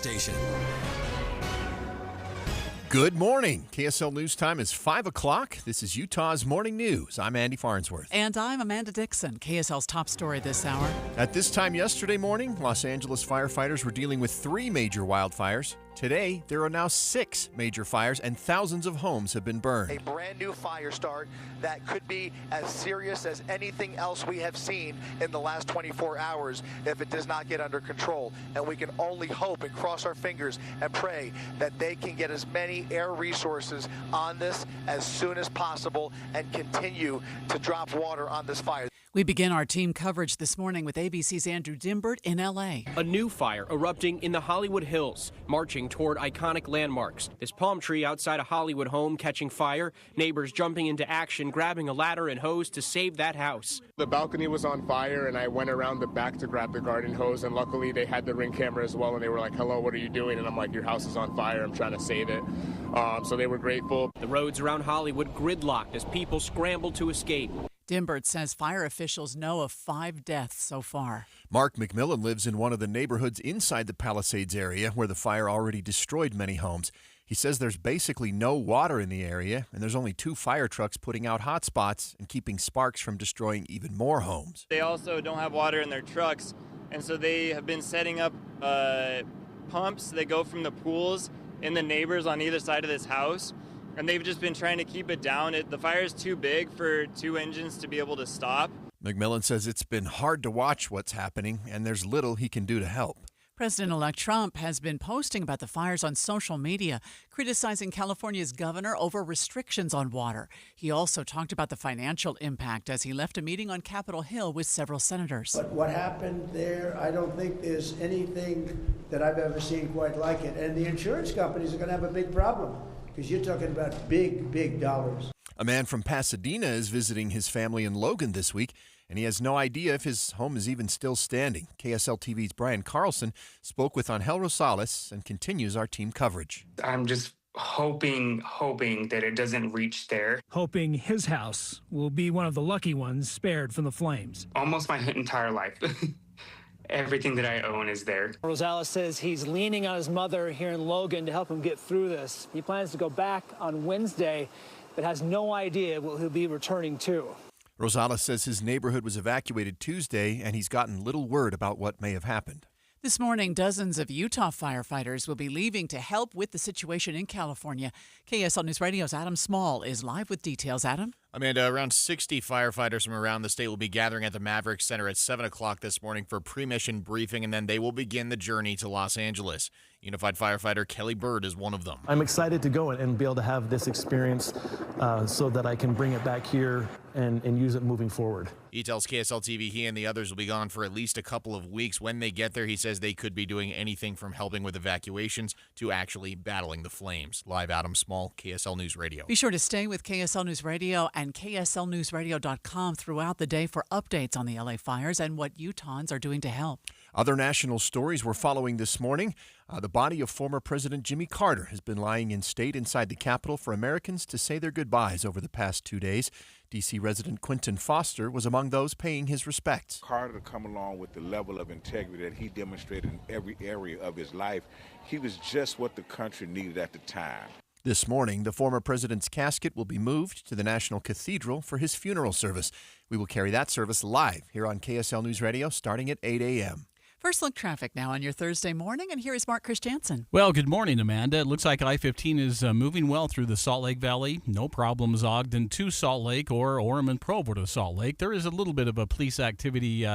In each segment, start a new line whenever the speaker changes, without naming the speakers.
station.
Good morning. KSL News Time is 5 o'clock. This is Utah's Morning News. I'm Andy Farnsworth.
And I'm Amanda Dixon. KSL's top story this hour.
At this time yesterday morning, Los Angeles firefighters were dealing with 3 major wildfires. Today, there are now 6 major fires and thousands of homes have been burned.
A brand new fire start that could be as serious as anything else we have seen in the last 24 hours if it does not get under control. And we can only hope and cross our fingers and pray that they can get as many air resources on this as soon as possible and continue to drop water on this fire.
We begin our team coverage this morning with ABC's Andrew Dimbert in L.A.
A new fire erupting in the Hollywood Hills, marching toward iconic landmarks. This palm tree outside a Hollywood home catching fire, neighbors jumping into action, grabbing a ladder and hose to save that house.
The balcony was on fire, and I went around the back to grab the garden hose, and luckily they had the Ring camera as well, and they were like, "Hello, what are you doing?" And I'm like, "Your house is on fire. I'm trying to save it." So they were grateful.
The roads around Hollywood gridlocked as people scrambled to escape.
Dimbert says fire officials know of 5 deaths so far.
Mark McMillan lives in one of the neighborhoods inside the Palisades area where the fire already destroyed many homes. He says there's basically no water in the area, and there's only 2 fire trucks putting out hot spots and keeping sparks from destroying even more homes.
They also don't have water in their trucks, and so they have been setting up pumps that go from the pools in the neighbors on either side of this house. And they've just been trying to keep it down. The fire is too big for 2 engines to be able to stop.
McMillan says it's been hard to watch what's happening, and there's little he can do to help.
President-elect Trump has been posting about the fires on social media, criticizing California's governor over restrictions on water. He also talked about the financial impact as he left a meeting on Capitol Hill with several senators.
But what happened there, I don't think there's anything that I've ever seen quite like it. And the insurance companies are going to have a big problem, because you're talking about big, big dollars.
A man from Pasadena is visiting his family in Logan this week, and he has no idea if his home is even still standing. KSL TV's Brian Carlson spoke with Angel Rosales and continues our team coverage.
I'm just hoping that it doesn't reach there.
Hoping his house will be one of the lucky ones spared from the flames.
Almost my entire life. Everything that I own is there.
Rosales says he's leaning on his mother here in Logan to help him get through this. He plans to go back on Wednesday, but has no idea what he'll be returning to.
Rosales says his neighborhood was evacuated Tuesday, and he's gotten little word about what may have happened.
This morning, dozens of Utah firefighters will be leaving to help with the situation in California. KSL News Radio's Adam Small is live with details. Adam?
Amanda, around 60 firefighters from around the state will be gathering at the Maverick Center at 7 o'clock this morning for a pre-mission briefing, and then they will begin the journey to Los Angeles. Unified firefighter Kelly Bird is one of them.
I'm excited to go and be able to have this experience so that I can bring it back here and use it moving forward.
He tells KSL TV he and the others will be gone for at least a couple of weeks. When they get there, he says they could be doing anything from helping with evacuations to actually battling the flames. Live Adam Small, KSL News Radio.
Be sure to stay with KSL News Radio and KSLNewsRadio.com throughout the day for updates on the LA fires and what Utahns are doing to help.
Other national stories we're following this morning. The body of former President Jimmy Carter has been lying in state inside the Capitol for Americans to say their goodbyes over the past 2 days. D.C. resident Quentin Foster was among those paying his respects.
Carter to come along with the level of integrity that he demonstrated in every area of his life. He was just what the country needed at the time.
This morning, the former president's casket will be moved to the National Cathedral for his funeral service. We will carry that service live here on KSL News Radio starting at 8 a.m.
First look traffic now on your Thursday morning, and here is Mark Christiansen.
Well, good morning, Amanda. It looks like I-15 is moving well through the Salt Lake Valley. No problems Ogden to Salt Lake or Orem Provo to Salt Lake. There is a little bit of a police activity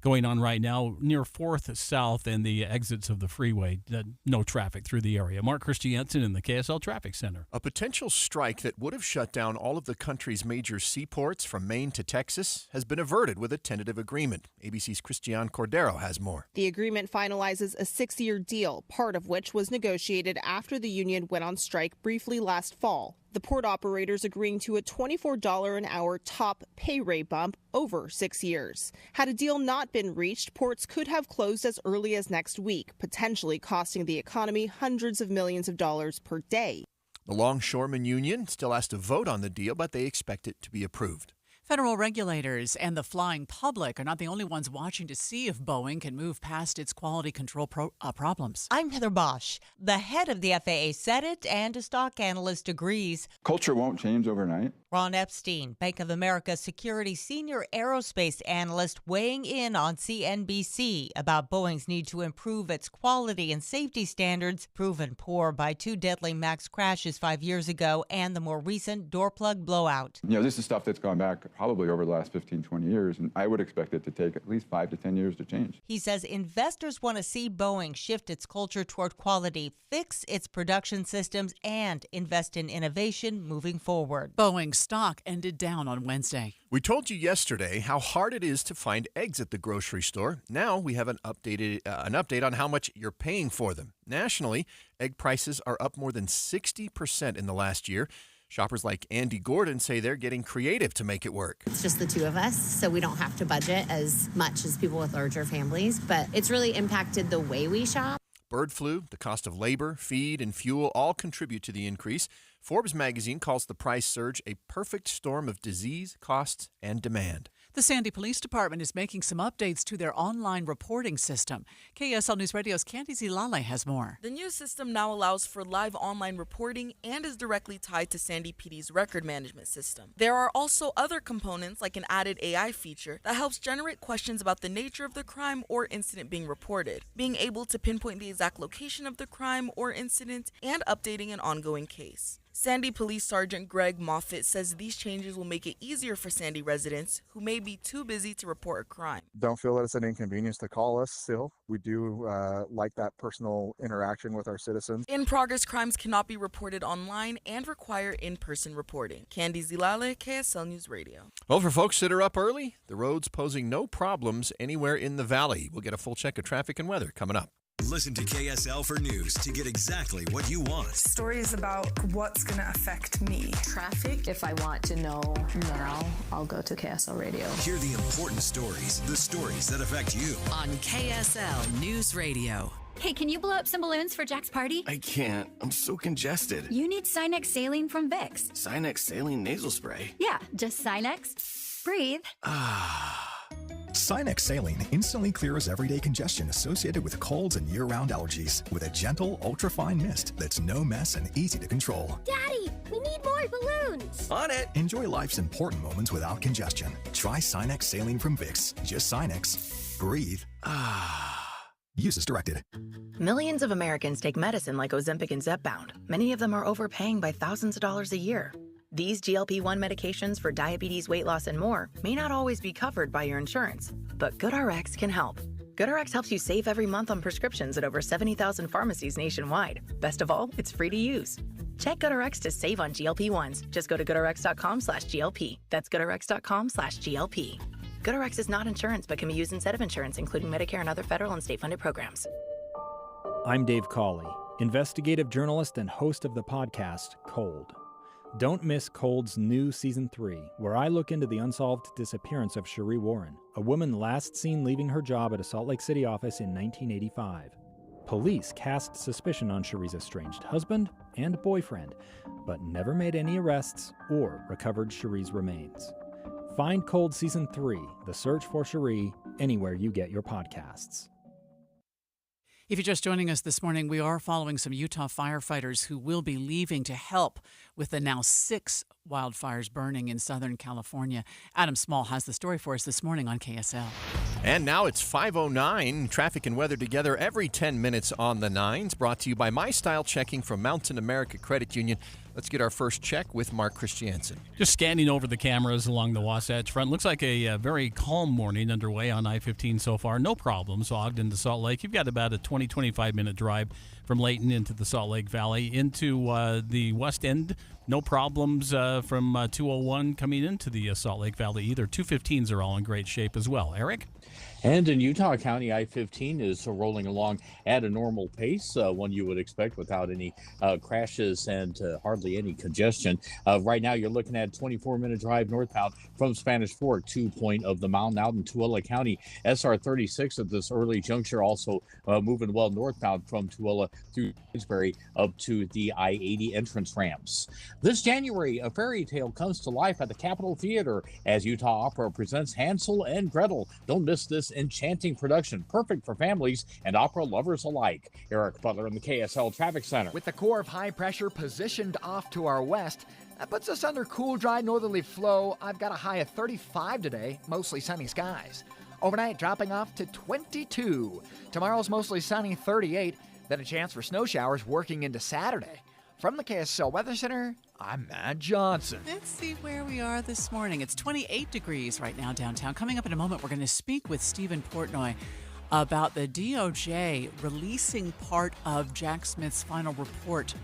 going on right now near 4th South and the exits of the freeway. No traffic through the area. Mark Christiansen in the KSL Traffic Center.
A potential strike that would have shut down all of the country's major seaports from Maine to Texas has been averted with a tentative agreement. ABC's Christian Cordero has more.
The agreement finalizes a 6-year deal, part of which was negotiated after the union went on strike briefly last fall. The port operators agreeing to a $24 an hour top pay rate bump over 6 years. Had a deal not been reached, ports could have closed as early as next week, potentially costing the economy hundreds of millions of dollars per day.
The Longshoremen Union still has to vote on the deal, but they expect it to be approved.
Federal regulators and the flying public are not the only ones watching to see if Boeing can move past its quality control problems.
I'm Heather Bosch. The head of the FAA said it, and a stock analyst agrees.
Culture won't change overnight.
Ron Epstein, Bank of America Security Senior Aerospace Analyst, weighing in on CNBC about Boeing's need to improve its quality and safety standards, proven poor by 2 deadly MAX crashes 5 years ago and the more recent door plug blowout.
This is stuff that's gone back probably over the last 15, 20 years, and I would expect it to take at least 5 to 10 years to change.
He says investors want to see Boeing shift its culture toward quality, fix its production systems, and invest in innovation moving forward.
Boeing stock ended down on Wednesday.
We told you yesterday how hard it is to find eggs at the grocery store. Now we have an update on how much you're paying for them. Nationally, egg prices are up more than 60% in the last year. Shoppers like Andy Gordon say they're getting creative to make it work.
It's just the two of us, so we don't have to budget as much as people with larger families, but it's really impacted the way we shop.
Bird flu, the cost of labor, feed, and fuel all contribute to the increase. Forbes magazine calls the price surge a perfect storm of disease, costs, and demand.
The Sandy Police Department is making some updates to their online reporting system. KSL News Radio's Candy Zilale has more.
The new system now allows for live online reporting and is directly tied to Sandy PD's record management system. There are also other components like an added AI feature that helps generate questions about the nature of the crime or incident being reported, being able to pinpoint the exact location of the crime or incident, and updating an ongoing case. Sandy Police Sergeant Greg Moffitt says these changes will make it easier for Sandy residents who may be too busy to report a crime.
Don't feel that it's an inconvenience to call us still. We do like that personal interaction with our citizens.
In-progress crimes cannot be reported online and require in-person reporting. Candy Zilale, KSL News Radio.
Well, for folks that are up early, the road's posing no problems anywhere in the valley. We'll get a full check of traffic and weather coming up.
Listen to KSL for news to get exactly what you want.
Stories about what's going to affect me.
Traffic. If I want to know now, I'll go to KSL Radio.
Hear the important stories, the stories that affect you.
On KSL News Radio.
Hey, can you blow up some balloons for Jack's party?
I can't. I'm so congested.
You need Sinex Saline from Vicks.
Sinex Saline nasal spray?
Yeah, just Sinex. Breathe.
Sinex Saline instantly clears everyday congestion associated with colds and year-round allergies with a gentle, ultra-fine mist that's no mess and easy to control.
Daddy, we need more balloons.
On it.
Enjoy life's important moments without congestion. Try Sinex Saline from Vicks. Just Sinex. Breathe. Use as directed.
Millions of Americans take medicine like Ozempic and Zepbound. Many of them are overpaying by thousands of dollars a year. These GLP-1 medications for diabetes, weight loss, and more may not always be covered by your insurance, but GoodRx can help. GoodRx helps you save every month on prescriptions at over 70,000 pharmacies nationwide. Best of all, it's free to use. Check GoodRx to save on GLP-1s. Just go to GoodRx.com/GLP. That's GoodRx.com/GLP. GoodRx is not insurance, but can be used instead of insurance, including Medicare and other federal and state-funded programs.
I'm Dave Cawley, investigative journalist and host of the podcast Cold. Don't miss Cold's new Season 3, where I look into the unsolved disappearance of Cherie Warren, a woman last seen leaving her job at a Salt Lake City office in 1985. Police cast suspicion on Cherie's estranged husband and boyfriend, but never made any arrests or recovered Cherie's remains. Find Cold Season 3, The Search for Cherie, anywhere you get your podcasts.
If you're just joining us this morning, we are following some Utah firefighters who will be leaving to help with the now 6 wildfires burning in Southern California. Adam Small has the story for us this morning on KSL.
And now it's 5:09. Traffic and weather together every 10 minutes on the 9s. Brought to you by My Style Checking from Mountain America Credit Union. Let's get our first check with Mark Christiansen.
Just scanning over the cameras along the Wasatch Front. Looks like a very calm morning underway on I-15 so far. No problems, Ogden to Salt Lake. You've got about a 20-25-minute drive from Layton into the Salt Lake Valley. Into the west end, no problems from 201 coming into the Salt Lake Valley either. 215s are all in great shape as well. Eric?
And in Utah County, I-15 is rolling along at a normal pace, one you would expect without any crashes and hardly any congestion. Right now, you're looking at a 24-minute drive northbound from Spanish Fork to Point of the Mountain out in Tooele County. SR 36 at this early juncture also moving well northbound from Tooele through Kingsbury up to the I-80 entrance ramps. This January, a fairy tale comes to life at the Capitol Theater as Utah Opera presents Hansel and Gretel. Don't miss this enchanting production, perfect for families and opera lovers alike. Eric Butler in the KSL Traffic Center.
With the core of high pressure positioned off to our west, that puts us under cool, dry northerly flow. I've got a high of 35 today, mostly sunny skies. Overnight dropping off to 22. Tomorrow's mostly sunny, 38. Then a chance for snow showers working into Saturday. From the KSL Weather Center, I'm Matt Johnson.
Let's see where we are this morning. It's 28 degrees right now downtown. Coming up in a moment, we're going to speak with Stephen Portnoy about the DOJ releasing part of Jack Smith's final report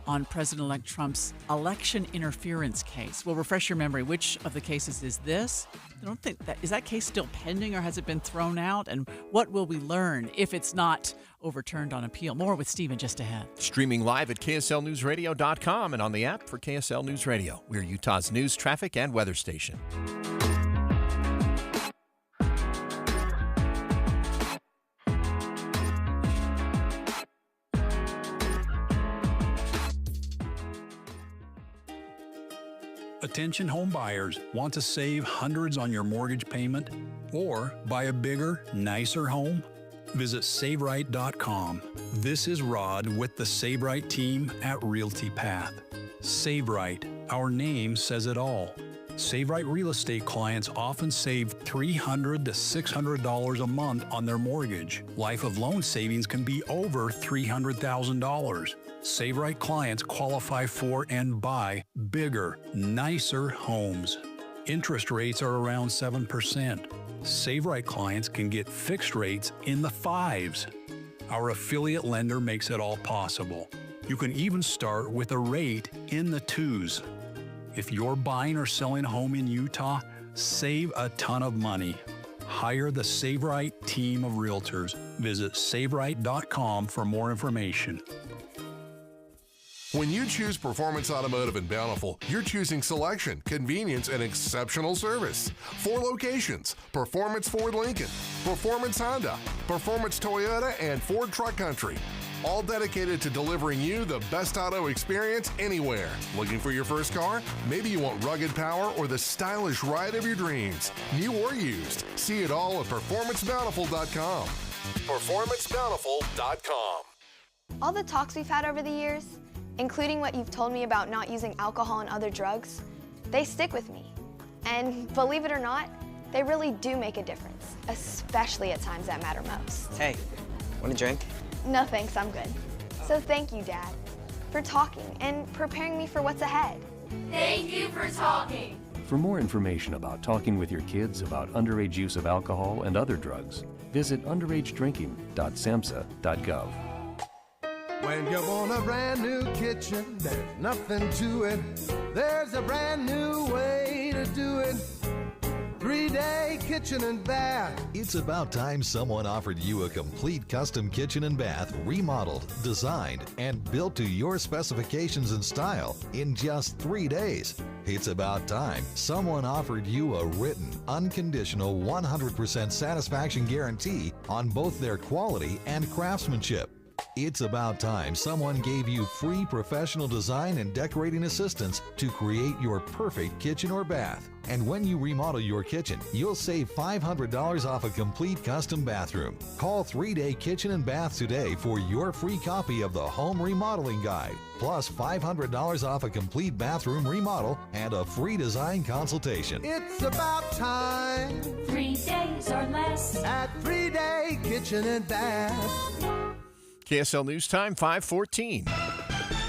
on President-elect Trump's election interference case. We'll refresh your memory. Which of the cases is this? I don't think that is that case still pending, or has it been thrown out? And what will we learn if it's not overturned on appeal? More with Stephen just ahead.
Streaming live at KSLNewsRadio.com and on the app for KSL News Radio. We're Utah's news, traffic, and weather station.
Attention home buyers, want to save hundreds on your mortgage payment or buy a bigger, nicer home? Visit SaveRight.com. This is Rod with the SaveRight team at Realty Path. SaveRight, our name says it all. SaveRight real estate clients often save $300 to $600 a month on their mortgage. Life of loan savings can be over $300,000. SaveRight clients qualify for and buy bigger, nicer homes. Interest rates are around 7%. SaveRight clients can get fixed rates in the 5s. Our affiliate lender makes it all possible. You can even start with a rate in the 2s. If you're buying or selling a home in Utah, save a ton of money. Hire the SaveRight team of realtors. Visit SaveRight.com for more information.
When you choose Performance Automotive in Bountiful, you're choosing selection, convenience, and exceptional service. 4 locations: Performance Ford Lincoln, Performance Honda, Performance Toyota, and Ford Truck Country. All dedicated to delivering you the best auto experience anywhere. Looking for your first car? Maybe you want rugged power or the stylish ride of your dreams. New or used. See it all at PerformanceBountiful.com. PerformanceBountiful.com.
All the talks we've had over the years, including what you've told me about not using alcohol and other drugs, they stick with me. And believe it or not, they really do make a difference, especially at times that matter most.
Hey, want a drink?
No thanks, I'm good. So thank you, Dad, for talking and preparing me for what's ahead.
Thank you for talking.
For more information about talking with your kids about underage use of alcohol and other drugs, visit underagedrinking.samhsa.gov.
When you want a brand new kitchen, there's nothing to it. There's a brand new way to do it. 3-day kitchen and bath.
It's about time someone offered you a complete custom kitchen and bath, remodeled, designed, and built to your specifications and style in just 3 days. It's about time someone offered you a written, unconditional 100% satisfaction guarantee on both their quality and craftsmanship. It's about time someone gave you free professional design and decorating assistance to create your perfect kitchen or bath. And when you remodel your kitchen, you'll save $500 off a complete custom bathroom. Call 3-Day Kitchen and Bath today for your free copy of the Home Remodeling Guide, plus $500 off a complete bathroom remodel and a free design consultation.
It's about time.
3 days or less
at 3-Day Kitchen and Bath.
KSL News Time, 5:14.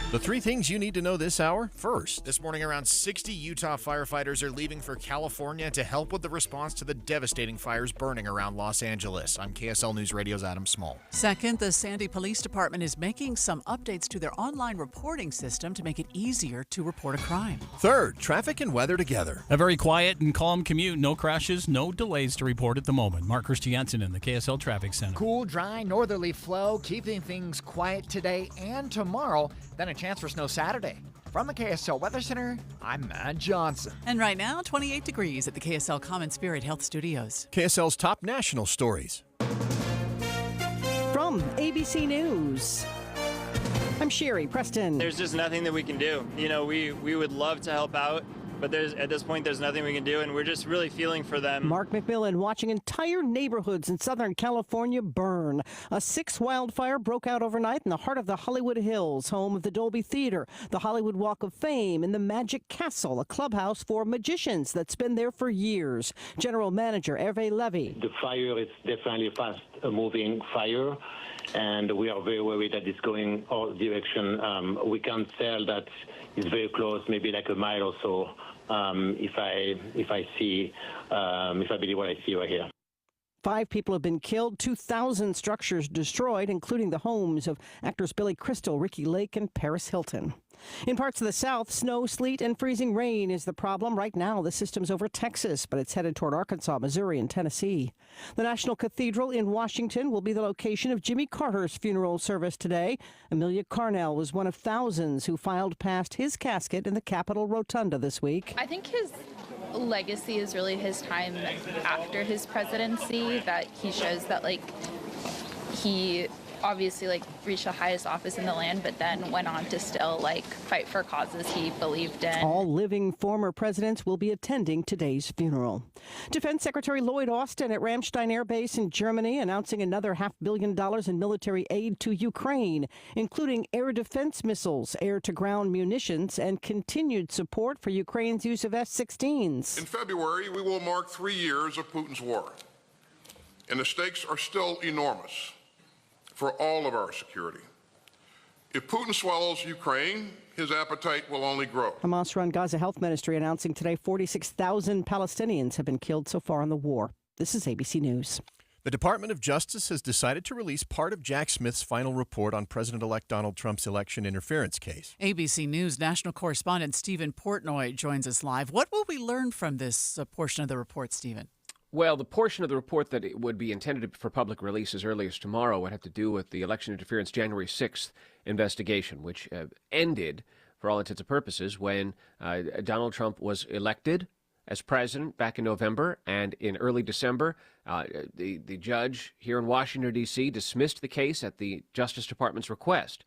The three things you need to know this hour. First,
this morning, around 60 Utah firefighters are leaving for California to help with the response to the devastating fires burning around Los Angeles. I'm KSL News Radio's Adam Small.
Second, the Sandy Police Department is making some updates to their online reporting system to make it easier to report a crime.
Third, traffic and weather together.
A very quiet and calm commute. No crashes, no delays to report at the moment. Mark Christiansen in the KSL Traffic Center.
Cool, dry, northerly flow, keeping things quiet today and tomorrow. Then a chance for snow Saturday. From the KSL Weather Center, I'm Matt Johnson.
And right now, 28 degrees at the KSL Common Spirit Health Studios.
KSL's top national stories.
From ABC News, I'm Sherry Preston.
There's just nothing that we can do. You know, we would love to help out, but at this point, there's nothing we can do, and we're just really feeling for them.
Mark McMillan watching entire neighborhoods in Southern California burn. A sixth wildfire broke out overnight in the heart of the Hollywood Hills, home of the Dolby Theater, the Hollywood Walk of Fame, and the Magic Castle, a clubhouse for magicians that's been there for years. General Manager Hervé Levy.
The fire is definitely a fast-moving fire, and we are very worried that it's going all direction. We can tell that it's very close, maybe like a mile or so. If I believe what I see right here.
5 people have been killed, 2,000 structures destroyed, including the homes of actors Billy Crystal, Ricky Lake, and Paris Hilton. In parts of the south, snow, sleet, and freezing rain is the problem. Right now, the system's over Texas, but it's headed toward Arkansas, Missouri, and Tennessee. The National Cathedral in Washington will be the location of Jimmy Carter's funeral service today. Amelia Carnell was one of thousands who filed past his casket in the Capitol Rotunda this week.
I think his legacy is really his time after his presidency, that he shows that, he obviously reached the highest office in the land, but then went on to still fight for causes he believed in.
All living former presidents will be attending today's funeral. Defense Secretary Lloyd Austin at Ramstein Air Base in Germany announcing another $500 million in military aid to Ukraine, including air defense missiles, air-to-ground munitions, and continued support for Ukraine's use of F-16s.
In February, we will mark 3 years of Putin's war, and the stakes are still enormous for all of our security. If Putin swallows Ukraine, his appetite will only grow.
Hamas-run Gaza Health Ministry announcing today 46,000 Palestinians have been killed so far in the war. This is ABC News.
The Department of Justice has decided to release part of Jack Smith's final report on President-elect Donald Trump's election interference case.
ABC News national correspondent Stephen Portnoy joins us live. What will we learn from this portion of the report, Stephen?
Well, the portion of the report that it would be intended for public release as early as tomorrow would have to do with the election interference January 6th investigation, which ended, for all intents and purposes, when Donald Trump was elected as president back in November, and in early December, the judge here in Washington, D.C. dismissed the case at the Justice Department's request.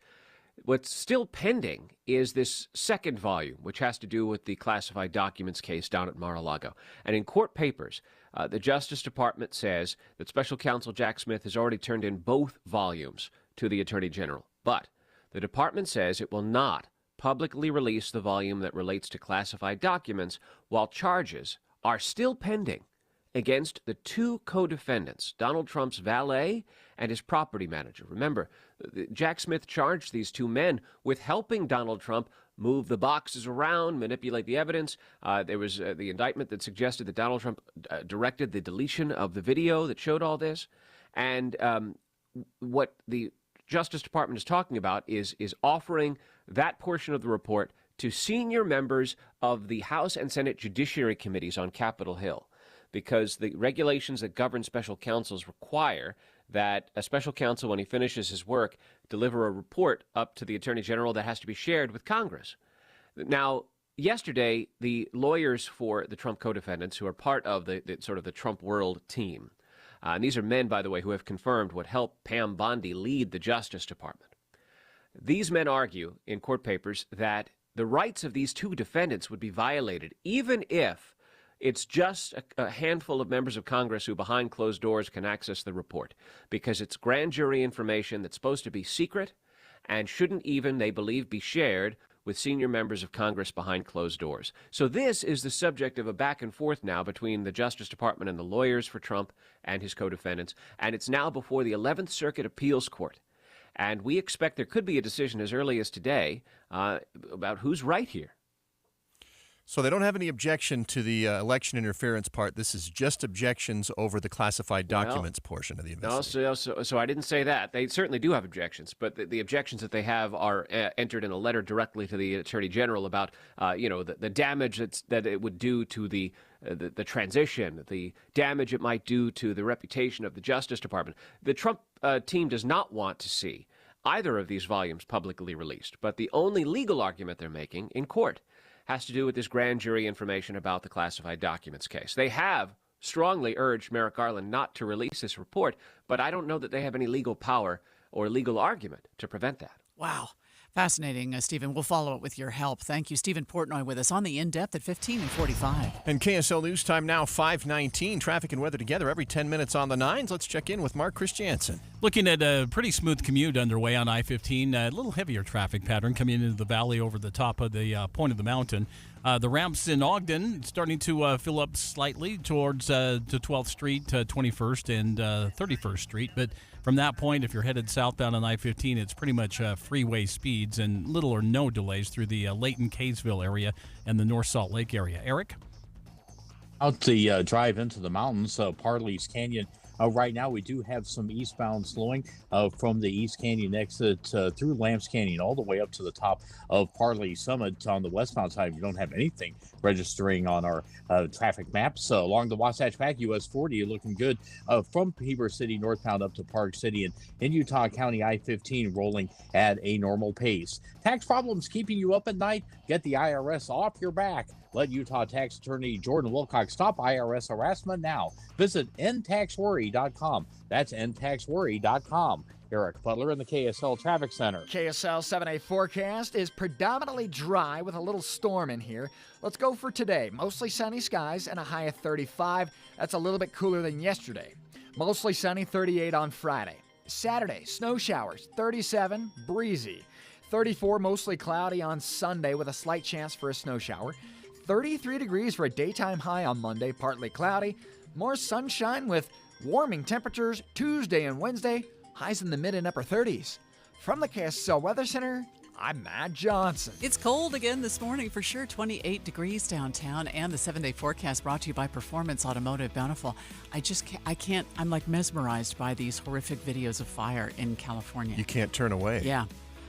What's still pending is this second volume, which has to do with the classified documents case down at Mar-a-Lago. And in court papers, the Justice Department says that Special Counsel Jack Smith has already turned in both volumes to the Attorney General. But the department says it will not publicly release the volume that relates to classified documents while charges are still pending against the 2 co-defendants, Donald Trump's valet and his property manager. Remember, Jack Smith charged these 2 men with helping Donald Trump move the boxes around, manipulate the evidence. There was the indictment that suggested that Donald Trump directed the deletion of the video that showed all this. And what the Justice Department is talking about is offering that portion of the report to senior members of the House and Senate Judiciary Committees on Capitol Hill, because the regulations that govern special counsels require that a special counsel, when he finishes his work, deliver a report up to the Attorney General that has to be shared with Congress. Now, yesterday, the lawyers for the Trump co-defendants, who are part of the sort of the Trump world team, and these are men, by the way, who have confirmed what helped Pam Bondi lead the Justice Department. These men argue in court papers that the rights of these 2 defendants would be violated, even if it's just a handful of members of Congress who behind closed doors can access the report, because it's grand jury information that's supposed to be secret and shouldn't even, they believe, be shared with senior members of Congress behind closed doors. So this is the subject of a back and forth now between the Justice Department and the lawyers for Trump and his co-defendants, and it's now before the 11th Circuit Appeals Court. And we expect there could be a decision as early as today about who's right here.
So they don't have any objection to the election interference part. This is just objections over the classified documents portion of the investigation.
So I didn't say that. They certainly do have objections, but the objections that they have are entered in a letter directly to the Attorney General about, the damage that it would do to the transition, the damage it might do to the reputation of the Justice Department. The Trump team does not want to see either of these volumes publicly released, but the only legal argument they're making in court has to do with this grand jury information about the classified documents case. They have strongly urged Merrick Garland not to release this report, but I don't know that they have any legal power or legal argument to prevent that.
Wow. Fascinating, Stephen. We'll follow it with your help. Thank you. Stephen Portnoy with us on the In-Depth at 15 and 45.
And KSL News Time now, 5:19. Traffic and weather together every 10 minutes on the 9s. Let's check in with Mark Christiansen.
Looking at a pretty smooth commute underway on I-15. A little heavier traffic pattern coming into the valley over the top of the point of the mountain. The ramps in Ogden starting to fill up slightly towards to 12th Street, 21st, and 31st Street. But from that point, if you're headed southbound on I-15, it's pretty much freeway speeds and little or no delays through the Layton, Kaysville area and the North Salt Lake area. Eric?
Out the drive into the mountains, Parley's Canyon. Right now, we do have some eastbound slowing from the East Canyon exit through Lambs Canyon all the way up to the top of Parley Summit. On the westbound side, we don't have anything registering on our traffic maps. Along the Wasatch Pack, US 40 looking good from Heber City northbound up to Park City, and in Utah County, I-15 rolling at a normal pace. Tax problems keeping you up at night? Get the IRS off your back. Let Utah tax attorney Jordan Wilcox stop IRS harassment now. Visit ntaxworry.com. That's ntaxworry.com. Eric Butler in the KSL Traffic Center.
KSL 7-day forecast is predominantly dry with a little storm in here. Let's go for today. Mostly sunny skies and a high of 35. That's a little bit cooler than yesterday. Mostly sunny, 38 on Friday. Saturday, snow showers, 37, breezy. 34, mostly cloudy on Sunday with a slight chance for a snow shower. 33 degrees for a daytime high on Monday, partly cloudy. More sunshine with warming temperatures Tuesday and Wednesday, highs in the mid and upper 30s. From the KSL Weather Center, I'm Matt Johnson.
It's cold again this morning for sure, 28 degrees downtown, and the 7-day forecast brought to you by Performance Automotive Bountiful. I can't, I'm like mesmerized by these horrific videos of fire in California.
You can't turn away.
Yeah,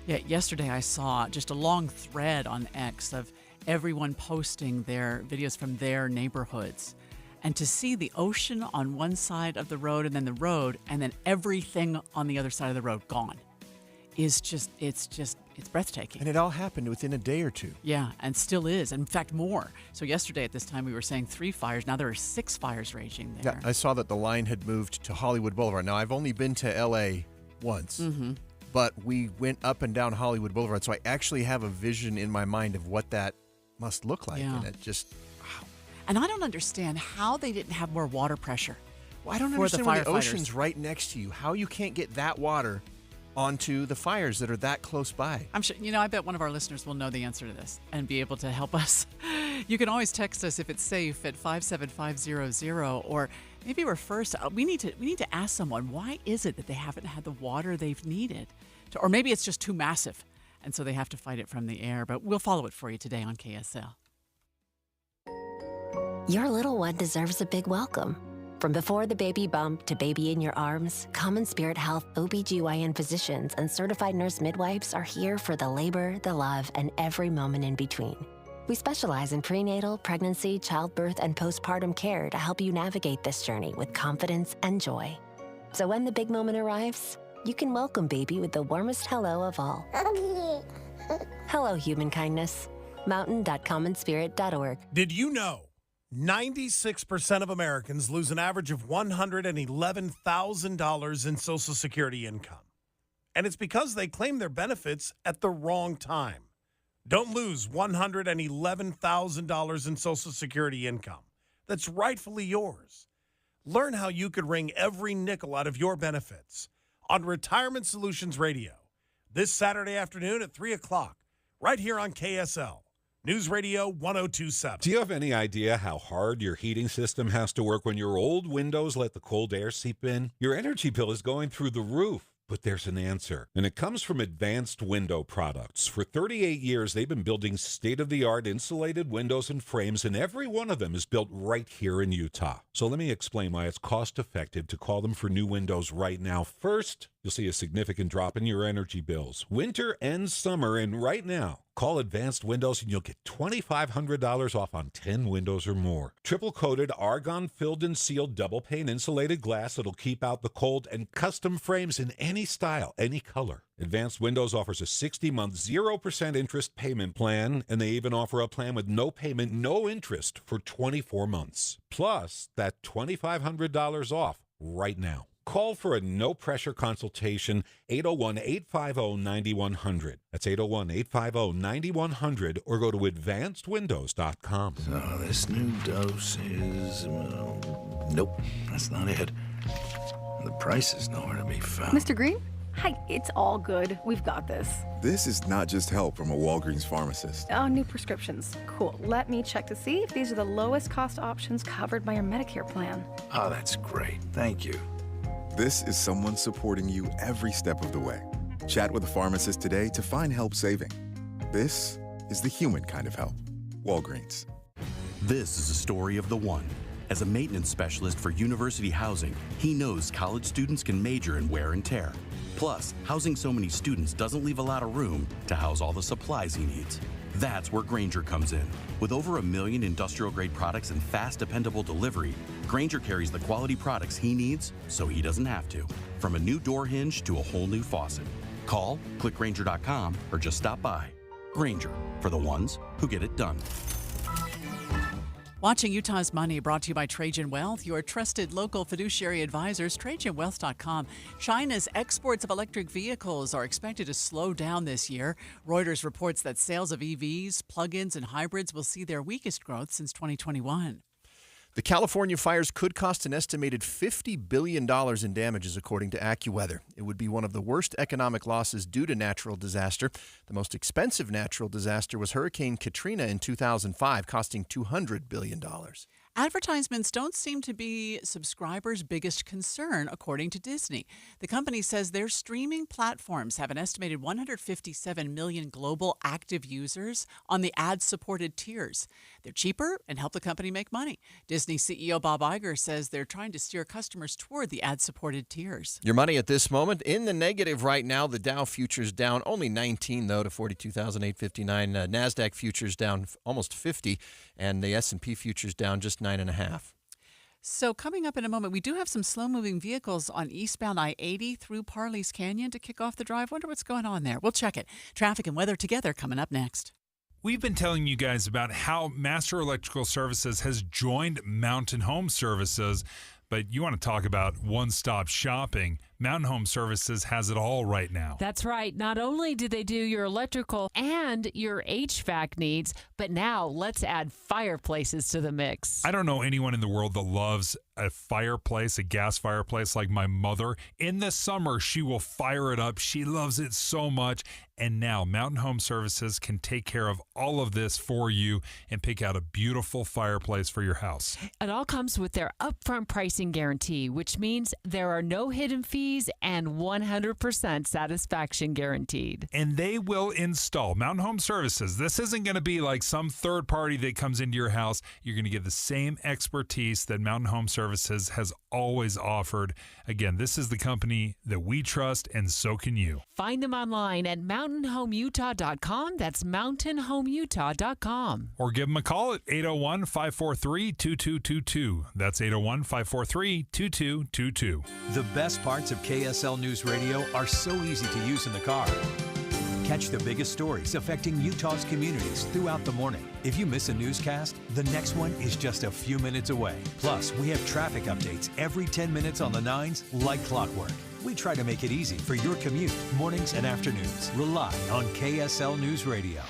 yesterday I saw just a long thread on X of everyone posting their videos from their neighborhoods. And to see the ocean on one side of the road and then the road and then everything on the other side of the road gone is it's breathtaking.
And it all happened within a day or two.
Yeah, and still is. In fact, more. So yesterday at this time we were saying 3 fires. Now there are 6 fires raging there.
Yeah, I saw that the line had moved to Hollywood Boulevard. Now I've only been to L.A. once.
Mm-hmm.
But we went up and down Hollywood Boulevard, so I actually have a vision in my mind of what that must look like.
Yeah.
And it just, wow.
And I don't understand how they didn't have more water pressure.
Well, I don't understand when the ocean's right next to you, how you can't get that water onto the fires that are that close by.
I'm sure, I bet one of our listeners will know the answer to this and be able to help us. You can always text us if it's safe at 57500, or maybe refer us. We need to ask someone, why is it that they haven't had the water they've needed? Or maybe it's just too massive, and so they have to fight it from the air. But we'll follow it for you today on KSL.
Your little one deserves a big welcome. From before the baby bump to baby in your arms, Common Spirit Health OBGYN physicians and certified nurse midwives are here for the labor, the love, and every moment in between. We specialize in prenatal, pregnancy, childbirth, and postpartum care to help you navigate this journey with confidence and joy. So when the big moment arrives, you can welcome baby with the warmest hello of all. Hello, human kindness. mountain.commonspirit.org.
Did you know 96% of Americans lose an average of $111,000 in Social Security income? And it's because they claim their benefits at the wrong time. Don't lose $111,000 in Social Security income that's rightfully yours. Learn how you could wring every nickel out of your benefits on Retirement Solutions Radio this Saturday afternoon at 3 o'clock, right here on KSL. News Radio 1027.
Do you have any idea how hard your heating system has to work when your old windows let the cold air seep in? Your energy bill is going through the roof. but there's an answer. And it comes from Advanced Window Products. For 38 years, they've been building state-of-the-art insulated windows and frames, and every one of them is built right here in Utah. So let me explain why it's cost-effective to call them for new windows right now. First, you'll see a significant drop in your energy bills, winter and summer, and right now, call Advanced Windows and you'll get $2,500 off on 10 windows or more. Triple-coated, argon-filled and sealed double-pane insulated glass that'll keep out the cold, and custom frames in any style, any color. Advanced Windows offers a 60-month, 0% interest payment plan, and they even offer a plan with no payment, no interest for 24 months. Plus, that $2,500 off right now. Call for a no-pressure consultation, 801-850-9100. That's 801-850-9100, or go to advancedwindows.com.
So this new dose is... nope, that's not it. The price is nowhere to be found.
Mr. Green? Hi, it's all good. We've got this.
This is not just help from a Walgreens pharmacist.
Oh, new prescriptions. Cool. Let me check to see if these are the lowest cost options covered by your Medicare plan.
Oh, that's great. Thank you.
This is someone supporting you every step of the way. Chat with a pharmacist today to find help saving. This is the human kind of help. Walgreens.
This is a story of the one. As a maintenance specialist for university housing, he knows college students can major in wear and tear. Plus, housing so many students doesn't leave a lot of room to house all the supplies he needs. That's where Grainger comes in. With over 1 million industrial-grade products and fast, dependable delivery, Grainger carries the quality products he needs so he doesn't have to. From a new door hinge to a whole new faucet. Call, click Grainger.com, or just stop by. Grainger, for the ones who get it done.
Watching Utah's Money, brought to you by Trajan Wealth, your trusted local fiduciary advisors, TrajanWealth.com. China's exports of electric vehicles are expected to slow down this year. Reuters reports that sales of EVs, plug-ins, and hybrids will see their weakest growth since 2021.
The California fires could cost an estimated $50 billion in damages, according to AccuWeather. It would be one of the worst economic losses due to natural disaster. The most expensive natural disaster was Hurricane Katrina in 2005, costing $200 billion.
Advertisements don't seem to be subscribers' biggest concern, according to Disney. The company says their streaming platforms have an estimated 157 million global active users on the ad-supported tiers. They're cheaper and help the company make money. Disney CEO Bob Iger says they're trying to steer customers toward the ad-supported tiers.
Your money at this moment in the negative right now. The Dow futures down only 19, though, to 42,859. NASDAQ futures down almost 50, and the S&P futures down just 9.5.
So coming up in a moment, we do have some slow-moving vehicles on eastbound I-80 through Parley's Canyon to kick off the drive. Wonder what's going on there. We'll check it. Traffic and weather together coming up next.
We've been telling you guys about how Master Electrical Services has joined Mountain Home Services, but you want to talk about one-stop shopping. Mountain Home Services has it all right now.
That's right. Not only do they do your electrical and your HVAC needs, but now let's add fireplaces to the mix.
I don't know anyone in the world that loves a fireplace, a gas fireplace like my mother. In the summer, she will fire it up. She loves it so much. And now Mountain Home Services can take care of all of this for you and pick out a beautiful fireplace for your house.
It all comes with their upfront pricing guarantee, which means there are no hidden fees and 100% satisfaction guaranteed.
And they will install. Mountain Home Services, this isn't going to be like some third party that comes into your house. You're going to get the same expertise that Mountain Home Services has always offered. Again, this is the company that we trust, and so can you.
Find them online at mountainhomeutah.com. That's mountainhomeutah.com.
Or give them a call at 801-543-2222. That's 801-543-2222.
The best parts of KSL News Radio are so easy to use in the car. Catch the biggest stories affecting Utah's communities throughout the morning. If you miss a newscast, the next one is just a few minutes away. Plus, we have traffic updates every 10 minutes on the 9s like clockwork. We try to make it easy for your commute, mornings and afternoons. Rely on KSL News Radio.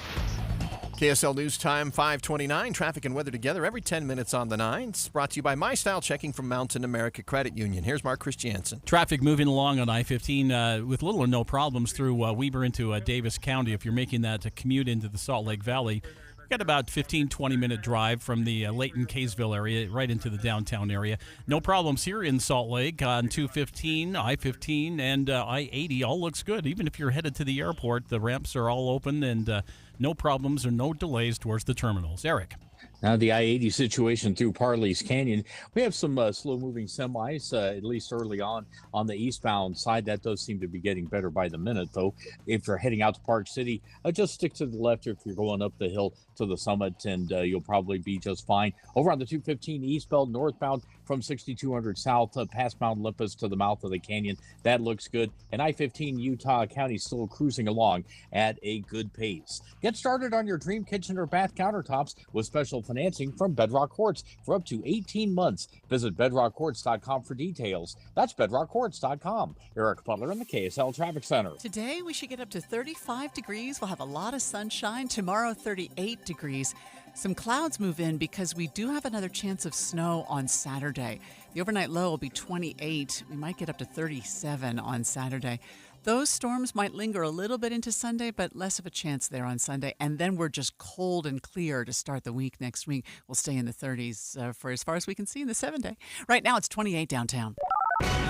KSL News Time, 5:29. Traffic and weather together every 10 minutes on the 9s. Brought to you by My Style Checking from Mountain America Credit Union. Here's Mark Christiansen.
Traffic moving along on I-15 with little or no problems through Weber into Davis County. If you're making that commute into the Salt Lake Valley, got about 15, 20-minute drive from the Layton, Kaysville area right into the downtown area. No problems here in Salt Lake on 215, I-15, and I-80. All looks good. Even if you're headed to the airport, the ramps are all open and no problems or no delays towards the terminals. Eric.
Now the I-80 situation through Parley's Canyon. We have some slow-moving semis, at least early on the eastbound side. That does seem to be getting better by the minute, though. If you're heading out to Park City, just stick to the left if you're going up the hill to the summit, and you'll probably be just fine. Over on the 215 eastbound, northbound from 6200 south past Mount Olympus to the mouth of the canyon. That looks good. And I-15 Utah County still cruising along at a good pace. Get started on your dream kitchen or bath countertops with special financing from Bedrock Quartz for up to 18 months. Visit bedrockquartz.com for details. That's bedrockquartz.com. Eric Butler in the KSL Traffic Center.
Today we should get up to 35 degrees. We'll have a lot of sunshine. Tomorrow, 38 degrees. Some clouds move in because we do have another chance of snow on Saturday. The overnight low will be 28. We might get up to 37 on Saturday. Those storms might linger a little bit into Sunday, but less of a chance there on Sunday. And then we're just cold and clear to start the week. Next week, we'll stay in the 30s for as far as we can see in the 7-day. Right now, it's 28 downtown.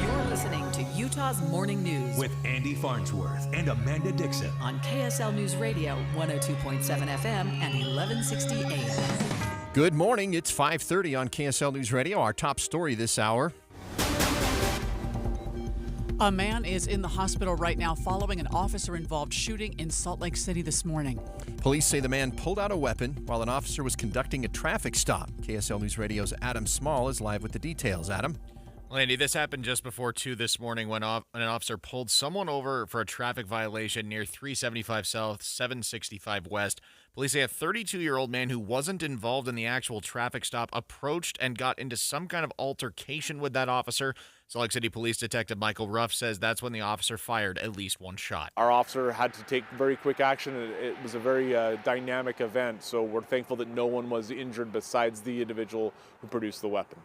You're listening to Utah's Morning News
with Andy Farnsworth and Amanda Dixon
on KSL News Radio, 102.7 FM and 1160 AM.
Good morning. It's 5:30 on KSL News Radio. Our top story this hour.
A man is in the hospital right now following an officer-involved shooting in Salt Lake City this morning.
Police say the man pulled out a weapon while an officer was conducting a traffic stop. KSL News Radio's Adam Small is live with the details. Adam?
Well, Andy, this happened just before 2 this morning when an officer pulled someone over for a traffic violation near 375 South, 765 West. Police say a 32-year-old man who wasn't involved in the actual traffic stop approached and got into some kind of altercation with that officer. Salt Lake City Police Detective Michael Ruff says that's when the officer fired at least one shot.
Our officer had to take very quick action. It was a very dynamic event, so we're thankful that no one was injured besides the individual who produced the weapon.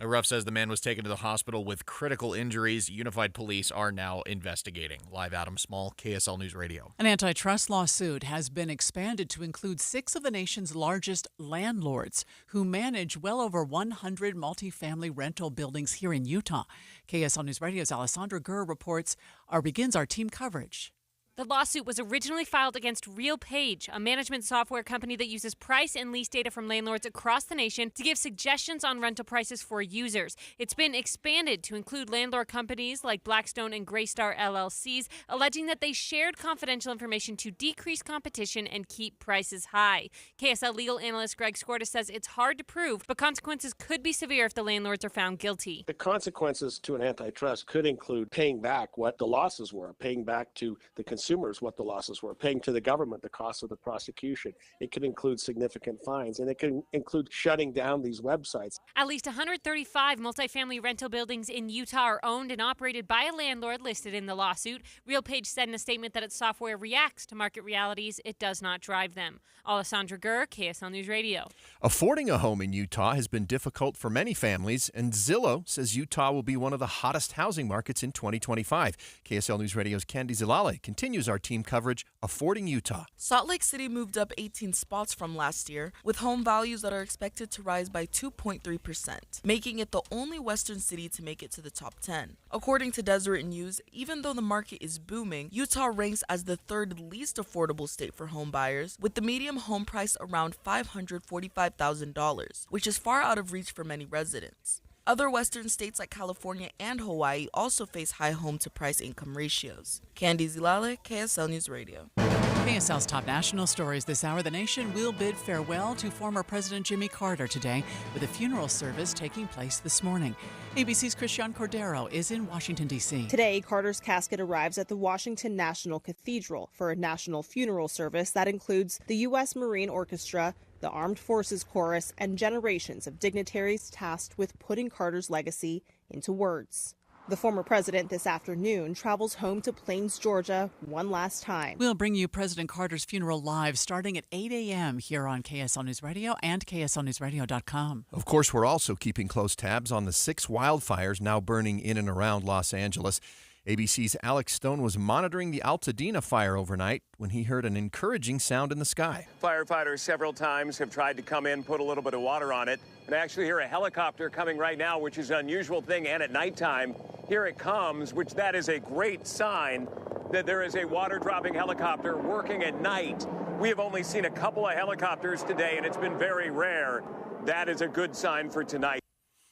Ruff says the man was taken to the hospital with critical injuries. Unified Police are now investigating. Live Adam Small, KSL News Radio.
An antitrust lawsuit has been expanded to include 6 of the nation's largest landlords who manage well over 100 multifamily rental buildings here in Utah. KSL News Radio's Alessandra Gurr reports begins our team coverage.
The lawsuit was originally filed against RealPage, a management software company that uses price and lease data from landlords across the nation to give suggestions on rental prices for users. It's been expanded to include landlord companies like Blackstone and Greystar LLCs, alleging that they shared confidential information to decrease competition and keep prices high. KSL legal analyst Greg Skorda says it's hard to prove, but consequences could be severe if the landlords are found guilty.
The consequences to an antitrust could include paying back what the losses were, paying back to the consumers what the losses were, paying to the government the cost of the prosecution. It could include significant fines, and it can include shutting down these websites.
At least 135 multifamily rental buildings in Utah are owned and operated by a landlord listed in the lawsuit. RealPage said in a statement that its software reacts to market realities. It does not drive them. Alessandra Gurr, KSL News Radio.
Affording a home in Utah has been difficult for many families, and Zillow says Utah will be one of the hottest housing markets in 2025. KSL News Radio's Candy Zilale continues our team coverage, Affording Utah.
Salt Lake City moved up 18 spots from last year, with home values that are expected to rise by 2.3%, making it the only Western city to make it to the top 10. According to Deseret News, even though the market is booming, Utah ranks as the 3rd least affordable state for home buyers, with the median home price around $545,000, which is far out of reach for many residents. Other Western states like California and Hawaii also face high home-to-price income ratios. Candy Zilale, KSL News Radio.
KSL's top national stories this hour. The nation will bid farewell to former President Jimmy Carter today, with a funeral service taking place this morning. ABC's Christian Cordero is in Washington, D.C.
Today, Carter's casket arrives at the Washington National Cathedral for a national funeral service that includes the U.S. Marine Orchestra, the Armed Forces Chorus, and generations of dignitaries tasked with putting Carter's legacy into words. The former president this afternoon travels home to Plains, Georgia, one last time.
We'll bring you President Carter's funeral live starting at 8 a.m. here on KSL News Radio and KSLNewsRadio.com.
Of course, we're also keeping close tabs on the 6 wildfires now burning in and around Los Angeles. ABC's Alex Stone was monitoring the Altadena fire overnight when he heard an encouraging sound in the sky.
Firefighters several times have tried to come in, put a little bit of water on it, and I actually hear a helicopter coming right now, which is an unusual thing, and at nighttime, here it comes, which that is a great sign that there is a water-dropping helicopter working at night. We have only seen a couple of helicopters today, and it's been very rare. That is a good sign for tonight.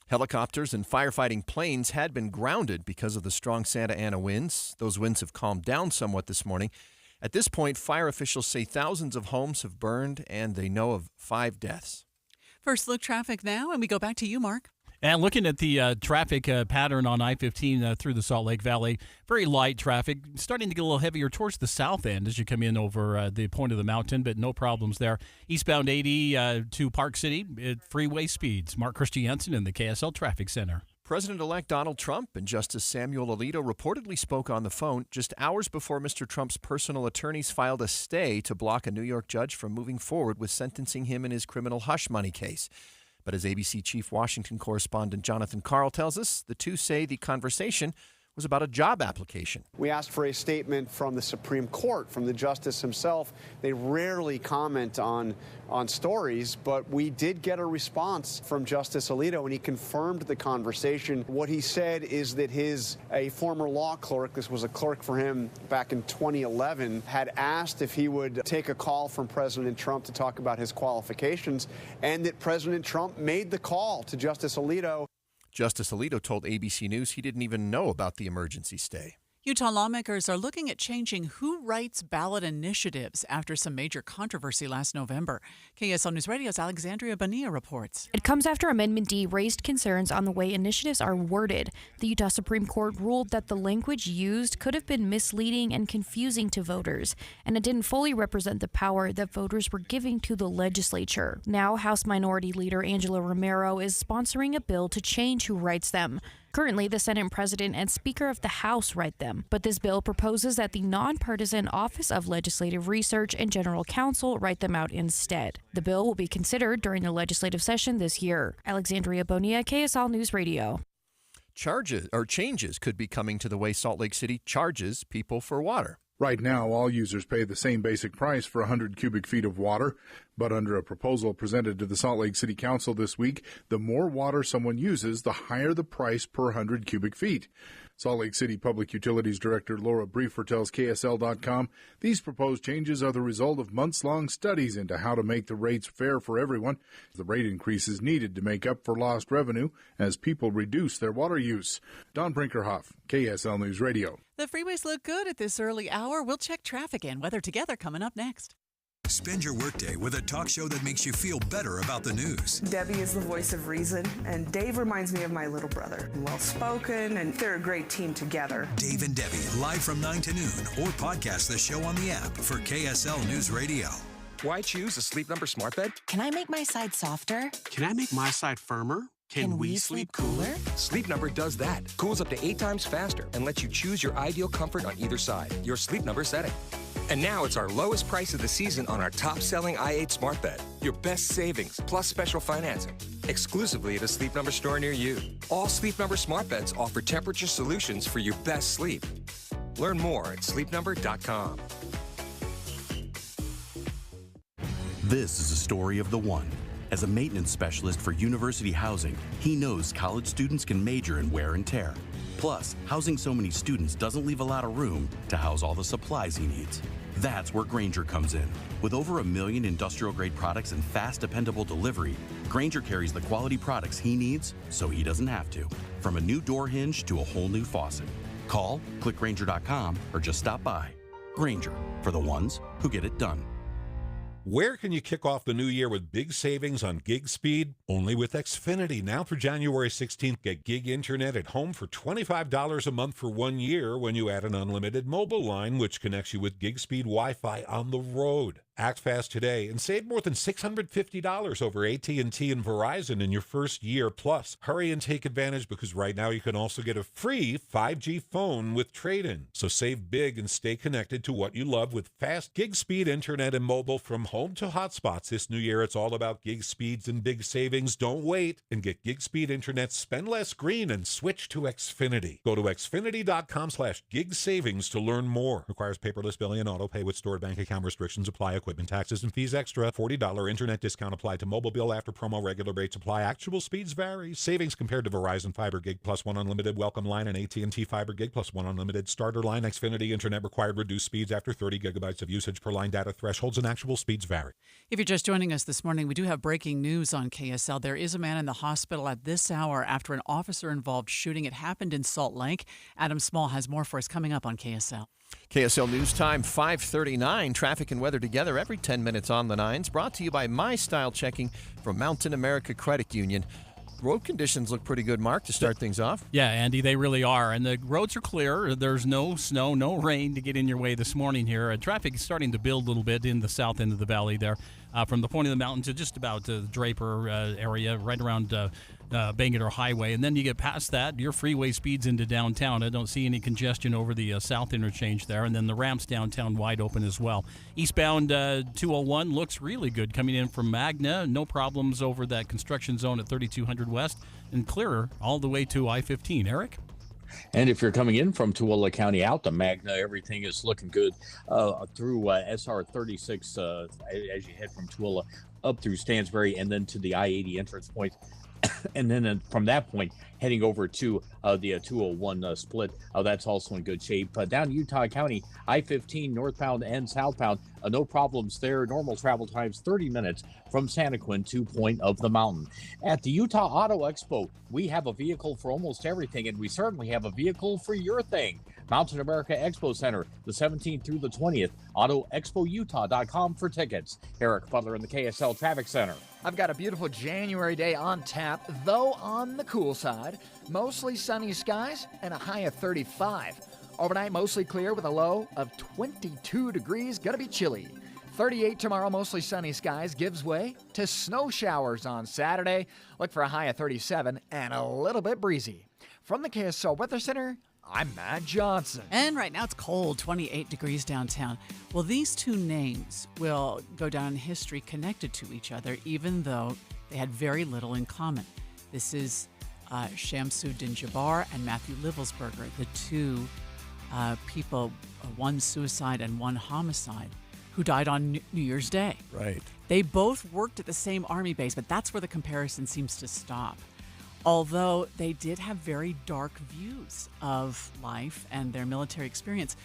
Helicopters and firefighting planes had been grounded because of the strong Santa Ana winds. Those winds have calmed down somewhat this morning. At this point, fire officials say thousands of homes have burned, and they know of 5 deaths.
First look traffic now, and we go back to you, Mark.
And looking at the traffic pattern on I-15 through the Salt Lake Valley, very light traffic, starting to get a little heavier towards the south end as you come in over the point of the mountain, but no problems there. Eastbound 80 to Park City at freeway speeds. Mark Christiansen in the KSL Traffic Center.
President-elect Donald Trump and Justice Samuel Alito reportedly spoke on the phone just hours before Mr. Trump's personal attorneys filed a stay to block a New York judge from moving forward with sentencing him in his criminal hush money case. But as ABC Chief Washington correspondent Jonathan Karl tells us, the two say the conversation was about a job application.
We asked for a statement from the Supreme Court, from the justice himself. They rarely comment on stories, but we did get a response from Justice Alito, and he confirmed the conversation. What he said is that a former law clerk, this was a clerk for him back in 2011, had asked if he would take a call from President Trump to talk about his qualifications, and that President Trump made the call to Justice Alito.
Justice Alito told ABC News he didn't even know about the emergency stay.
Utah lawmakers are looking at changing who writes ballot initiatives after some major controversy last November. KSL News Radio's Alexandria Bonilla reports.
It comes after Amendment D raised concerns on the way initiatives are worded. The Utah Supreme Court ruled that the language used could have been misleading and confusing to voters, and it didn't fully represent the power that voters were giving to the legislature. Now, House Minority Leader Angela Romero is sponsoring a bill to change who writes them. Currently, the Senate President and Speaker of the House write them, but this bill proposes that the nonpartisan Office of Legislative Research and General Counsel write them out instead. The bill will be considered during the legislative session this year. Alexandria Bonilla, KSL News Radio.
Changes could be coming to the way Salt Lake City charges people for water.
Right now, all users pay the same basic price for 100 cubic feet of water, but under a proposal presented to the Salt Lake City Council this week, the more water someone uses, the higher the price per 100 cubic feet. Salt Lake City Public Utilities Director Laura Briefer tells KSL.com these proposed changes are the result of months-long studies into how to make the rates fair for everyone. The rate increase is needed to make up for lost revenue as people reduce their water use. Don Brinkerhoff, KSL News Radio.
The freeways look good at this early hour. We'll check traffic and weather together coming up next.
Spend your workday with a talk show that makes you feel better about the news.
Debbie is the voice of reason, and Dave reminds me of my little brother. Well-spoken, and they're a great team together.
Dave and Debbie, live from 9 to noon, or podcast the show on the app for KSL News Radio.
Why choose a Sleep Number smart bed?
Can I make my side softer?
Can I make my side firmer?
Can we sleep cooler?
Sleep Number does that. Cools up to 8 times faster and lets you choose your ideal comfort on either side. Your Sleep Number setting. And now it's our lowest price of the season on our top-selling i8 smart bed. Your best savings plus special financing. Exclusively at a Sleep Number store near you. All Sleep Number smart beds offer temperature solutions for your best sleep. Learn more at sleepnumber.com.
This is a story of the one. As a maintenance specialist for university housing, he knows college students can major in wear and tear. Plus, housing so many students doesn't leave a lot of room to house all the supplies he needs. That's where Grainger comes in. With over 1 million industrial-grade products and fast, dependable delivery, Grainger carries the quality products he needs so he doesn't have to. From a new door hinge to a whole new faucet. Call, click Grainger.com, or just stop by. Grainger, for the ones who get it done.
Where can you kick off the new year with big savings on gig speed? Only with Xfinity. Now through January 16th, get gig internet at home for $25 a month for 1 year when you add an unlimited mobile line, which connects you with gig speed Wi-Fi on the road. Act fast today and save more than $650 over AT&T and Verizon in your first year. Plus, hurry and take advantage because right now you can also get a free 5G phone with trade-in. So save big and stay connected to what you love with fast gig speed internet and mobile from home to hotspots. This new year, it's all about gig speeds and big savings. Don't wait and get gig speed internet, spend less green, and switch to Xfinity. Go to xfinity.com/gig savings to learn more. Requires paperless billing and auto pay with stored bank account. Restrictions apply. Equipment taxes and fees extra. $40 internet discount applied to mobile bill after promo. Regular rates apply. Actual speeds vary. Savings compared to Verizon Fiber Gig Plus One Unlimited Welcome Line and AT&T Fiber Gig Plus One Unlimited Starter Line. Xfinity internet required reduced speeds after 30 gigabytes of usage per line. Data thresholds and actual speeds vary.
If you're just joining us this morning, we do have breaking news on KSL. There is a man in the hospital at this hour after an officer-involved shooting. It happened in Salt Lake. Adam Small has more for us coming up on KSL.
KSL News Time, 5:39. Traffic and weather together every 10 minutes on the 9s. Brought to you by My Style Checking from Mountain America Credit Union. Road conditions look pretty good, Mark, to start things off.
Yeah, Andy, they really are. And the roads are clear. There's no snow, no rain to get in your way this morning here. Traffic is starting to build a little bit in the south end of the valley there. From the point of the mountain to just about the Draper area, right around Bangor Highway. And then you get past that, your freeway speeds into downtown. I don't see any congestion over the south interchange there. And then the ramps downtown wide open as well. Eastbound 201 looks really good coming in from Magna. No problems over that construction zone at 3200 West. And clearer all the way to I-15. Eric?
And if you're coming in from Tooele County out to Magna, everything is looking good through SR 36 as you head from Tooele up through Stansbury and then to the I-80 entrance point. And then from that point, heading over to the 201 split, that's also in good shape. Down Utah County, I-15 northbound and southbound, no problems there. Normal travel times 30 minutes from Santaquin to Point of the Mountain. At the Utah Auto Expo, we have a vehicle for almost everything, and we certainly have a vehicle for your thing. Mountain America Expo Center, the 17th through the 20th. AutoExpoUtah.com for tickets. Eric Butler in the KSL Traffic Center.
I've got a beautiful January day on tap, though on the cool side. Mostly sunny skies and a high of 35. Overnight, mostly clear with a low of 22 degrees. Gonna be chilly. 38 tomorrow, mostly sunny skies, gives way to snow showers on Saturday. Look for a high of 37 and a little bit breezy. From the KSL Weather Center, I'm Matt Johnson.
And right now it's cold, 28 degrees downtown. Well, these two names will go down in history connected to each other, even though they had very little in common. This is Shamsuddin Jabbar and Matthew Livelsberger, the two people, one suicide and one homicide, who died on New Year's Day.
Right.
They both worked at the same Army base, but that's where the comparison seems to stop. Although they did have very dark views of life and their military experience.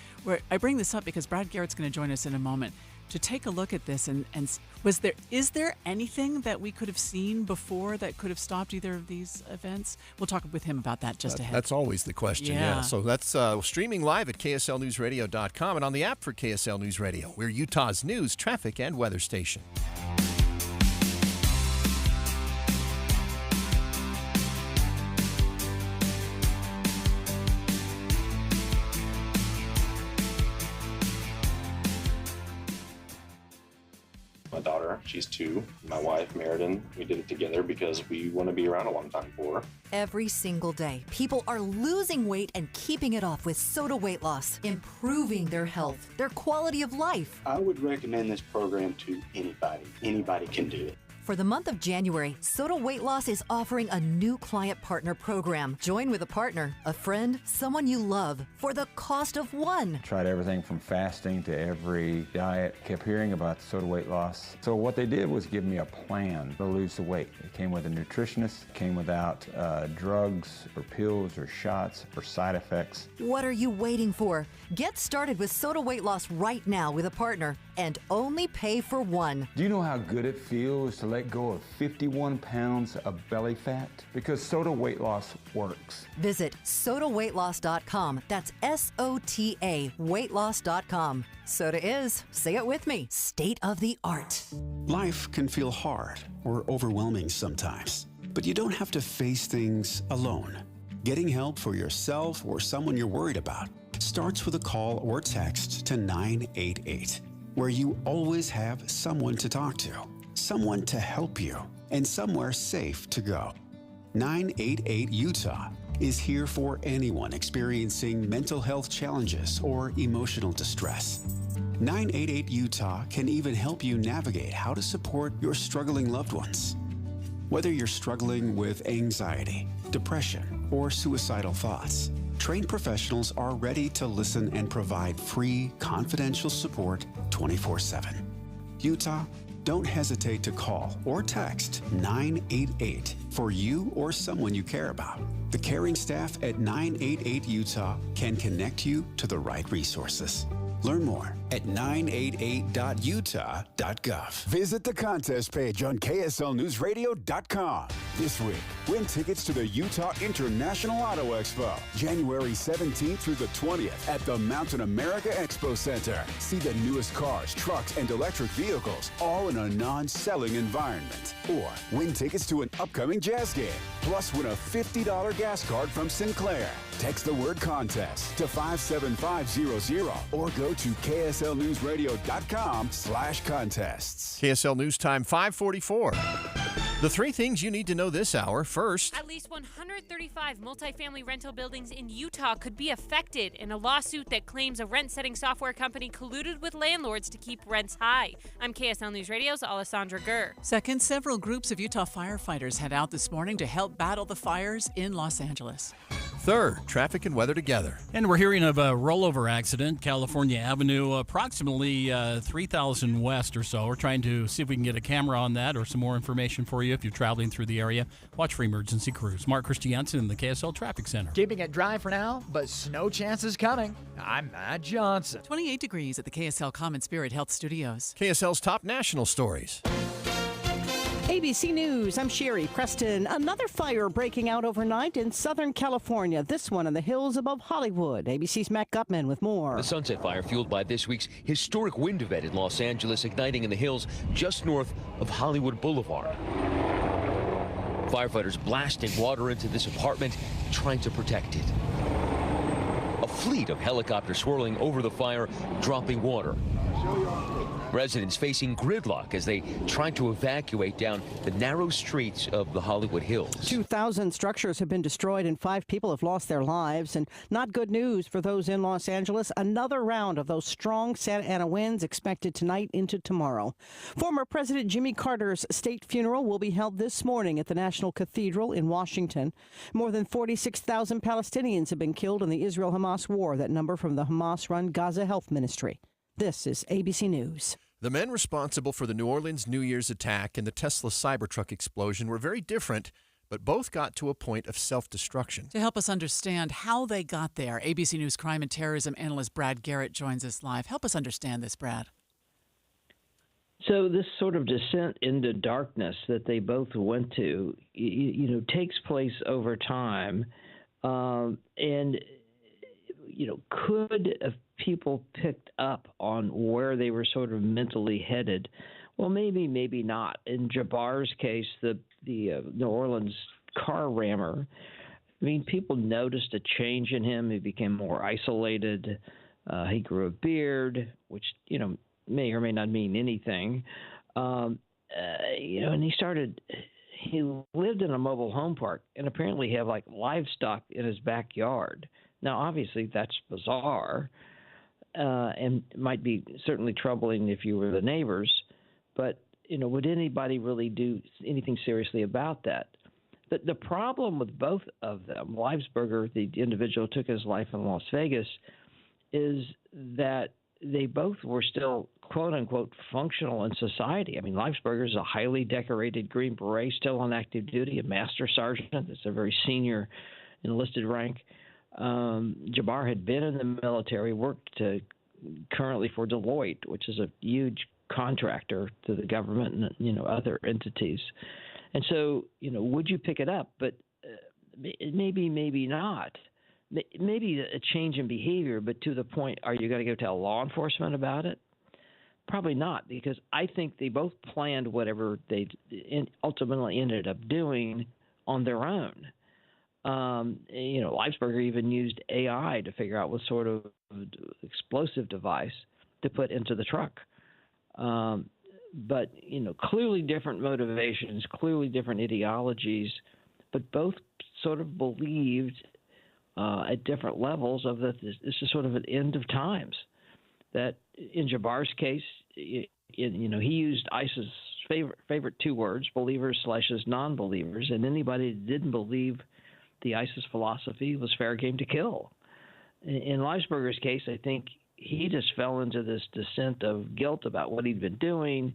I bring this up because Brad Garrett's going to join us in a moment to take a look at this. And is there anything that we could have seen before that could have stopped either of these events? We'll talk with him about that just ahead.
That's always the question, yeah. So that's streaming live at KSLNewsRadio.com and on the app for KSL News Radio. We're Utah's news, traffic, and weather station.
My daughter, she's 2. My wife, Meriden, we did it together because we want to be around a long time for her.
Every single day, people are losing weight and keeping it off with Soda Weight Loss, improving their health, their quality of life.
I would recommend this program to anybody. Anybody can do it.
For the month of January, Soda Weight Loss is offering a new client partner program. Join with a partner, a friend, someone you love for the cost of one.
Tried everything from fasting to every diet. Kept hearing about Soda Weight Loss. So what they did was give me a plan to lose the weight. It came with a nutritionist, came without drugs or pills or shots or side effects.
What are you waiting for? Get started with Soda Weight Loss right now with a partner and only pay for one.
Do you know how good it feels to let go of 51 pounds of belly fat? Because Soda Weight Loss works.
Visit SodaWeightLoss.com. That's SOTA weightloss.com. Soda is, say it with me, state of the art.
Life can feel hard or overwhelming sometimes, but you don't have to face things alone. Getting help for yourself or someone you're worried about starts with a call or text to 988. where you always have someone to talk to, someone to help you, and somewhere safe to go. 988 Utah is here for anyone experiencing mental health challenges or emotional distress. 988 Utah can even help you navigate how to support your struggling loved ones. Whether you're struggling with anxiety, depression, or suicidal thoughts, trained professionals are ready to listen and provide free, confidential support 24/7. Utah, don't hesitate to call or text 988 for you or someone you care about. The caring staff at 988 Utah can connect you to the right resources. Learn more at 988.utah.gov.
Visit the contest page on KSLNewsRadio.com. This week, win tickets to the Utah International Auto Expo, January 17th through the 20th at the Mountain America Expo Center. See the newest cars, trucks, and electric vehicles, all in a non-selling environment. Or win tickets to an upcoming jazz game. Plus, win a $50 gas card from Sinclair. Text the word contest to 57500 or go to KSLNewsRadio.com/contests.
KSL News Time 544. The three things you need to know this hour. First,
at least 135 multifamily rental buildings in Utah could be affected in a lawsuit that claims a rent-setting software company colluded with landlords to keep rents high. I'm KSL News Radio's Alessandra Gurr.
Second, several groups of Utah firefighters head out this morning to help battle the fires in Los Angeles.
Third, traffic and weather together.
And we're hearing of a rollover accident, California Avenue, approximately 3,000 west or so. We're trying to see if we can get a camera on that or some more information for you if you're traveling through the area. Watch for emergency crews. Mark Christiansen in the KSL Traffic Center.
Keeping it dry for now, but snow chances coming. I'm Matt Johnson.
28 degrees at the KSL Common Spirit Health Studios.
KSL's top national stories.
ABC News, I'm Sherry Preston. Another fire breaking out overnight in Southern California, this one in the hills above Hollywood. ABC's Matt Gutman with more.
The Sunset Fire fueled by this week's historic wind event in Los Angeles, igniting in the hills just north of Hollywood Boulevard. Firefighters blasting water into this apartment, trying to protect it. A fleet of helicopters swirling over the fire, dropping water. Residents facing gridlock as they try to evacuate down the narrow streets of the Hollywood Hills.
2,000 structures have been destroyed and 5 people have lost their lives. And not good news for those in Los Angeles. Another round of those strong Santa Ana winds expected tonight into tomorrow. Former President Jimmy Carter's state funeral will be held this morning at the National Cathedral in Washington. More than 46,000 Palestinians have been killed in the Israel-Hamas war. That number from the Hamas-run Gaza Health Ministry. This is ABC News.
The men responsible for the New Orleans New Year's attack and the Tesla Cybertruck explosion were very different, but both got to a point of self-destruction.
To help us understand how they got there, ABC News crime and terrorism analyst Brad Garrett joins us live. Help us understand this, Brad.
So this sort of descent into darkness that they both went to, takes place over time, and could people picked up on where they were sort of mentally headed? Well, maybe, maybe not. In Jabbar's case, the New Orleans car rammer, people noticed a change in him. He became more isolated. He grew a beard, which, may or may not mean anything. And he lived in a mobile home park and apparently had livestock in his backyard. Now, obviously, that's bizarre and might be certainly troubling if you were the neighbors. But, would anybody really do anything seriously about that? The problem with both of them, Leibsberger, the individual who took his life in Las Vegas, is that they both were still, quote unquote, functional in society. Leibsberger is a highly decorated Green Beret, still on active duty, a master sergeant. That's a very senior enlisted rank. Jabbar had been in the military, worked currently for Deloitte, which is a huge contractor to the government and other entities. And so, would you pick it up? But maybe, maybe not. Maybe a change in behavior, but to the point, are you going to go tell law enforcement about it? Probably not, because I think they both planned whatever they ultimately ended up doing on their own. Leibsberger even used AI to figure out what sort of explosive device to put into the truck. But, clearly different motivations, clearly different ideologies, but both sort of believed at different levels of that this is sort of an end of times. That in Jabbar's case, he used ISIS's favorite two words, believers/non-believers, and anybody that didn't believe the ISIS philosophy was fair game to kill. In Leisberger's case, I think he just fell into this descent of guilt about what he'd been doing,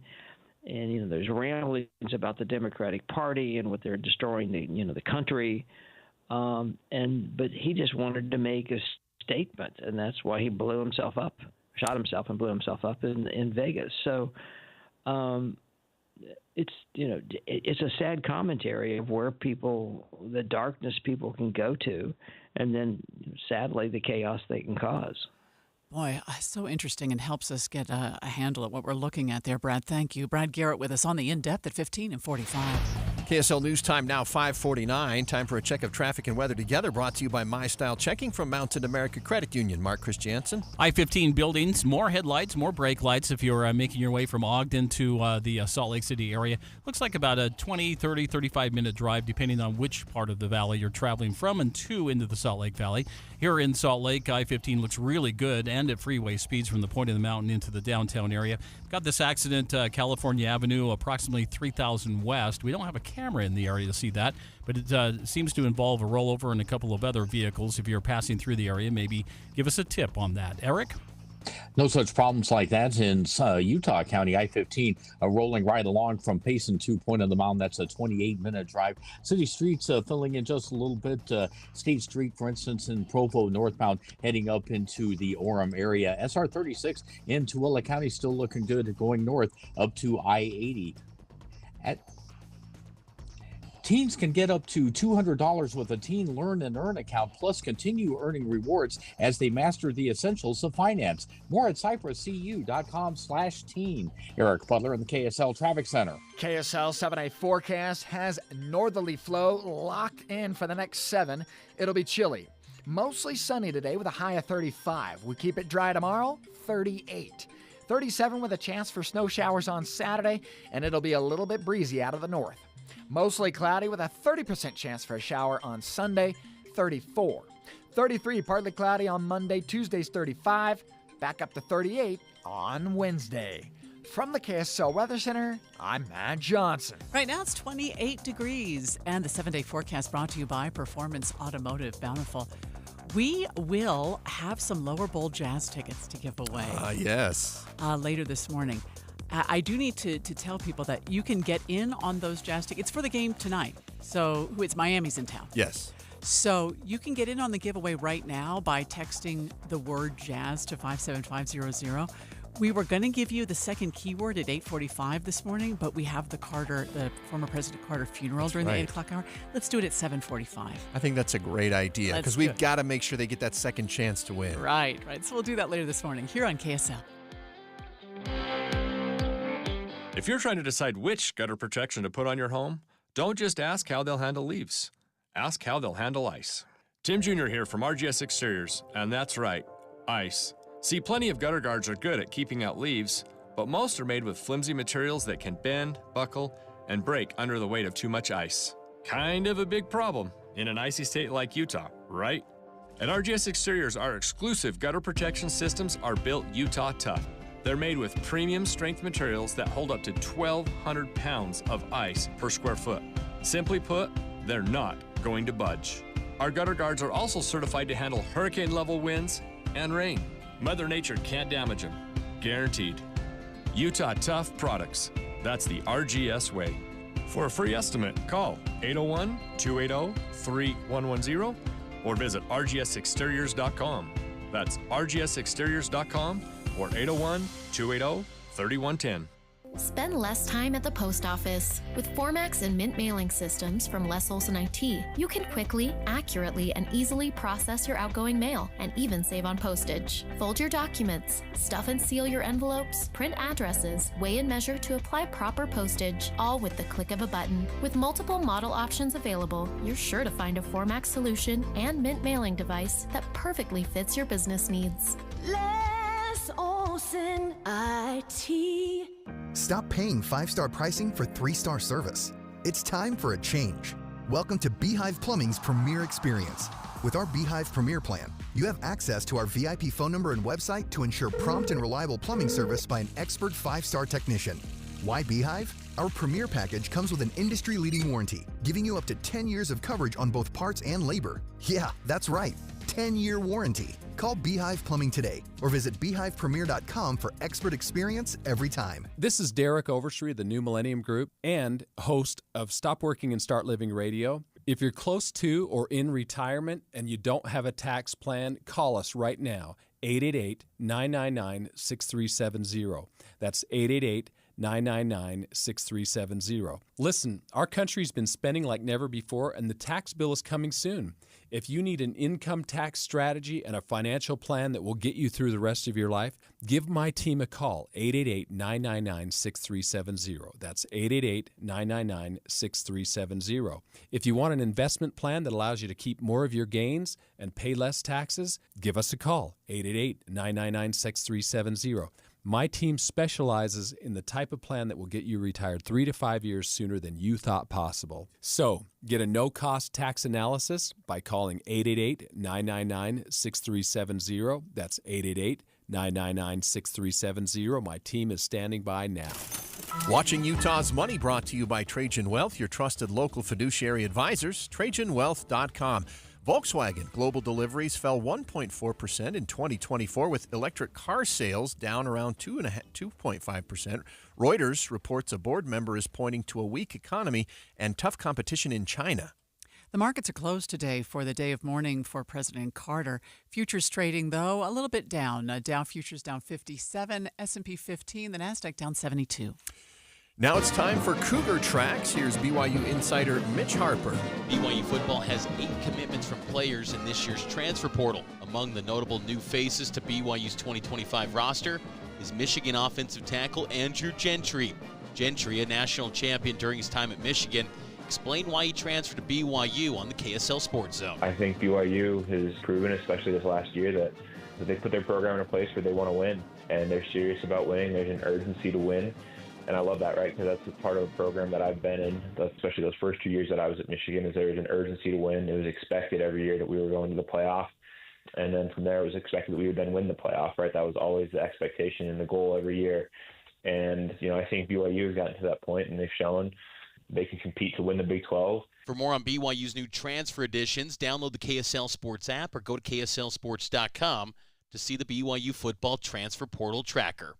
and there's ramblings about the Democratic Party and what they're destroying the country, but he just wanted to make a statement, and that's why he shot himself and blew himself up in Vegas. So it's a sad commentary of where the darkness people can go to, and then sadly the chaos they can cause.
Boy, so interesting and helps us get a handle at what we're looking at there, Brad. Thank you. Brad Garrett with us on the In-Depth at 15 and 45.
KSL News Time now 5:49. Time for a check of traffic and weather together, brought to you by My Style Checking from Mountain America Credit Union. Mark Christiansen.
I-15 buildings, more headlights, more brake lights if you're making your way from Ogden to the Salt Lake City area. Looks like about a 20, 30, 35-minute drive, depending on which part of the valley you're traveling from and to into the Salt Lake Valley. Here in Salt Lake, I-15 looks really good and at freeway speeds from the point of the mountain into the downtown area. Got this accident, California Avenue, approximately 3000 west. We don't have a camera in the area to see that, but it seems to involve a rollover and a couple of other vehicles. If you're passing through the area, maybe give us a tip on that. Eric?
No such problems like that in Utah County. I-15 rolling right along from Payson to Point of the Mountain. That's a 28-minute drive. City streets filling in just a little bit. State Street, for instance, in Provo northbound, heading up into the Orem area. SR 36 in Tooele County still looking good, going north up to I-80. Teens can get up to $200 with a Teen Learn and Earn account, plus continue earning rewards as they master the essentials of finance. More at cypresscu.com/teen. Eric Butler in the KSL Traffic Center.
KSL 7-day forecast has northerly flow locked in for the next 7. It'll be chilly. Mostly sunny today with a high of 35. We keep it dry tomorrow, 38. 37 with a chance for snow showers on Saturday, and it'll be a little bit breezy out of the north. Mostly cloudy with a 30% chance for a shower on Sunday, 34. 33 partly cloudy on Monday, Tuesday's 35, back up to 38 on Wednesday. From the KSL Weather Center, I'm Matt Johnson.
Right now it's 28 degrees, and the 7-day forecast brought to you by Performance Automotive Bountiful. We will have some Lower Bowl Jazz tickets to give away.
Yes.
Later this morning. I do need to tell people that you can get in on those Jazz tickets. It's for the game tonight. So it's Miami's in town.
Yes.
So you can get in on the giveaway right now by texting the word Jazz to 57500. We were going to give you the second keyword at 8:45 this morning, but we have the former President Carter funeral during the 8 o'clock hour. Let's do it at 7:45.
I think that's a great idea because we've got to make sure they get that second chance to win.
Right. So we'll do that later this morning here on KSL.
If you're trying to decide which gutter protection to put on your home, don't just ask how they'll handle leaves. Ask how they'll handle ice. Tim Jr. here from RGS Exteriors, and that's right, ice. See, plenty of gutter guards are good at keeping out leaves, but most are made with flimsy materials that can bend, buckle, and break under the weight of too much ice. Kind of a big problem in an icy state like Utah, right? At RGS Exteriors, our exclusive gutter protection systems are built Utah tough. They're made with premium strength materials that hold up to 1,200 pounds of ice per square foot. Simply put, they're not going to budge. Our gutter guards are also certified to handle hurricane-level winds and rain. Mother Nature can't damage them. Guaranteed. Utah Tough Products. That's the RGS way. For a free estimate, call 801-280-3110 or visit rgsexteriors.com. That's rgsexteriors.com or 801-280-3110.
Spend less time at the post office. With Formax and Mint mailing systems from Les Olson IT, you can quickly, accurately, and easily process your outgoing mail and even save on postage. Fold your documents, stuff and seal your envelopes, print addresses, weigh and measure to apply proper postage, all with the click of a button. With multiple model options available, you're sure to find a Formax solution and Mint mailing device that perfectly fits your business needs.
Les Olson IT. Stop paying 5-star pricing for 3-star service. It's time for a change. Welcome to Beehive Plumbing's Premier Experience. With our Beehive Premier plan, you have access to our VIP phone number and website to ensure prompt and reliable plumbing service by an expert 5-star technician. Why Beehive? Our Premier package comes with an industry-leading warranty, giving you up to 10 years of coverage on both parts and labor. Yeah, that's right, 10-year warranty. Call Beehive Plumbing today or visit beehivepremier.com for expert experience every time.
This is Derek Overstreet of the New Millennium Group and host of Stop Working and Start Living Radio. If you're close to or in retirement and you don't have a tax plan, call us right now, 888-999-6370. That's 888-999-6370. Listen, our country's been spending like never before, and the tax bill is coming soon. If you need an income tax strategy and a financial plan that will get you through the rest of your life, give my team a call, 888-999-6370. That's 888-999-6370. If you want an investment plan that allows you to keep more of your gains and pay less taxes, give us a call, 888-999-6370. My team specializes in the type of plan that will get you retired 3 to 5 years sooner than you thought possible. So, get a no-cost tax analysis by calling 888-999-6370. That's 888-999-6370. My team is standing by now.
Watching Utah's Money, brought to you by Trajan Wealth, your trusted local fiduciary advisors, TrajanWealth.com. Volkswagen global deliveries fell 1.4% in 2024, with electric car sales down around 2.5%. Reuters reports a board member is pointing to a weak economy and tough competition in China.
The markets are closed today for the day of mourning for President Carter. Futures trading, though, a little bit down. Dow futures down 57, S&P 15, the Nasdaq down 72.
Now it's time for Cougar Tracks. Here's BYU insider Mitch Harper.
BYU football has 8 commitments from players in this year's transfer portal. Among the notable new faces to BYU's 2025 roster is Michigan offensive tackle Andrew Gentry. Gentry, a national champion during his time at Michigan, explained why he transferred to BYU on the KSL Sports Zone.
I think BYU has proven, especially this last year, that they put their program in a place where they want to win, and they're serious about winning. There's an urgency to win. And I love that, right? Because that's a part of the program that I've been in, especially those first 2 years that I was at Michigan, is there was an urgency to win. It was expected every year that we were going to the playoff. And then from there, it was expected that we would then win the playoff, right? That was always the expectation and the goal every year. And, I think BYU has gotten to that point, and they've shown they can compete to win the Big 12.
For more on BYU's new transfer editions, download the KSL Sports app or go to KSLSports.com to see the BYU football transfer portal tracker.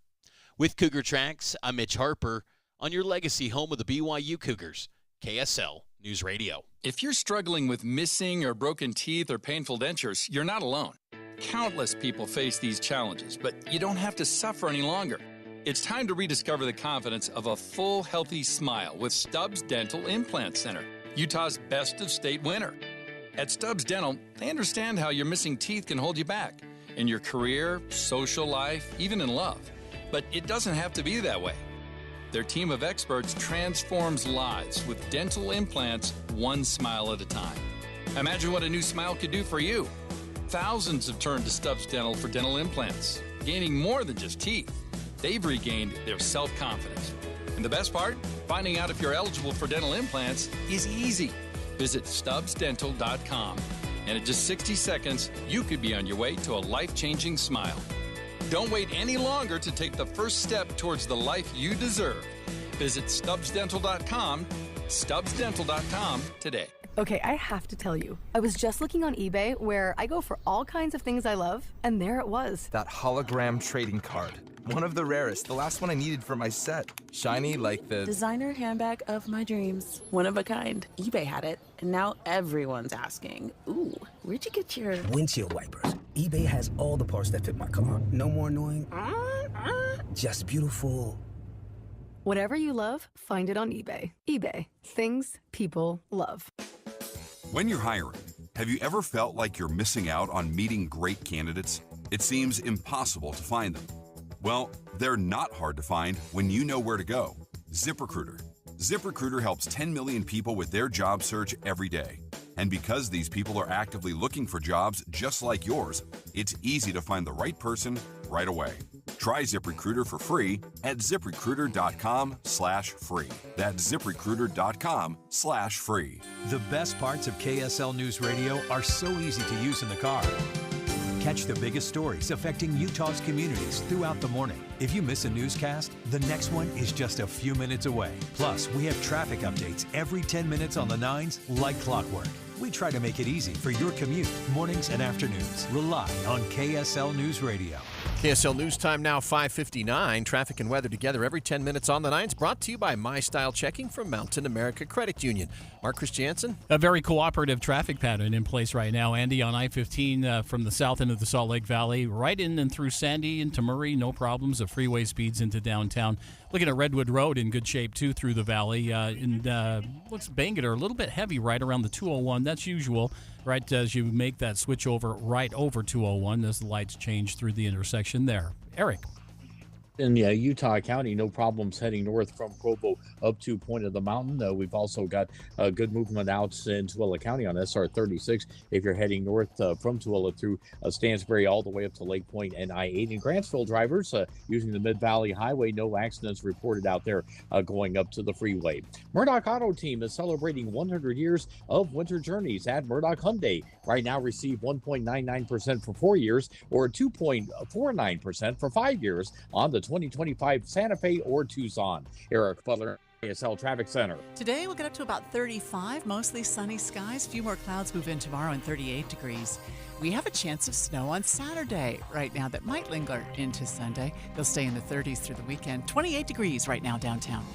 With Cougar Tracks, I'm Mitch Harper on your legacy home of the BYU Cougars, KSL News Radio.
If you're struggling with missing or broken teeth or painful dentures, you're not alone. Countless people face these challenges, but you don't have to suffer any longer. It's time to rediscover the confidence of a full, healthy smile with Stubbs Dental Implant Center, Utah's best of state winner. At Stubbs Dental, they understand how your missing teeth can hold you back in your career, social life, even in love. But it doesn't have to be that way. Their team of experts transforms lives with dental implants, one smile at a time. Imagine what a new smile could do for you. Thousands have turned to Stubbs Dental for dental implants, gaining more than just teeth. They've regained their self-confidence. And the best part? Finding out if you're eligible for dental implants is easy. Visit StubbsDental.com. And in just 60 seconds, you could be on your way to a life-changing smile. Don't wait any longer to take the first step towards the life you deserve. Visit StubbsDental.com, StubbsDental.com today.
Okay, I have to tell you, I was just looking on eBay where I go for all kinds of things I love, and there it was.
That hologram trading card. One of the rarest, the last one I needed for my set. Shiny like the
designer handbag of my dreams. One of a kind. eBay had it, and now everyone's asking, ooh, where'd you get your
windshield wipers? eBay has all the parts that fit my car. No more annoying, just beautiful.
Whatever you love, find it on eBay. eBay, things people love.
When you're hiring, have you ever felt like you're missing out on meeting great candidates? It seems impossible to find them. Well, they're not hard to find when you know where to go. ZipRecruiter. ZipRecruiter helps 10 million people with their job search every day. And because these people are actively looking for jobs just like yours, it's easy to find the right person right away. Try ZipRecruiter for free at ZipRecruiter.com/free. That's ZipRecruiter.com/free.
The best parts of KSL News Radio are so easy to use in the car. Catch the biggest stories affecting Utah's communities throughout the morning. If you miss a newscast, the next one is just a few minutes away. Plus, we have traffic updates every 10 minutes on the 9s like clockwork. We try to make it easy for your commute, mornings and afternoons. Rely on KSL News Radio.
KSL News Time now 5:59. Traffic and weather together every 10 minutes on the 9s. Brought to you by My Style Checking from Mountain America Credit Union. Mark Christiansen.
A very cooperative traffic pattern in place right now, Andy, on I-15 from the south end of the Salt Lake Valley, right in and through Sandy into Murray. No problems. The freeway speeds into downtown. Looking at Redwood Road in good shape, too, through the valley. Looks Bangor a little bit heavy right around the 201. That's usual, right as you make that switch over right over 201 as the lights change through the intersection there. Eric.
In Utah County, no problems heading north from Provo up to Point of the Mountain. We've also got good movement out in Tooele County on SR 36 if you're heading north from Tooele through Stansbury all the way up to Lake Point and I-8. And Grantsville drivers using the Mid-Valley Highway, no accidents reported out there going up to the freeway. Murdoch Auto Team is celebrating 100 years of winter journeys at Murdoch Hyundai. Right now, receive 1.99% for 4 years or 2.49% for 5 years on the 2025 Santa Fe or Tucson. Eric Butler, KSL Traffic Center.
Today we'll get up to about 35, mostly sunny skies. Few more clouds move in tomorrow and 38 degrees. We have a chance of snow on Saturday right now that might linger into Sunday. They'll stay in the 30s through the weekend. 28 degrees right now downtown.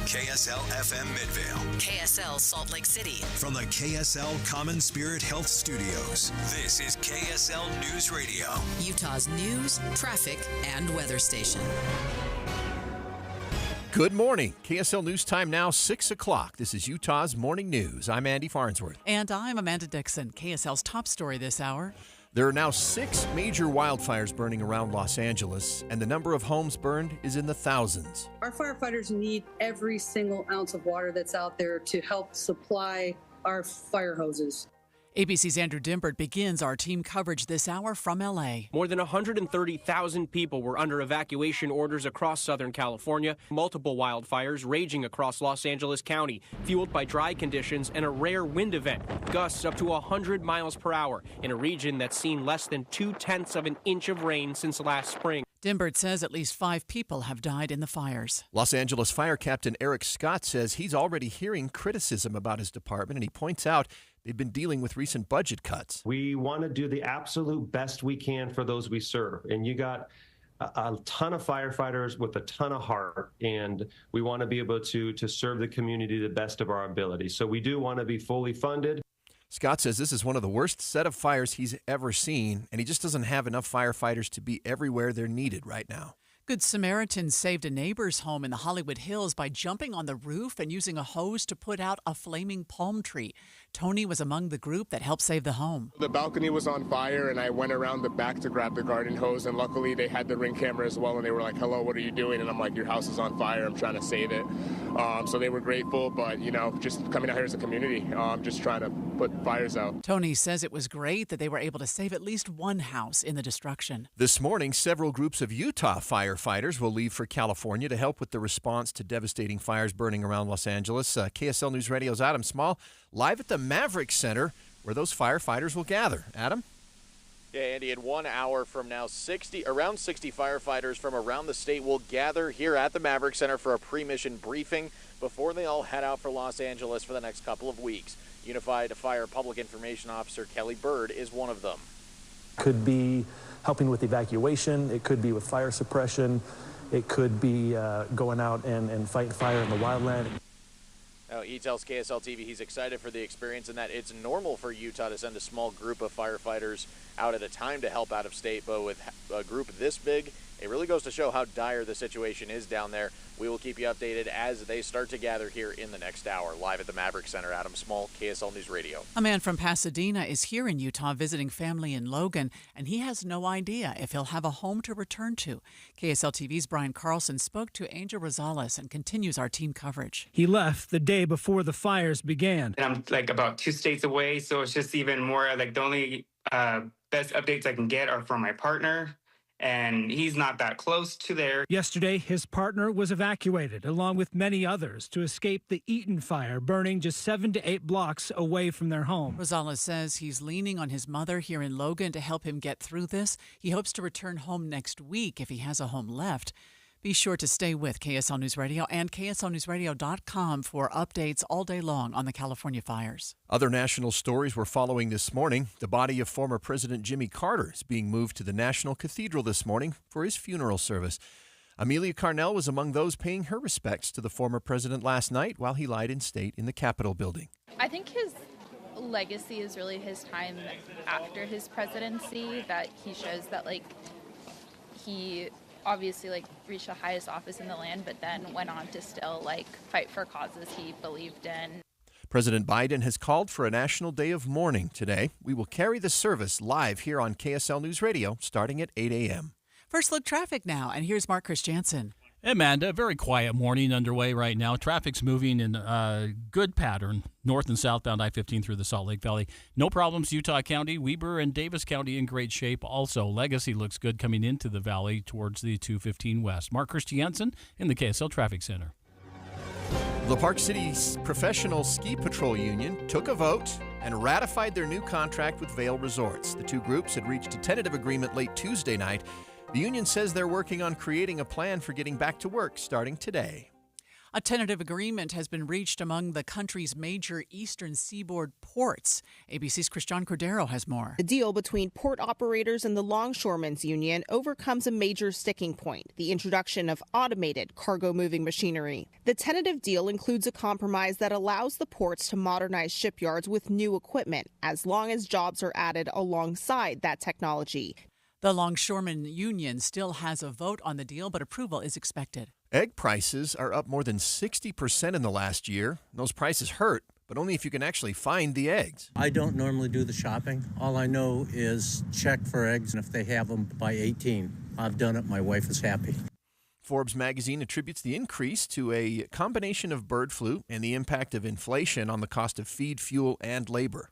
KSL FM Midvale.
KSL Salt Lake City.
From the KSL Common Spirit Health Studios, this is KSL News Radio.
Utah's news, traffic, and weather station.
Good morning. KSL News Time now 6 o'clock. This is Utah's Morning News. I'm Andy Farnsworth.
And I'm Amanda Dixon. KSL's top story this hour.
There are now 6 major wildfires burning around Los Angeles, and the number of homes burned is in the thousands.
Our firefighters need every single ounce of water that's out there to help supply our fire hoses.
ABC's Andrew Dimbert begins our team coverage this hour from L.A.
More than 130,000 people were under evacuation orders across Southern California. Multiple wildfires raging across Los Angeles County, fueled by dry conditions and a rare wind event. Gusts up to 100 miles per hour in a region that's seen less than 0.2 of an inch of rain since last spring.
Dimbert says at least 5 people have died in the fires.
Los Angeles Fire Captain Eric Scott says he's already hearing criticism about his department, and he points out they've been dealing with recent budget cuts.
We want to do the absolute best we can for those we serve. And you got a ton of firefighters with a ton of heart, and we want to be able to serve the community the best of our ability. So we do want to be fully funded.
Scott says this is one of the worst set of fires he's ever seen, and he just doesn't have enough firefighters to be everywhere they're needed right now.
Good Samaritans saved a neighbor's home in the Hollywood Hills by jumping on the roof and using a hose to put out a flaming palm tree. Tony was among the group that helped save the home.
The balcony was on fire, and I went around the back to grab the garden hose, and luckily they had the Ring camera as well, and they were like, "Hello, what are you doing?" And I'm like, "Your house is on fire. I'm trying to save it." So they were grateful, but, just coming out here as a community, just trying to put fires out.
Tony says it was great that they were able to save at least one house in the destruction.
This morning, several groups of Utah firefighters will leave for California to help with the response to devastating fires burning around Los Angeles. KSL News Radio's Adam Small live at the Maverick Center where those firefighters will gather. Adam?
Yeah, Andy, in 1 hour from now, around 60 firefighters from around the state will gather here at the Maverick Center for a pre-mission briefing before they all head out for Los Angeles for the next couple of weeks. Unified Fire Public Information Officer Kelly Bird is one of them.
Could be helping with evacuation. It could be with fire suppression. It could be going out and fighting fire in the wildland.
Now, he tells KSL TV he's excited for the experience and that it's normal for Utah to send a small group of firefighters out at a time to help out of state, but with a group this big, it really goes to show how dire the situation is down there. We will keep you updated as they start to gather here in the next hour. Live at the Maverick Center, Adam Small, KSL News Radio.
A man from Pasadena is here in Utah visiting family in Logan, and he has no idea if he'll have a home to return to. KSL TV's Brian Carlson spoke to Angel Rosales and continues our team coverage.
He left the day before the fires began.
And I'm like about 2 states away, so it's just even more like the only best updates I can get are from my partner. and he's not that close to there.
Yesterday, his partner was evacuated, along with many others, to escape the Eaton fire burning just 7 to 8 blocks away from their home.
Rosales says he's leaning on his mother here in Logan to help him get through this. He hopes to return home next week if he has a home left. Be sure to stay with KSL News Radio and KSLNewsRadio.com for updates all day long on the California fires.
Other national stories we're following this morning. The body of former President Jimmy Carter is being moved to the National Cathedral this morning for his funeral service. Amelia Carnell was among those paying her respects to the former president last night while he lied in state in the Capitol building.
I think his legacy is really his time after his presidency, that he shows that, he obviously reached the highest office in the land, but then went on to still fight for causes he believed in.
President Biden has called for a national day of mourning today. We will carry the service live here on KSL News Radio starting at 8 a.m.
First look traffic now, and here's Mark Christiansen.
Amanda, very quiet morning underway right now. Traffic's moving in a good pattern, north and southbound I-15 through the Salt Lake Valley. No problems, Utah County, Weber, and Davis County in great shape. Also, Legacy looks good coming into the valley towards the 215 west. Mark Christiansen in the KSL Traffic Center.
The Park City's Professional Ski Patrol Union took a vote and ratified their new contract with Vail Resorts. The two groups had reached a tentative agreement late Tuesday night. The union says they're working on creating a plan for getting back to work starting today.
A tentative agreement has been reached among the country's major eastern seaboard ports. ABC's Christian Cordero has more.
The deal between port operators and the Longshoremen's Union overcomes a major sticking point, the introduction of automated cargo moving machinery. The tentative deal includes a compromise that allows the ports to modernize shipyards with new equipment, as long as jobs are added alongside that technology.
The Longshoremen Union still has a vote on the deal, but approval is expected.
Egg prices are up more than 60% in the last year. Those prices hurt, but only if you can actually find the eggs.
I don't normally do the shopping. All I know is check for eggs, and if they have them by 18, I've done it. My wife is happy.
Forbes magazine attributes the increase to a combination of bird flu and the impact of inflation on the cost of feed, fuel, and labor.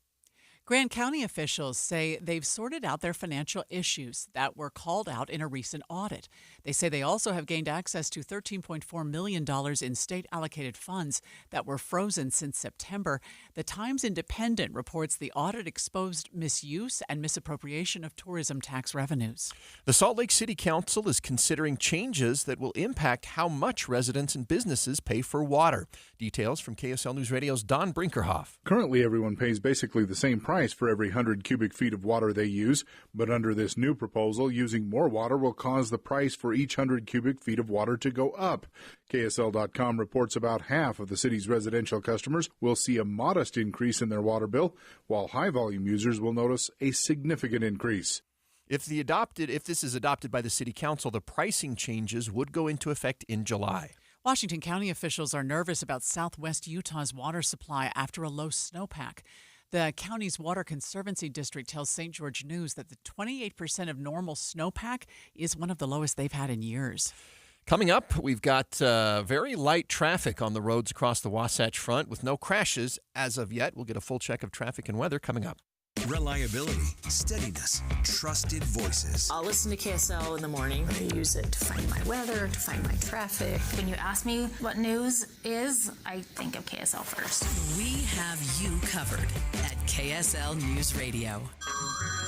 Grand County officials say they've sorted out their financial issues that were called out in a recent audit. They say they also have gained access to $13.4 million in state-allocated funds that were frozen since September. The Times Independent reports the audit exposed misuse and misappropriation of tourism tax revenues.
The Salt Lake City Council is considering changes that will impact how much residents and businesses pay for water. Details from KSL News Radio's Don Brinkerhoff.
Currently, everyone pays basically the same price for every 100 cubic feet of water they use, but under this new proposal, using more water will cause the price for each 100 cubic feet of water to go up. KSL.com reports about half of the city's residential customers will see a modest increase in their water bill, while high-volume users will notice a significant increase.
If this is adopted by the City Council, the pricing changes would go into effect in July.
Washington County officials are nervous about southwest Utah's water supply after a low snowpack. The county's Water Conservancy District tells St. George News that the 28% of normal snowpack is one of the lowest they've had in years.
Coming up, we've got very light traffic on the roads across the Wasatch Front with no crashes as of yet. We'll get a full check of traffic and weather coming up.
Reliability, steadiness, trusted voices.
I'll listen to KSL in the morning. I use it to find my weather, to find my traffic.
When you ask me what news is, I think of KSL first.
We have you covered at KSL News Radio.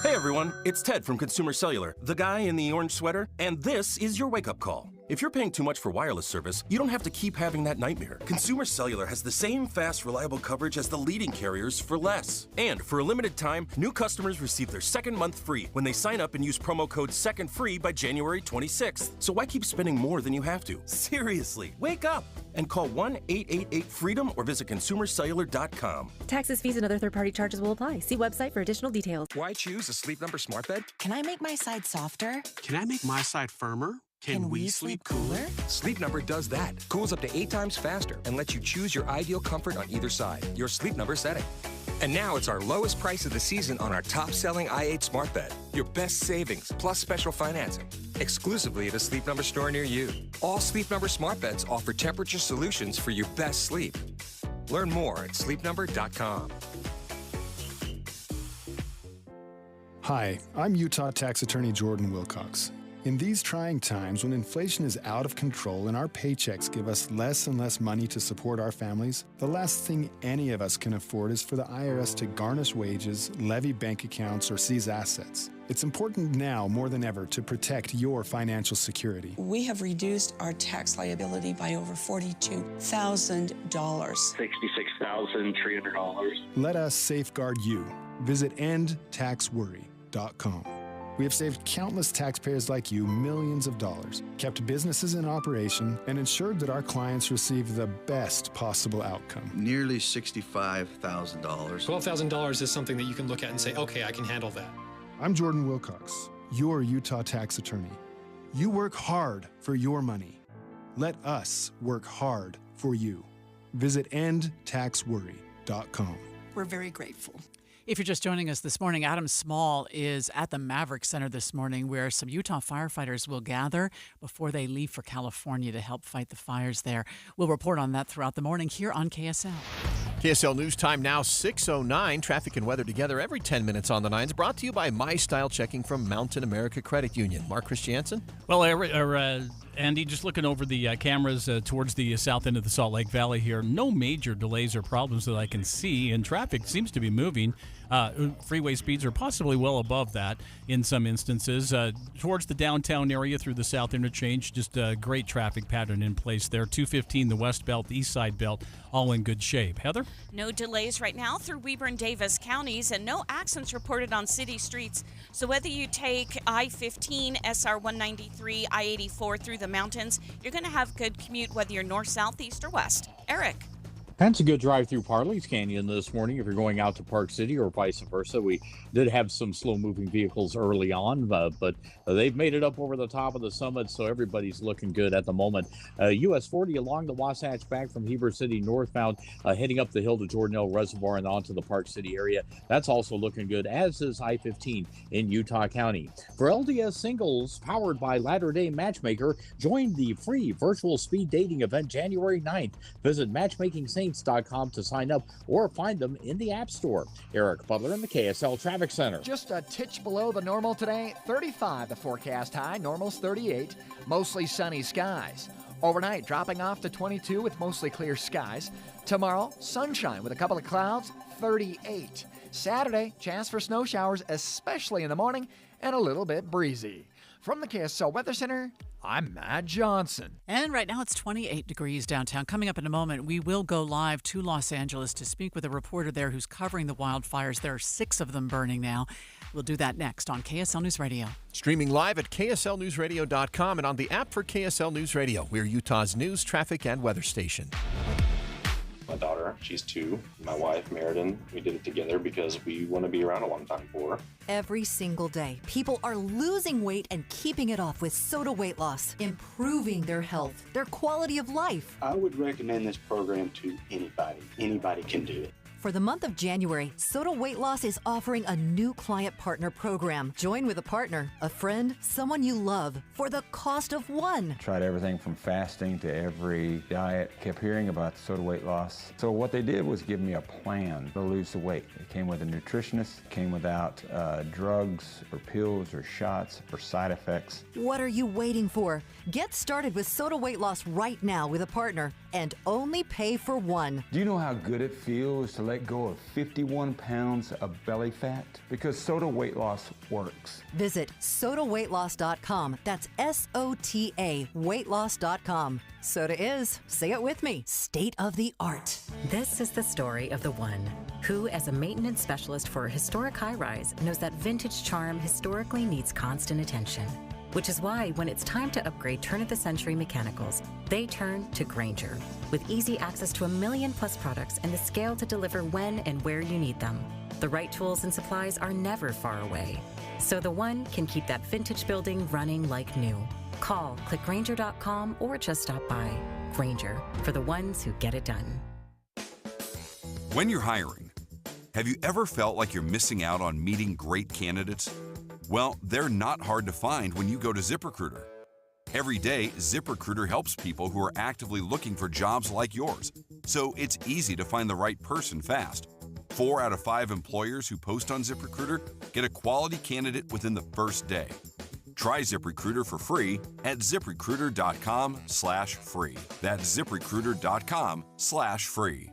Hey everyone, it's Ted from Consumer Cellular, the guy in the orange sweater, and this is your wake-up call. If you're paying too much for wireless service, you don't have to keep having that nightmare. Consumer Cellular has the same fast, reliable coverage as the leading carriers for less. And for a limited time, new customers receive their second month free when they sign up and use promo code SECONDFREE by January 26th. So why keep spending more than you have to? Seriously, wake up and call 1-888-FREEDOM or visit consumercellular.com.
Taxes, fees, and other third-party charges will apply. See website for additional details.
Why choose a Sleep Number smart bed?
Can I make my side softer?
Can I make my side firmer?
Can we sleep cooler?
Sleep Number does that. Cools up to 8 times faster and lets you choose your ideal comfort on either side. Your Sleep Number setting. And now it's our lowest price of the season on our top-selling i8 smart bed. Your best savings plus special financing. Exclusively at a Sleep Number store near you. All Sleep Number smart beds offer temperature solutions for your best sleep. Learn more at sleepnumber.com.
Hi, I'm Utah Tax Attorney Jordan Wilcox.
In these trying times, when inflation is out of control and our paychecks give us less and less money to support our families, the last thing any of us can afford is for the IRS to garnish wages, levy bank accounts, or seize assets. It's important now more than ever to protect your financial security.
We have reduced our tax liability by over $42,000.
$66,300.
Let us safeguard you. Visit endtaxworry.com. We have saved countless taxpayers like you millions of dollars, kept businesses in operation, and ensured that our clients receive the best possible outcome.
Nearly $65,000.
$12,000 is something that you can look at and say, okay, I can handle that.
I'm Jordan Wilcox, your Utah tax attorney. You work hard for your money. Let us work hard for you. Visit endtaxworry.com.
We're very grateful.
If you're just joining us this morning, Adam Small is at the Maverick Center this morning where some Utah firefighters will gather before they leave for California to help fight the fires there. We'll report on that throughout the morning here on KSL.
KSL News Time now 6:09. Traffic and weather together every 10 minutes on the 9s. Brought to you by My Style Checking from Mountain America Credit Union. Mark Christiansen?
Well, Andy, just looking over the cameras towards the south end of the Salt Lake Valley here, no major delays or problems that I can see, and traffic seems to be moving. Freeway speeds are possibly well above that in some instances. Towards the downtown area through the south interchange, just a great traffic pattern in place there. 215, the west belt, the east side belt, all in good shape. Heather?
No delays right now through Weber and Davis counties, and no accidents reported on city streets. So whether you take I-15, SR 193, I-84 through the mountains, you're going to have good commute whether you're north, south, east, or west. Eric?
That's a good drive through Parley's Canyon this morning if you're going out to Park City or vice versa. We did have some slow-moving vehicles early on, but they've made it up over the top of the summit, so everybody's looking good at the moment. US 40 along the Wasatch back from Heber City northbound, heading up the hill to Jordanelle Reservoir and onto the Park City area. That's also looking good, as is I-15 in Utah County. For LDS singles, powered by Latter-day Matchmaker, join the free virtual speed dating event January 9th. Visit matchmakingsaints.com to sign up or find them in the App Store. Eric Butler in the KSL Traffic Center.
Just a titch below the normal today. 35 the forecast high. Normal's 38. Mostly sunny skies. Overnight dropping off to 22 with mostly clear skies. Tomorrow, sunshine with a couple of clouds. 38. Saturday, chance for snow showers, especially in the morning, and a little bit breezy. From the KSL Weather Center, I'm Matt Johnson.
And right now it's 28 degrees downtown. Coming up in a moment, we will go live to Los Angeles to speak with a reporter there who's covering the wildfires. There are 6 of them burning now. We'll do that next on KSL News Radio.
Streaming live at KSLNewsRadio.com and on the app for KSL News Radio. We're Utah's news, traffic, and weather station.
My daughter, she's 2. My wife, Meriden, we did it together because we want to be around a long time for her.
Every single day, people are losing weight and keeping it off with Soda Weight Loss, improving their health, their quality of life.
I would recommend this program to anybody. Anybody can do it.
For the month of January, Soda Weight Loss is offering a new client partner program. Join with a partner, a friend, someone you love for the cost of one.
Tried everything from fasting to every diet. Kept hearing about Soda Weight Loss. So what they did was give me a plan to lose the weight. It came with a nutritionist, came without drugs or pills or shots or side effects.
What are you waiting for? Get started with Soda Weight Loss right now with a partner and only pay for one.
Do you know how good it feels to let go of 51 pounds of belly fat? Because Soda Weight Loss works.
Visit sodaweightloss.com. That's SOTA weightloss.com. Soda is, say it with me, state of the art.
This is the story of the one who, as a maintenance specialist for a historic high-rise, knows that vintage charm historically needs constant attention. Which is why when it's time to upgrade turn-of-the-century mechanicals, they turn to Grainger. With easy access to 1 million+ products and the scale to deliver when and where you need them. The right tools and supplies are never far away. So the one can keep that vintage building running like new. Call, click Grainger.com, or just stop by. Grainger, for the ones who get it done.
When you're hiring, have you ever felt like you're missing out on meeting great candidates? Well, they're not hard to find when you go to ZipRecruiter. Every day, ZipRecruiter helps people who are actively looking for jobs like yours. So it's easy to find the right person fast. 4 out of 5 employers who post on ZipRecruiter get a quality candidate within the first day. Try ZipRecruiter for free at ZipRecruiter.com/free. That's ZipRecruiter.com/free.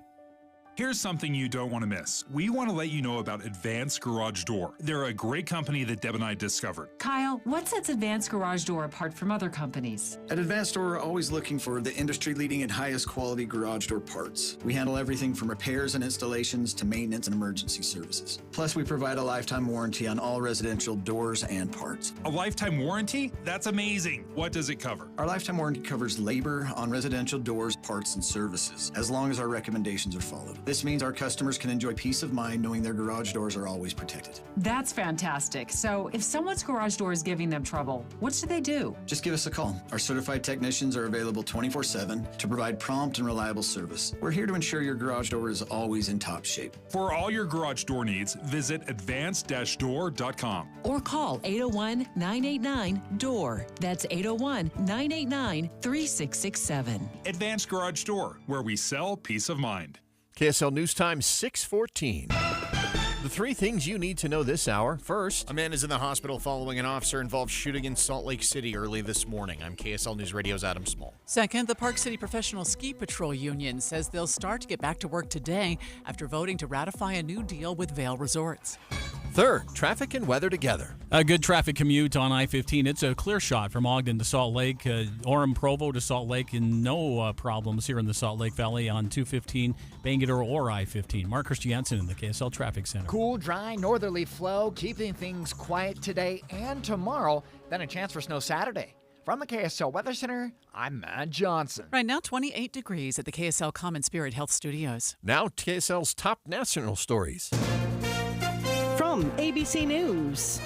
Here's something you don't want to miss. We want to let you know about Advanced Garage Door. They're a great company that Deb and I discovered.
Kyle, what sets Advanced Garage Door apart from other companies?
At Advanced Door, we're always looking for the industry-leading and highest quality garage door parts. We handle everything from repairs and installations to maintenance and emergency services. Plus, we provide a lifetime warranty on all residential doors and parts.
A lifetime warranty? That's amazing. What does it cover?
Our lifetime warranty covers labor on residential doors, parts, and services, as long as our recommendations are followed. This means our customers can enjoy peace of mind knowing their garage doors are always protected.
That's fantastic. So if someone's garage door is giving them trouble, what should they do?
Just give us a call. Our certified technicians are available 24/7 to provide prompt and reliable service. We're here to ensure your garage door is always in top shape.
For all your garage door needs, visit advanced-door.com.
Or call 801-989-DOOR. That's 801-989-3667.
Advanced Garage Door, where we sell peace of mind.
KSL News Time 6:14. The three things you need to know this hour. First,
a man is in the hospital following an officer-involved shooting in Salt Lake City early this morning. I'm KSL News Radio's Adam Small.
Second, the Park City Professional Ski Patrol Union says they'll start to get back to work today after voting to ratify a new deal with Vail Resorts.
Third, traffic and weather together.
A good traffic commute on I-15. It's a clear shot from Ogden to Salt Lake, Orem Provo to Salt Lake, and no problems here in the Salt Lake Valley on 215, Bangor or I-15. Mark Christiansen in the KSL Traffic Center.
Cool, dry, northerly flow, keeping things quiet today and tomorrow, then a chance for snow Saturday. From the KSL Weather Center, I'm Matt Johnson.
Right now, 28 degrees at the KSL Common Spirit Health Studios.
Now, KSL's top national stories.
From ABC News,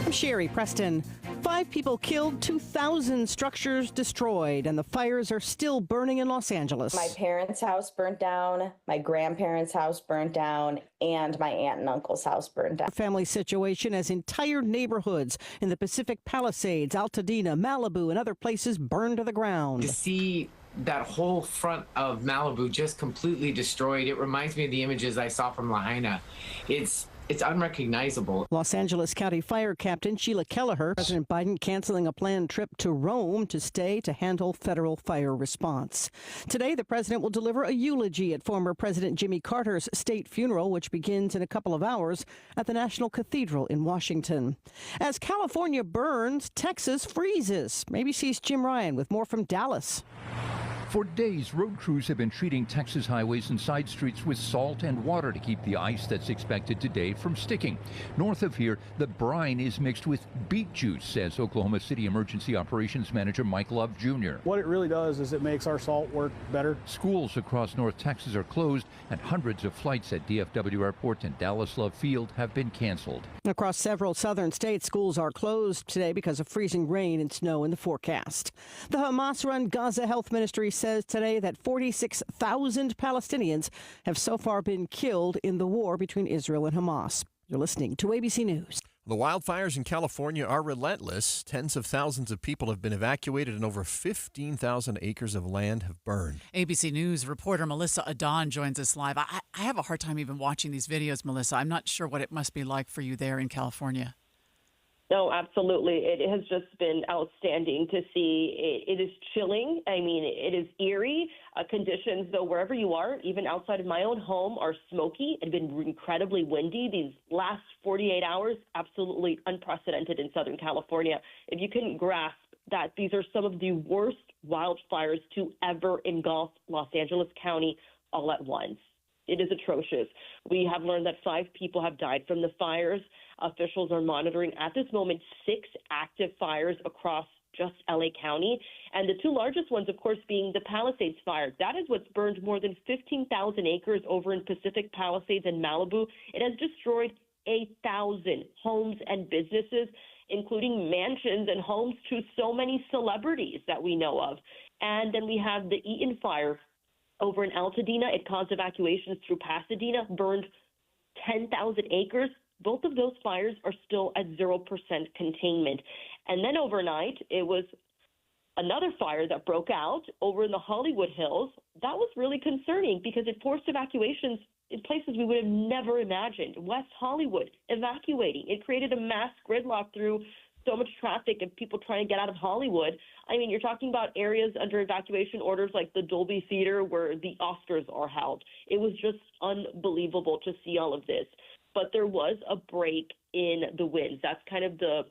I'm Sherry Preston. 5 people killed, 2,000 structures destroyed, and the fires are still burning in Los Angeles.
My parents' house burnt down, my grandparents' house burnt down, and my aunt and uncle's house burned down.
Family situation as entire neighborhoods in the Pacific Palisades, Altadena, Malibu, and other places burned to the ground.
To see that whole front of Malibu just completely destroyed, it reminds me of the images I saw from Lahaina. It's unrecognizable.
Los Angeles County Fire Captain Sheila Kelleher. President Biden canceling a planned trip to Rome to stay to handle federal fire response. Today, the president will deliver a eulogy at former President Jimmy Carter's state funeral, which begins in a couple of hours at the National Cathedral in Washington. As California burns, Texas freezes. ABC's Jim Ryan with more from Dallas.
For days, road crews have been treating Texas highways and side streets with salt and water to keep the ice that's expected today from sticking. North of here, the brine is mixed with beet juice, says Oklahoma City Emergency Operations Manager Mike Love Jr.
What it really does is it makes our salt work better.
Schools across North Texas are closed, and hundreds of flights at DFW Airport and Dallas Love Field have been canceled.
Across several southern states, schools are closed today because of freezing rain and snow in the forecast. The Hamas-run Gaza Health Ministry says today that 46,000 Palestinians have so far been killed in the war between Israel and Hamas. You're listening to ABC News.
The wildfires in California are relentless. Tens of thousands of people have been evacuated and over 15,000 acres of land have burned.
ABC News reporter Melissa Adon joins us live. I have a hard time even watching these videos, Melissa. I'm not sure what it must be like for you there in California.
No, absolutely. It has just been outstanding to see. It is chilling. I mean, it is eerie. Conditions, though, wherever you are, even outside of my own home, are smoky. It's been incredibly windy. These last 48 hours, absolutely unprecedented in Southern California. If you couldn't grasp that these are some of the worst wildfires to ever engulf Los Angeles County all at once. It is atrocious. We have learned that 5 people have died from the fires. Officials are monitoring, at this moment, 6 active fires across just LA County. And the 2 largest ones, of course, being the Palisades fire. That is what's burned more than 15,000 acres over in Pacific Palisades and Malibu. It has destroyed 8,000 homes and businesses, including mansions and homes to so many celebrities that we know of. And then we have the Eaton fire over in Altadena. It caused evacuations through Pasadena, burned 10,000 acres. Both of those fires are still at 0% containment. And then overnight, it was another fire that broke out over in the Hollywood Hills. That was really concerning because it forced evacuations in places we would have never imagined. West Hollywood evacuating. It created a mass gridlock through so much traffic and people trying to get out of Hollywood. I mean, you're talking about areas under evacuation orders like the Dolby Theater where the Oscars are held. It was just unbelievable to see all of this. But there was a break in the winds. That's kind of the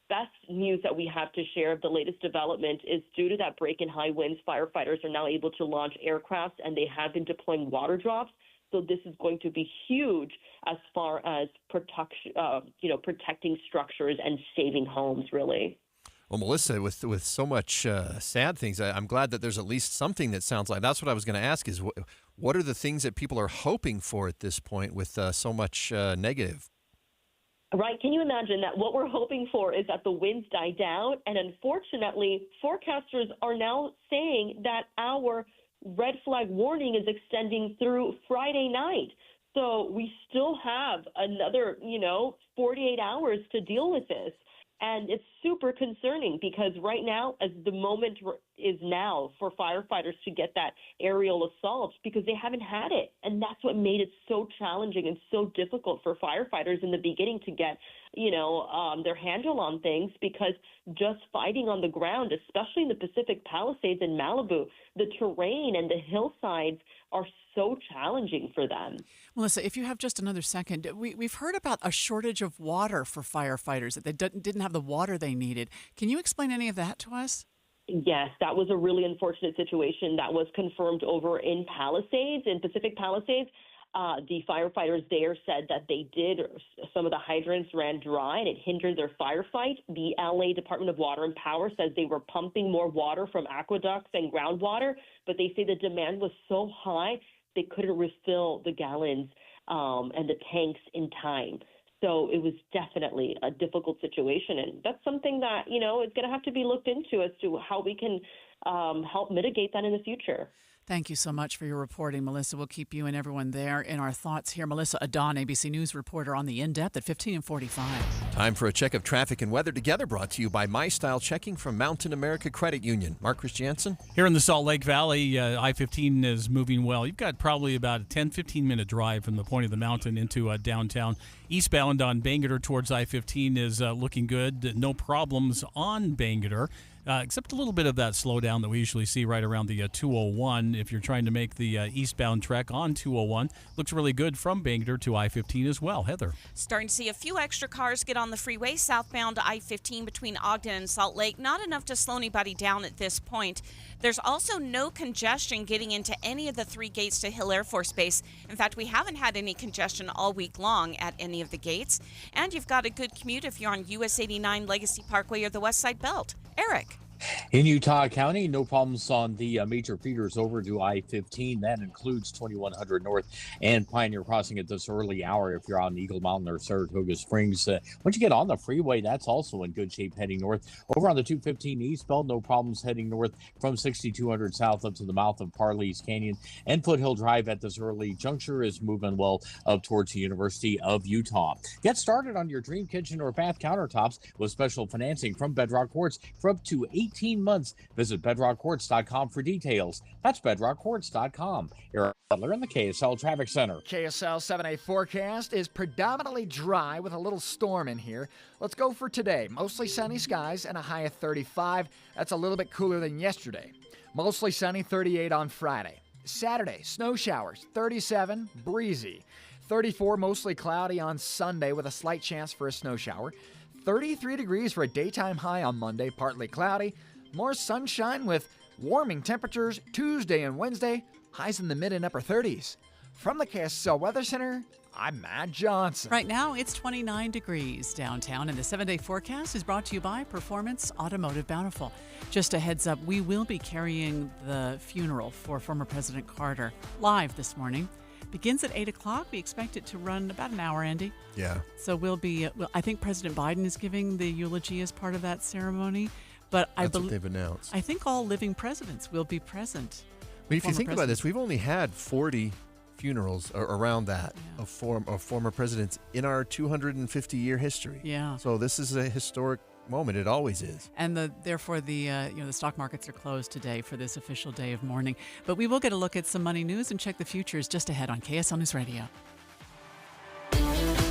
best news that we have to share of the latest development is due to that break in high winds, firefighters are now able to launch aircraft, and they have been deploying water drops. So this is going to be huge as far as protecting structures and saving homes, really.
Well, Melissa, with so much sad things, I'm glad that there's at least something that sounds like. That's what I was going to ask is what are the things that people are hoping for at this point with so much negative?
Right. Can you imagine that what we're hoping for is that the winds die down? And unfortunately, forecasters are now saying that our red flag warning is extending through Friday night. So we still have another, 48 hours to deal with this. And it's super concerning because right now, as the moment is now for firefighters to get that aerial assault because they haven't had it. And that's what made it so challenging and so difficult for firefighters in the beginning to get, their handle on things because just fighting on the ground, especially in the Pacific Palisades in Malibu, the terrain and the hillsides are so challenging for them.
Melissa, if you have just another second, we've heard about a shortage of water for firefighters, that they didn't have the water they needed. Can you explain any of that to us?
Yes, that was a really unfortunate situation that was confirmed over in Pacific Palisades. The firefighters there said that some of the hydrants ran dry and it hindered their firefight. The LA Department of Water and Power says they were pumping more water from aqueducts and groundwater, but they say the demand was so high they couldn't refill the gallons and the tanks in time. So it was definitely a difficult situation. And that's something that, is going to have to be looked into as to how we can help mitigate that in the future.
Thank you so much for your reporting, Melissa. We'll keep you and everyone there in our thoughts here. Melissa Adon, ABC News reporter on the In-Depth at 15:45.
Time for a check of traffic and weather together, brought to you by My Style Checking from Mountain America Credit Union. Mark Christiansen.
Here in the Salt Lake Valley, I-15 is moving well. You've got probably about a 10-15 minute drive from the point of the mountain into downtown. Eastbound on Bangerter towards I-15 is looking good. No problems on Bangerter. Except a little bit of that slowdown that we usually see right around the 201. If you're trying to make the eastbound trek on 201, looks really good from Bangerter to I-15 as well. Heather.
Starting to see a few extra cars get on the freeway southbound to I-15 between Ogden and Salt Lake. Not enough to slow anybody down at this point. There's also no congestion getting into any of the 3 gates to Hill Air Force Base. In fact, we haven't had any congestion all week long at any of the gates. And you've got a good commute if you're on US 89 Legacy Parkway or the West Side Belt. Eric.
In Utah County, no problems on the major feeders over to I-15. That includes 2100 North and Pioneer Crossing at this early hour if you're on Eagle Mountain or Saratoga Springs. Once you get on the freeway, that's also in good shape heading north. Over on the 215 eastbound, no problems heading north from 6200 south up to the mouth of Parley's Canyon. And Foothill Drive at this early juncture is moving well up towards the University of Utah. Get started on your dream kitchen or bath countertops with special financing from Bedrock Quartz for up to 18 months. Visit bedrockquartz.com for details. That's bedrockquartz.com. Eric Butler in the KSL Traffic Center.
KSL 7-day forecast is predominantly dry with a little storm in here. Let's go for today. Mostly sunny skies and a high of 35. That's a little bit cooler than yesterday. Mostly sunny, 38 on Friday. Saturday, snow showers, 37, breezy. 34, mostly cloudy on Sunday with a slight chance for a snow shower. 33 degrees for a daytime high on Monday, partly cloudy. More sunshine with warming temperatures Tuesday and Wednesday, highs in the mid and upper 30s. From the KSL Weather Center, I'm Matt Johnson.
Right now, it's 29 degrees downtown, and the 7-day forecast is brought to you by Performance Automotive Bountiful. Just a heads up, we will be carrying the funeral for former President Carter live this morning. Begins at 8 o'clock. We expect it to run about an hour, Andy.
Yeah.
So I think President Biden is giving the eulogy as part of that ceremony. But
That's what they've announced.
I think all living presidents will be present.
I mean, if you think about this, we've only had 40 funerals around that of former presidents in our 250-year history.
Yeah.
So this is a historic moment. It always is.
And therefore the stock markets are closed today for this official day of mourning. But we will get a look at some money news and check the futures just ahead on KSL News Radio.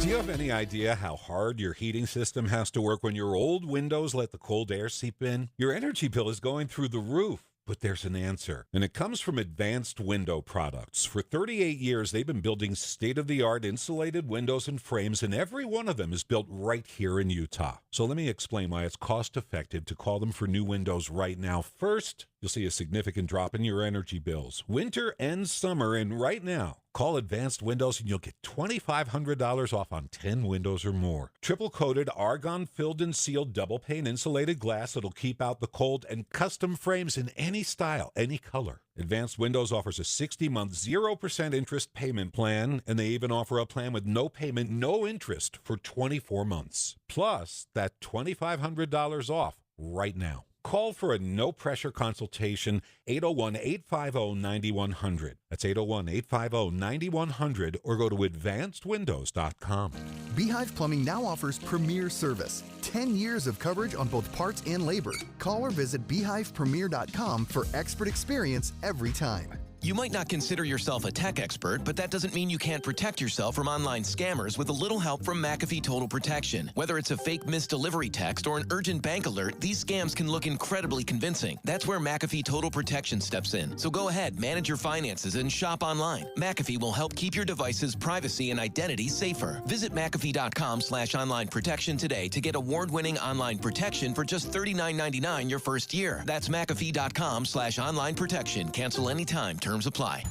Do you have any idea how hard your heating system has to work when your old windows let the cold air seep in? Your energy bill is going through the roof. But there's an answer, and it comes from Advanced Window Products. For 38 years, they've been building state-of-the-art insulated windows and frames, and every one of them is built right here in Utah. So let me explain why it's cost-effective to call them for new windows right now. First, you'll see a significant drop in your energy bills, winter and summer, and right now, call Advanced Windows and you'll get $2,500 off on 10 windows or more. Triple-coated, argon-filled and sealed double-pane insulated glass that'll keep out the cold, and custom frames in any style, any color. Advanced Windows offers a 60-month, 0% interest payment plan, and they even offer a plan with no payment, no interest for 24 months. Plus, that $2,500 off right now. Call for a no-pressure consultation, 801-850-9100. That's 801-850-9100, or go to advancedwindows.com.
Beehive Plumbing now offers premier service. 10 years of coverage on both parts and labor. Call or visit beehivepremier.com for expert experience every time.
You might not consider yourself a tech expert, but that doesn't mean you can't protect yourself from online scammers with a little help from McAfee Total Protection. Whether it's a fake missed delivery text or an urgent bank alert, these scams can look incredibly convincing. That's where McAfee Total Protection steps in. So go ahead, manage your finances, and shop online. McAfee will help keep your device's privacy and identity safer. Visit McAfee.com/online protection today to get award-winning online protection for just $39.99 your first year. That's McAfee.com/online protection. Cancel anytime. Terms apply.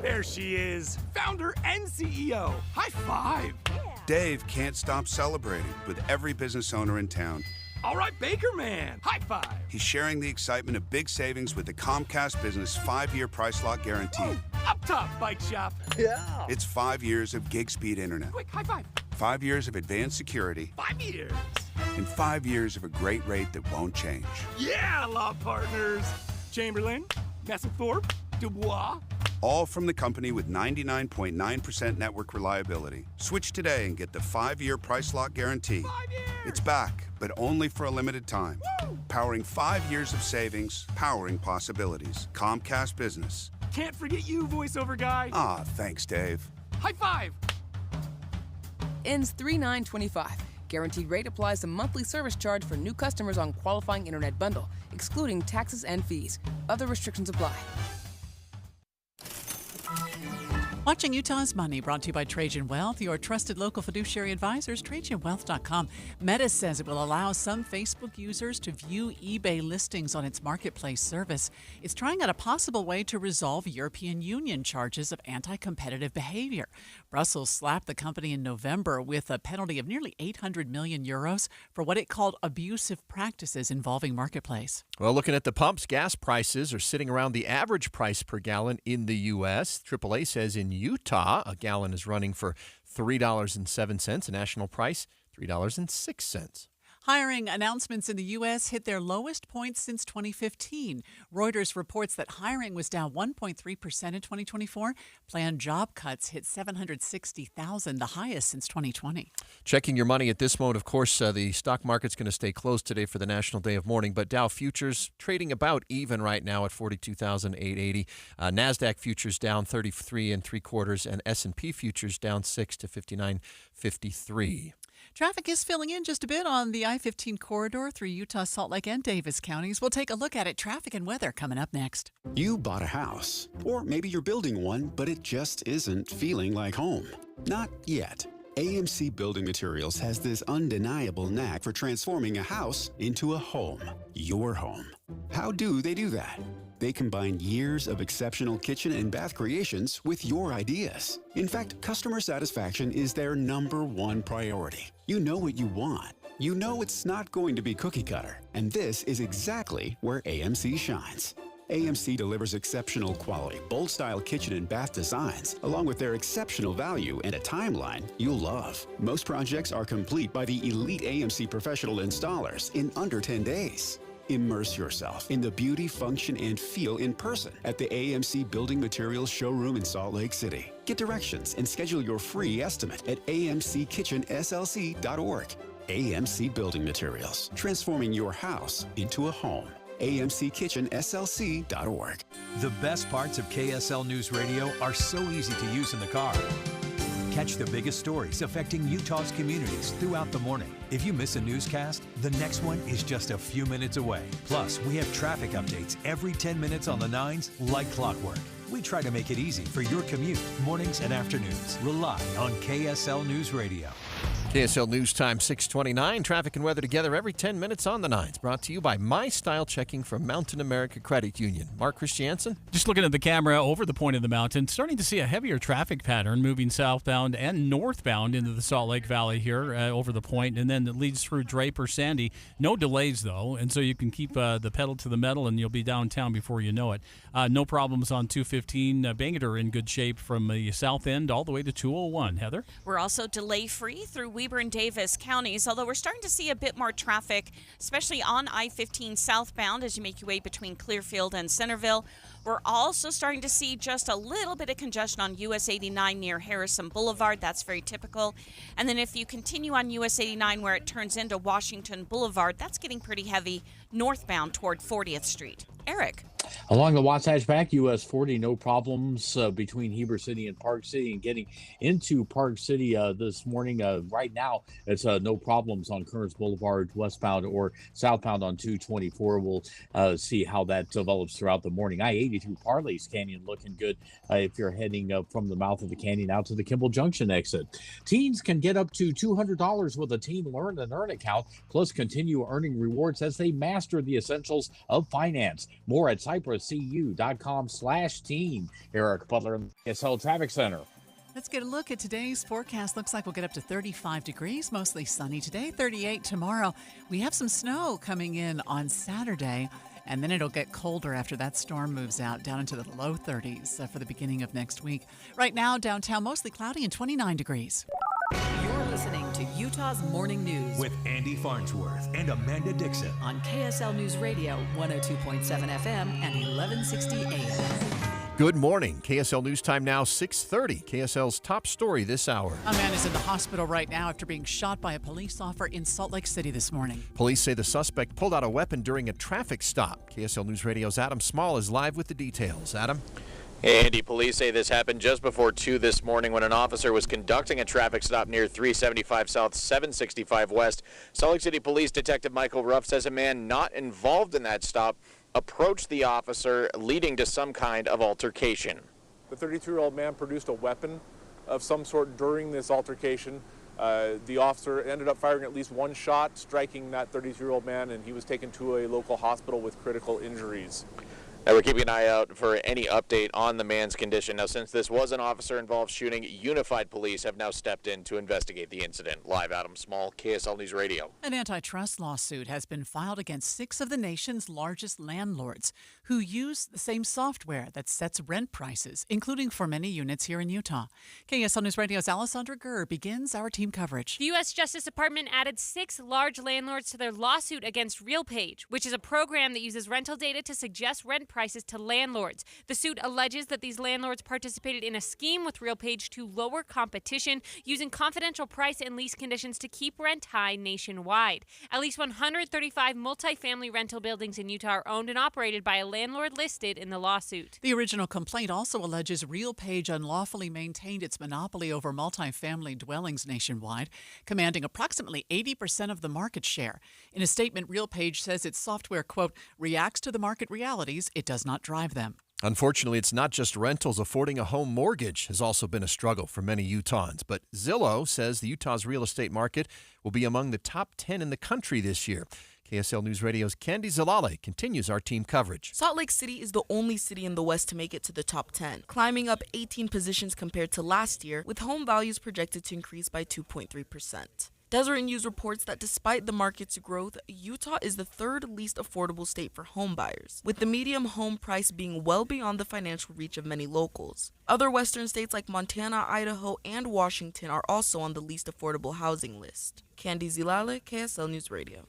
There she is, founder and CEO. High five.
Dave can't stop celebrating with every business owner in town.
All right, Baker Man. High five.
He's sharing the excitement of big savings with the Comcast Business 5-year price lock guarantee.
Oh, up top, Bike Shop.
Yeah. It's 5 years of gig speed internet.
Quick, high five.
5 years of advanced security.
5 years.
And 5 years of a great rate that won't change.
Yeah, law partners. Chamberlain, Messenthorpe, Dubois.
All from the company with 99.9% network reliability. Switch today and get the 5-year price lock guarantee.
5 years.
It's back, but only for a limited time.
Woo!
Powering 5 years of savings, powering possibilities. Comcast Business.
Can't forget you, voiceover guy.
Ah, thanks, Dave.
High five.
Ends 3/9/25. Guaranteed rate applies to monthly service charge for new customers on qualifying internet bundle, excluding taxes and fees. Other restrictions apply.
Watching Utah's Money, brought to you by Trajan Wealth, your trusted local fiduciary advisors, TrajanWealth.com. Meta says it will allow some Facebook users to view eBay listings on its marketplace service. It's trying out a possible way to resolve European Union charges of anti-competitive behavior. Brussels slapped the company in November with a penalty of nearly 800 million euros for what it called abusive practices involving Marketplace.
Well, looking at the pumps, gas prices are sitting around the average price per gallon in the U.S. AAA says in Utah, a gallon is running for $3.07, a national price, $3.06.
Hiring announcements in the U.S. hit their lowest point since 2015. Reuters reports that hiring was down 1.3% in 2024. Planned job cuts hit 760,000, the highest since 2020.
Checking your money at this moment, of course, the stock market's going to stay closed today for the National Day of Mourning, but Dow futures trading about even right now at 42,880. NASDAQ futures down 33 3/4, and S&P futures down 6 to 59.53.
Traffic is filling in just a bit on the I-15 corridor through Utah, Salt Lake, and Davis counties. We'll take a look at it. Traffic and weather coming up next.
You bought a house, or maybe you're building one, but it just isn't feeling like home. Not yet. AMC Building Materials has this undeniable knack for transforming a house into a home. Your home. How do they do that? They combine years of exceptional kitchen and bath creations with your ideas. In fact, customer satisfaction is their #1 priority. You know what you want. You know it's not going to be cookie cutter. And this is exactly where AMC shines. AMC delivers exceptional quality, bold style kitchen and bath designs, along with their exceptional value and a timeline you'll love. Most projects are complete by the elite AMC professional installers in under 10 days. Immerse yourself in the beauty, function, and feel in person at the AMC Building Materials Showroom in Salt Lake City. Get directions and schedule your free estimate at amckitchenslc.org. AMC Building Materials, transforming your house into a home. amckitchenslc.org.
The best parts of KSL News Radio are so easy to use in the car.
Catch the biggest stories affecting Utah's communities throughout the morning. If you miss a newscast, the next one is just a few minutes away. Plus, we have traffic updates every 10 minutes on the 9s like clockwork. We try to make it easy for your commute, mornings and afternoons. Rely on KSL News Radio.
KSL News Time 6:29. Traffic and weather together every 10 minutes on the 9s. Brought to you by My Style Checking from Mountain America Credit Union. Mark Christiansen.
Just looking at the camera over the point of the mountain, starting to see a heavier traffic pattern moving southbound and northbound into the Salt Lake Valley here over the point, and then it leads through Draper, Sandy. No delays, though, and so you can keep the pedal to the metal, and you'll be downtown before you know it. No problems on 215. Bangor in good shape from the south end all the way to 201. Heather?
We're also delay-free through Weber and Davis counties, although we're starting to see a bit more traffic, especially on I-15 southbound as you make your way between Clearfield and Centerville. We're also starting to see just a little bit of congestion on US 89 near Harrison Boulevard. That's very typical. And then if you continue on US 89 where it turns into Washington Boulevard, that's getting pretty heavy northbound toward 40th Street. Eric.
Along the Wasatch Back, US 40, no problems between Heber City and Park City, and getting into Park City this morning. Right now, it's no problems on Kearns Boulevard, westbound or southbound on 224. We'll see how that develops throughout the morning. I-80 through Parley's Canyon looking good if you're heading from the mouth of the canyon out to the Kimball Junction exit. Teens can get up to $200 with a Teen Learn and Earn account, plus continue earning rewards as they master the essentials of finance. More at cypresscu.com/teen. Eric Butler, KSL Traffic Center.
Let's get a look at today's forecast. Looks like we'll get up to 35 degrees, mostly sunny today, 38 tomorrow. We have some snow coming in on Saturday, and then it'll get colder after that storm moves out down into the low 30s for the beginning of next week. Right now, downtown, mostly cloudy and 29 degrees.
You're listening to Utah's Morning News
with Andy Farnsworth and Amanda Dixon
on KSL News Radio, 102.7 FM and 1160 AM.
Good morning. KSL News Time now 6:30. KSL's top story this hour.
A man is in the hospital right now after being shot by a police officer in Salt Lake City this morning.
Police say the suspect pulled out a weapon during a traffic stop. KSL News Radio's Adam Small is live with the details. Adam?
Hey, Andy, police say this happened just before 2 this morning when an officer was conducting a traffic stop near 375 South, 765 West. Salt Lake City Police Detective Michael Ruff says a man not involved in that stop approached the officer, leading to some kind of altercation.
The 32-year-old man produced a weapon of some sort during this altercation. The officer ended up firing at least one shot, striking that 32-year-old man, and he was taken to a local hospital with critical injuries.
Now, we're keeping an eye out for any update on the man's condition. Now, since this was an officer-involved shooting, Unified Police have now stepped in to investigate the incident. Live, Adam Small, KSL News Radio.
An antitrust lawsuit has been filed against 6 of the nation's largest landlords who use the same software that sets rent prices, including for many units here in Utah. KSL News Radio's Alessandra Gurr begins our team coverage.
The U.S. Justice Department added 6 large landlords to their lawsuit against RealPage, which is a program that uses rental data to suggest rent prices to landlords. The suit alleges that these landlords participated in a scheme with RealPage to lower competition using confidential price and lease conditions to keep rent high nationwide. At least 135 multifamily rental buildings in Utah are owned and operated by a landlord listed in the lawsuit.
The original complaint also alleges RealPage unlawfully maintained its monopoly over multifamily dwellings nationwide, commanding approximately 80% of the market share. In a statement, RealPage says its software, quote, reacts to the market realities. It does not drive them.
Unfortunately, it's not just rentals. Affording a home mortgage has also been a struggle for many Utahns. But Zillow says the Utah's real estate market will be among the top 10 in the country this year. KSL News Radio's Candy Zalale continues our team coverage.
Salt Lake City is the only city in the West to make it to the top 10, climbing up 18 positions compared to last year, with home values projected to increase by 2.3%. Deseret News reports that despite the market's growth, Utah is the third least affordable state for home buyers, with the median home price being well beyond the financial reach of many locals. Other western states like Montana, Idaho, and Washington are also on the least affordable housing list. Candy Zilale, KSL News Radio.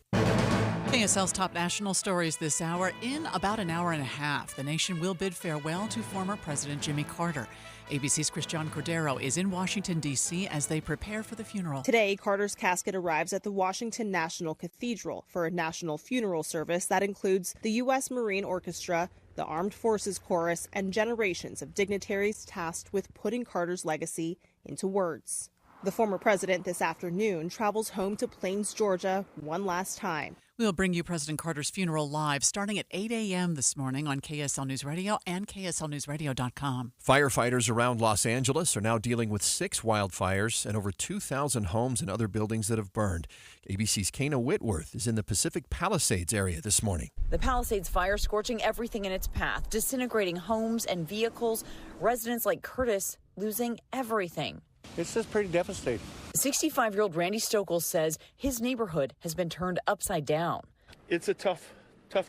KSL's top national stories this hour. In about an hour and a half, the nation will bid farewell to former President Jimmy Carter. ABC's Christian Cordero is in Washington, D.C. as they prepare for the funeral.
Today, Carter's casket arrives at the Washington National Cathedral for a national funeral service that includes the U.S. Marine Orchestra, the Armed Forces Chorus, and generations of dignitaries tasked with putting Carter's legacy into words. The former president this afternoon travels home to Plains, Georgia, one last time.
We'll bring you President Carter's funeral live starting at 8 a.m. this morning on KSL News Radio and KSLNewsRadio.com.
Firefighters around Los Angeles are now dealing with 6 wildfires and over 2,000 homes and other buildings that have burned. ABC's Kana Whitworth is in the Pacific Palisades area this morning.
The Palisades fire scorching everything in its path, disintegrating homes and vehicles. Residents like Curtis losing everything.
It's just pretty devastating.
65-year-old Randy Stokel says his neighborhood has been turned upside down.
It's a tough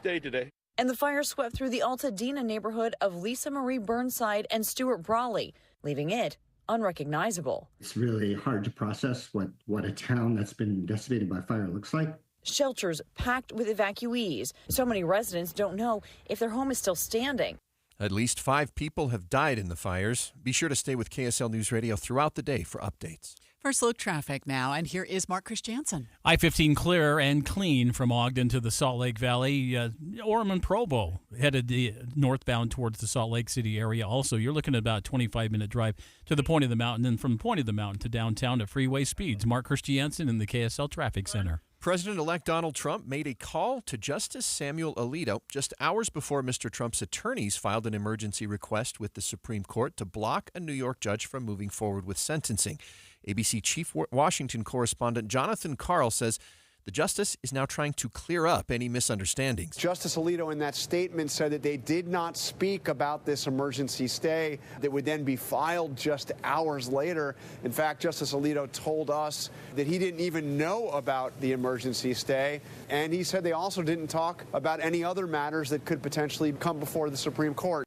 day today.
And the fire swept through the Altadena neighborhood of Lisa Marie Burnside and Stuart Brawley, leaving it unrecognizable.
It's really hard to process what a town that's been decimated by fire looks like.
Shelters packed with evacuees. So many residents don't know if their home is still standing.
At least 5 people have died in the fires. Be sure to stay with KSL News Radio throughout the day for updates.
First look traffic now, and here is Mark Christiansen.
I-15 clear and clean from Ogden to the Salt Lake Valley. Orem Provo headed northbound towards the Salt Lake City area. Also, you're looking at about a 25-minute drive to the point of the mountain, and from the point of the mountain to downtown at freeway speeds. Mark Christiansen in the KSL Traffic Center.
President-elect Donald Trump made a call to Justice Samuel Alito just hours before Mr. Trump's attorneys filed an emergency request with the Supreme Court to block a New York judge from moving forward with sentencing. ABC Chief Washington correspondent Jonathan Karl says the justice is now trying to clear up any misunderstandings.
Justice Alito in that statement said that they did not speak about this emergency stay that would then be filed just hours later. In fact, Justice Alito told us that he didn't even know about the emergency stay. And he said they also didn't talk about any other matters that could potentially come before the Supreme Court.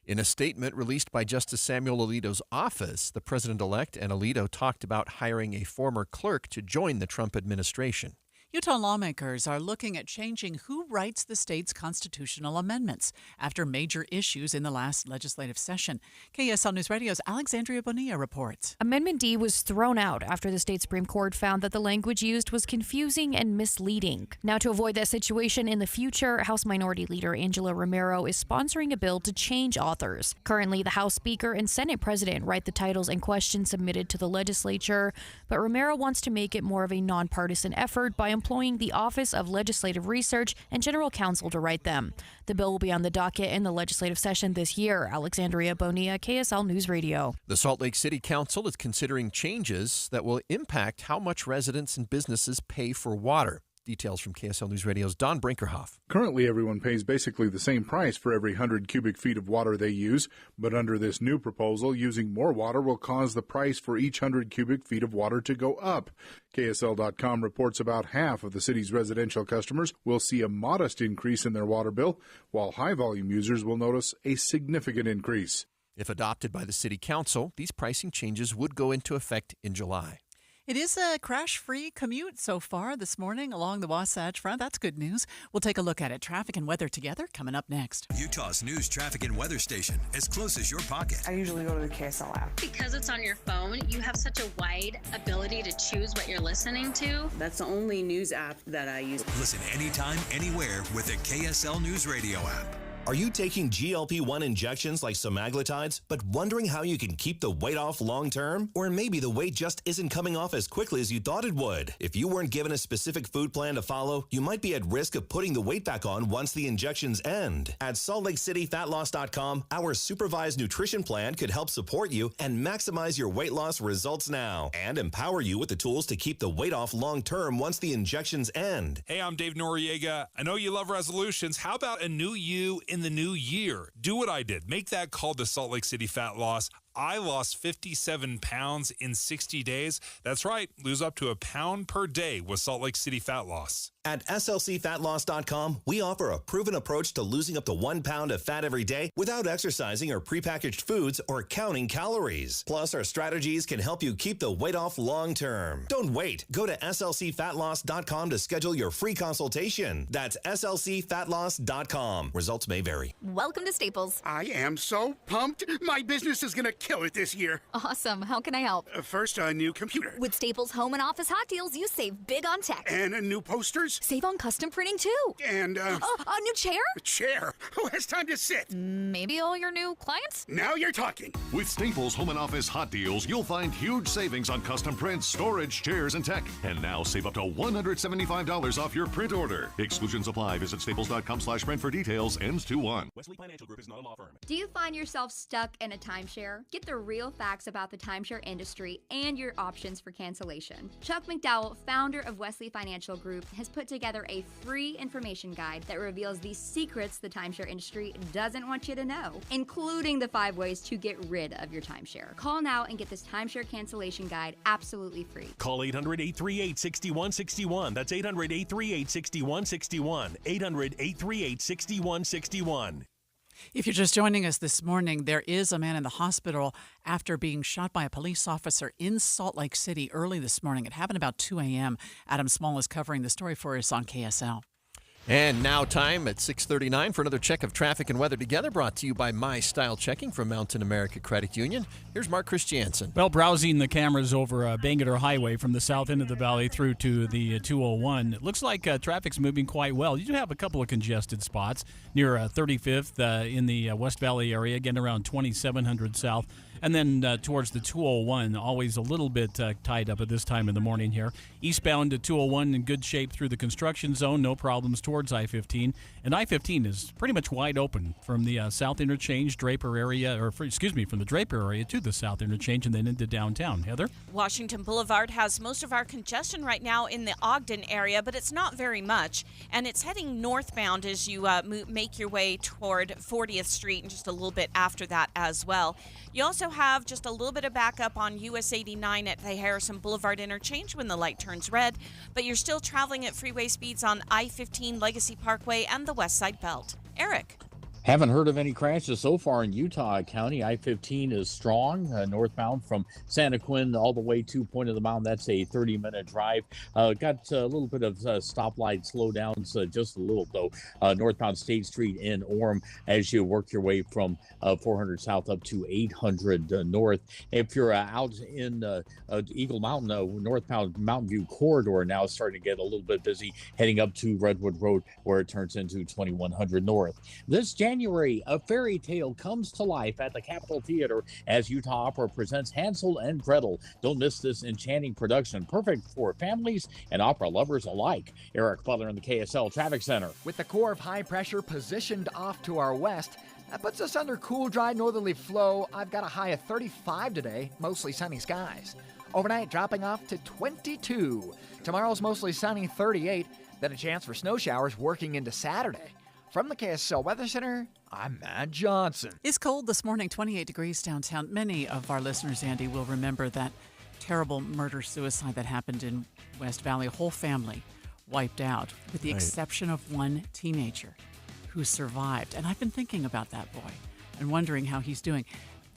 In a statement released by Justice Samuel Alito's office, the president-elect and Alito talked about hiring a former clerk to join the Trump administration.
Utah lawmakers are looking at changing who writes the state's constitutional amendments after major issues in the last legislative session. KSL News Radio's Alexandria Bonilla reports.
Amendment D was thrown out after the state Supreme Court found that the language used was confusing and misleading. Now, to avoid that situation in the future, House Minority Leader Angela Romero is sponsoring a bill to change authors. Currently, the House Speaker and Senate President write the titles and questions submitted to the legislature, but Romero wants to make it more of a nonpartisan effort by employing the Office of Legislative Research and General Counsel to write them. The bill will be on the docket in the legislative session this year. Alexandria Bonilla, KSL News Radio.
The Salt Lake City Council is considering changes that will impact how much residents and businesses pay for water. Details from KSL News Radio's Don Brinkerhoff.
Currently, everyone pays basically the same price for every 100 cubic feet of water they use, but under this new proposal, using more water will cause the price for each 100 cubic feet of water to go up. KSL.com reports about half of the city's residential customers will see a modest increase in their water bill, while high-volume users will notice a significant increase.
If adopted by the City Council, these pricing changes would go into effect in July.
It is a crash-free commute so far this morning along the Wasatch Front. That's good news. We'll take a look at it. Traffic and weather together coming up next.
Utah's news, traffic, and weather station, as close as your pocket.
I usually go to the KSL app.
Because it's on your phone, you have such a wide ability to choose what you're listening to.
That's the only news app that I use.
Listen anytime, anywhere with the KSL News Radio app.
Are you taking GLP-1 injections like semaglutides, but wondering how you can keep the weight off long term? Or maybe the weight just isn't coming off as quickly as you thought it would. If you weren't given a specific food plan to follow, you might be at risk of putting the weight back on once the injections end. At SaltLakeCityFatLoss.com, our supervised nutrition plan could help support you and maximize your weight loss results now and empower you with the tools to keep the weight off long term once the injections end.
Hey, I'm Dave Noriega. I know you love resolutions. How about a new you in the new year? Do what I did. Make that call to Salt Lake City Fat Loss. I lost 57 pounds in 60 days. That's right. Lose up to a pound per day with Salt Lake City Fat Loss.
At SLCFatLoss.com, we offer a proven approach to losing up to 1 pound of fat every day without exercising or prepackaged foods or counting calories. Plus, our strategies can help you keep the weight off long term. Don't wait. Go to SLCFatLoss.com to schedule your free consultation. That's SLCFatLoss.com. Results may vary.
Welcome to Staples.
I am so pumped. My business is going to
kill it this year.
Awesome. How can I help?
First, a new computer.
With Staples Home and Office Hot Deals, you save big on tech.
And new posters.
Save on custom printing, too.
And,
a new chair?
A chair? Who has time to sit?
Maybe all your new clients?
Now you're talking.
With Staples Home and Office Hot Deals, you'll find huge savings on custom prints, storage, chairs, and tech. And now save up to $175 off your print order. Exclusions apply. Visit staples.com/print for details. Ends 2/1.
Wesley Financial Group is not a law firm.
Do you find yourself stuck in a timeshare? Get the real facts about the timeshare industry and your options for cancellation. Chuck McDowell, founder of Wesley Financial Group, has put together a free information guide that reveals the secrets the timeshare industry doesn't want you to know, including the 5 ways to get rid of your timeshare. Call now and get this timeshare cancellation guide absolutely free.
Call 800-838-6161. That's 800-838-6161. 800-838-6161.
If you're just joining us this morning, there is a man in the hospital after being shot by a police officer in Salt Lake City early this morning. It happened about 2 a.m. Adam Small is covering the story for us on KSL.
And now time at 6:39 for another check of traffic and weather together, brought to you by My Style Checking from Mountain America Credit Union. Here's Mark Christiansen.
Well, browsing the cameras over Bangerter Highway from the south end of the valley through to the 201, it looks like traffic's moving quite well. You do have a couple of congested spots near 35th in the West Valley area, getting around 2700 south. And then towards the 201, always a little bit tied up at this time in the morning here. Eastbound to 201 in good shape through the construction zone, no problems towards I-15. And I-15 is pretty much wide open from the South Interchange, Draper area, from the Draper area to the South Interchange and then into downtown. Heather?
Washington Boulevard has most of our congestion right now in the Ogden area, but it's not very much. And it's heading northbound as you make your way toward 40th Street and just a little bit after that as well. You also have just a little bit of backup on US 89 at the Harrison Boulevard interchange when the light turns red, but you're still traveling at freeway speeds on I-15 Legacy Parkway and the West Side Belt. Eric?
Haven't heard of any crashes so far in Utah County. I-15 is strong, northbound from Santa Quin all the way to Point of the Mountain. That's a 30-minute drive. Got a little bit of stoplight slowdowns, just a little, though. Northbound State Street in Orem as you work your way from 400 south up to 800 north. If you're out in Eagle Mountain, northbound Mountain View corridor now is starting to get a little bit busy, heading up to Redwood Road where it turns into 2100 north. This January, a fairy tale comes to life at the Capitol Theater as Utah Opera presents Hansel and Gretel. Don't miss this enchanting production, perfect for families and opera lovers alike. Eric Butler in the KSL Traffic Center.
With the core of high pressure positioned off to our west, that puts us under cool, dry northerly flow. I've got a high of 35 today, mostly sunny skies. Overnight dropping off to 22. Tomorrow's mostly sunny, 38. Then a chance for snow showers working into Saturday. From the KSL Weather Center, I'm Matt Johnson.
It's cold this morning, 28 degrees downtown. Many of our listeners, Andy, will remember that terrible murder-suicide that happened in West Valley. A whole family wiped out, with the exception of one teenager who survived. And I've been thinking about that boy and wondering how he's doing.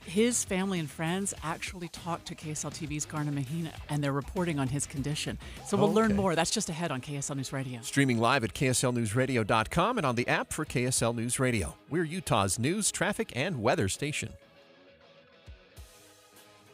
His family and friends actually talked to KSL TV's Garna Mahina, and they're reporting on his condition. So we'll learn more. That's just ahead on KSL News Radio.
Streaming live at KSLNewsRadio.com and on the app for KSL News Radio. We're Utah's news, traffic, and weather station.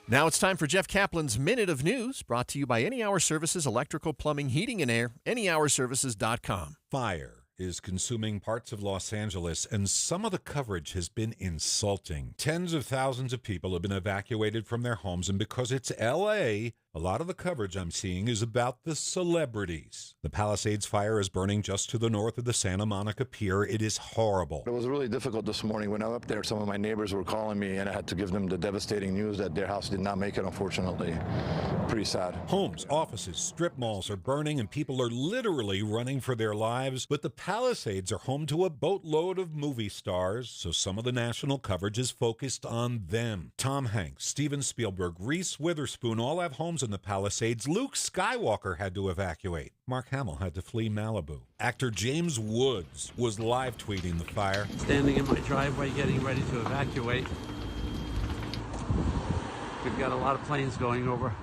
Now it's time for Jeff Kaplan's Minute of News, brought to you by Any Hour Services, Electrical, Plumbing, Heating, and Air, anyhourservices.com.
Fire is consuming parts of Los Angeles, and some of the coverage has been insulting. Tens of thousands of people have been evacuated from their homes, and because it's L.A., a lot of the coverage I'm seeing is about the celebrities. The Palisades fire is burning just to the north of the Santa Monica Pier. It is horrible.
It was really difficult this morning. When I was up there, some of my neighbors were calling me, and I had to give them the devastating news that their house did not make it, unfortunately. Pretty sad.
Homes, offices, strip malls are burning, and people are literally running for their lives. But the Palisades are home to a boatload of movie stars, so some of the national coverage is focused on them. Tom Hanks, Steven Spielberg, Reese Witherspoon all have homes in the Palisades. Luke Skywalker had to evacuate. Mark Hamill had to flee Malibu. Actor James Woods was live tweeting the fire.
Standing in my driveway getting ready to evacuate. We've got a lot of planes going over.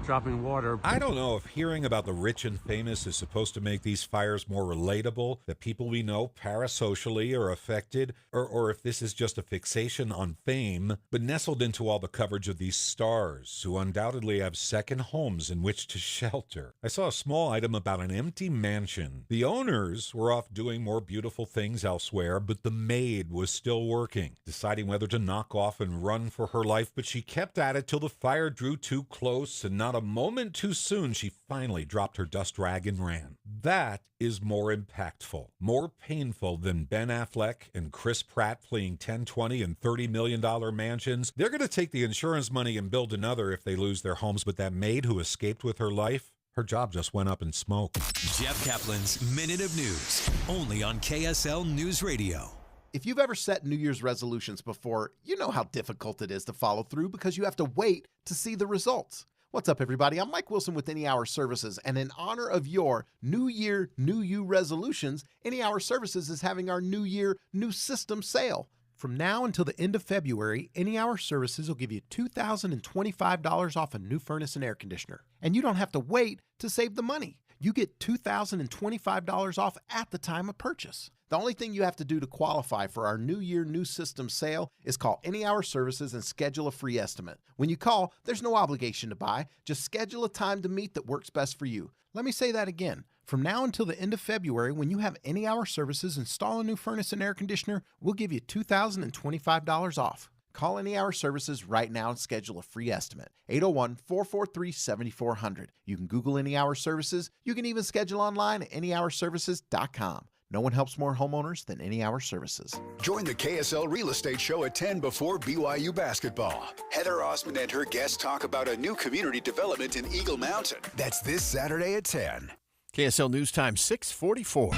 dropping water.
I don't know if hearing about the rich and famous is supposed to make these fires more relatable, that people we know parasocially are affected, or if this is just a fixation on fame, but nestled into all the coverage of these stars who undoubtedly have second homes in which to shelter. I saw a small item about an empty mansion. The owners were off doing more beautiful things elsewhere, but the maid was still working, deciding whether to knock off and run for her life, but she kept at it till the fire drew too close, and not a moment too soon, she finally dropped her dust rag and ran. That is more impactful, more painful than Ben Affleck and Chris Pratt fleeing $10, $20, and $30 million mansions. They're going to take the insurance money and build another if they lose their homes, but that maid who escaped with her life, her job just went up in smoke.
Jeff Kaplan's Minute of News, only on KSL News Radio.
If you've ever set New Year's resolutions before, you know how difficult it is to follow through because you have to wait to see the results. What's up, everybody? I'm Mike Wilson with Any Hour Services, and in honor of your New Year, New You resolutions, Any Hour Services is having our New Year, New System sale. From now until the end of February, Any Hour Services will give you $2,025 off a new furnace and air conditioner. And you don't have to wait to save the money. You get $2,025 off at the time of purchase. The only thing you have to do to qualify for our New Year, New System sale is call Any Hour Services and schedule a free estimate. When you call, there's no obligation to buy. Just schedule a time to meet that works best for you. Let me say that again. From now until the end of February, when you have Any Hour Services install a new furnace and air conditioner, we'll give you $2,025 off. Call Any Hour Services right now and schedule a free estimate. 801-443-7400. You can Google Any Hour Services. You can even schedule online at anyhourservices.com. No one helps more homeowners than Any Hour Services.
Join the KSL Real Estate Show at 10 before BYU basketball. Heather Osmond and her guests talk about a new community development in Eagle Mountain. That's this Saturday at 10.
KSL News Time 6:44.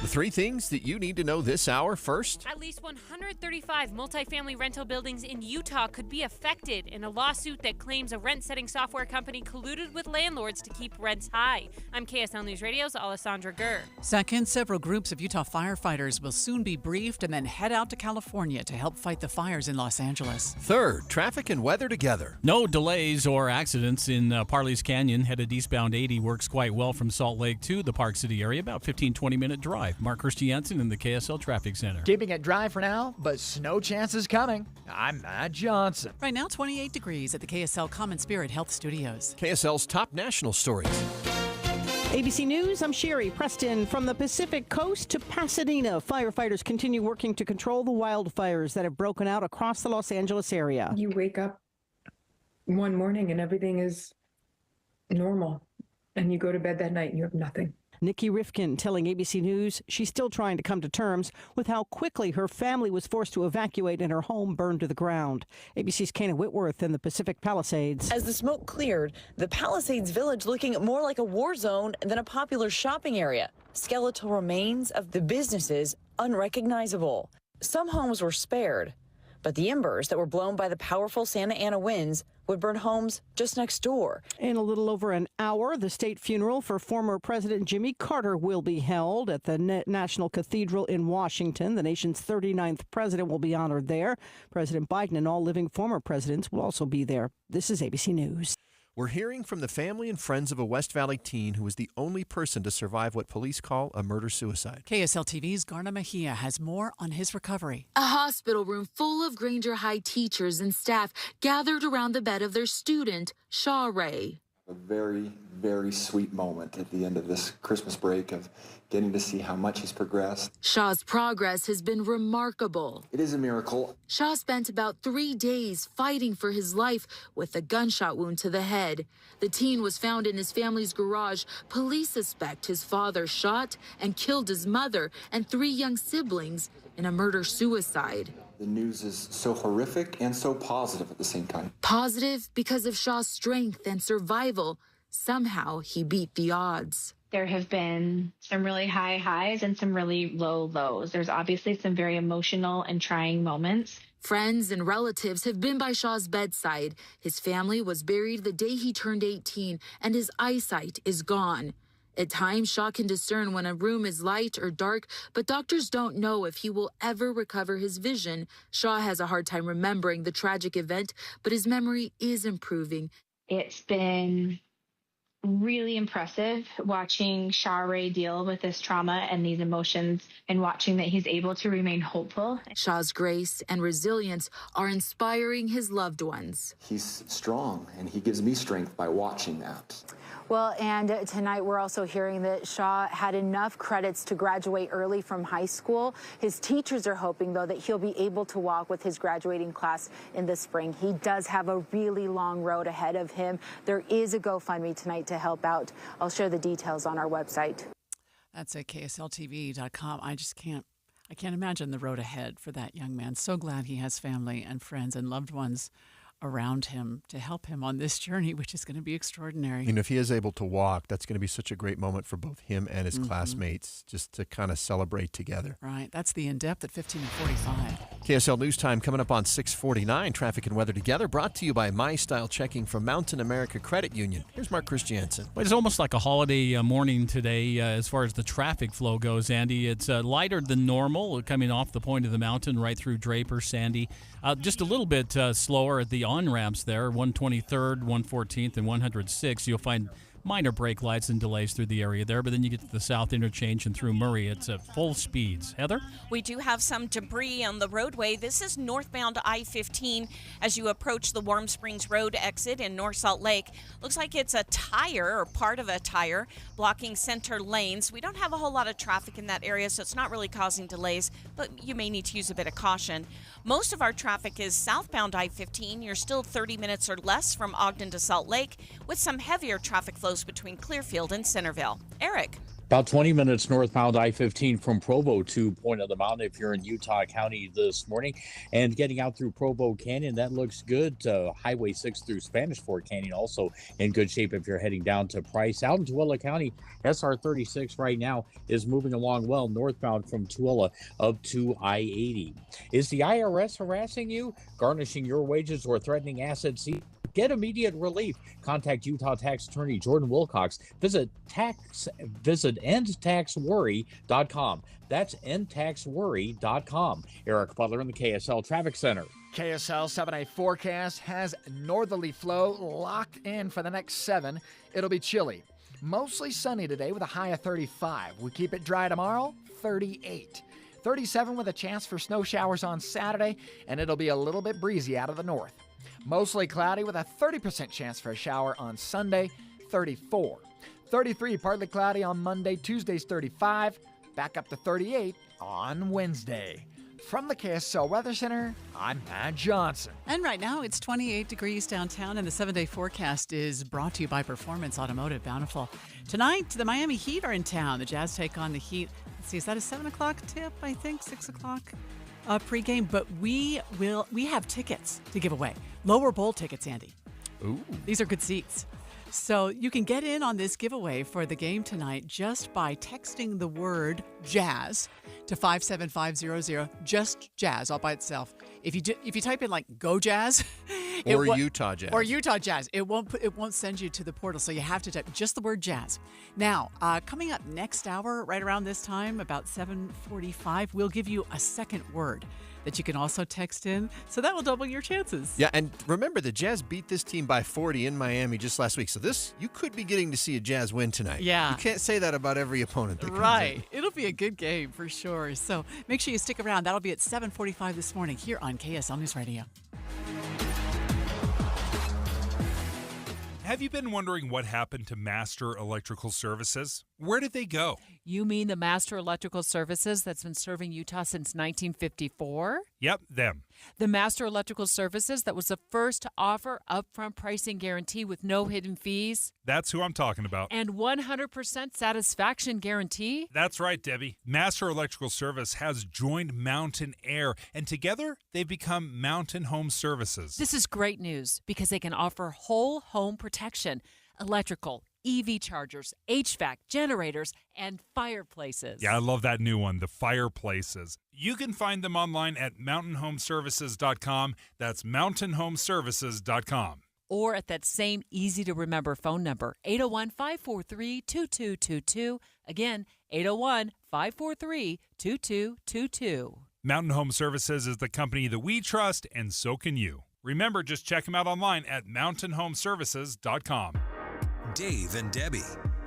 The three things that you need to know this hour. First,
at least 135 multifamily rental buildings in Utah could be affected in a lawsuit that claims a rent-setting software company colluded with landlords to keep rents high. I'm KSL News Radio's Alessandra Gurr.
Second, several groups of Utah firefighters will soon be briefed and then head out to California to help fight the fires in Los Angeles.
Third, traffic and weather together.
No delays or accidents in Parley's Canyon. Headed eastbound 80 works quite well from Salt Lake to the Park City area, about 15-20 minute drive. Mark Christiansen in the KSL Traffic Center.
Keeping it dry for now, but snow chances coming. I'm Matt Johnson.
Right now, 28 degrees at the KSL Common Spirit Health Studios.
KSL's top national stories.
ABC News, I'm Sherry Preston. From the Pacific Coast to Pasadena, firefighters continue working to control the wildfires that have broken out across the Los Angeles area.
You wake up one morning and everything is normal, and you go to bed that night and you have nothing.
Nikki Rifkin telling ABC News she's still trying to come to terms with how quickly her family was forced to evacuate and her home burned to the ground. ABC's Kana Whitworth in the Pacific Palisades.
As the smoke cleared, the Palisades village looking more like a war zone than a popular shopping area. Skeletal remains of the businesses unrecognizable. Some homes were spared, but the embers that were blown by the powerful Santa Ana winds would burn homes just next door.
In a little over an hour, the state funeral for former President Jimmy Carter will be held at the National Cathedral in Washington. The nation's 39th president will be honored there. President Biden and all living former presidents will also be there. This is ABC News.
We're hearing from the family and friends of a West Valley teen who was the only person to survive what police call a murder-suicide.
KSL TV's Garna Mejia has more on his recovery.
A hospital room full of Granger High teachers and staff gathered around the bed of their student, Shaw Ray.
A very, very sweet moment at the end of this Christmas break of getting to see how much he's progressed.
Shaw's progress has been remarkable.
It is a miracle.
Shaw spent about 3 days fighting for his life with a gunshot wound to the head. The teen was found in his family's garage. Police suspect his father shot and killed his mother and 3 young siblings in a murder-suicide.
The news is so horrific and so positive at the same time.
Positive because of Shaw's strength and survival. Somehow he beat the odds.
There have been some really high highs and some really low lows. There's obviously some very emotional and trying moments.
Friends and relatives have been by Shaw's bedside. His family was buried the day he turned 18, and his eyesight is gone. At times, Shaw can discern when a room is light or dark, but doctors don't know if he will ever recover his vision. Shaw has a hard time remembering the tragic event, but his memory is improving.
It's been really impressive watching Shaw Ray deal with this trauma and these emotions and watching that he's able to remain hopeful.
Shaw's grace and resilience are inspiring his loved ones.
He's strong, and he gives me strength by watching that.
Well, and tonight we're also hearing that Shaw had enough credits to graduate early from high school. His teachers are hoping, though, that he'll be able to walk with his graduating class in the spring. He does have a really long road ahead of him. There is a GoFundMe tonight to help out. I'll share the details on our website.
That's at ksltv.com. I can't imagine the road ahead for that young man. So glad he has family and friends and loved ones around him to help him on this journey, which is going to be extraordinary.
And if he is able to walk, that's going to be such a great moment for both him and his classmates, just to kind of celebrate together.
Right. That's the In-Depth at 15:45.
KSL News Time coming up on 6:49. Traffic and weather together, brought to you by My Style Checking from Mountain America Credit Union. Here's Mark Christiansen.
Well, it's almost like a holiday morning today as far as the traffic flow goes, Andy. It's lighter than normal coming off the point of the mountain right through Draper, Sandy. Just a little bit slower at the on-ramps there, 123rd, 114th, and 106th. You'll find minor brake lights and delays through the area there, but then you get to the south interchange and through Murray. It's at full speeds. Heather?
We do have some debris on the roadway. This is northbound I-15 as you approach the Warm Springs Road exit in North Salt Lake. Looks like it's a tire or part of a tire blocking center lanes. We don't have a whole lot of traffic in that area, so it's not really causing delays, but you may need to use a bit of caution. Most of our traffic is southbound I-15. You're still 30 minutes or less from Ogden to Salt Lake, with some heavier traffic flows between Clearfield and Centerville. Eric?
About 20 minutes northbound I-15 from Provo to Point of the Mountain if you're in Utah County this morning. And getting out through Provo Canyon, that looks good. Highway 6 through Spanish Fork Canyon also in good shape if you're heading down to Price. Out in Tooele County, SR 36 right now is moving along well northbound from Tooele up to I-80. Is the IRS harassing you, garnishing your wages, or threatening asset seizure? Get immediate relief. Contact Utah Tax Attorney Jordan Wilcox. Visit endtaxworry.com. That's endtaxworry.com. Eric Butler in the KSL Traffic Center.
KSL 7-day forecast has northerly flow locked in for the next 7. It'll be chilly. Mostly sunny today with a high of 35. We keep it dry tomorrow, 38. 37 with a chance for snow showers on Saturday, and it'll be a little bit breezy out of the north. Mostly cloudy with a 30% chance for a shower on Sunday, 34. 33 partly cloudy on Monday, Tuesday's 35, back up to 38 on Wednesday. From the KSL Weather Center, I'm Matt Johnson.
And right now it's 28 degrees downtown, and the 7-day forecast is brought to you by Performance Automotive Bountiful. Tonight, the Miami Heat are in town. The Jazz take on the Heat. Let's see, is that a 7 o'clock tip, I think? 6 o'clock? Pregame, but we have tickets to give away. Lower bowl tickets, Andy.
Ooh.
These are good seats. So you can get in on this giveaway for the game tonight just by texting the word jazz to 57500. Just jazz all by itself. If you type in like Go Jazz
or Utah Jazz
it won't send you to the portal, so you have to type just the word jazz. Now, coming up next hour, right around this time, about 7:45, we'll give you a second word that you can also text in, so that will double your chances.
Yeah, and remember, the Jazz beat this team by 40 in Miami just last week, so you could be getting to see a Jazz win tonight.
Yeah.
You can't say that about every opponent that comes in.
Right. It'll be a good game for sure. So make sure you stick around. That'll be at 7:45 this morning here on KSL News Radio.
Have you been wondering what happened to Master Electrical Services? Where did they go?
You mean the Master Electrical Services that's been serving Utah since 1954?
Yep, them.
The Master Electrical Services that was the first to offer upfront pricing guarantee with no hidden fees?
That's who I'm talking about.
And 100% satisfaction guarantee?
That's right, Debbie. Master Electrical Service has joined Mountain Air, and together they've become Mountain Home Services.
This is great news because they can offer whole home protection, electrical, EV chargers, HVAC, generators, and fireplaces.
Yeah, I love that new one, the fireplaces. You can find them online at mountainhomeservices.com. That's mountainhomeservices.com.
Or at that same easy-to-remember phone number, 801-543-2222. Again, 801-543-2222.
Mountain Home Services is the company that we trust, and so can you. Remember, just check them out online at mountainhomeservices.com.
Dave and Debbie.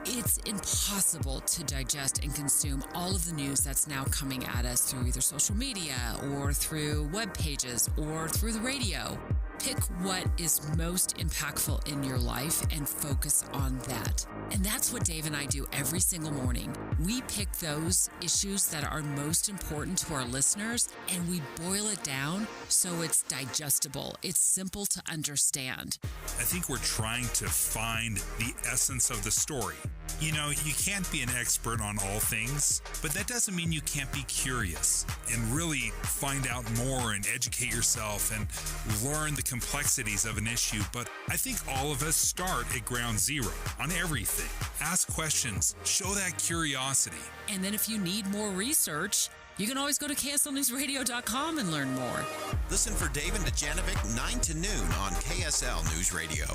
It's impossible to digest and consume all of the news that's now coming at us through either social media or through web pages or through the radio. Pick what is most impactful in your life and focus on that. And that's what Dave and I do every single morning. We pick those issues that are most important to our listeners and we boil it down so it's digestible. It's simple to understand.
I think we're trying to find the essence of the story. You know, you can't be an expert on all things, but that doesn't mean you can't be curious and really find out more and educate yourself and learn the complexities of an issue. But I think all of us start at ground zero on everything. Ask questions, show that curiosity.
And then if you need more research, you can always go to KSLNewsRadio.com and learn more.
Listen for Dave and Dujanovic 9 to noon on KSL News Radio.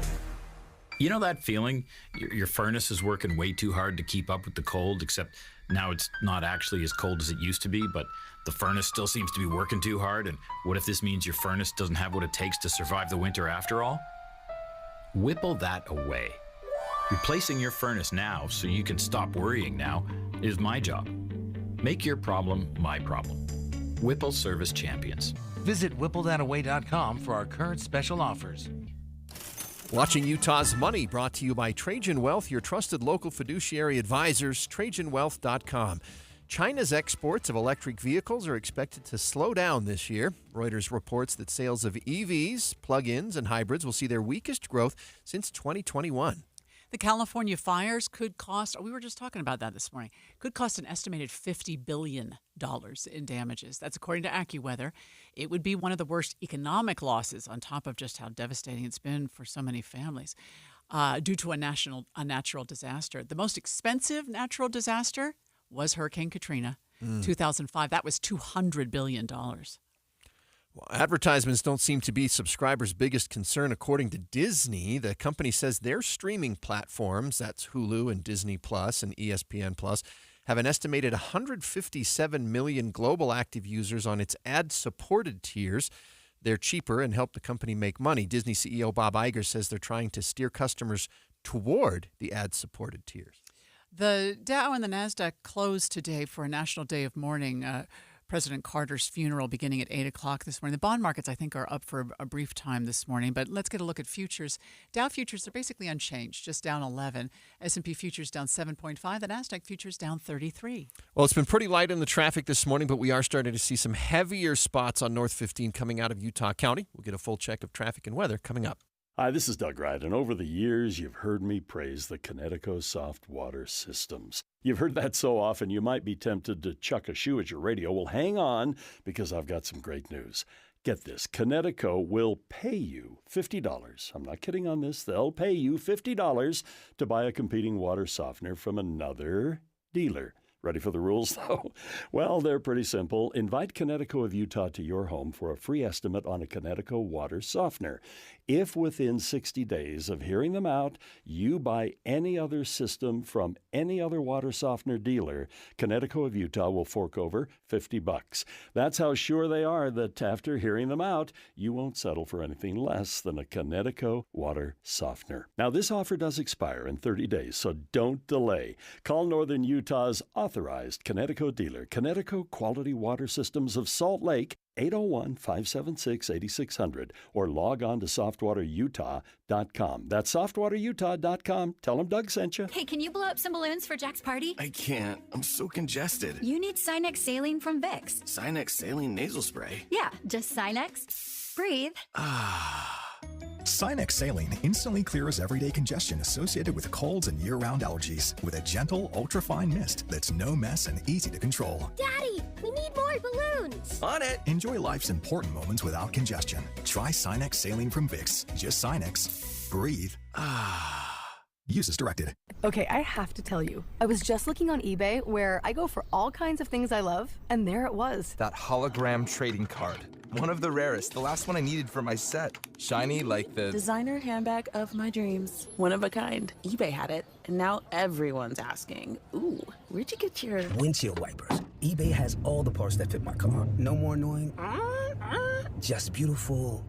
You know that feeling? Your furnace is working way too hard to keep up with the cold, except now it's not actually as cold as it used to be, but the furnace still seems to be working too hard, and what if this means your furnace doesn't have what it takes to survive the winter after all? Whipple that away. Replacing your furnace now so you can stop worrying now is my job. Make your problem my problem. Whipple Service Champions.
Visit whipplethataway.com for our current special offers.
Watching Utah's Money, brought to you by Trajan Wealth, your trusted local fiduciary advisors, TrajanWealth.com. China's exports of electric vehicles are expected to slow down this year. Reuters reports that sales of EVs, plug-ins, and hybrids will see their weakest growth since 2021.
The California fires could cost, we were just talking about that this morning, could cost an estimated $50 billion in damages. That's according to AccuWeather. It would be one of the worst economic losses on top of just how devastating it's been for so many families due to a natural disaster. The most expensive natural disaster was Hurricane Katrina, 2005. That was $200 billion.
Well, advertisements don't seem to be subscribers' biggest concern, according to Disney. The company says their streaming platforms, that's Hulu and Disney Plus and ESPN Plus, have an estimated 157 million global active users on its ad-supported tiers. They're cheaper and help the company make money. Disney CEO Bob Iger says they're trying to steer customers toward the ad-supported tiers.
The Dow and the NASDAQ closed today for a national day of mourning. President Carter's funeral beginning at 8 o'clock this morning. The bond markets, I think, are up for a brief time this morning, but let's get a look at futures. Dow futures are basically unchanged, just down 11. S&P futures down 7.5. The NASDAQ futures down 33.
Well, it's been pretty light in the traffic this morning, but we are starting to see some heavier spots on North 15 coming out of Utah County. We'll get a full check of traffic and weather coming up.
Hi, this is Doug Wright, and over the years, you've heard me praise the Connecticut soft water systems. You've heard that so often, you might be tempted to chuck a shoe at your radio. Well, hang on, because I've got some great news. Get this, Connecticut will pay you $50. I'm not kidding on this. They'll pay you $50 to buy a competing water softener from another dealer. Ready for the rules, though? Well, they're pretty simple. Invite Connecticut of Utah to your home for a free estimate on a Connecticut water softener. If within 60 days of hearing them out, you buy any other system from any other water softener dealer, Connecticut of Utah will fork over $50. That's how sure they are that after hearing them out, you won't settle for anything less than a Connecticut water softener. Now, this offer does expire in 30 days, so don't delay. Call Northern Utah's authorized Connecticut dealer, Connecticut Quality Water Systems of Salt Lake, 801-576-8600, or log on to softwaterutah.com. That's softwaterutah.com. Tell them Doug sent you.
Hey, can you blow up some balloons for Jack's party?
I can't. I'm so congested.
You need Sinex Saline from Vicks.
Sinex Saline Nasal Spray?
Yeah, just Sinex. Breathe.
Sinex Saline instantly clears everyday congestion associated with colds and year-round allergies with a gentle, ultra-fine mist that's no mess and easy to control.
Daddy, we need more balloons.
On it.
Enjoy life's important moments without congestion. Try Sinex Saline from Vicks. Just Sinex. Breathe. Use as directed.
Okay, I have to tell you, I was just looking on eBay where I go for all kinds of things I love, and there it was.
That hologram trading card. One of the rarest, the last one I needed for my set. Shiny like the
designer handbag of my dreams. One of a kind. eBay had it, and now everyone's asking, ooh, where'd you get your
windshield wipers? eBay has all the parts that fit my car. No more annoying, just beautiful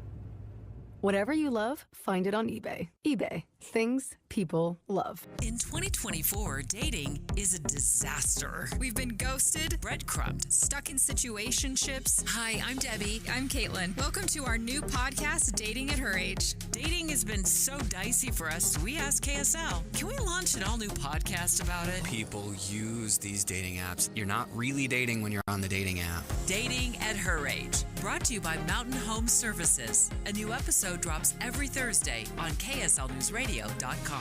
Whatever you love, find it on eBay. eBay. Things people love.
In 2024, dating is a disaster. We've been ghosted, breadcrumbed, stuck in situationships. Hi, I'm Debbie. I'm Caitlin. Welcome to our new podcast, Dating at Her Age. Dating has been so dicey for us, so we asked KSL, can we launch an all-new podcast about it?
People use these dating apps. You're not really dating when you're on the dating app.
Dating at Her Age. Brought to you by Mountain Home Services. A new episode drops every Thursday on KSLNewsRadio.com.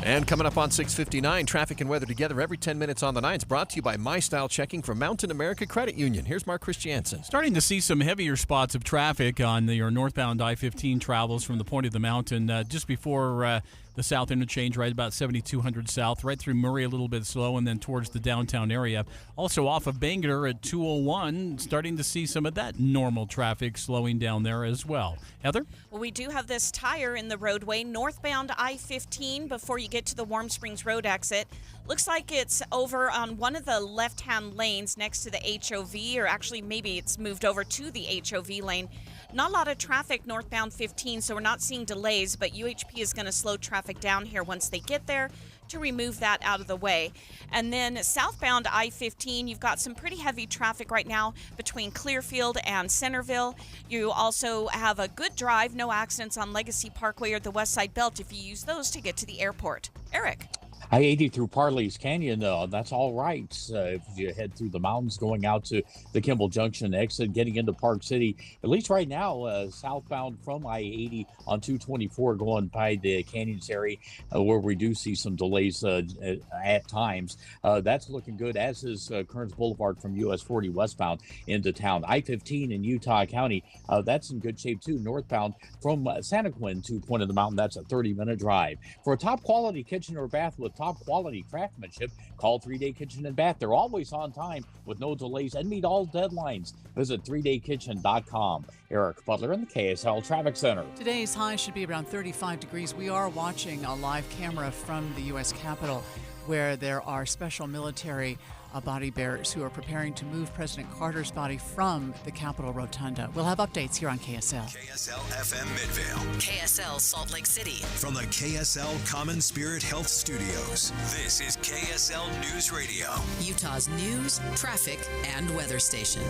And coming up on 6:59, traffic and weather together every 10 minutes on the 9. It's brought to you by My Style Checking from Mountain America Credit Union. Here's Mark Christiansen.
Starting to see some heavier spots of traffic on your northbound I-15 travels from the point of the mountain just before the south interchange, right about 7200 south, right through Murray a little bit slow, and then towards the downtown area. Also off of Bangor at 201, starting to see some of that normal traffic slowing down there as well. Heather?
Well, we do have this tire in the roadway, northbound I-15 before you get to the Warm Springs Road exit. Looks like it's over on one of the left-hand lanes next to the HOV, or actually maybe it's moved over to the HOV lane. Not a lot of traffic northbound 15, so we're not seeing delays, but UHP is going to slow traffic down here once they get there to remove that out of the way. And then southbound I-15, you've got some pretty heavy traffic right now between Clearfield and Centerville. You also have a good drive, no accidents on Legacy Parkway or the West Side Belt if you use those to get to the airport. Eric?
I-80 through Parley's Canyon, that's all right. If you head through the mountains going out to the Kimball Junction exit, getting into Park City, at least right now, southbound from I-80 on 224 going by the canyons area where we do see some delays at times. That's looking good, as is Kearns Boulevard from US 40 westbound into town. I-15 in Utah County, that's in good shape too. Northbound from Santaquin to Point of the Mountain, that's a 30-minute drive. For a top quality kitchen or bath with top quality craftsmanship, call 3-Day Kitchen and Bath. They're always on time with no delays and meet all deadlines. Visit 3daykitchen.com. Eric Butler in the KSL Traffic Center.
Today's high should be around 35 degrees. We are watching a live camera from the U.S. Capitol where there are special military body bearers who are preparing to move President Carter's body from the Capitol Rotunda. We'll have updates here on KSL.
KSL FM Midvale.
KSL Salt Lake City.
From the KSL Common Spirit Health Studios, this is KSL News Radio.
Utah's news, traffic, and weather station.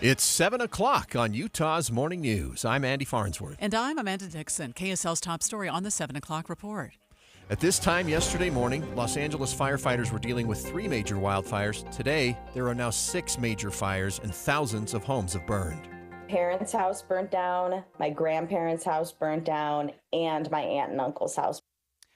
It's 7 o'clock on Utah's Morning News. I'm Andy Farnsworth.
And I'm Amanda Dixon. KSL's top story on the 7 o'clock report.
At this time yesterday morning, Los Angeles firefighters were dealing with 3 major wildfires. Today, there are now 6 major fires and thousands of homes have burned.
Parents' house burnt down, my grandparents' house burnt down, and my aunt and uncle's house.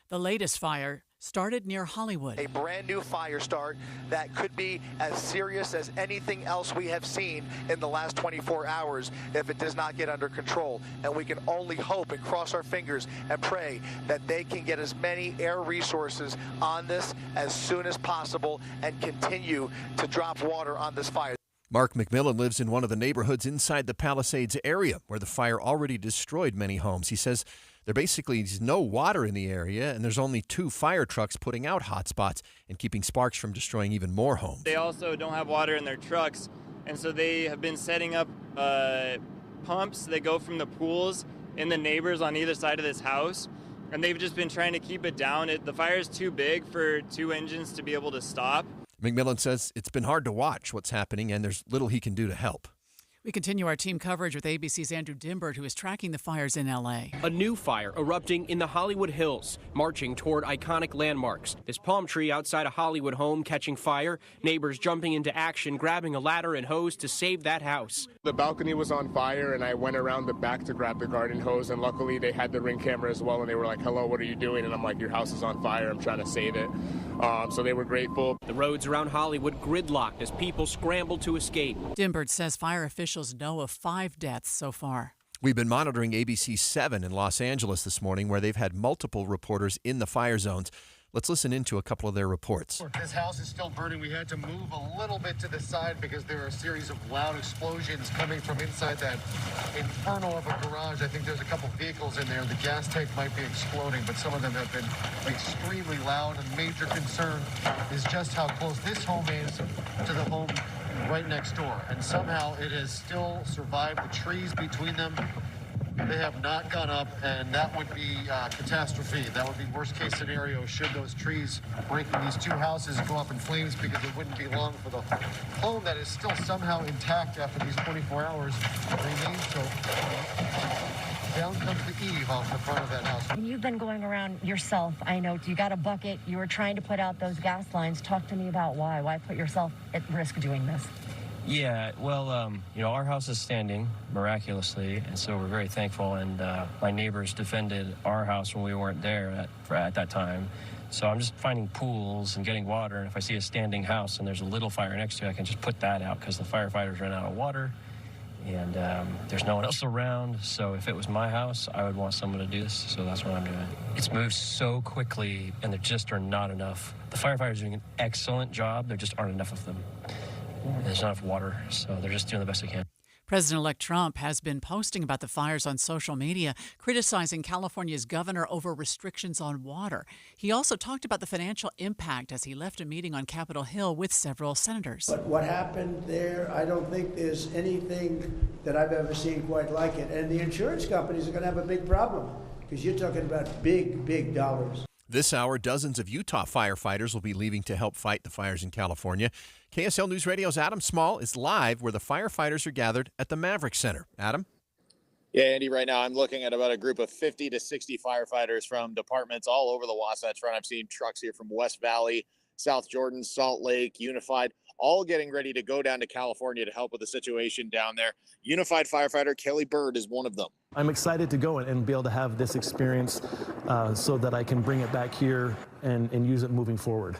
The latest fire started near Hollywood.
A brand new fire start that could be as serious as anything else we have seen in the last 24 hours if it does not get under control. And we can only hope and cross our fingers and pray that they can get as many air resources on this as soon as possible and continue to drop water on this fire.
Mark McMillan lives in one of the neighborhoods inside the Palisades area where the fire already destroyed many homes. He says there basically is no water in the area, and there's only 2 fire trucks putting out hot spots and keeping sparks from destroying even more homes.
They also don't have water in their trucks, and so they have been setting up pumps that go from the pools in the neighbors on either side of this house, and they've just been trying to keep it down. The fire is too big for 2 engines to be able to stop.
McMillan says it's been hard to watch what's happening, and there's little he can do to help.
We continue our team coverage with ABC's Andrew Dimbert, who is tracking the fires in L.A.
A new fire erupting in the Hollywood Hills, marching toward iconic landmarks. This palm tree outside a Hollywood home catching fire, neighbors jumping into action, grabbing a ladder and hose to save that house.
The balcony was on fire, and I went around the back to grab the garden hose, and luckily they had the Ring camera as well, and they were like, hello, what are you doing? And I'm like, your house is on fire, I'm trying to save it. So they were grateful.
The roads around Hollywood gridlocked as people scrambled to escape.
Dimbert says fire officials know of 5 deaths so far.
We've been monitoring ABC 7 in Los Angeles this morning, where they've had multiple reporters in the fire zones. Let's listen into a couple of their reports.
This house is still burning. We had to move a little bit to the side because there are a series of loud explosions coming from inside that inferno of a garage. I think there's a couple vehicles in there. The gas tank might be exploding, but some of them have been extremely loud. And major concern is just how close this home is to the home right next door, and somehow it has still survived the trees between them. They have not gone up, and that would be catastrophe. That would be worst case scenario should those trees breaking these two houses go up in flames, because it wouldn't be long for the home that is still somehow intact after these 24 hours remains so. Down comes the eave off the front of that house.
And you've been going around yourself. I know you got a bucket. You were trying to put out those gas lines. Talk to me about why. Why put yourself at risk doing this?
Yeah, well, our house is standing miraculously, and so we're very thankful. And my neighbors defended our house when we weren't there at that time. So I'm just finding pools and getting water. And if I see a standing house and there's a little fire next to it, I can just put that out because the firefighters ran out of water. And there's no one else around, so if it was my house, I would want someone to do this, so that's what I'm doing. It's moved so quickly, and there just are not enough. The firefighters are doing an excellent job, there just aren't enough of them. There's not enough water, so they're just doing the best they can.
President-elect Trump has been posting about the fires on social media, criticizing California's governor over restrictions on water. He also talked about the financial impact as he left a meeting on Capitol Hill with several senators.
But what happened there, I don't think there's anything that I've ever seen quite like it. And the insurance companies are going to have a big problem because you're talking about big, big dollars.
This hour, dozens of Utah firefighters will be leaving to help fight the fires in California. KSL News Radio's Adam Small is live where the firefighters are gathered at the Maverick Center. Adam?
Yeah, Andy, right now I'm looking at about a group of 50 to 60 firefighters from departments all over the Wasatch Front. I'm seeing trucks here from West Valley, South Jordan, Salt Lake, Unified, all getting ready to go down to California to help with the situation down there. Unified firefighter Kelly Bird is one of them.
I'm excited to go and be able to have this experience so that I can bring it back here and use it moving forward.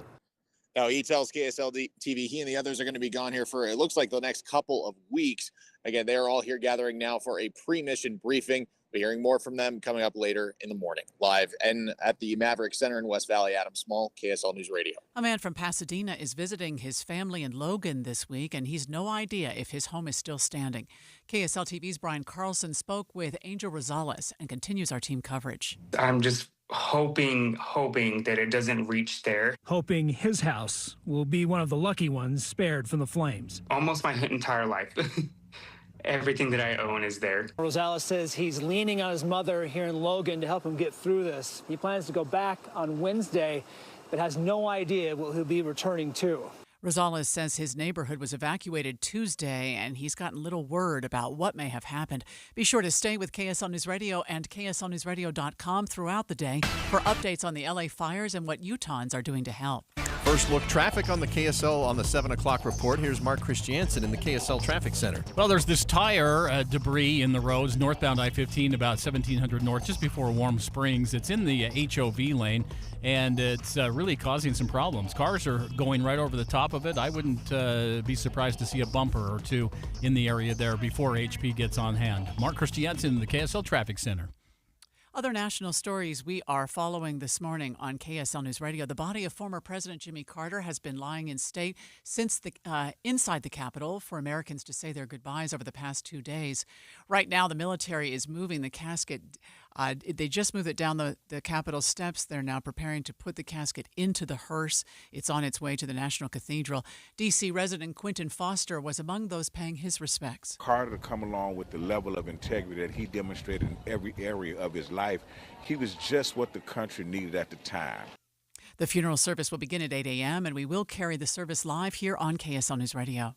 Now, he tells KSL TV he and the others are going to be gone here for, it looks like, the next couple of weeks. Again, they are all here gathering now for a pre-mission briefing. We're hearing more from them coming up later in the morning. Live and at the Maverick Center in West Valley, Adam Small, KSL News Radio.
A man from Pasadena is visiting his family in Logan this week, and he's no idea if his home is still standing. KSL TV's Brian Carlson spoke with Angel Rosales and continues our team coverage.
I'm just hoping that it doesn't reach there.
Hoping his house will be one of the lucky ones spared from the flames.
Almost my entire life. Everything that I own is there.
Rosales says he's leaning on his mother here in Logan to help him get through this. He plans to go back on Wednesday, but has no idea what he'll be returning to.
Rosales says his neighborhood was evacuated Tuesday, and he's gotten little word about what may have happened. Be sure to stay with KSL News Radio and KSLNewsRadio.com throughout the day for updates on the LA fires and what Utahns are doing to help.
First look traffic on the KSL on the 7 o'clock report. Here's Mark Christiansen in the KSL Traffic Center.
Well, there's this tire debris in the roads northbound I-15 about 1700 north, just before Warm Springs. It's in the HOV lane, and it's really causing some problems. Cars are going right over the top of it. I wouldn't be surprised to see a bumper or two in the area there before HP gets on hand. Mark Christiansen in the KSL Traffic Center.
Other national stories we are following this morning on KSL News Radio. The body of former President Jimmy Carter has been lying in state since inside the Capitol for Americans to say their goodbyes over the past 2 days. Right now, the military is moving the casket. They just moved it down the Capitol steps. They're now preparing to put the casket into the hearse. It's on its way to the National Cathedral. D.C. resident Quentin Foster was among those paying his respects.
Carter to come along with the level of integrity that he demonstrated in every area of his life. He was just what the country needed at the time.
The funeral service will begin at 8 a.m., and we will carry the service live here on KSL News Radio.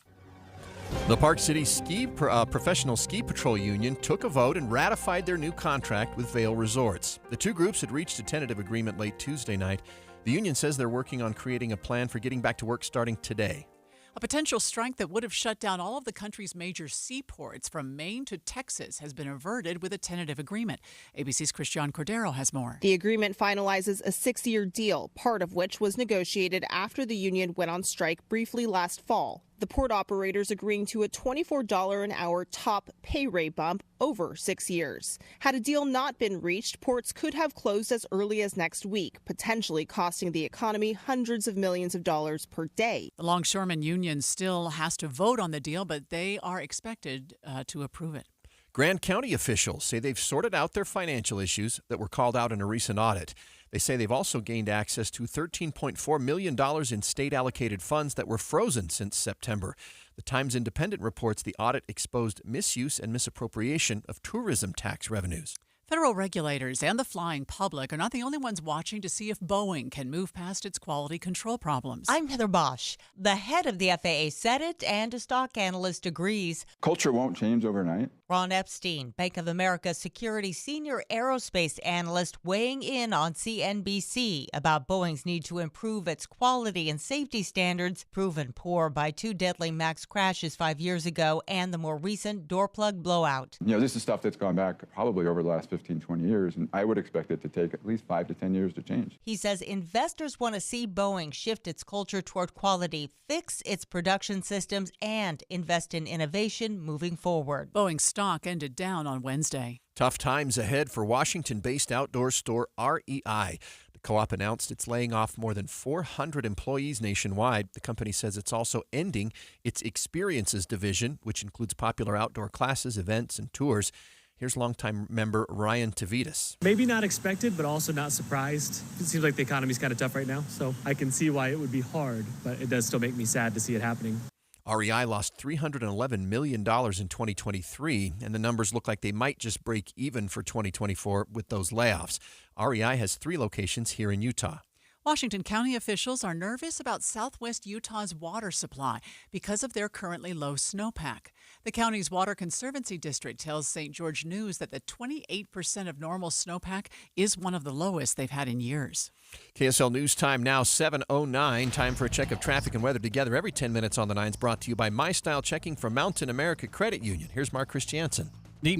The Park City Professional Ski Patrol Union took a vote and ratified their new contract with Vail Resorts. The two groups had reached a tentative agreement late Tuesday night. The union says they're working on creating a plan for getting back to work starting today.
A potential strike that would have shut down all of the country's major seaports from Maine to Texas has been averted with a tentative agreement. ABC's Christian Cordero has more.
The agreement finalizes a 6-year deal, part of which was negotiated after the union went on strike briefly last fall. The port operators agreeing to a $24 an hour top pay rate bump over 6 years. Had a deal not been reached, ports could have closed as early as next week, potentially costing the economy hundreds of millions of dollars per day.
The Longshoremen Union still has to vote on the deal, but they are expected to approve it.
Grand County officials say they've sorted out their financial issues that were called out in a recent audit. They say they've also gained access to $13.4 million in state-allocated funds that were frozen since September. The Times Independent reports the audit exposed misuse and misappropriation of tourism tax revenues.
Federal regulators and the flying public are not the only ones watching to see if Boeing can move past its quality control problems.
I'm Heather Bosch. The head of the FAA said it, and a stock analyst agrees.
Culture won't change overnight.
Ron Epstein, Bank of America Security Senior Aerospace Analyst, weighing in on CNBC about Boeing's need to improve its quality and safety standards, proven poor by 2 deadly MAX crashes 5 years ago and the more recent door plug blowout.
This is stuff that's gone back probably over the last 15, 20 years, and I would expect it to take at least 5 to 10 years to change.
He says investors want to see Boeing shift its culture toward quality, fix its production systems, and invest in innovation moving forward.
Boeing's stock ended down on Wednesday.
Tough times ahead for Washington-based outdoor store REI. The co-op announced it's laying off more than 400 employees nationwide. The company says it's also ending its experiences division, which includes popular outdoor classes, events, and tours. Here's longtime member Ryan Tavitas.
Maybe not expected, but also not surprised. It seems like the economy's kind of tough right now, so I can see why it would be hard, but it does still make me sad to see it happening.
REI lost $311 million in 2023, and the numbers look like they might just break even for 2024 with those layoffs. REI has 3 locations here in Utah.
Washington County officials are nervous about southwest Utah's water supply because of their currently low snowpack. The county's Water Conservancy District tells St. George News that the 28% of normal snowpack is one of the lowest they've had in years.
KSL News Time now 7:09. Time for a check of traffic and weather together every 10 minutes on the 9's, brought to you by My Style Checking from Mountain America Credit Union. Here's Mark Christiansen.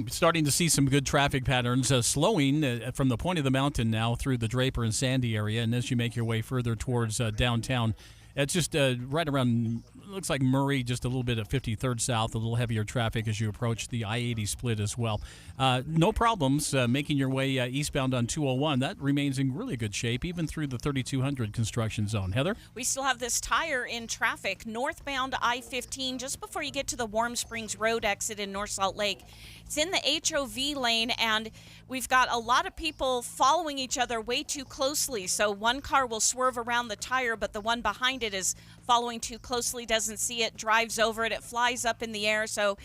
Starting to see some good traffic patterns, slowing from the point of the mountain now through the Draper and Sandy area, and as you make your way further towards downtown, it's just right around, looks like Murray, just a little bit at 53rd South, a little heavier traffic as you approach the I-80 split as well. No problems making your way eastbound on 201. That remains in really good shape, even through the 3200 construction zone. Heather?
We still have this tire in traffic northbound I-15 just before you get to the Warm Springs Road exit in North Salt Lake. It's in the HOV lane, and we've got a lot of people following each other way too closely. So one car will swerve around the tire, but the one behind it is following too closely, doesn't see it, drives over it, it flies up in the air. So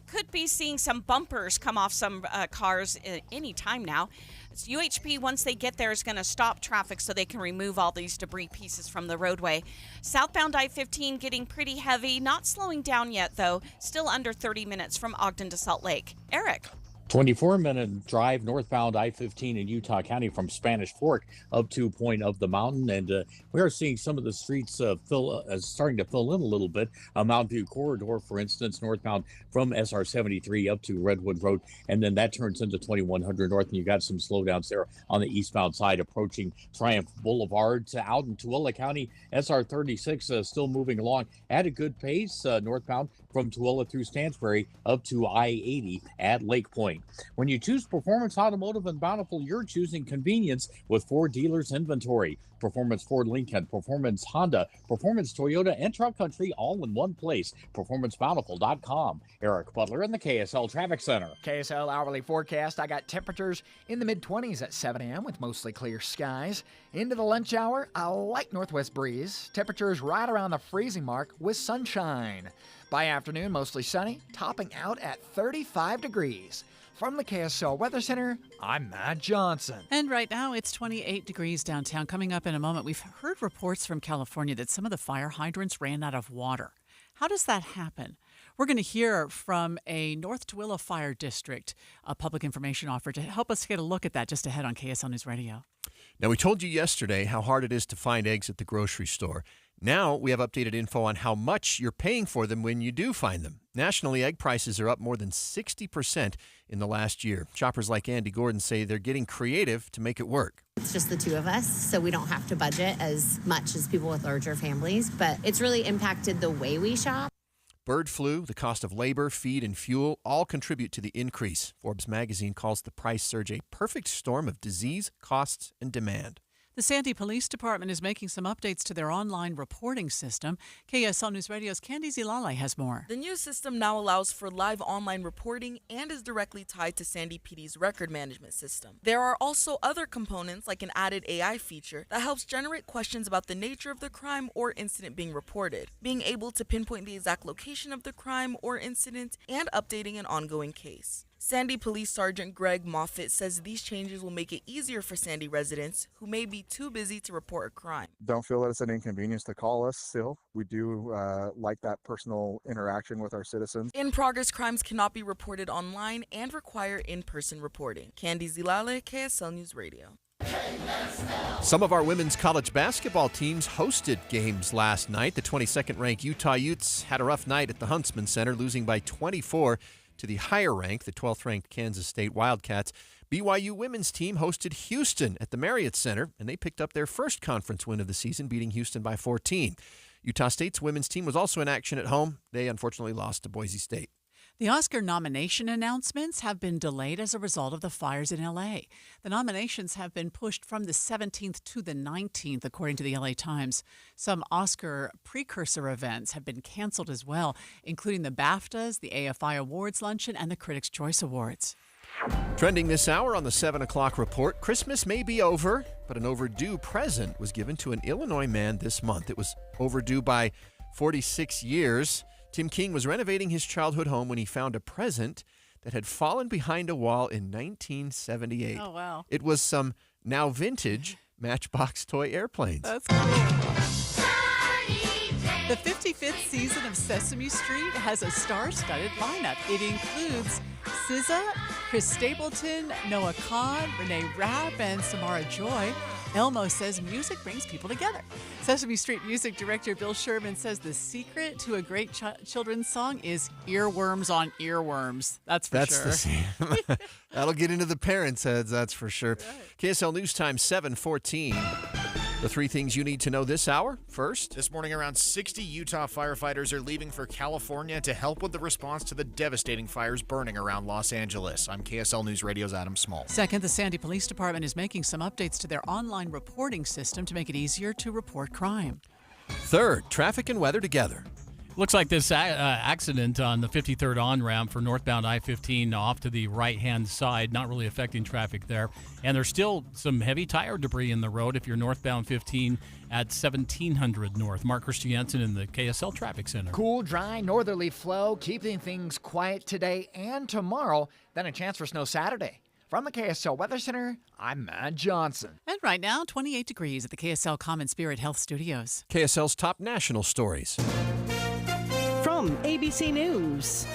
could be seeing some bumpers come off some cars any time now. UHP, once they get there, is going to stop traffic so they can remove all these debris pieces from the roadway. Southbound I-15 getting pretty heavy, not slowing down yet, though. Still under 30 minutes from Ogden to Salt Lake. Eric.
24-minute drive northbound I-15 in Utah County from Spanish Fork up to Point of the Mountain, and we are seeing some of the streets starting to fill in a little bit. Mountain View Corridor, for instance, northbound from SR 73 up to Redwood Road, and then that turns into 2100 north, and you got some slowdowns there on the eastbound side approaching Triumph Boulevard to out in Tooele County. SR 36 still moving along at a good pace northbound from Tooele through Stansbury up to I-80 at Lake Point. When you choose Performance Automotive and Bountiful, you're choosing convenience with 4 dealers inventory. Performance Ford Lincoln, Performance Honda, Performance Toyota, and Truck Country all in one place. PerformanceBountiful.com. Eric Butler in the KSL Traffic Center.
KSL hourly forecast. I got temperatures in the mid-20s at 7 a.m. with mostly clear skies. Into the lunch hour, a light northwest breeze. Temperatures right around the freezing mark with sunshine. By afternoon, mostly sunny, topping out at 35 degrees. From the KSL Weather Center, I'm Matt Johnson.
And right now, it's 28 degrees downtown. Coming up in a moment, we've heard reports from California that some of the fire hydrants ran out of water. How does that happen? We're going to hear from a North Tooele Fire District, a public information officer, to help us get a look at that just ahead on KSL News Radio.
Now, we told you yesterday how hard it is to find eggs at the grocery store. Now we have updated info on how much you're paying for them when you do find them. Nationally, egg prices are up more than 60% in the last year. Shoppers like Andy Gordon say they're getting creative to make it work.
It's just the 2 of us, so we don't have to budget as much as people with larger families, but it's really impacted the way we shop.
Bird flu, the cost of labor, feed, and fuel all contribute to the increase. Forbes magazine calls the price surge a perfect storm of disease, costs, and demand.
The Sandy Police Department is making some updates to their online reporting system. KSL News Radio's Candy Zilale has more.
The new system now allows for live online reporting and is directly tied to Sandy PD's record management system. There are also other components like an added AI feature that helps generate questions about the nature of the crime or incident being reported, being able to pinpoint the exact location of the crime or incident, and updating an ongoing case. Sandy Police Sergeant Greg Moffitt says these changes will make it easier for Sandy residents who may be too busy to report a crime.
Don't feel that it's an inconvenience to call us still. We do like that personal interaction with our citizens.
In-progress crimes cannot be reported online and require in-person reporting. Candy Zilale, KSL News Radio.
Some of our women's college basketball teams hosted games last night. The 22nd-ranked Utah Utes had a rough night at the Huntsman Center, losing by 24 to the higher-ranked, the 12th-ranked Kansas State Wildcats. BYU women's team hosted Houston at the Marriott Center, and they picked up their first conference win of the season, beating Houston by 14. Utah State's women's team was also in action at home. They unfortunately lost to Boise State.
The Oscar nomination announcements have been delayed as a result of the fires in L.A. The nominations have been pushed from the 17th to the 19th, according to the L.A. Times. Some Oscar precursor events have been canceled as well, including the BAFTAs, the AFI Awards Luncheon, and the Critics' Choice Awards.
Trending this hour on the 7 o'clock report, Christmas may be over, but an overdue present was given to an Illinois man this month. It was overdue by 46 years. Tim King was renovating his childhood home when he found a present that had fallen behind a wall in 1978.
Oh, wow.
It was some now vintage Matchbox toy airplanes.
That's cool. The 55th season of Sesame Street has a star-studded lineup. It includes SZA, Chris Stapleton, Noah Kahn, Renee Rapp, and Samara Joy. Elmo says music brings people together. Sesame Street music director Bill Sherman says the secret to a great children's song is earworms on earworms. That's for sure.
That'll get into the parents' heads, that's for sure. Right. KSL News Time, 7:14. The three things you need to know this hour. First,
this morning, around 60 Utah firefighters are leaving for California to help with the response to the devastating fires burning around Los Angeles. I'm KSL News Radio's Adam Small.
Second, the Sandy Police Department is making some updates to their online reporting system to make it easier to report crime.
Third, traffic and weather together.
Looks like this accident on the 53rd on-ramp for northbound I-15 off to the right-hand side, not really affecting traffic there. And there's still some heavy tire debris in the road if you're northbound 15 at 1700 North. Mark Christiansen in the KSL Traffic Center.
Cool, dry, northerly flow, keeping things quiet today and tomorrow, then a chance for snow Saturday. From the KSL Weather Center, I'm Matt Johnson.
And right now, 28 degrees at the KSL Common Spirit Health Studios.
KSL's top national stories.
From ABC News,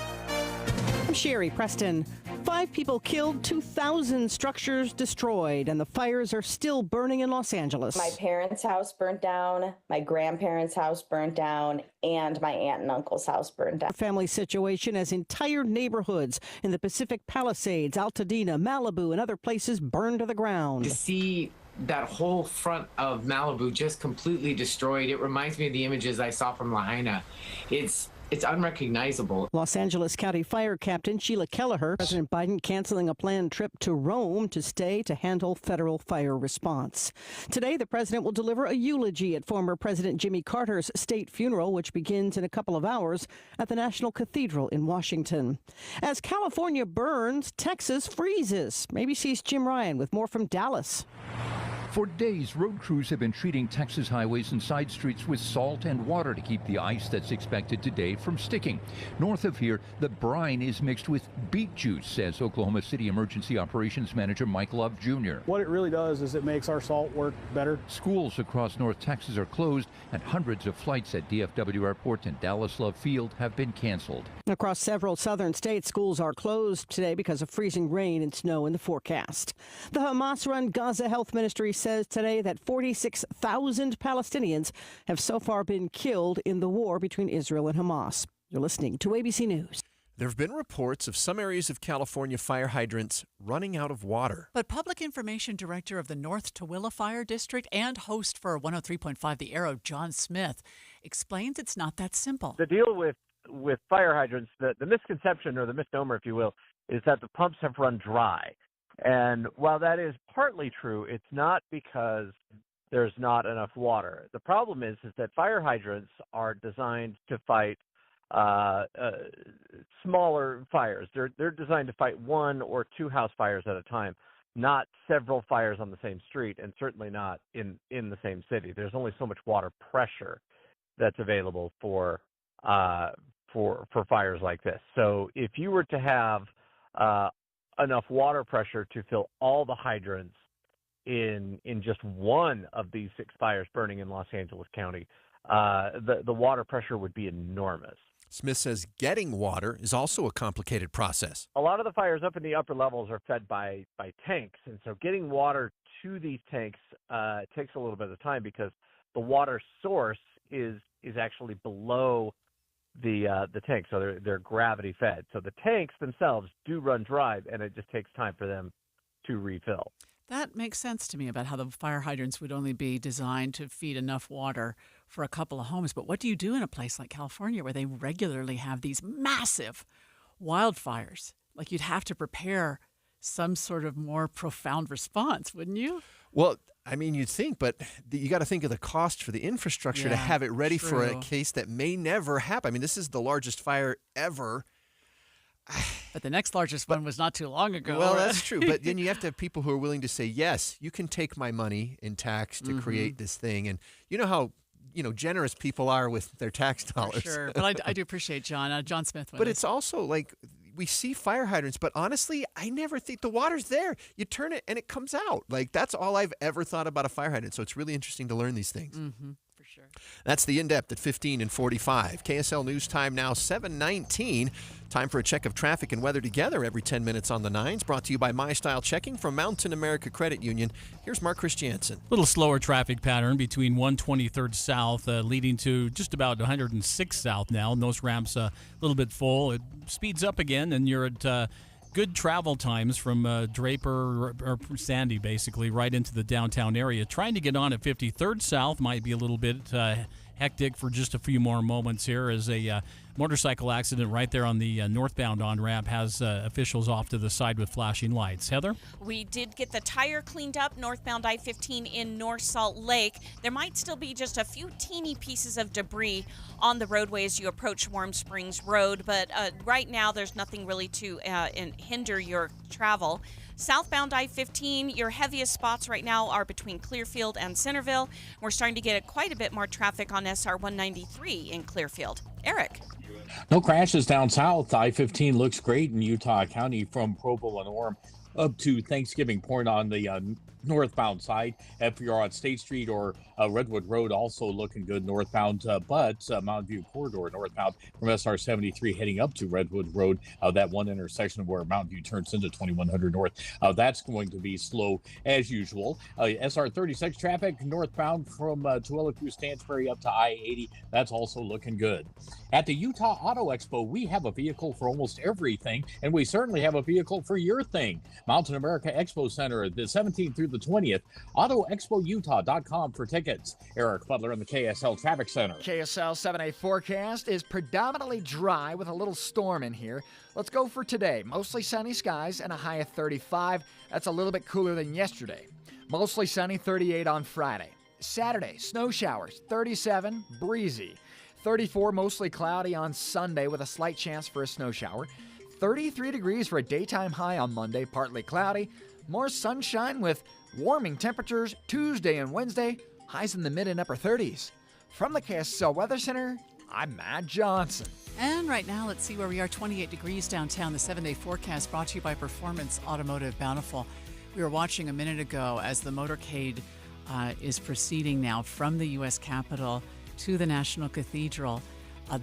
I'm Sherry Preston. 5 people killed, 2,000 structures destroyed, and the fires are still burning in Los Angeles.
My parents' house burnt down, my grandparents' house burnt down, and my aunt and uncle's house burned down.
Family situation as entire neighborhoods in the Pacific Palisades, Altadena, Malibu, and other places burned to the ground.
To see that whole front of Malibu just completely destroyed, it reminds me of the images I saw from Lahaina. It's unrecognizable.
Los Angeles County Fire Captain Sheila Kelleher. President Biden canceling a planned trip to Rome to stay to handle federal fire response. Today, the president will deliver a eulogy at former President Jimmy Carter's state funeral, which begins in a couple of hours at the National Cathedral in Washington. As California burns, Texas freezes. ABC's Jim Ryan with more from Dallas.
For days, road crews have been treating Texas highways and side streets with salt and water to keep the ice that's expected today from sticking. North of here, the brine is mixed with beet juice, says Oklahoma City Emergency Operations Manager Mike Love Jr.
What it really does is it makes our salt work better.
Schools across North Texas are closed, and hundreds of flights at DFW Airport and Dallas Love Field have been canceled.
Across several southern states, schools are closed today because of freezing rain and snow in the forecast. The Hamas-run Gaza Health Ministry says today that 46,000 Palestinians have so far been killed in the war between Israel and Hamas. You're listening to ABC News.
There have been reports of some areas of California fire hydrants running out of water.
But Public Information Director of the North Tooele Fire District and host for 103.5 The Arrow, John Smith, explains it's not that simple.
The deal with fire hydrants, the misconception or the misnomer, if you will, is that the pumps have run dry. And while that is partly true, it's not because there's not enough water. The problem is that fire hydrants are designed to fight smaller fires. They're designed to fight one or two house fires at a time, not several fires on the same street, and certainly not in the same city. There's only so much water pressure that's available for fires like this. So if you were to have enough water pressure to fill all the hydrants in just one of these 6 fires burning in Los Angeles County, the water pressure would be enormous.
Smith says getting water is also a complicated process.
A lot of the fires up in the upper levels are fed by tanks, and so getting water to these tanks takes a little bit of time because the water source is actually below the tank, so they're gravity fed. So the tanks themselves do run dry, and it just takes time for them to refill.
That makes sense to me about how the fire hydrants would only be designed to feed enough water for a couple of homes. But what do you do in a place like California where they regularly have these massive wildfires? Like, you'd have to prepare some sort of more profound response, wouldn't you?
Well, I mean, you'd think, but you got to think of the cost for the infrastructure to have it ready for a case that may never happen. I mean, this is the largest fire ever.
But the next largest one was not too long ago.
Well, that's true. But then you have to have people who are willing to say, yes, you can take my money in tax to create this thing. And you know how generous people are with their tax dollars.
Sure. But I do appreciate John. John Smith.
But it's also like we see fire hydrants, but honestly, I never think the water's there. You turn it and it comes out. Like, that's all I've ever thought about a fire hydrant. So it's really interesting to learn these things.
Mm-hmm. For sure.
That's the In-Depth at 15 and 45. KSL News Time now 7:19. Time for a check of traffic and weather together every 10 minutes on the 9s. Brought to you by My Style Checking from Mountain America Credit Union. Here's Mark Christiansen.
A little slower traffic pattern between 123rd South leading to just about 106 South now. And those ramps a little bit full. It speeds up again, and you're at good travel times from Draper or Sandy, basically, right into the downtown area. Trying to get on at 53rd South might be a little bit hectic for just a few more moments here as a motorcycle accident right there on the northbound on-ramp has officials off to the side with flashing lights. Heather?
We did get the tire cleaned up northbound I-15 in North Salt Lake. There might still be just a few teeny pieces of debris on the roadway as you approach Warm Springs Road, but right now there's nothing really to hinder your travel. Southbound I-15, your heaviest spots right now are between Clearfield and Centerville. We're starting to get quite a bit more traffic on SR 193 in Clearfield. Eric?
No crashes down south. I-15 looks great in Utah County from Provo and Orem up to Thanksgiving Point on the northbound side. If you're on State Street or Redwood Road, also looking good northbound, but Mountain View Corridor northbound from SR 73 heading up to Redwood Road, that one intersection where Mountain View turns into 2100 North, that's going to be slow as usual. SR 36 traffic northbound from Tooele through Stansbury up to I-80, that's also looking good. At the Utah Auto Expo, we have a vehicle for almost everything, and we certainly have a vehicle for your thing. Mountain America Expo Center, the 17th through the 20th. AutoExpoUtah.com for tickets. Eric Butler in the KSL Traffic Center.
KSL 7-day forecast is predominantly dry with a little storm in here. Let's go for today. Mostly sunny skies and a high of 35. That's a little bit cooler than yesterday. Mostly sunny, 38 on Friday. Saturday, snow showers, 37, breezy. 34, mostly cloudy on Sunday with a slight chance for a snow shower. 33 degrees for a daytime high on Monday, partly cloudy. More sunshine with warming temperatures Tuesday and Wednesday, highs in the mid and upper 30s. From the KSL Weather Center, I'm Matt Johnson.
And right now, let's see where we are. 28 degrees downtown. The 7-day forecast brought to you by Performance Automotive Bountiful. We were watching a minute ago as the motorcade is proceeding now from the U.S. Capitol to the National Cathedral.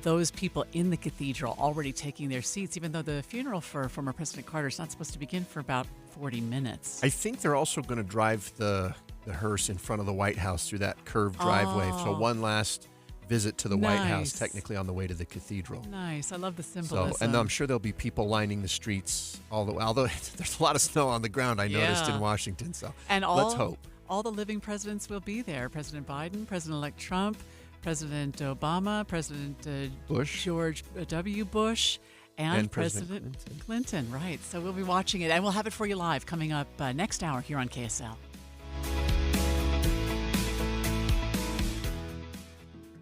Those people in the cathedral already taking their seats, even though the funeral for former President Carter is not supposed to begin for about 40 minutes.
I think they're also going to drive the hearse in front of the White House through that curved driveway. So one last visit to the White House, technically on the way to the cathedral.
Nice. I love the symbolism.
So, and I'm sure there'll be people lining the streets, although there's a lot of snow on the ground, I noticed in Washington. So let's hope.
All the living presidents will be there. President Biden, President-elect Trump, President Obama, President
Bush,
George W. Bush, and President Clinton. Right. So we'll be watching it, and we'll have it for you live coming up next hour here on KSL.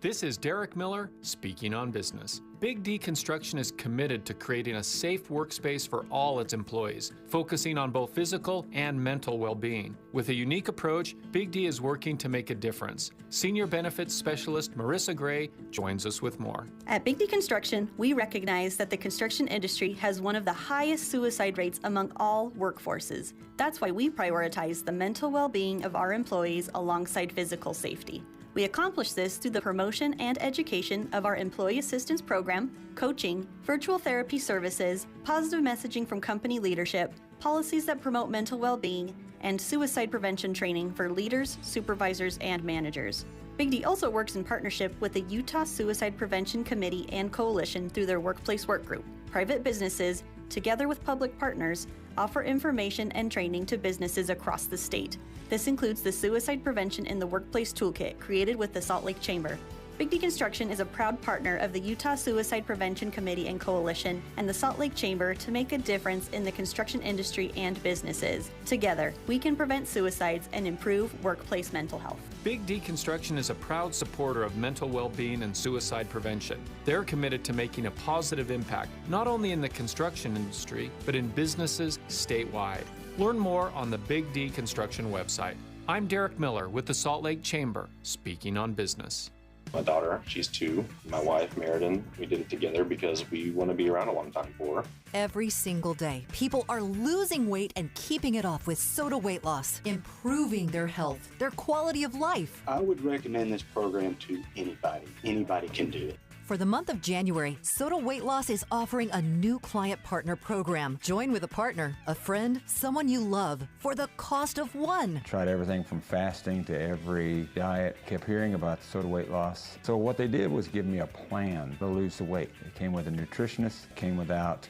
This is Derek Miller speaking on business. Big D Construction is committed to creating a safe workspace for all its employees, focusing on both physical and mental well-being. With a unique approach, Big D is working to make a difference. Senior Benefits Specialist Marissa Gray joins us with more.
At Big D Construction, we recognize that the construction industry has one of the highest suicide rates among all workforces. That's why we prioritize the mental well-being of our employees alongside physical safety. We accomplish this through the promotion and education of our Employee Assistance Program, coaching, virtual therapy services, positive messaging from company leadership, policies that promote mental well-being, and suicide prevention training for leaders, supervisors, and managers. Big D also works in partnership with the Utah Suicide Prevention Committee and Coalition through their Workplace Work Group. Private businesses, together with public partners, offer information and training to businesses across the state. This includes the Suicide Prevention in the Workplace Toolkit created with the Salt Lake Chamber. Big D Construction is a proud partner of the Utah Suicide Prevention Committee and Coalition and the Salt Lake Chamber to make a difference in the construction industry and businesses. Together, we can prevent suicides and improve workplace mental health.
Big D Construction is a proud supporter of mental well-being and suicide prevention. They're committed to making a positive impact, not only in the construction industry, but in businesses statewide. Learn more on the Big D Construction website. I'm Derek Miller with the Salt Lake Chamber, speaking on business.
My daughter, she's 2. My wife, Meriden, we did it together because we want to be around a long time for her.
Every single day, people are losing weight and keeping it off with Soda Weight Loss, improving their health, their quality of life.
I would recommend this program to anybody. Anybody can do it.
For the month of January, Soda Weight Loss is offering a new client partner program. Join with a partner, a friend, someone you love for the cost of one.
Tried everything from fasting to every diet. Kept hearing about Soda Weight Loss. So what they did was give me a plan to lose the weight. It came with a nutritionist, came without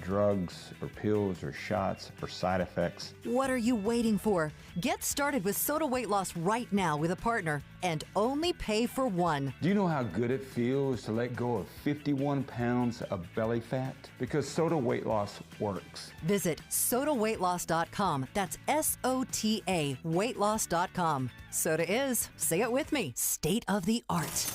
drugs or pills or shots or side effects.
What are you waiting for? Get started with Soda Weight Loss right now with a partner and only pay for one.
Do you know how good it feels to let go of 51 pounds of belly fat? Because Soda Weight Loss works.
Visit sodaweightloss.com. That's SOTA weightloss.com. Soda is, say it with me, state of the art.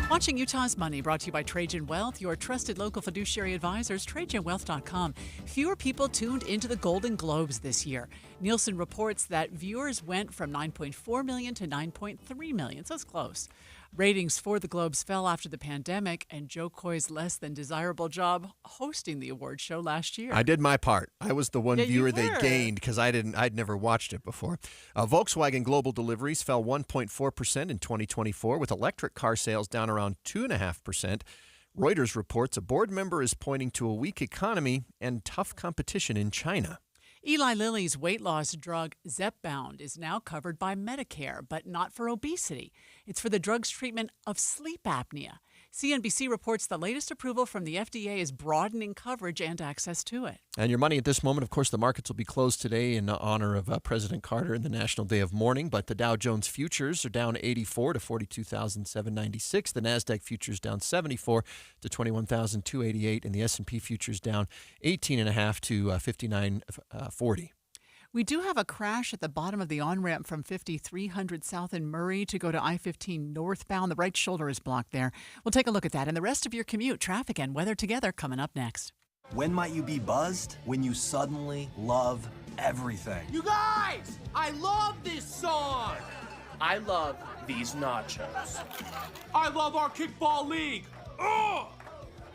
Watching Utah's Money, brought to you by Trajan Wealth, your trusted local fiduciary advisors, TrajanWealth.com. Fewer people tuned into the Golden Globes this year. Nielsen reports that viewers went from 9.4 million to 9.3 million, so it's close. Ratings for the Globes fell after the pandemic and Joe Coy's less than desirable job hosting the award show last year.
I did my part. I was the one
Yeah,
viewer
you
they
were.
gained because I'd never watched it before. Volkswagen global deliveries fell 1.4% in 2024, with electric car sales down around 2.5%. Reuters reports a board member is pointing to a weak economy and tough competition in China.
Eli Lilly's weight loss drug Zepbound is now covered by Medicare, but not for obesity. It's for the drug's treatment of sleep apnea. CNBC reports the latest approval from the FDA is broadening coverage and access to it.
And your money at this moment, of course, the markets will be closed today in honor of President Carter and the National Day of Mourning. But the Dow Jones futures are down 84 to 42,796. The Nasdaq futures down 74 to 21,288, and the S&P futures down 18.5 to 59.40.
We do have a crash at the bottom of the on-ramp from 5300 South in Murray to go to I-15 northbound. The right shoulder is blocked there. We'll take a look at that and the rest of your commute, traffic, and weather together coming up next.
When might you be buzzed? When you suddenly love everything.
You guys, I love this song. I love these nachos. I love our kickball league. Ugh!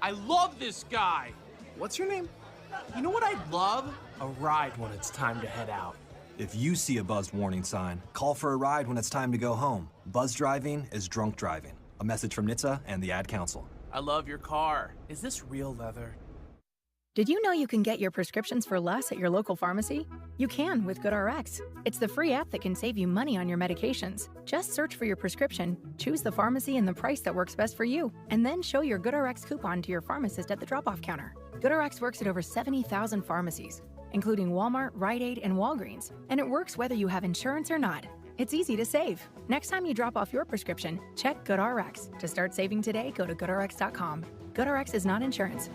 I love this guy. What's your name? You know what I'd love? A ride when it's time to head out.
If you see a buzzed warning sign, call for a ride when it's time to go home. Buzz driving is drunk driving. A message from NHTSA and the Ad Council.
I love your car. Is this real leather?
Did you know you can get your prescriptions for less at your local pharmacy? You can with GoodRx. It's the free app that can save you money on your medications. Just search for your prescription, choose the pharmacy and the price that works best for you, and then show your GoodRx coupon to your pharmacist at the drop-off counter. GoodRx works at over 70,000 pharmacies, including Walmart, Rite Aid, and Walgreens, and it works whether you have insurance or not. It's easy to save. Next time you drop off your prescription, check GoodRx. To start saving today, go to GoodRx.com. GoodRx is not insurance.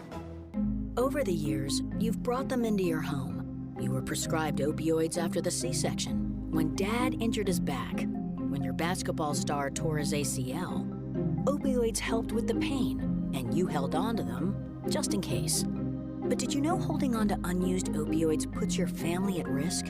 Over the years, you've brought them into your home. You were prescribed opioids after the C-section, when Dad injured his back, when your basketball star tore his ACL, Opioids helped with the pain, and you held on to them just in case. But did you know holding on to unused opioids puts your family at risk?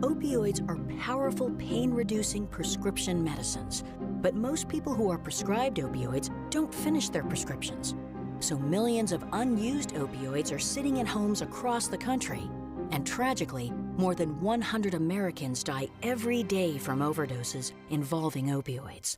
Opioids are powerful pain-reducing prescription medicines, but most people who are prescribed opioids don't finish their prescriptions. So millions of unused opioids are sitting in homes across the country. And tragically, more than 100 Americans die every day from overdoses involving opioids.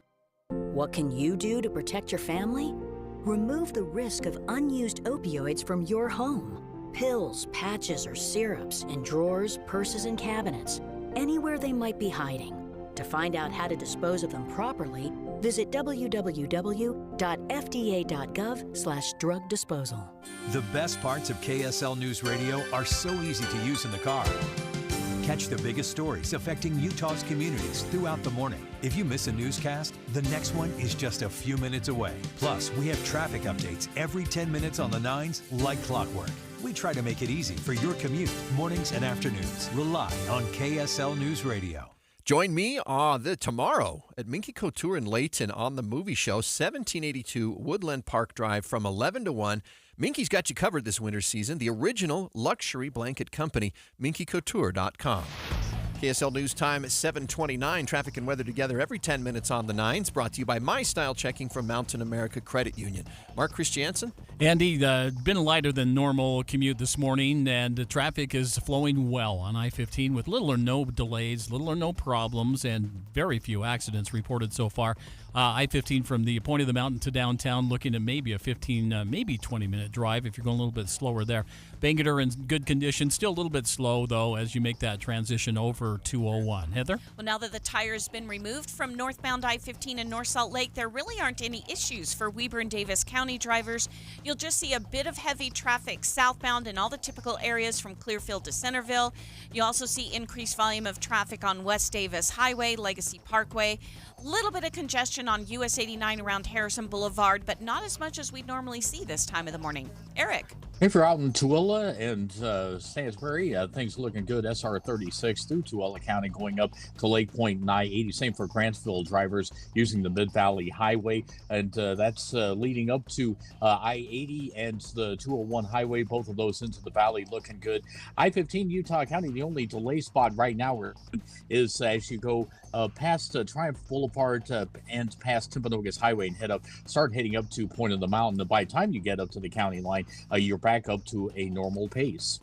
What can you do to protect your family? Remove the risk of unused opioids from your home. Pills, patches, or syrups in drawers, purses, and cabinets, anywhere they might be hiding. To find out how to dispose of them properly, visit www.fda.gov/drug disposal.
The best parts of KSL News Radio are so easy to use in the car. Catch the biggest stories affecting Utah's communities throughout the morning. If you miss a newscast, the next one is just a few minutes away. Plus, we have traffic updates every 10 minutes on the 9s like clockwork. We try to make it easy for your commute, mornings and afternoons. Rely on KSL News Radio.
Join me tomorrow at Minky Couture in Layton on the movie show, 1782 Woodland Park Drive from 11 to 1. Minky's got you covered this winter season. The original luxury blanket company, minkycouture.com. KSL News Time, 7:29. Traffic and weather together every 10 minutes on the 9s. Brought to you by My Style Checking from Mountain America Credit Union. Mark Christiansen.
Andy, been a lighter than normal commute this morning, and the traffic is flowing well on I-15 with little or no delays, little or no problems, and very few accidents reported so far. I-15 from the point of the mountain to downtown, looking at maybe a 15, maybe 20-minute drive if you're going a little bit slower there. Bangerter in good condition, still a little bit slow, though, as you make that transition over 201. Heather?
Well, now that the tire's been removed from northbound I-15 and North Salt Lake, there really aren't any issues for Weber and Davis County drivers. You'll just see a bit of heavy traffic southbound in all the typical areas from Clearfield to Centerville. You also see increased volume of traffic on West Davis Highway, Legacy Parkway. Little bit of congestion on US 89 around Harrison Boulevard, but not as much as we'd normally see this time of the morning. Eric?
If you're out in Tooele and Salisbury, things looking good. SR 36 through Tooele County going up to Lake Point and I-80. Same for Grantsville drivers using the Mid-Valley Highway. And that's leading up to I-80 and the 201 Highway. Both of those into the valley looking good. I-15 Utah County, the only delay spot right now is as you go past Triumph Boulevard and past Timpanogos Highway and start heading up to Point of the Mountain. And by the time you get up to the county line, you're back up to a normal pace.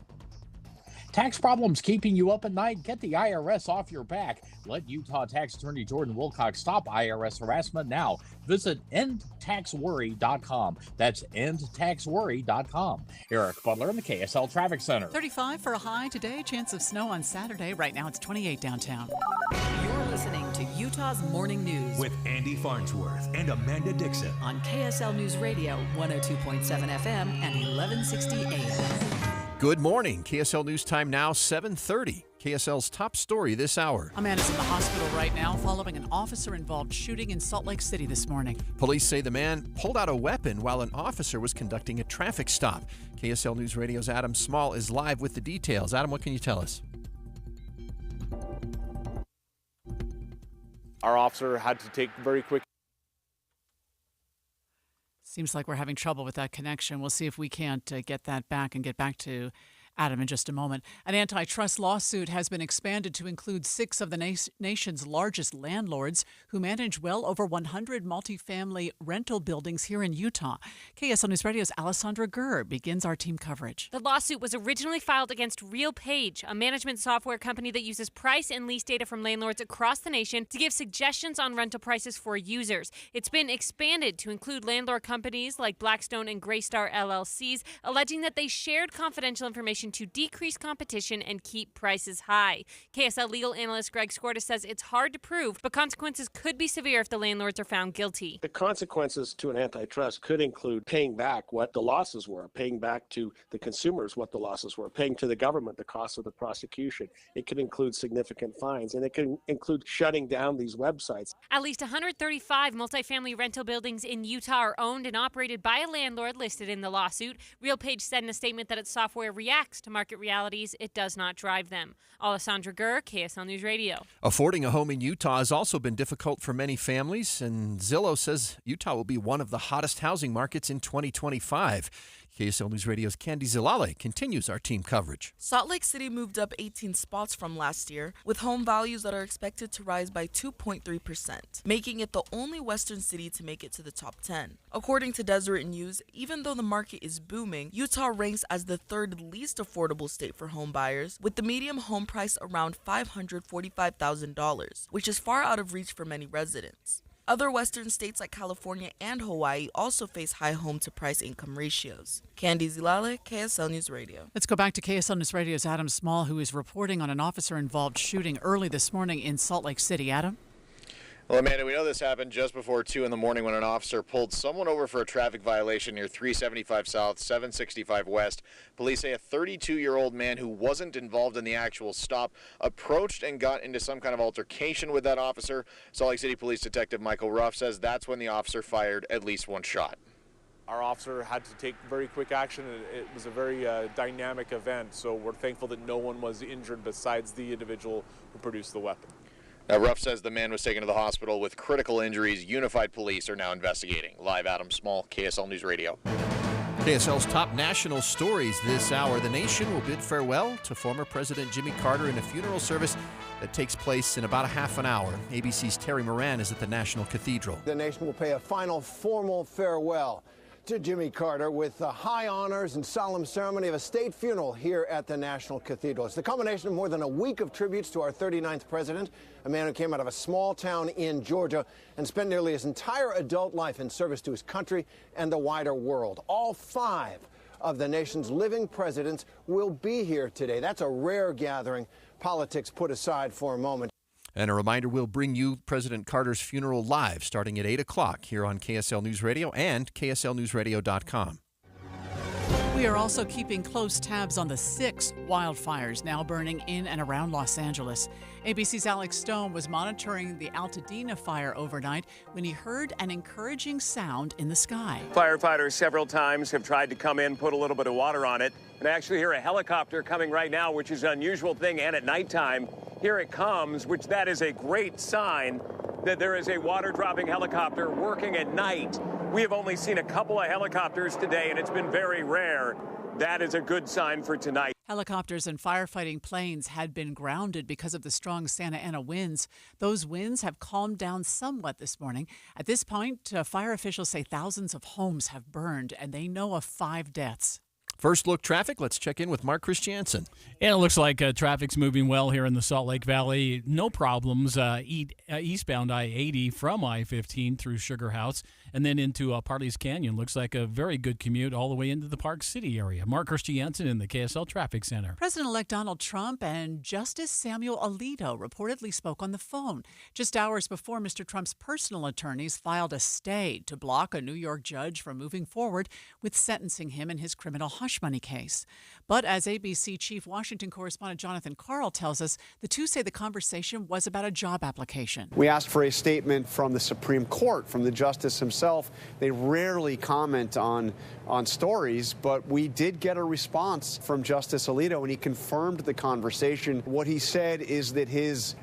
Tax problems keeping you up at night? Get the IRS off your back. Let Utah Tax Attorney Jordan Wilcox stop IRS harassment now. Visit endtaxworry.com. That's endtaxworry.com. Eric Butler in the KSL Traffic Center.
35 for a high today. Chance of snow on Saturday. Right now it's 28 downtown.
You're listening to Utah's Morning News
with Andy Farnsworth and Amanda Dixon
on KSL News Radio 102.7 FM and 1160 AM.
Good morning. KSL News Time now, 7:30. KSL's top story this hour.
A man is in the hospital right now following an officer-involved shooting in Salt Lake City this morning.
Police say the man pulled out a weapon while an officer was conducting a traffic stop. KSL News Radio's Adam Small is live with the details. Adam, what can you tell us?
Our officer had to take very quick.
Seems like we're having trouble with that connection. We'll see if we can't get that back and get back to Adam in just a moment. An antitrust lawsuit has been expanded to include 6 of the nation's largest landlords who manage well over 100 multifamily rental buildings here in Utah. KSL News Radio's Alessandra Gurr begins our team coverage.
The lawsuit was originally filed against RealPage, a management software company that uses price and lease data from landlords across the nation to give suggestions on rental prices for users. It's been expanded to include landlord companies like Blackstone and Greystar LLCs, alleging that they shared confidential information to decrease competition and keep prices high. KSL legal analyst Greg Skorda says it's hard to prove, but consequences could be severe if the landlords are found guilty.
The consequences to an antitrust could include paying back what the losses were, paying back to the consumers what the losses were, paying to the government the cost of the prosecution. It could include significant fines, and it can include shutting down these websites.
At least 135 multifamily rental buildings in Utah are owned and operated by a landlord listed in the lawsuit. RealPage said in a statement that its software reacts reacts to market realities. It does not drive them. Alessandra Gurr, KSL News Radio.
Affording a home in Utah has also been difficult for many families, and Zillow says Utah will be one of the hottest housing markets in 2025. KSL News Radio's Candy Zilale continues our team coverage.
Salt Lake City moved up 18 spots from last year, with home values that are expected to rise by 2.3%, making it the only Western city to make it to the top 10. According to Deseret News, even though the market is booming, Utah ranks as the third least affordable state for home buyers, with the median home price around $545,000, which is far out of reach for many residents. Other western states like California and Hawaii also face high home-to-price income ratios. Candy Zilale, KSL News Radio.
Let's go back to KSL News Radio's Adam Small, who is reporting on an officer-involved shooting early this morning in Salt Lake City. Adam?
Well, Amanda, we know this happened just before 2 in the morning when an officer pulled someone over for a traffic violation near 375 South, 765 West. Police say a 32-year-old man who wasn't involved in the actual stop approached and got into some kind of altercation with that officer. Salt Lake City Police Detective Michael Ruff says that's when the officer fired at least one shot.
Our officer had to take very quick action. It was a very dynamic event, so we're thankful that no one was injured besides the individual who produced the weapon.
Ruff says the man was taken to the hospital with critical injuries. Unified Police are now investigating. Live, Adam Small, KSL News Radio.
KSL's top national stories this hour. The nation will bid farewell to former President Jimmy Carter in a funeral service that takes place in about a half an hour. ABC's Terry Moran is at the National Cathedral.
The nation will pay a final formal farewell to Jimmy Carter with the high honors and solemn ceremony of a state funeral here at the National Cathedral. It's the culmination of more than a week of tributes to our 39th president, a man who came out of a small town in Georgia and spent nearly his entire adult life in service to his country and the wider world. All 5 of the nation's living presidents will be here today. That's a rare gathering, politics put aside for a moment.
And a reminder, we'll bring you President Carter's funeral live starting at 8 o'clock here on KSL News Radio and KSLNewsRadio.com.
We are also keeping close tabs on the 6 wildfires now burning in and around Los Angeles. ABC's Alex Stone was monitoring the Altadena fire overnight when he heard an encouraging sound in the sky.
Firefighters several times have tried to come in, put a little bit of water on it, and I actually hear a helicopter coming right now, which is an unusual thing, and at nighttime, here it comes, which that is a great sign that there is a water-dropping helicopter working at night. We have only seen a couple of helicopters today, and it's been very rare. That is a good sign for tonight.
Helicopters and firefighting planes had been grounded because of the strong Santa Ana winds. Those winds have calmed down somewhat this morning. At this point, fire officials say thousands of homes have burned, and they know of 5 deaths.
First look traffic. Let's check in with Mark Christiansen.
And it looks like traffic's moving well here in the Salt Lake Valley. No problems eastbound I-80 from I-15 through Sugar House and then into Parley's Canyon. Looks like a very good commute all the way into the Park City area. Mark Christiansen in the KSL Traffic Center.
President-elect Donald Trump and Justice Samuel Alito reportedly spoke on the phone just hours before Mr. Trump's personal attorneys filed a stay to block a New York judge from moving forward with sentencing him in his criminal hush money case. But as ABC Chief Washington correspondent Jonathan Carl tells us, the two say the conversation was about a job application.
We asked for a statement from the Supreme Court, from the justice himself. They rarely comment on stories, but we did get a response from Justice Alito, and he confirmed the conversation. What he said is that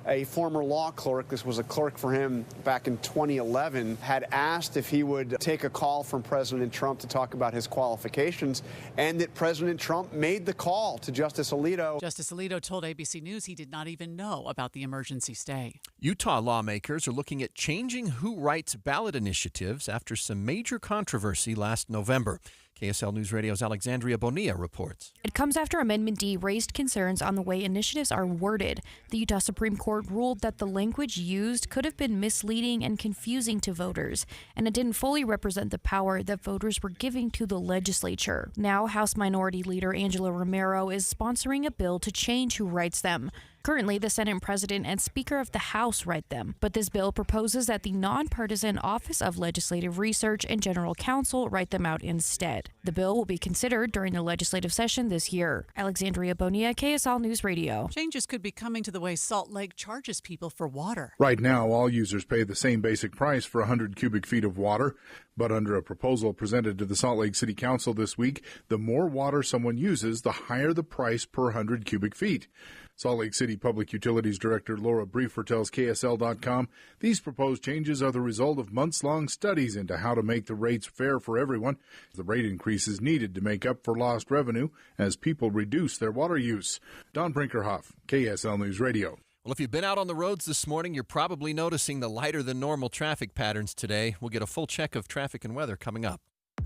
a former law clerk, this was a clerk for him back in 2011, had asked if he would take a call from President Trump to talk about his qualifications, and that President Trump made the call to Justice Alito.
Justice Alito told ABC News he did not even know about the emergency stay.
Utah lawmakers are looking at changing who writes ballot initiatives after some major controversy last November. KSL News Radio's Alexandria Bonilla reports.
It comes after Amendment D raised concerns on the way initiatives are worded. The Utah Supreme Court ruled that the language used could have been misleading and confusing to voters, and it didn't fully represent the power that voters were giving to the legislature. Now, House Minority Leader Angela Romero is sponsoring a bill to change who writes them. Currently, the Senate President and Speaker of the House write them, but this bill proposes that the nonpartisan Office of Legislative Research and General Counsel write them out instead. The bill will be considered during the legislative session this year. Alexandria Bonilla, KSL News Radio.
Changes could be coming to the way Salt Lake charges people for water.
Right now, all users pay the same basic price for 100 cubic feet of water, but under a proposal presented to the Salt Lake City Council this week, the more water someone uses, the higher the price per 100 cubic feet. Salt Lake City Public Utilities Director Laura Briefer tells KSL.com these proposed changes are the result of months-long studies into how to make the rates fair for everyone. The rate increase is needed to make up for lost revenue as people reduce their water use. Don Brinkerhoff, KSL News Radio.
Well, if you've been out on the roads this morning, you're probably noticing the lighter than normal traffic patterns today. We'll get a full check of traffic and weather coming up.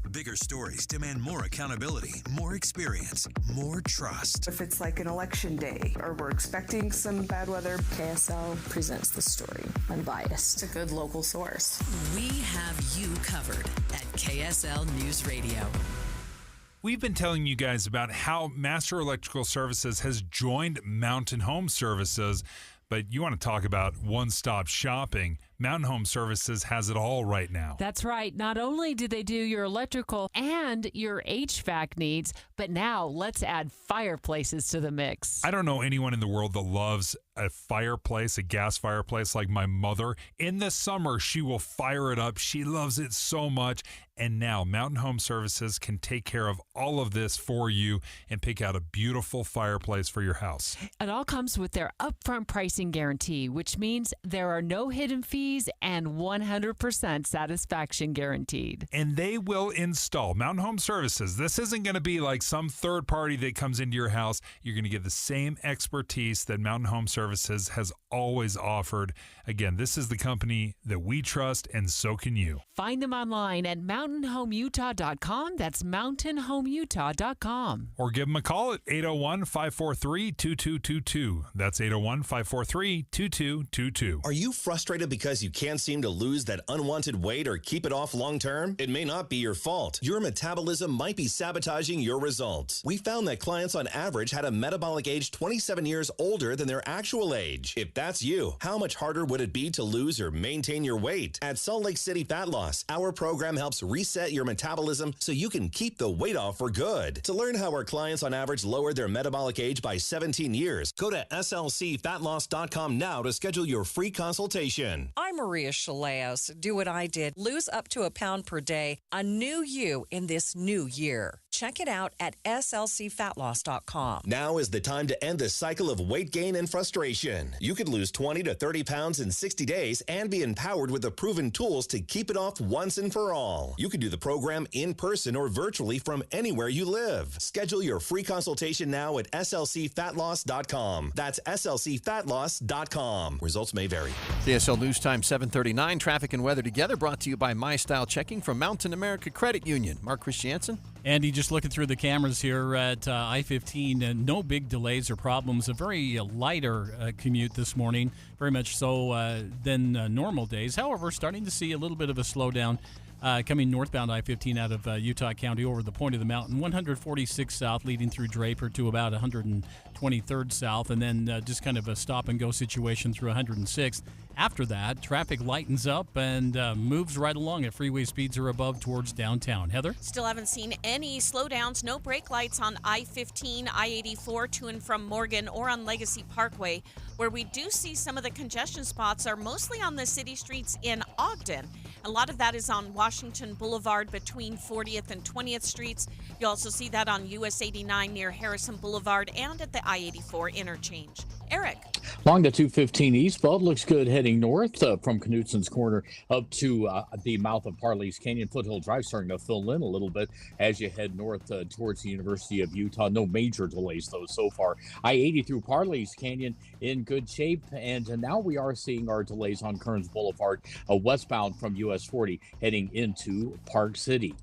Bigger stories demand more accountability, more experience, more trust.
If it's like an election day or we're expecting some bad weather, KSL presents the story. Unbiased. It's a good local source.
We have you covered at KSL News Radio.
We've been telling you guys about how Master Electrical Services has joined Mountain Home Services, but you want to talk about one-stop shopping. Mountain Home Services has it all right now.
That's right. Not only do they do your electrical and your HVAC needs, but now let's add fireplaces to the mix.
I don't know anyone in the world that loves a fireplace, a gas fireplace like my mother. In the summer, she will fire it up. She loves it so much. And now Mountain Home Services can take care of all of this for you and pick out a beautiful fireplace for your house.
It all comes with their upfront pricing guarantee, which means there are no hidden fees and 100% satisfaction guaranteed.
And they will install. Mountain Home Services, this isn't going to be like some third party that comes into your house. You're going to get the same expertise that Mountain Home Services has always offered. Again, this is the company that we trust, and so can you.
Find them online at mountainhomeutah.com. That's mountainhomeutah.com.
Or give them a call at 801-543-2222. That's 801-543-2222.
Are you frustrated because you can't seem to lose that unwanted weight or keep it off long term? It may not be your fault. Your metabolism might be sabotaging your results. We found that clients on average had a metabolic age 27 years older than their actual age. If that's you, how much harder would it be to lose or maintain your weight? At Salt Lake City Fat Loss, our program helps reset your metabolism so you can keep the weight off for good. To learn how our clients on average lowered their metabolic age by 17 years, go to slcfatloss.com now to schedule your free consultation.
I'm Maria Chaleos. Do what I did. Lose up to a pound per day. A new you in this new year. Check it out at slcfatloss.com.
Now is the time to end the cycle of weight gain and frustration. You could lose 20 to 30 pounds in 60 days and be empowered with the proven tools to keep it off once and for all. You can do the program in person or virtually from anywhere you live. Schedule your free consultation now at slcfatloss.com. That's slcfatloss.com. Results may vary.
KSL News Time 7:39. Traffic and weather together brought to you by My Style Checking from Mountain America Credit Union. Mark Christiansen.
Andy, just looking through the cameras here at I-15, and no big delays or problems. A very lighter commute this morning, very much so than normal days. However, starting to see a little bit of a slowdown coming northbound I-15 out of Utah County over the point of the mountain. 146 south leading through Draper to about 123rd south, and then just kind of a stop-and-go situation through 106th. After that, traffic lightens up and moves right along at freeway speeds are above towards downtown. Heather?
Still haven't seen any slowdowns, no brake lights on I-15, I-84 to and from Morgan or on Legacy Parkway. Where we do see some of the congestion spots are mostly on the city streets in Ogden. A lot of that is on Washington Boulevard between 40th and 20th Streets. You also see that on US 89 near Harrison Boulevard and at the I-84 interchange. Eric?
Along the 215 eastbound, looks good heading north from Knutson's Corner up to the mouth of Parley's Canyon. Foothill Drive starting to fill in a little bit as you head north towards the University of Utah. No major delays, though, so far. I-80 through Parley's Canyon in good shape. And now we are seeing our delays on Kearns Boulevard westbound from US 40 heading into Park City.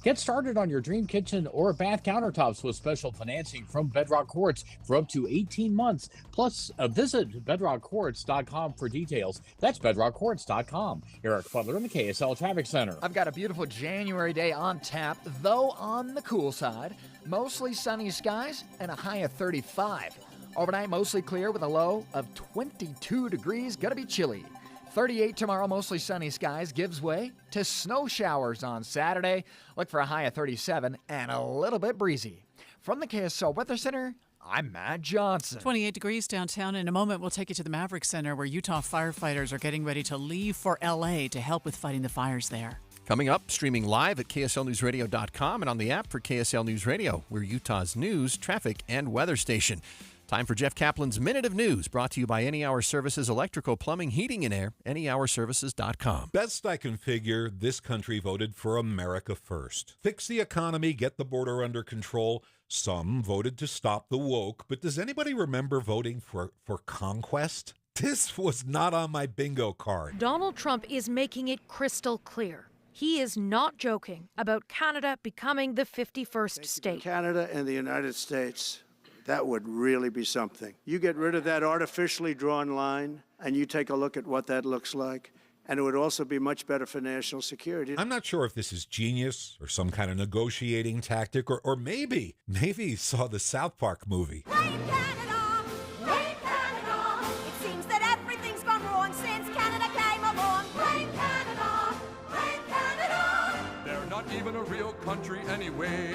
Get started on your dream kitchen or bath countertops with special financing from Bedrock Quartz for up to 18 months. Plus, visit bedrockquartz.com for details. That's bedrockquartz.com. Eric Butler in the KSL Traffic Center.
I've got a beautiful January day on tap, though on the cool side. Mostly sunny skies and a high of 35. Overnight, mostly clear with a low of 22 degrees. Gonna be chilly. 38 tomorrow, mostly sunny skies, gives way to snow showers on Saturday. Look for a high of 37 and a little bit breezy. From the KSL Weather Center, I'm Matt Johnson.
28 degrees downtown. In a moment, we'll take you to the Maverick Center where Utah firefighters are getting ready to leave for L.A. to help with fighting the fires there.
Coming up, streaming live at KSLNewsRadio.com and on the app for KSL News Radio. We're Utah's news, traffic, and weather station. Time for Jeff Kaplan's Minute of News, brought to you by Any Hour Services Electrical, Plumbing, Heating, and Air, anyhourservices.com.
Best I can figure, this country voted for America first. Fix the economy, get the border under control. Some voted to stop the woke, but does anybody remember voting for conquest? This was not on my bingo card.
Donald Trump is making it crystal clear. He is not joking about Canada becoming the 51st state.
Canada and the United States. That would really be something. You get rid of that artificially drawn line, and you take a look at what that looks like, and it would also be much better for national security.
I'm not sure if this is genius or some kind of negotiating tactic, or maybe he saw the South Park movie.
Blame Canada! Blame Canada! It seems that everything's gone wrong since Canada came along. Blame Canada! Blame Canada!
They're not even a real country anyway.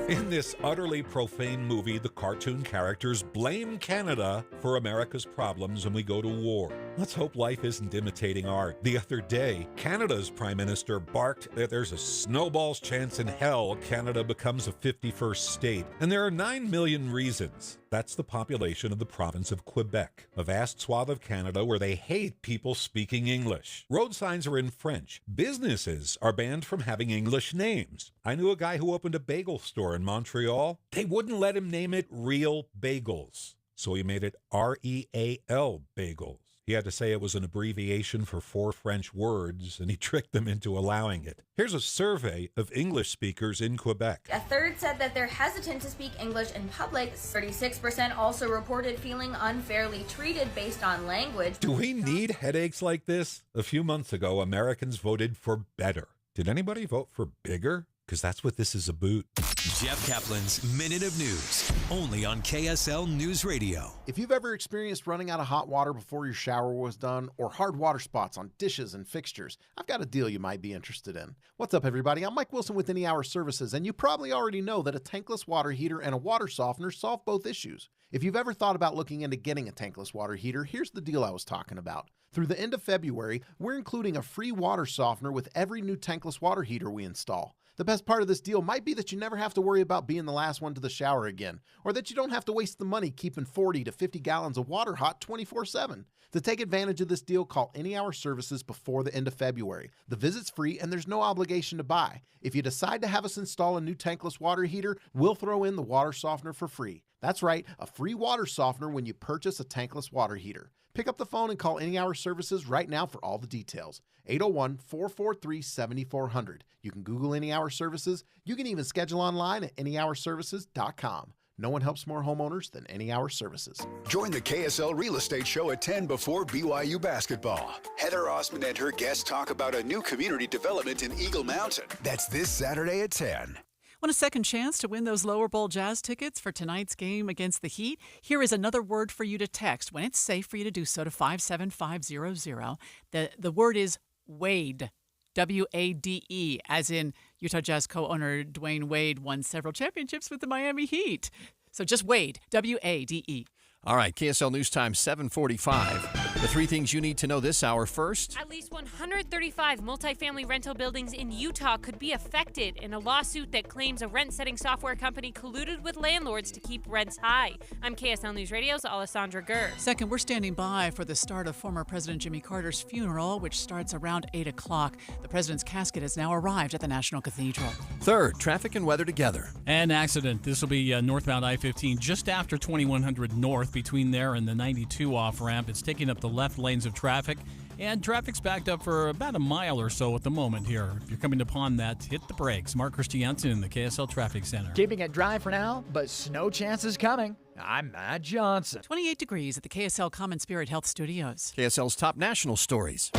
In this utterly profane movie, the cartoon characters blame Canada for America's problems when we go to war. Let's hope life isn't imitating art. The other day, Canada's Prime Minister barked that there's a snowball's chance in hell Canada becomes a 51st state. And there are 9 million reasons. That's the population of the province of Quebec, a vast swath of Canada where they hate people speaking English. Road signs are in French. Businesses are banned from having English names. I knew a guy who opened a bagel store in Montreal. They wouldn't let him name it Real Bagels, so he made it REAL Bagels. He had to say it was an abbreviation for 4 French words, and he tricked them into allowing it. Here's a survey of English speakers in Quebec.
A third said that they're hesitant to speak English in public. 36% also reported feeling unfairly treated based on language.
Do we need headaches like this? A few months ago, Americans voted for better. Did anybody vote for bigger? Because that's what this is about.
Jeff Kaplan's Minute of News, only on KSL News Radio.
If you've ever experienced running out of hot water before your shower was done, or hard water spots on dishes and fixtures, I've got a deal you might be interested in. What's up, everybody? I'm Mike Wilson with Any Hour Services, and you probably already know that a tankless water heater and a water softener solve both issues. If you've ever thought about looking into getting a tankless water heater, here's the deal I was talking about. Through the end of February, we're including a free water softener with every new tankless water heater we install. The best part of this deal might be that you never have to worry about being the last one to the shower again, or that you don't have to waste the money keeping 40 to 50 gallons of water hot 24/7. To take advantage of this deal, call Any Hour Services before the end of February. The visit's free and there's no obligation to buy. If you decide to have us install a new tankless water heater, we'll throw in the water softener for free. That's right, a free water softener when you purchase a tankless water heater. Pick up the phone and call Any Hour Services right now for all the details. 801-443-7400. You can Google Any Hour Services. You can even schedule online at anyhourservices.com. No one helps more homeowners than Any Hour Services.
Join the KSL Real Estate Show at 10 before BYU basketball. Heather Osman and her guests talk about a new community development in Eagle Mountain. That's this Saturday at 10.
Want a second chance to win those Lower Bowl Jazz tickets for tonight's game against the Heat? Here is another word for you to text when it's safe for you to do so to 57500. The word is Wade. W-A-D-E, as in Utah Jazz co-owner Dwayne Wade won several championships with the Miami Heat. So just Wade, W-A-D-E.
All right, KSL News Time, 7:45. The 3 things you need to know this hour. First,
at least 135 multifamily rental buildings in Utah could be affected in a lawsuit that claims a rent-setting software company colluded with landlords to keep rents high. I'm KSL News Radio's Alessandra Gurr.
Second, we're standing by for the start of former President Jimmy Carter's funeral, which starts around 8 o'clock. The president's casket has now arrived at the National Cathedral.
Third, traffic and weather together.
An accident. This will be northbound I-15 just after 2100 north. Between there and the 92 off-ramp. It's taking up the left lanes of traffic, and traffic's backed up for about a mile or so at the moment here. If you're coming upon that, hit the brakes. Mark Christiansen in the KSL Traffic Center.
Keeping it dry for now, but snow chances coming. I'm Matt Johnson.
28 degrees at the KSL Common Spirit Health Studios.
KSL's top national stories.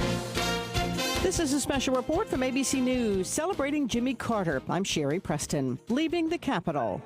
This is a special report from ABC News celebrating Jimmy Carter. I'm Sherry Preston. Leaving the Capitol.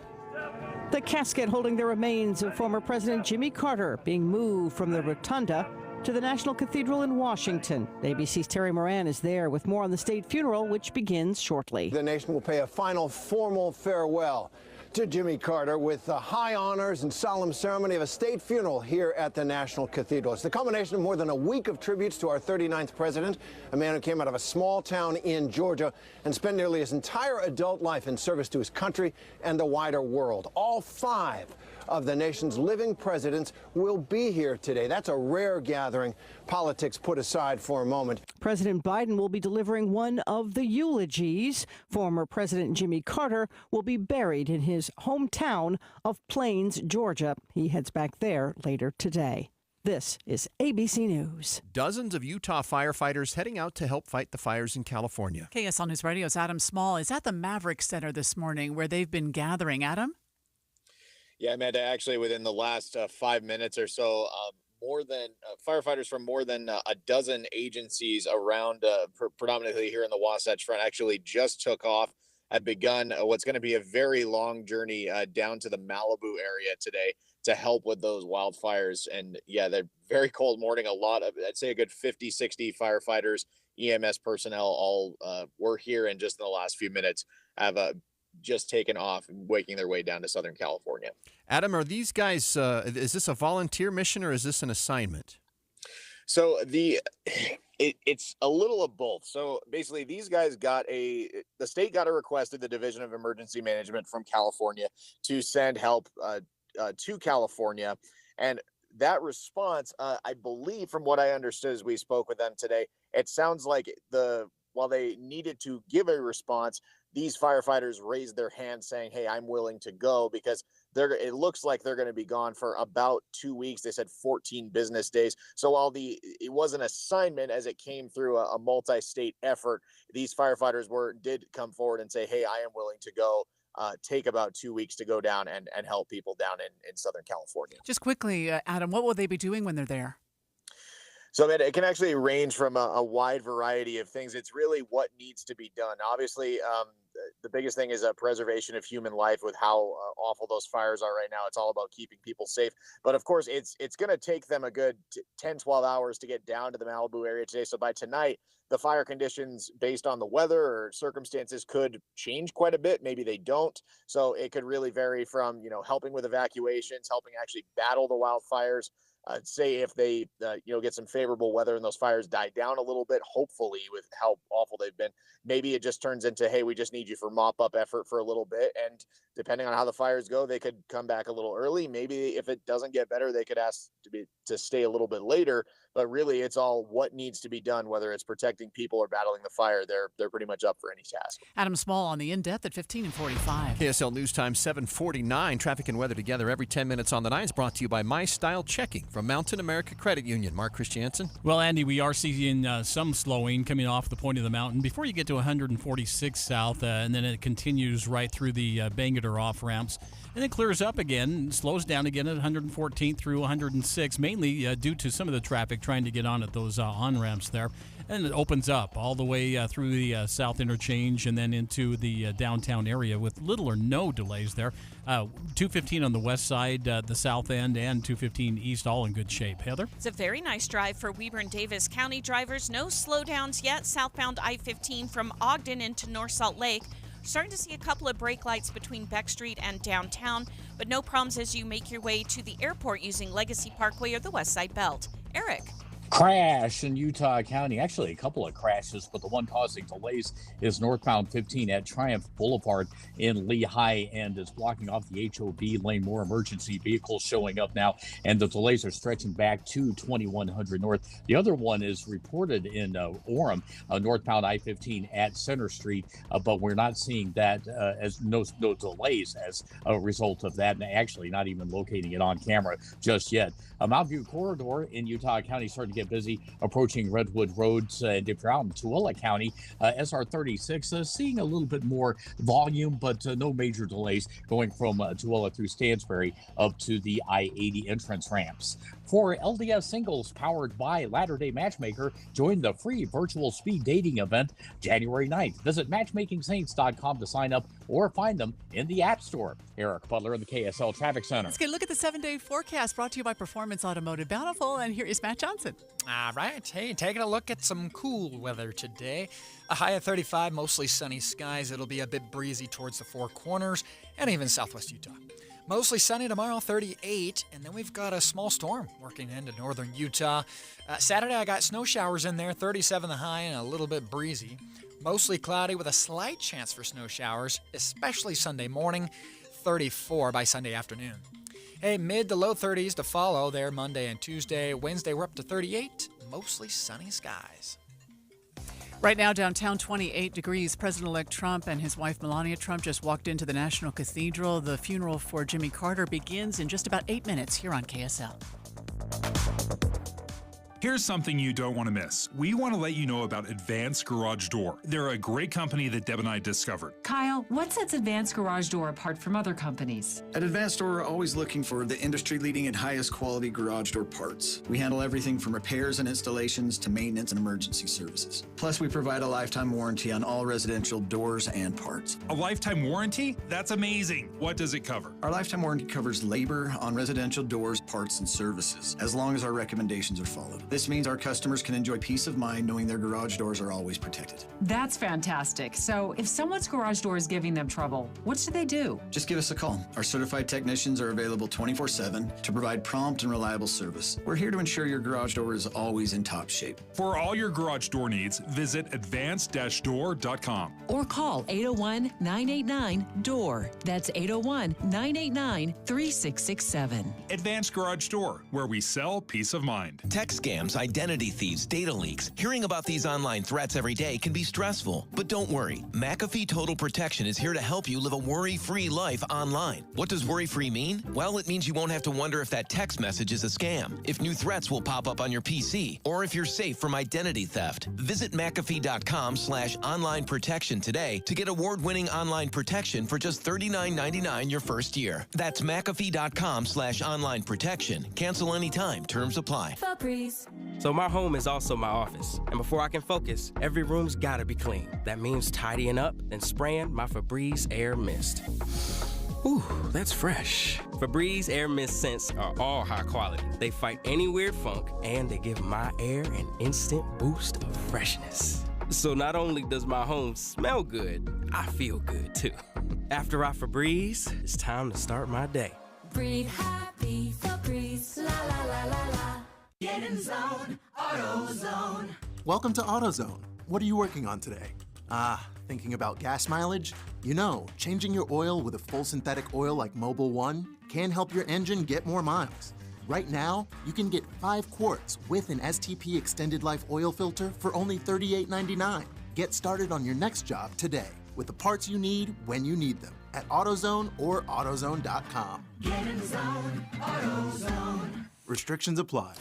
The casket holding the remains of former President Jimmy Carter being moved from the rotunda to the National Cathedral in Washington. ABC's Terry Moran is there with more on the state funeral, which begins shortly.
The nation will pay a final formal farewell to Jimmy Carter with the high honors and solemn ceremony of a state funeral here at the National Cathedral. It's the culmination of more than a week of tributes to our 39th president, a man who came out of a small town in Georgia and spent nearly his entire adult life in service to his country and the wider world. All 5 of the nation's living presidents will be here today. That's a rare gathering, politics put aside for a moment.
President Biden will be delivering one of the eulogies. Former President Jimmy Carter will be buried in his hometown of Plains, Georgia. He heads back there later today. This is ABC News.
Dozens of Utah firefighters heading out to help fight the fires in California.
KSL News Radio's Adam Small is at the Maverick Center this morning where they've been gathering. Adam?
Yeah, Amanda, actually within the last 5 minutes or so, more than firefighters from more than a dozen agencies around, predominantly here in the Wasatch Front, actually just took off, had begun what's going to be a very long journey down to the Malibu area today to help with those wildfires. And yeah, they're very cold morning. A lot of, I'd say a good 50, 60 firefighters, EMS personnel all were here, and just in the last few minutes have just taken off and making their way down to Southern California.
Adam, are these guys, is this a volunteer mission or is this an assignment?
So it's a little of both. So basically these guys the state got a request at the Division of Emergency Management from California to send help to California. And that response, I believe from what I understood as we spoke with them today, it sounds like while they needed to give a response, these firefighters raised their hand saying, hey, I'm willing to go, because it looks like they're going to be gone for about 2 weeks. They said 14 business days. So while it was an assignment as it came through a multi-state effort, these firefighters did come forward and say, hey, I am willing to go, take about 2 weeks to go down and help people down in Southern California.
Just quickly, Adam, what will they be doing when they're there?
So it can actually range from a wide variety of things. It's really what needs to be done. Obviously, the biggest thing is a preservation of human life with how awful those fires are right now. It's all about keeping people safe. But of course, it's going to take them a good 10, 12 hours to get down to the Malibu area today. So by tonight, the fire conditions based on the weather or circumstances could change quite a bit. Maybe they don't. So it could really vary from, helping with evacuations, helping actually battle the wildfires. Say if they, get some favorable weather and those fires die down a little bit, hopefully with how awful they've been, maybe it just turns into, hey, we just need you for mop-up effort for a little bit. And depending on how the fires go, they could come back a little early. Maybe if it doesn't get better, they could ask to stay a little bit later. But really, it's all what needs to be done, whether it's protecting people or battling the fire. They're pretty much up for any task.
Adam Small on the In-Depth at 15 and 45.
KSL News Time 7:49. Traffic and weather together every 10 minutes on the 9 is brought to you by My Style Checking from Mountain America Credit Union. Mark Christiansen.
Well, Andy, we are seeing some slowing coming off the point of the mountain before you get to 146 south, and then it continues right through the Bangerter off ramps. And it clears up again, slows down again at 114 through 106, mainly due to some of the traffic trying to get on at those on-ramps there. And it opens up all the way through the south interchange and then into the downtown area with little or no delays there. 215 on the west side, the south end, and 215 east, all in good shape. Heather?
It's a very nice drive for Weber and Davis County drivers. No slowdowns yet. Southbound I-15 from Ogden into North Salt Lake. Starting to see a couple of brake lights between Beck Street and downtown, but no problems as you make your way to the airport using Legacy Parkway or the West Side Belt. Eric?
Crash in Utah County. Actually, a couple of crashes, but the one causing delays is northbound 15 at Triumph Boulevard in Lehigh, and it's blocking off the HOV lane. More emergency vehicles showing up now, and the delays are stretching back to 2100 North. The other one is reported in Orem, northbound I-15 at Center Street, but we're not seeing that as no delays as a result of that, and actually not even locating it on camera just yet. Mountain View Corridor in Utah County starting to get busy, approaching Redwood Roads. And if you're out in Tooele County, SR 36 seeing a little bit more volume, but no major delays going from Tooele through Stansbury up to the I-80 entrance ramps. For LDS singles powered by Latter-day Matchmaker, join the free virtual speed dating event January 9th. Visit matchmakingsaints.com to sign up or find them in the App Store. Eric Butler in the KSL Traffic Center.
Let's get a look at the 7-day forecast brought to you by Performance Automotive Bountiful, and here is Matt Johnson.
All right. Hey, taking a look at some cool weather today. A high of 35, mostly sunny skies. It'll be a bit breezy towards the Four Corners and even southwest Utah. Mostly sunny tomorrow, 38, and then we've got a small storm working into northern Utah. Saturday, I got snow showers in there, 37 the high and a little bit breezy. Mostly cloudy with a slight chance for snow showers, especially Sunday morning, 34 by Sunday afternoon. Hey, mid to low 30s to follow there Monday and Tuesday. Wednesday, we're up to 38, mostly sunny skies.
Right now, downtown, 28 degrees. President-elect Trump and his wife Melania Trump just walked into the National Cathedral. The funeral for Jimmy Carter begins in just about 8 minutes here on KSL.
Here's something you don't want to miss. We want to let you know about Advanced Garage Door. They're a great company that Deb and I discovered.
Kyle, what sets Advanced Garage Door apart from other companies?
At Advanced Door, we're always looking for the industry-leading and highest quality garage door parts. We handle everything from repairs and installations to maintenance and emergency services. Plus, we provide a lifetime warranty on all residential doors and parts.
A lifetime warranty? That's amazing. What does it cover?
Our lifetime warranty covers labor on residential doors, parts, and services, as long as our recommendations are followed. This means our customers can enjoy peace of mind knowing their garage doors are always protected.
That's fantastic. So if someone's garage door is giving them trouble, what should they do?
Just give us a call. Our certified technicians are available 24/7 to provide prompt and reliable service. We're here to ensure your garage door is always in top shape.
For all your garage door needs, visit advanced-door.com.
Or call 801-989-DOOR. That's 801-989-3667.
Advanced Garage Door, where we sell peace of mind.
Tech scams, identity thieves, data leaks. Hearing about these online threats every day can be stressful. But don't worry. McAfee Total Protection is here to help you live a worry-free life online. What does worry-free mean? Well, it means you won't have to wonder if that text message is a scam, if new threats will pop up on your PC, or if you're safe from identity theft. Visit McAfee.com/online protection today to get award-winning online protection for just $39.99 your first year. That's McAfee.com/online protection. Cancel anytime. Terms apply.
So my home is also my office. And before I can focus, every room's gotta be clean. That means tidying up, then spraying my Febreze Air Mist. Ooh, that's fresh. Febreze Air Mist scents are all high quality. They fight any weird funk, and they give my air an instant boost of freshness. So not only does my home smell good, I feel good too. After I Febreze, it's time to start my day.
Breathe happy, Febreze, la la la la la. Get in zone, AutoZone.
Welcome to AutoZone. What are you working on today? Thinking about gas mileage? You know, changing your oil with a full synthetic oil like Mobil 1 can help your engine get more miles. Right now, you can get 5 quarts with an STP Extended Life oil filter for only $38.99. Get started on your next job today with the parts you need when you need them at AutoZone or AutoZone.com.
Get in zone, AutoZone.
Restrictions apply.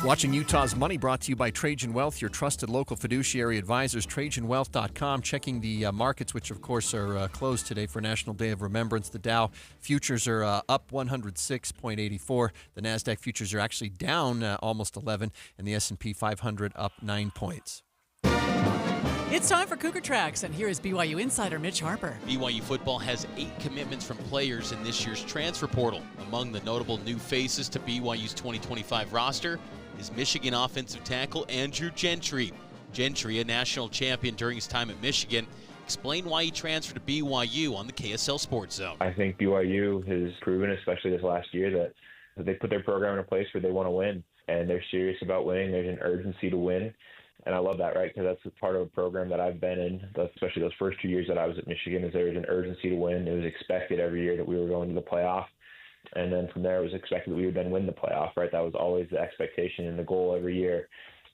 Watching Utah's Money brought to you by Trajan Wealth, your trusted local fiduciary advisors, TrajanWealth.com. Checking the markets, which of course are closed today for National Day of Remembrance. The Dow futures are up 106.84. The NASDAQ futures are actually down almost 11, and the S&P 500 up 9 points.
It's time for Cougar Tracks, and here is BYU insider Mitch Harper.
BYU football has 8 commitments from players in this year's transfer portal. Among the notable new faces to BYU's 2025 roster is Michigan offensive tackle Andrew Gentry. Gentry, a national champion during his time at Michigan, explained why he transferred to BYU on the KSL Sports Zone.
I think BYU has proven, especially this last year, that they put their program in a place where they want to win, and they're serious about winning. There's an urgency to win. And I love that, right? Because that's part of a program that I've been in, especially those first 2 years that I was at Michigan, is there was an urgency to win. It was expected every year that we were going to the playoff. And then from there, it was expected that we would then win the playoff, right? That was always the expectation and the goal every year.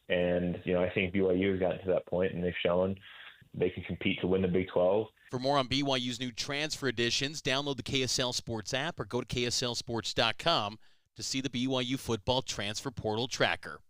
And, you know, I think BYU has gotten to that point, and they've shown they can compete to win the Big 12.
For more on BYU's new transfer additions, download the KSL Sports app or go to KSLSports.com to see the BYU football transfer portal tracker.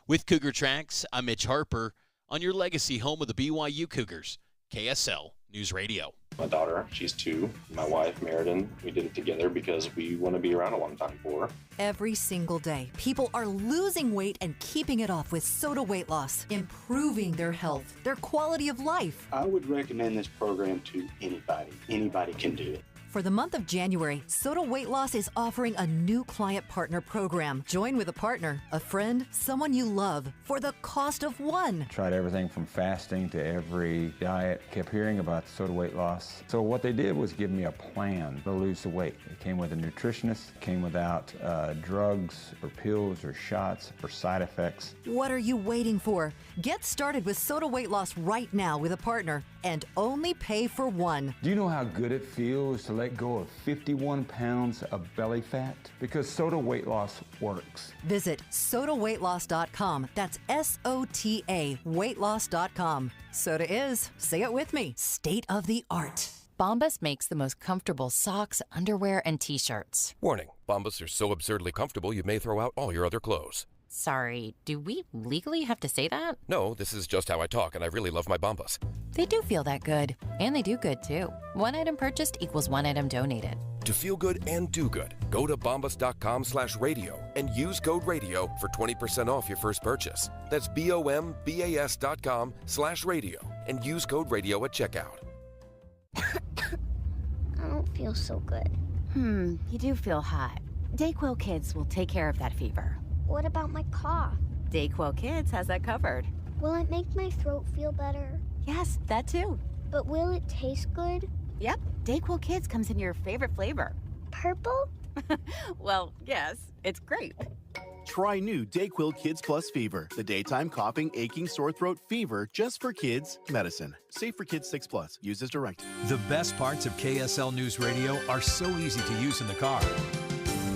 With Cougar Tracks, I'm Mitch Harper on your legacy home of the BYU Cougars, KSL News Radio.
My daughter, she's 2. My wife, Meriden, we did it together because we want to be around a long time for her.
Every single day, people are losing weight and keeping it off with Soda Weight Loss, improving their health, their quality of life.
I would recommend this program to anybody. Anybody can do it.
For the month of January, Soda Weight Loss is offering a new client partner program. Join with a partner, a friend, someone you love for the cost of one.
Tried everything from fasting to every diet. Kept hearing about Soda Weight Loss. So what they did was give me a plan to lose the weight. It came with a nutritionist, came without drugs or pills or shots or side effects.
What are you waiting for? Get started with Soda Weight Loss right now with a partner and only pay for one.
Do you know how good it feels to let go of 51 pounds of belly fat? Because Soda Weight Loss works.
Visit sodaweightloss.com. That's SOTA weightloss.com. Soda is, say it with me, state of the art.
Bombas makes the most comfortable socks, underwear, and T-shirts.
Warning, Bombas are so absurdly comfortable you may throw out all your other clothes.
Sorry, do we legally have to say that?
No, this is just how I talk, and I really love my Bombas.
They do feel that good. And they do good, too. One item purchased equals one item donated.
To feel good and do good, go to bombas.com/radio and use code radio for 20% off your first purchase. That's BOMBAS.com/radio and use code radio at checkout.
I don't feel so good.
You do feel hot. DayQuil Kids will take care of that fever.
What about my cough?
DayQuil Kids has that covered.
Will it make my throat feel better?
Yes, that too.
But will it taste good?
Yep, DayQuil Kids comes in your favorite flavor.
Purple?
Well, yes, it's grape.
Try new DayQuil Kids Plus Fever, the daytime coughing, aching, sore throat fever just for kids medicine. Safe for kids 6+. Use as directed.
The best parts of KSL News Radio are so easy to use in the car.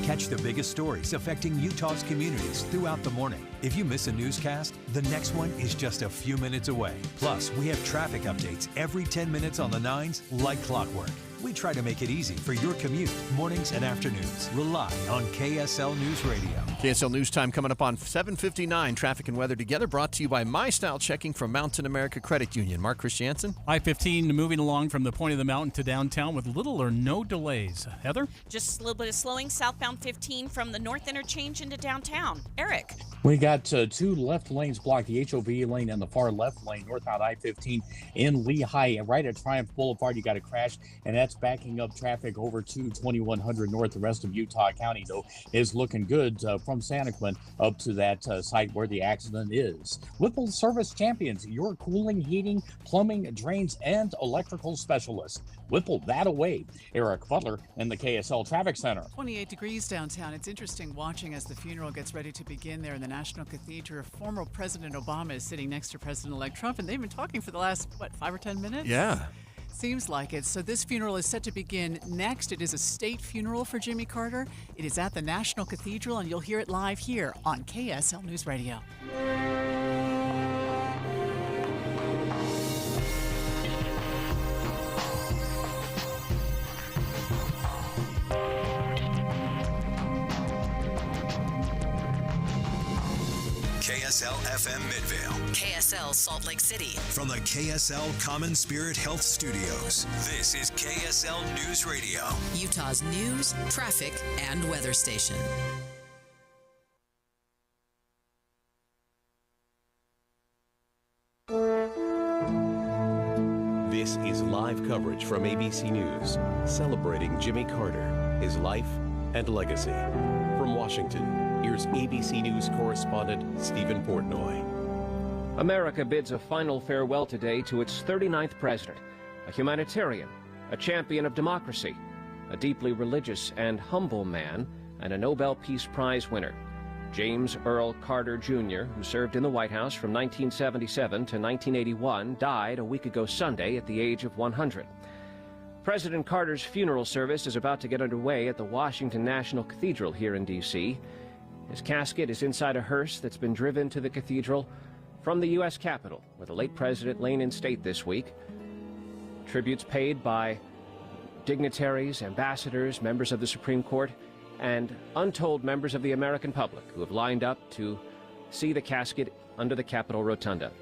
Catch the biggest stories affecting Utah's communities throughout the morning. If you miss a newscast, the next one is just a few minutes away. Plus, we have traffic updates every 10 minutes on the 9s like clockwork. We try to make it easy for your commute, mornings and afternoons. Rely on KSL News Radio.
KSL News Time coming up on 7:59. Traffic and weather together brought to you by My Style Checking from Mountain America Credit Union. Mark Christiansen.
I-15 moving along from the point of the mountain to downtown with little or no delays. Heather?
Just a little bit of slowing southbound 15 from the north interchange into downtown. Eric?
We got 2 left lanes blocked, the HOV lane and the far left lane, northbound I-15 in Lehigh. And right at Triumph Boulevard, you got a crash, and that's backing up traffic over to 2100 north. The rest of Utah County, though, is looking good from Santaquin up to that site where the accident is. Whipple Service Champions, your cooling, heating, plumbing, drains, and electrical specialist. Whipple that away. Eric Butler in the KSL Traffic Center.
28 degrees downtown. It's interesting watching as the funeral gets ready to begin there in the National Cathedral. Former President Obama is sitting next to President-elect Trump, and they've been talking for the last, 5 or 10 minutes?
Yeah.
Seems like it. So this funeral is set to begin next. It is a state funeral for Jimmy Carter. It is at the National Cathedral, and you'll hear it live here on KSL News Radio.
KSL FM Midvale.
KSL Salt Lake City.
From the KSL Common Spirit Health Studios, this is KSL News Radio.
Utah's news, traffic, and weather station.
This is live coverage from ABC News, celebrating Jimmy Carter, his life and legacy. From Washington, here's ABC News correspondent Stephen Portnoy.
America bids a final farewell today to its 39th president, a humanitarian, a champion of democracy, a deeply religious and humble man, and a Nobel Peace Prize winner. James Earl Carter Jr., who served in the White House from 1977 to 1981, died a week ago Sunday at the age of 100. President Carter's funeral service is about to get underway at the Washington National Cathedral here in D.C. His casket is inside a hearse that's been driven to the cathedral from the U.S. Capitol, where the late president lay in state this week. Tributes paid by dignitaries, ambassadors, members of the Supreme Court, and untold members of the American public who have lined up to see the casket under the Capitol Rotunda.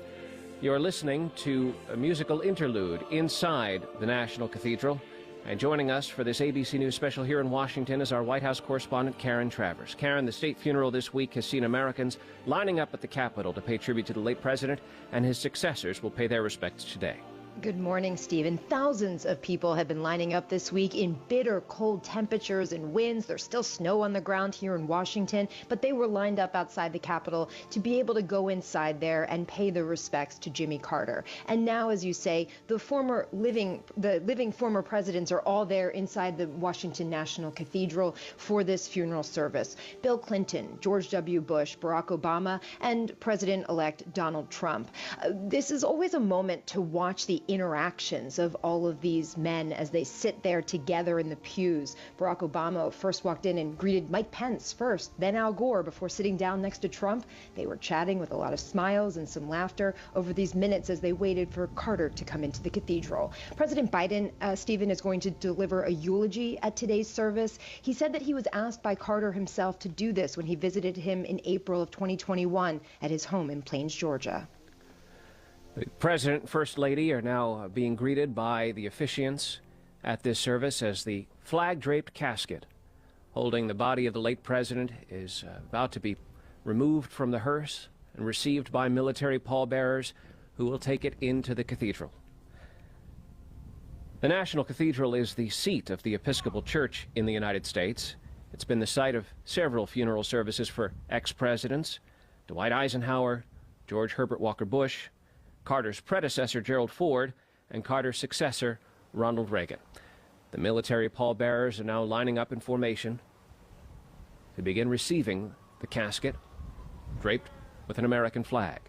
You're listening to a musical interlude inside the National Cathedral. And joining us for this ABC News special here in Washington is our White House correspondent, Karen Travers. Karen, the state funeral this week has seen Americans lining up at the Capitol to pay tribute to the late president, and his successors will pay their respects today.
Good morning, Stephen. Thousands of people have been lining up this week in bitter cold temperatures and winds. There's still snow on the ground here in Washington, but they were lined up outside the Capitol to be able to go inside there and pay their respects to Jimmy Carter. And now, as you say, the living former presidents are all there inside the Washington National Cathedral for this funeral service. Bill Clinton, George W. Bush, Barack Obama, and President-elect Donald Trump. This is always a moment to watch the interactions of all of these men as they sit there together in the pews. Barack Obama first walked in and greeted Mike Pence first, then Al Gore before sitting down next to Trump. They were chatting with a lot of smiles and some laughter over these minutes as they waited for Carter to come into the cathedral. President Biden, Stephen, is going to deliver a eulogy at today's service. He said that he was asked by Carter himself to do this when he visited him in April of 2021 at his home in Plains, Georgia.
The President and First Lady are now being greeted by the officiants at this service as the flag-draped casket holding the body of the late president is about to be removed from the hearse and received by military pallbearers who will take it into the cathedral. The National Cathedral is the seat of the Episcopal Church in the United States. It's been the site of several funeral services for ex-presidents, Dwight Eisenhower, George Herbert Walker Bush, Carter's predecessor, Gerald Ford, and Carter's successor, Ronald Reagan. The military pallbearers are now lining up in formation to begin receiving the casket draped with an American flag.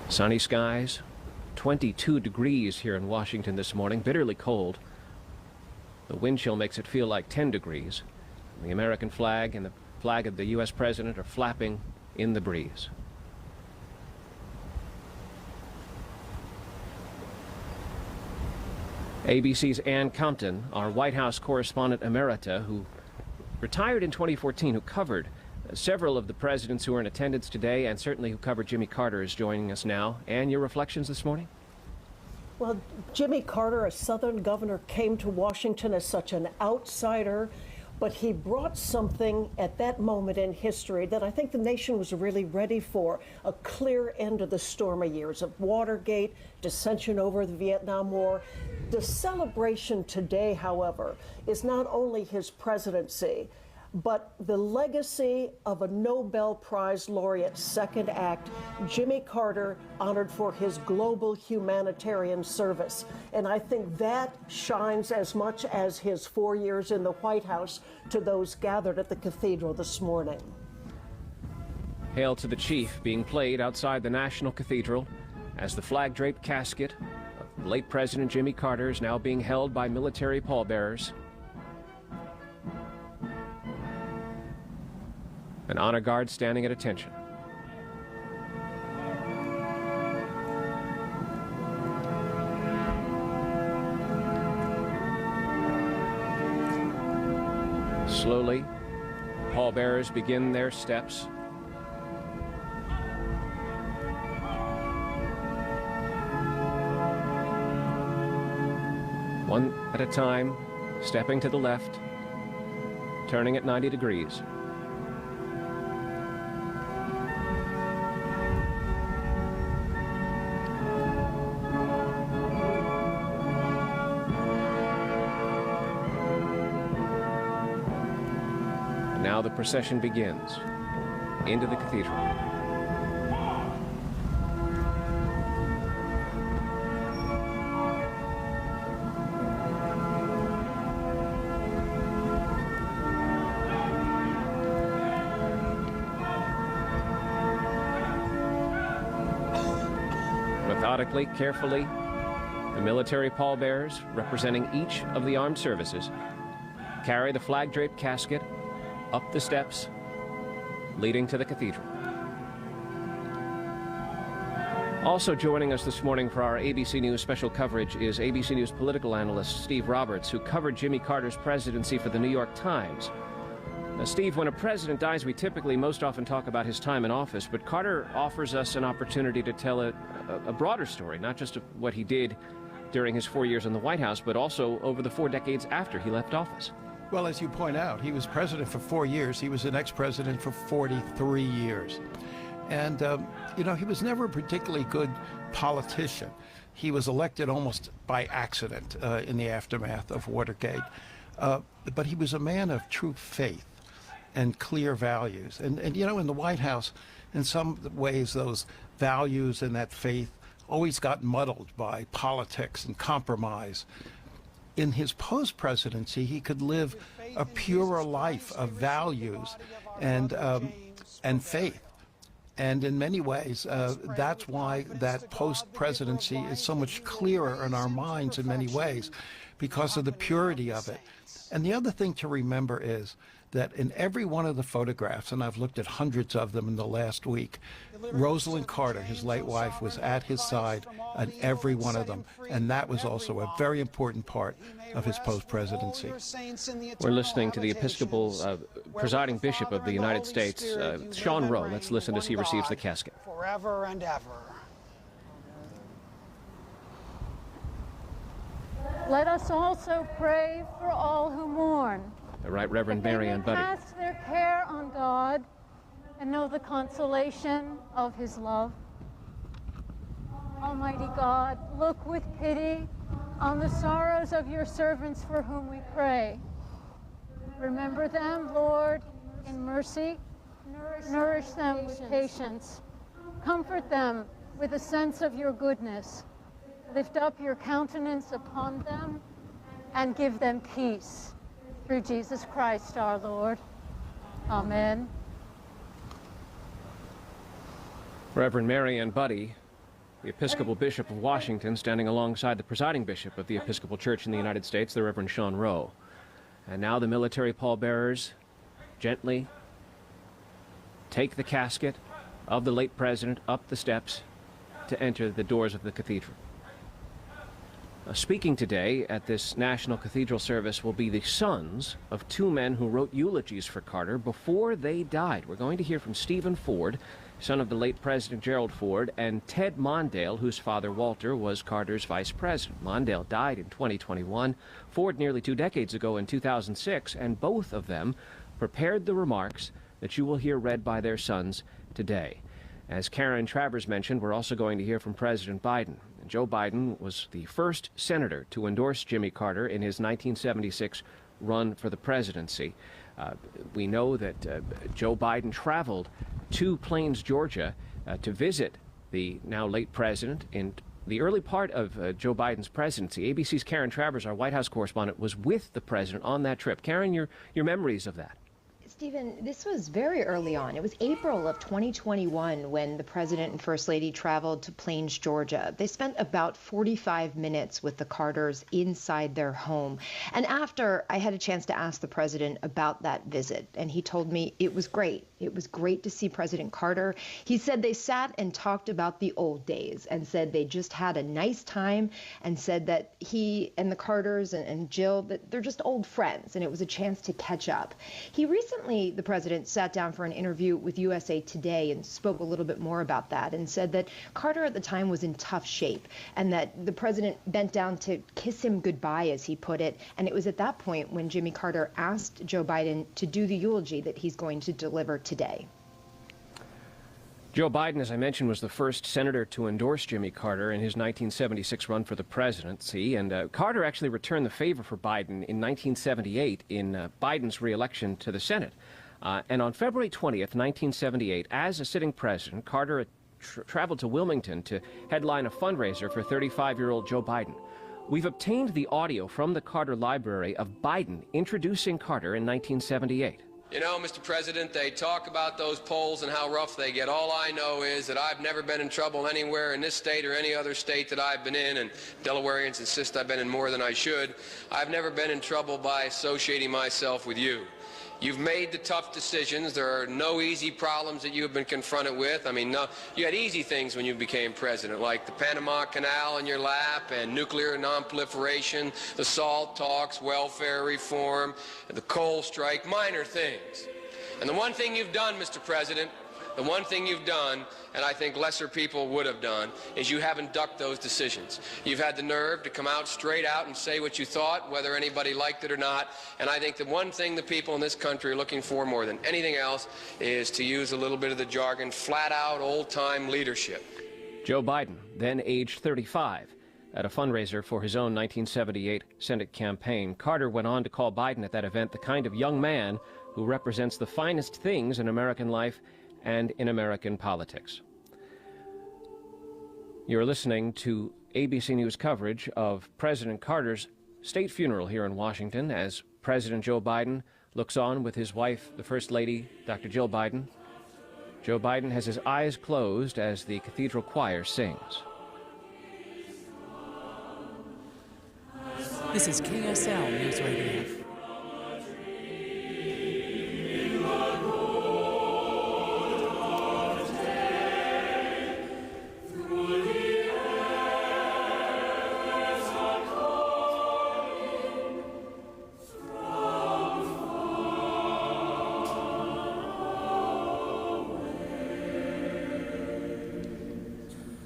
Sunny skies, 22 degrees here in Washington this morning, bitterly cold. The wind chill makes it feel like 10 degrees. The American flag and the flag of the U.S. President are flapping in the breeze. ABC's Ann Compton, our White House correspondent emerita, who retired in 2014, who covered several of the presidents who are in attendance today and certainly who covered Jimmy Carter, is joining us now. Ann, your reflections this morning?
Well, Jimmy Carter, a Southern governor, came to Washington as such an outsider, but he brought something at that moment in history that I think the nation was really ready for, a clear end of the stormy years of Watergate, dissension over the Vietnam War. The celebration today, however, is not only his presidency, but the legacy of a Nobel Prize laureate second act, Jimmy Carter, honored for his global humanitarian service. And I think that shines as much as his 4 years in the White House to those gathered at the cathedral this morning.
Hail to the Chief being played outside the National Cathedral as the flag-draped casket of late President Jimmy Carter is now being held by military pallbearers. An honor guard standing at attention. Slowly, pallbearers begin their steps. One at a time, stepping to the left, turning at 90 degrees. Now the procession begins into the cathedral. Methodically, carefully, the military pallbearers representing each of the armed services carry the flag-draped casket up the steps leading to the cathedral. Also joining us this morning for our ABC News special coverage is ABC News political analyst Steve Roberts, who covered Jimmy Carter's presidency for the New York Times. Now, Steve, when a president dies, we typically most often talk about his time in office, but Carter offers us an opportunity to tell a broader story, not just of what he did during his 4 years in the White House, but also over the 4 decades after he left office.
Well, as you point out, he was president for 4 years. He was the next president for 43 years. And, you know, he was never a particularly good politician. He was elected almost by accident in the aftermath of Watergate. But he was a man of true faith and clear values. And, you know, in the White House, in some ways, those values and that faith always got muddled by politics and compromise. In his post-presidency, he could live a purer life of values and faith. And in many ways, that's why that post-presidency is so much clearer in our minds in many ways, because of the purity of it. And the other thing to remember is that in every one of the photographs, and I've looked at hundreds of them in the last week, Rosalind Carter, his late wife, was at his side on every one of them. And that was also a very important part of his post-presidency.
We're listening to the Episcopal presiding bishop of the United States, Sean Rowe. Let's listen as he receives the casket.
Forever and ever.
Let us also pray for all who mourn.
The Right Reverend Mary Ann Buddy.
Cast their care on God and know the consolation of his love. Almighty God, look with pity on the sorrows of your servants for whom we pray. Remember them, Lord, in mercy. Nourish them with patience. Comfort them with a sense of your goodness. Lift up your countenance upon them and give them peace. Through Jesus Christ our Lord. Amen.
Reverend Mary Ann Buddy, the Episcopal Bishop of Washington, standing alongside the presiding bishop of the Episcopal Church in the United States, the Reverend Sean Rowe. And now the military pallbearers gently take the casket of the late president up the steps to enter the doors of the cathedral. Speaking today at this National Cathedral service will be the sons of 2 men who wrote eulogies for Carter before they died. We're going to hear from Stephen Ford, son of the late President Gerald Ford, and Ted Mondale, whose father Walter was Carter's vice president. Mondale died in 2021, Ford nearly 2 decades ago in 2006, and both of them prepared the remarks that you will hear read by their sons today. As Karen Travers mentioned, we're also going to hear from President Biden. Joe Biden was the first senator to endorse Jimmy Carter in his 1976 run for the presidency. We know that Joe Biden traveled to Plains, Georgia, to visit the now late president in the early part of Joe Biden's presidency. ABC's Karen Travers, our White House correspondent, was with the president on that trip. Karen, your memories of that?
Stephen, this was very early on. It was April of 2021 when the president and first lady traveled to Plains, Georgia. They spent about 45 minutes with the Carters inside their home. And after, I had a chance to ask the president about that visit, and he told me it was great. It was great to see President Carter. He said they sat and talked about the old days and said they just had a nice time, and said that he and the Carters and Jill, that they're just old friends, and it was a chance to catch up. He recently, the president, sat down for an interview with USA Today and spoke a little bit more about that and said that Carter at the time was in tough shape and that the president bent down to kiss him goodbye, as he put it. And it was at that point when Jimmy Carter asked Joe Biden to do the eulogy that he's going to deliver today.
Joe Biden, as I mentioned, was the first senator to endorse Jimmy Carter in his 1976 run for the presidency. And Carter actually returned the favor for Biden in 1978 in Biden's reelection to the Senate. And on February 20th, 1978, as a sitting president, Carter traveled to Wilmington to headline a fundraiser for 35-year-old Joe Biden. We've obtained the audio from the Carter Library of Biden introducing Carter in 1978.
You know, Mr. President, they talk about those polls and how rough they get. All I know is that I've never been in trouble anywhere in this state or any other state that I've been in, and Delawareans insist I've been in more than I should. I've never been in trouble by associating myself with you. You've made the tough decisions. There are no easy problems that you've been confronted with. I mean, no, you had easy things when you became president, like the Panama Canal in your lap and nuclear nonproliferation, the SALT talks, welfare reform, the coal strike, minor things. things. And the one thing you've done, Mr. President, the one thing you've done, and I think lesser people would have done, is you haven't ducked those decisions. You've had the nerve to come out straight out and say what you thought, whether anybody liked it or not. And I think the one thing the people in this country are looking for more than anything else is, to use a little bit of the jargon, flat-out, old-time leadership.
Joe Biden, then aged 35, at a fundraiser for his own 1978 Senate campaign. Carter went on to call Biden at that event the kind of young man who represents the finest things in American life and in American politics. You're listening to ABC News coverage of President Carter's state funeral here in Washington as President Joe Biden looks on with his wife, the First Lady, Dr. Jill Biden. Joe Biden has his eyes closed as the cathedral choir sings.
This is KSL News Radio.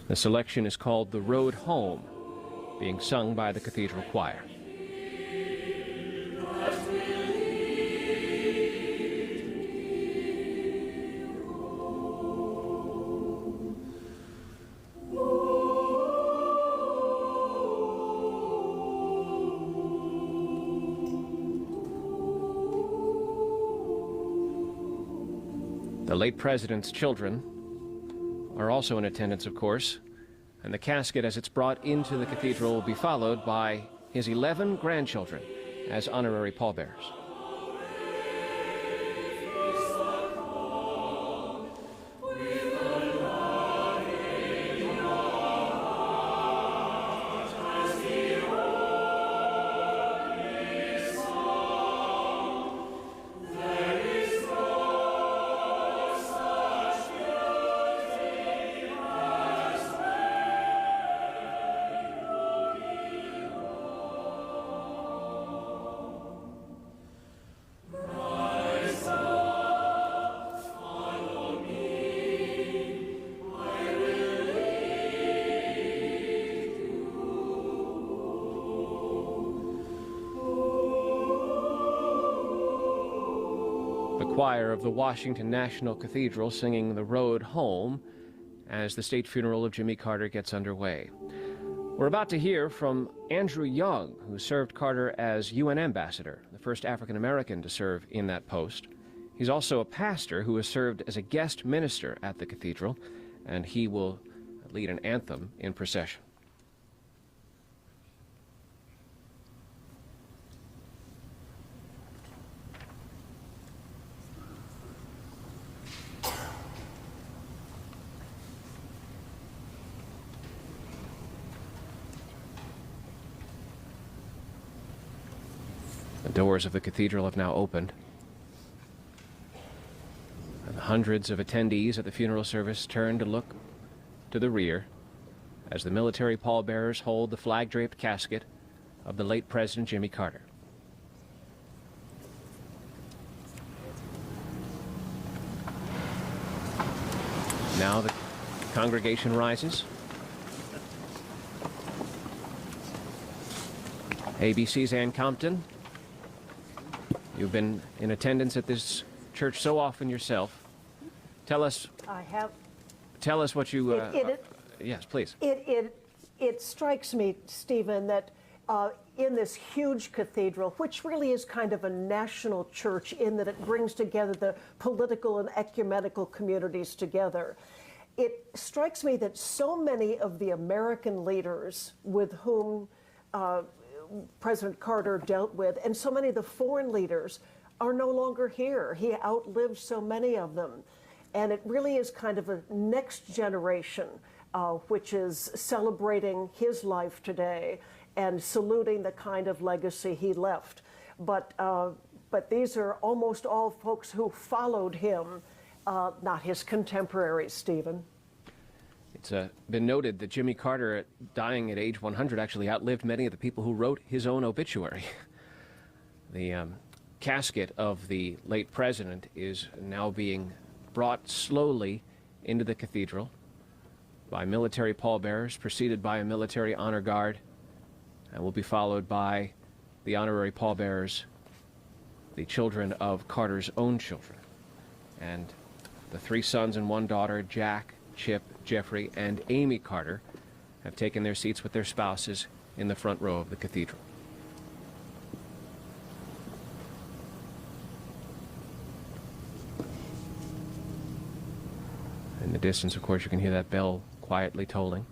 The selection is called The Road Home, being sung by the cathedral choir. The late president's children are also in attendance, of course, and the casket, as it's brought into the cathedral, will be followed by his 11 grandchildren as honorary pallbearers. Choir of the Washington National Cathedral singing The Road Home as the state funeral of Jimmy Carter gets underway. We're about to hear from Andrew Young, who served Carter as UN ambassador, the first African American to serve in that post. He's also a pastor who has served as a guest minister at the cathedral, and he will lead an anthem in procession. The doors of the cathedral have now opened, and hundreds of attendees at the funeral service turn to look to the rear as the military pallbearers hold the flag-draped casket of the late President Jimmy Carter. Now the congregation rises. ABC's Ann Compton. You've been in attendance at this church so often yourself. Tell us.
I have.
Tell us what you. Yes, please.
It strikes me, Stephen, that in this huge cathedral, which really is kind of a national church in that it brings together the political and ecumenical communities together, it strikes me that so many of the American leaders with whom President Carter dealt with, and so many of the foreign leaders are no longer here. He outlived so many of them. And it really is kind of a next generation, which is celebrating his life today and saluting the kind of legacy he left. But these are almost all folks who followed him, not his contemporaries, Stephen.
It's been noted that Jimmy Carter, dying at age 100, actually outlived many of the people who wrote his own obituary. The casket of the late president is now being brought slowly into the cathedral by military pallbearers, preceded by a military honor guard, and will be followed by the honorary pallbearers, the children of Carter's own children. And the 3 sons and 1 daughter, Jack, Chip, Jeffrey, and Amy Carter, have taken their seats with their spouses in the front row of the cathedral. In the distance, of course, you can hear that bell quietly tolling.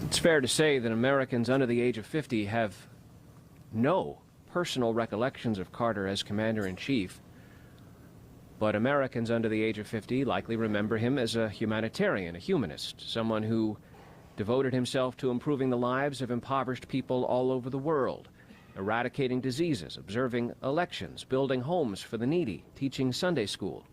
It's fair to say that Americans under the age of 50 have no personal recollections of Carter as Commander-in-Chief, but Americans under the age of 50 likely remember him as a humanitarian, a humanist, someone who devoted himself to improving the lives of impoverished people all over the world, eradicating diseases, observing elections, building homes for the needy, teaching Sunday school.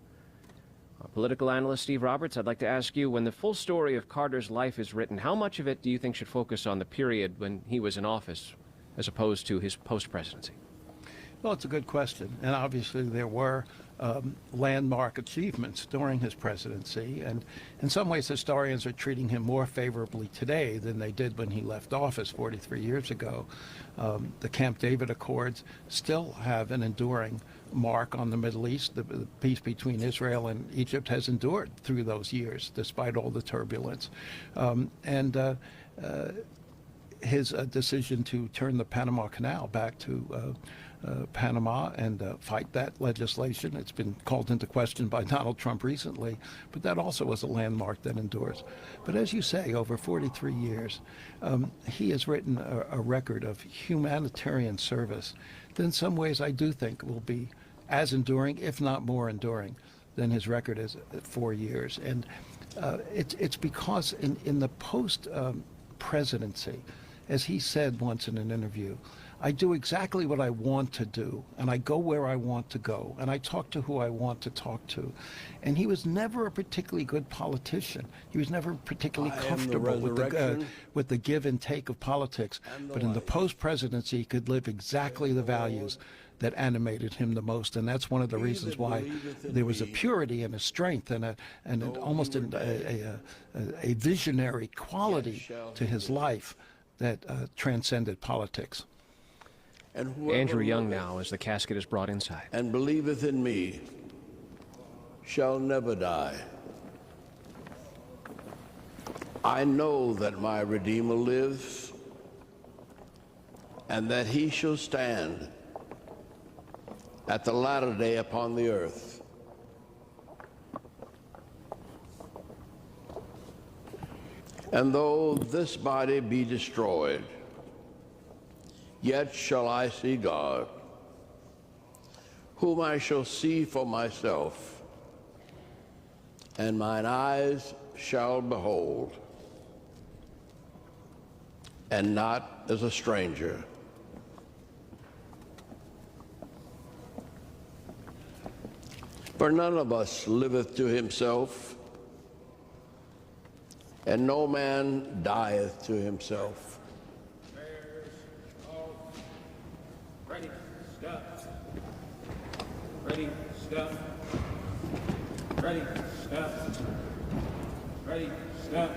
Our political analyst Steve Roberts, I'd like to ask you, when the full story of Carter's life is written, how much of it do you think should focus on the period when he was in office as opposed to his post-presidency?
Well, it's a good question, and obviously there were landmark achievements during his presidency, and in some ways historians are treating him more favorably today than they did when he left office 43 years ago. The Camp David Accords still have an enduring mark on the Middle East. The peace between Israel and Egypt has endured through those years, despite all the turbulence. His decision to turn the Panama Canal back to Panama and fight that legislation. It's been called into question by Donald Trump recently, but that also was a landmark that endures. But as you say, over 43 years, he has written a record of humanitarian service that in some ways I do think will be as enduring, if not more enduring, than his record is at 4 years. And it's because in the post-presidency, as he said once in an interview, I do exactly what I want to do, and I go where I want to go, and I talk to who I want to talk to. And he was never a particularly good politician. He was never particularly comfortable with the give and take of politics. But in the post-presidency, he could live exactly the values that animated him the most, and that's one of the reasons why there was a purity and a strength and almost a visionary quality to his life that transcended politics.
Andrew Young now, as the casket is brought inside.
And believeth in me shall never die. I know that my Redeemer lives, and that he shall stand at the latter day upon the earth. And though this body be destroyed, yet shall I see God, whom I shall see for myself, and mine eyes shall behold, and not as a stranger. For none of us liveth to himself, and no man dieth to himself.
Ready, stop. Ready, stop. Ready, stop. Ready, stop.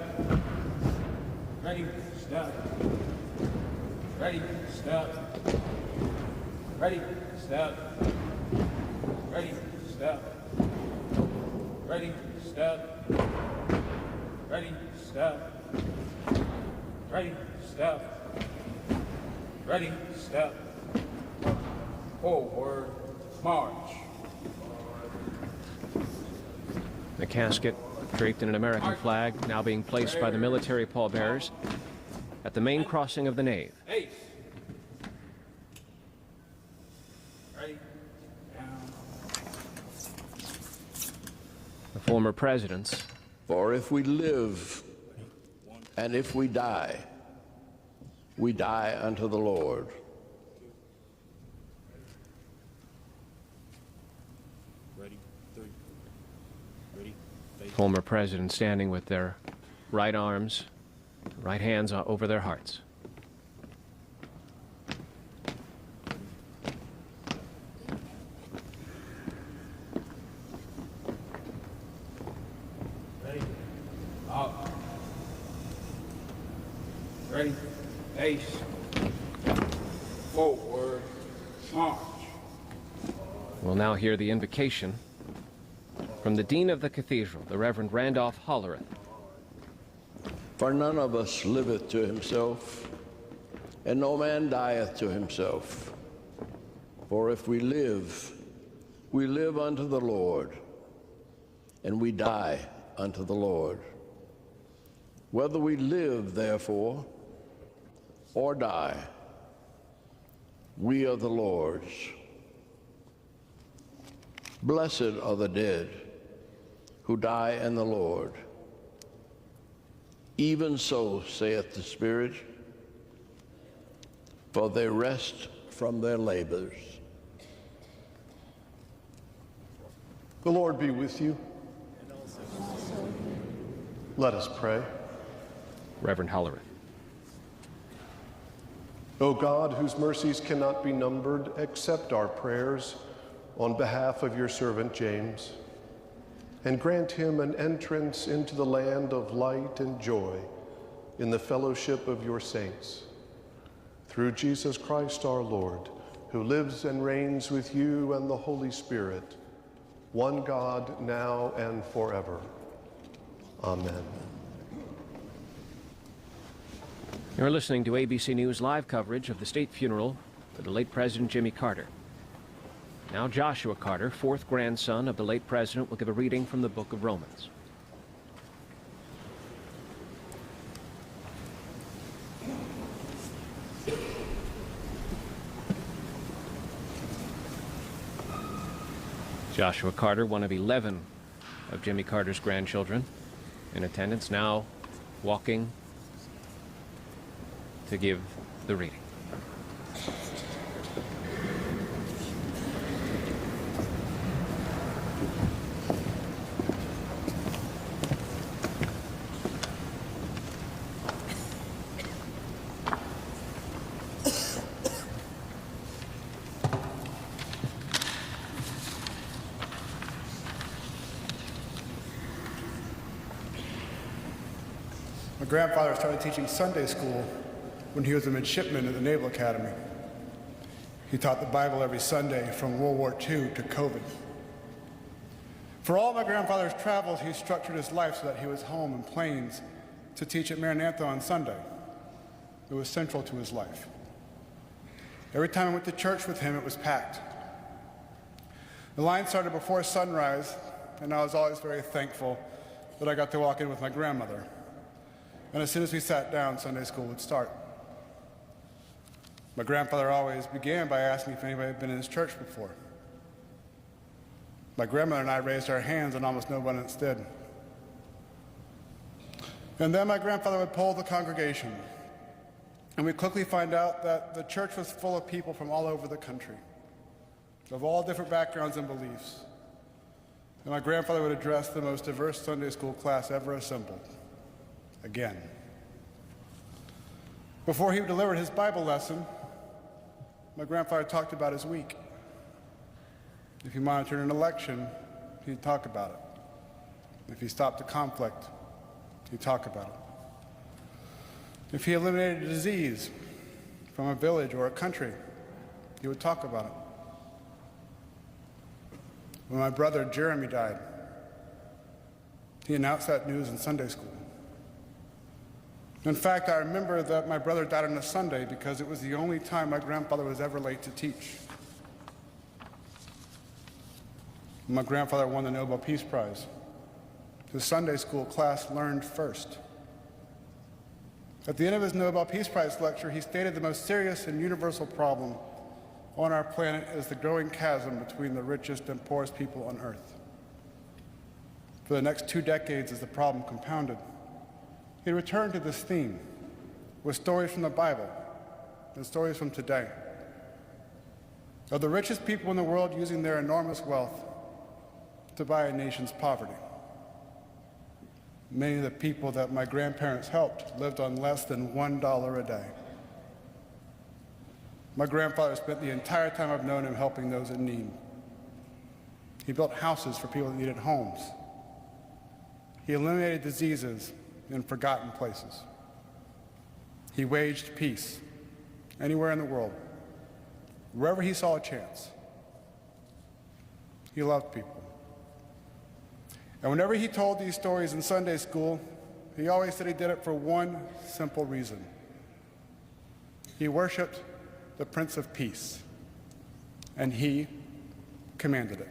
Ready, stop. Ready, stop. Ready, stop. Ready, stop. Ready, stop. Ready, stop. Ready, stop. Ready, stop. Forward, march.
The casket, draped in an American flag, now being placed by the military pallbearers at the main crossing of the nave.
Ace. Ready, down.
The former presidents.
For if we live, and if we die unto the Lord.
Ready,
Former president standing with their right arms, right hands over their hearts.
Ready? Up. Ready? Ace. Forward. March.
We'll now hear the invocation from the Dean of the Cathedral, the Reverend Randolph Hollerith.
For none of us liveth to himself, and no man dieth to himself. For if we live unto the Lord, and we die unto the Lord. Whether we live, therefore, or die, we are the Lord's. Blessed are the dead who die in the Lord. Even so saith the Spirit, for they rest from their labors.
The Lord be with you. Let us pray.
Reverend Hollerith.
O God, whose mercies cannot be numbered, accept our prayers on behalf of your servant James, and grant him an entrance into the land of light and joy in the fellowship of your saints. Through Jesus Christ our Lord, who lives and reigns with you and the Holy Spirit, one God, now and forever. Amen.
You're listening to ABC News live coverage of the state funeral for the late President Jimmy Carter. Now Joshua Carter, fourth grandson of the late president, will give a reading from the book of Romans. Joshua Carter, one of 11 of Jimmy Carter's grandchildren, in attendance, now walking to give the reading.
My grandfather started teaching Sunday school when he was a midshipman at the Naval Academy. He taught the Bible every Sunday from World War II to COVID. For all my grandfather's travels, he structured his life so that he was home in Plains to teach at Maranatha on Sunday. It was central to his life. Every time I went to church with him, it was packed. The line started before sunrise, and I was always very thankful that I got to walk in with my grandmother. And as soon as we sat down, Sunday school would start. My grandfather always began by asking if anybody had been in his church before. My grandmother and I raised our hands, and almost nobody else did. And then my grandfather would poll the congregation, and we'd quickly find out that the church was full of people from all over the country, of all different backgrounds and beliefs. And my grandfather would address the most diverse Sunday school class ever assembled. Again. Before he delivered his Bible lesson, my grandfather talked about his week. If he monitored an election, he'd talk about it. If he stopped a conflict, he'd talk about it. If he eliminated a disease from a village or a country, he would talk about it. When my brother Jeremy died, he announced that news in Sunday school. In fact, I remember that my brother died on a Sunday because it was the only time my grandfather was ever late to teach. When my grandfather won the Nobel Peace Prize, his Sunday school class learned first. At the end of his Nobel Peace Prize lecture, he stated the most serious and universal problem on our planet is the growing chasm between the richest and poorest people on Earth. For the next 2 decades, as the problem compounded, he returned to this theme with stories from the Bible and stories from today of the richest people in the world using their enormous wealth to buy a nation's poverty. Many of the people that my grandparents helped lived on less than $1 a day. My grandfather spent the entire time I've known him helping those in need. He built houses for people that needed homes. He eliminated diseases in forgotten places. He waged peace anywhere in the world, wherever he saw a chance. He loved people. And whenever he told these stories in Sunday school, he always said he did it for one simple reason. He worshiped the Prince of Peace, and he commanded it.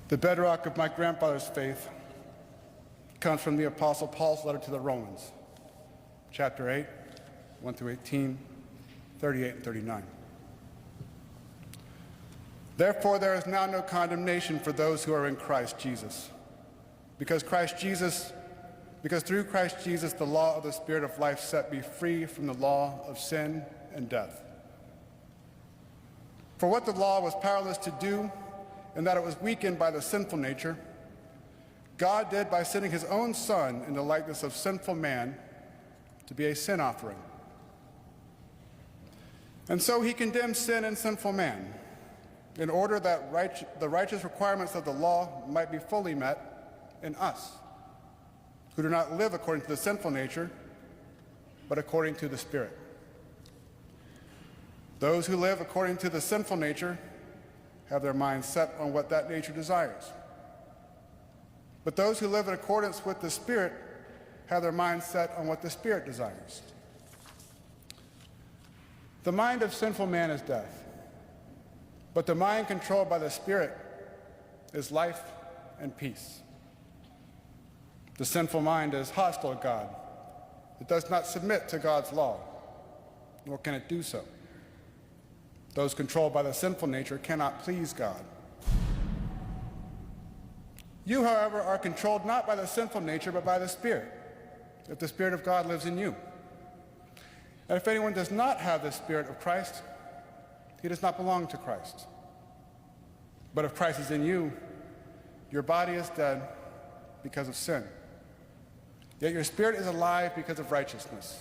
The bedrock of my grandfather's faith comes from the Apostle Paul's letter to the Romans, chapter 8, 1 through 18, 38 and 39. Therefore, there is now no condemnation for those who are in Christ Jesus. Because through Christ Jesus, the law of the Spirit of life set me free from the law of sin and death. For what the law was powerless to do, in that it was weakened by the sinful nature, God did by sending his own Son in the likeness of sinful man to be a sin offering. And so he condemned sin and sinful man, in order that the righteous requirements of the law might be fully met in us, who do not live according to the sinful nature, but according to the Spirit. Those who live according to the sinful nature have their minds set on what that nature desires. But those who live in accordance with the Spirit have their minds set on what the Spirit desires. The mind of sinful man is death, but the mind controlled by the Spirit is life and peace. The sinful mind is hostile to God. It does not submit to God's law, nor can it do so. Those controlled by the sinful nature cannot please God. You, however, are controlled not by the sinful nature, but by the Spirit, if the Spirit of God lives in you. And if anyone does not have the Spirit of Christ, he does not belong to Christ. But if Christ is in you, your body is dead because of sin, yet your spirit is alive because of righteousness.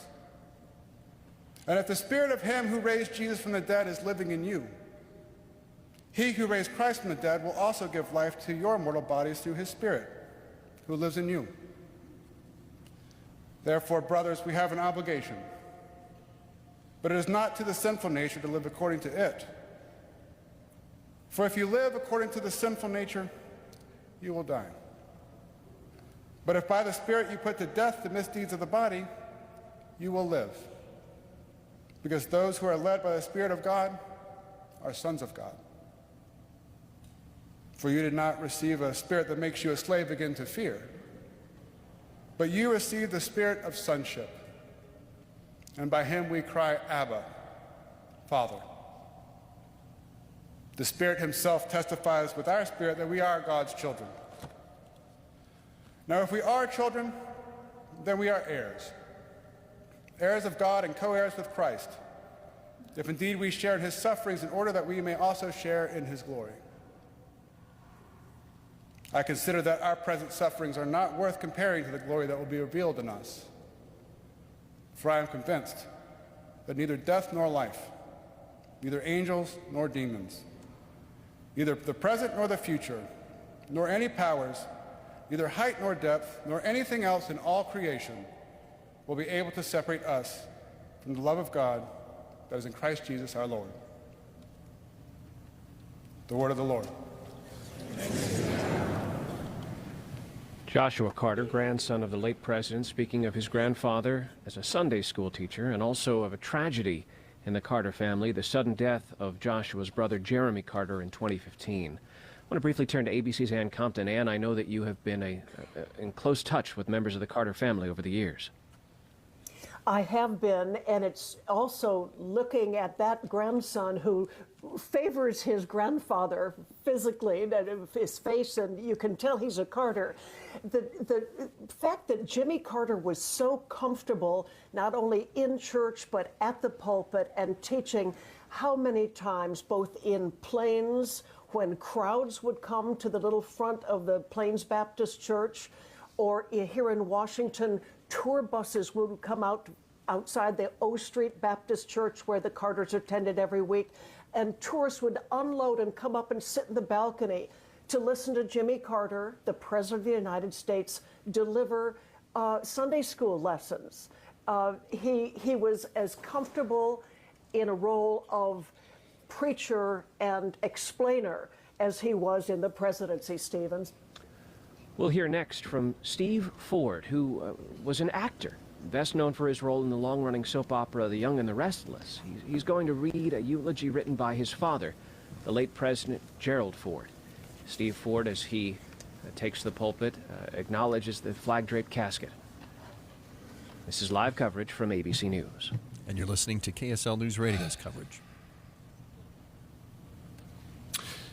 And if the Spirit of him who raised Jesus from the dead is living in you, he who raised Christ from the dead will also give life to your mortal bodies through his Spirit, who lives in you. Therefore, brothers, we have an obligation, but it is not to the sinful nature to live according to it. For if you live according to the sinful nature, you will die. But if by the Spirit you put to death the misdeeds of the body, you will live. Because those who are led by the Spirit of God are sons of God. For you did not receive a spirit that makes you a slave again to fear, but you received the Spirit of sonship. And by him we cry, Abba, Father. The Spirit himself testifies with our spirit that we are God's children. Now, if we are children, then we are heirs, heirs of God and co-heirs with Christ, if indeed we share in his sufferings, in order that we may also share in his glory. I consider that our present sufferings are not worth comparing to the glory that will be revealed in us. For I am convinced that neither death nor life, neither angels nor demons, neither the present nor the future, nor any powers, neither height nor depth, nor anything else in all creation will be able to separate us from the love of God that is in Christ Jesus our Lord. The word of the Lord.
Joshua Carter, grandson of the late president, speaking of his grandfather as a Sunday school teacher and also of a tragedy in the Carter family, the sudden death of Joshua's brother Jeremy Carter in 2015. I want to briefly turn to ABC's Ann Compton. Ann, I know that you have been in close touch with members of the Carter family over the years.
I have been, and it's also looking at that grandson who favors his grandfather physically, his face, and you can tell he's a Carter. The fact that Jimmy Carter was so comfortable, not only in church, but at the pulpit and teaching, how many times, both in planes, when crowds would come to the little front of the Plains Baptist Church, or here in Washington, tour buses would come outside the O Street Baptist Church where the Carters attended every week, and tourists would unload and come up and sit in the balcony to listen to Jimmy Carter, the President of the United States, deliver Sunday school lessons. He was as comfortable in a role of preacher and explainer as he was in the presidency, Stevens.
We'll hear next from Steve Ford, who was an actor, best known for his role in the long-running soap opera The Young and the Restless. He's going to read a eulogy written by his father, the late President Gerald Ford. Steve Ford, as he takes the pulpit, acknowledges the flag-draped casket. This is live coverage from ABC News.
And you're listening to KSL News Radio's coverage.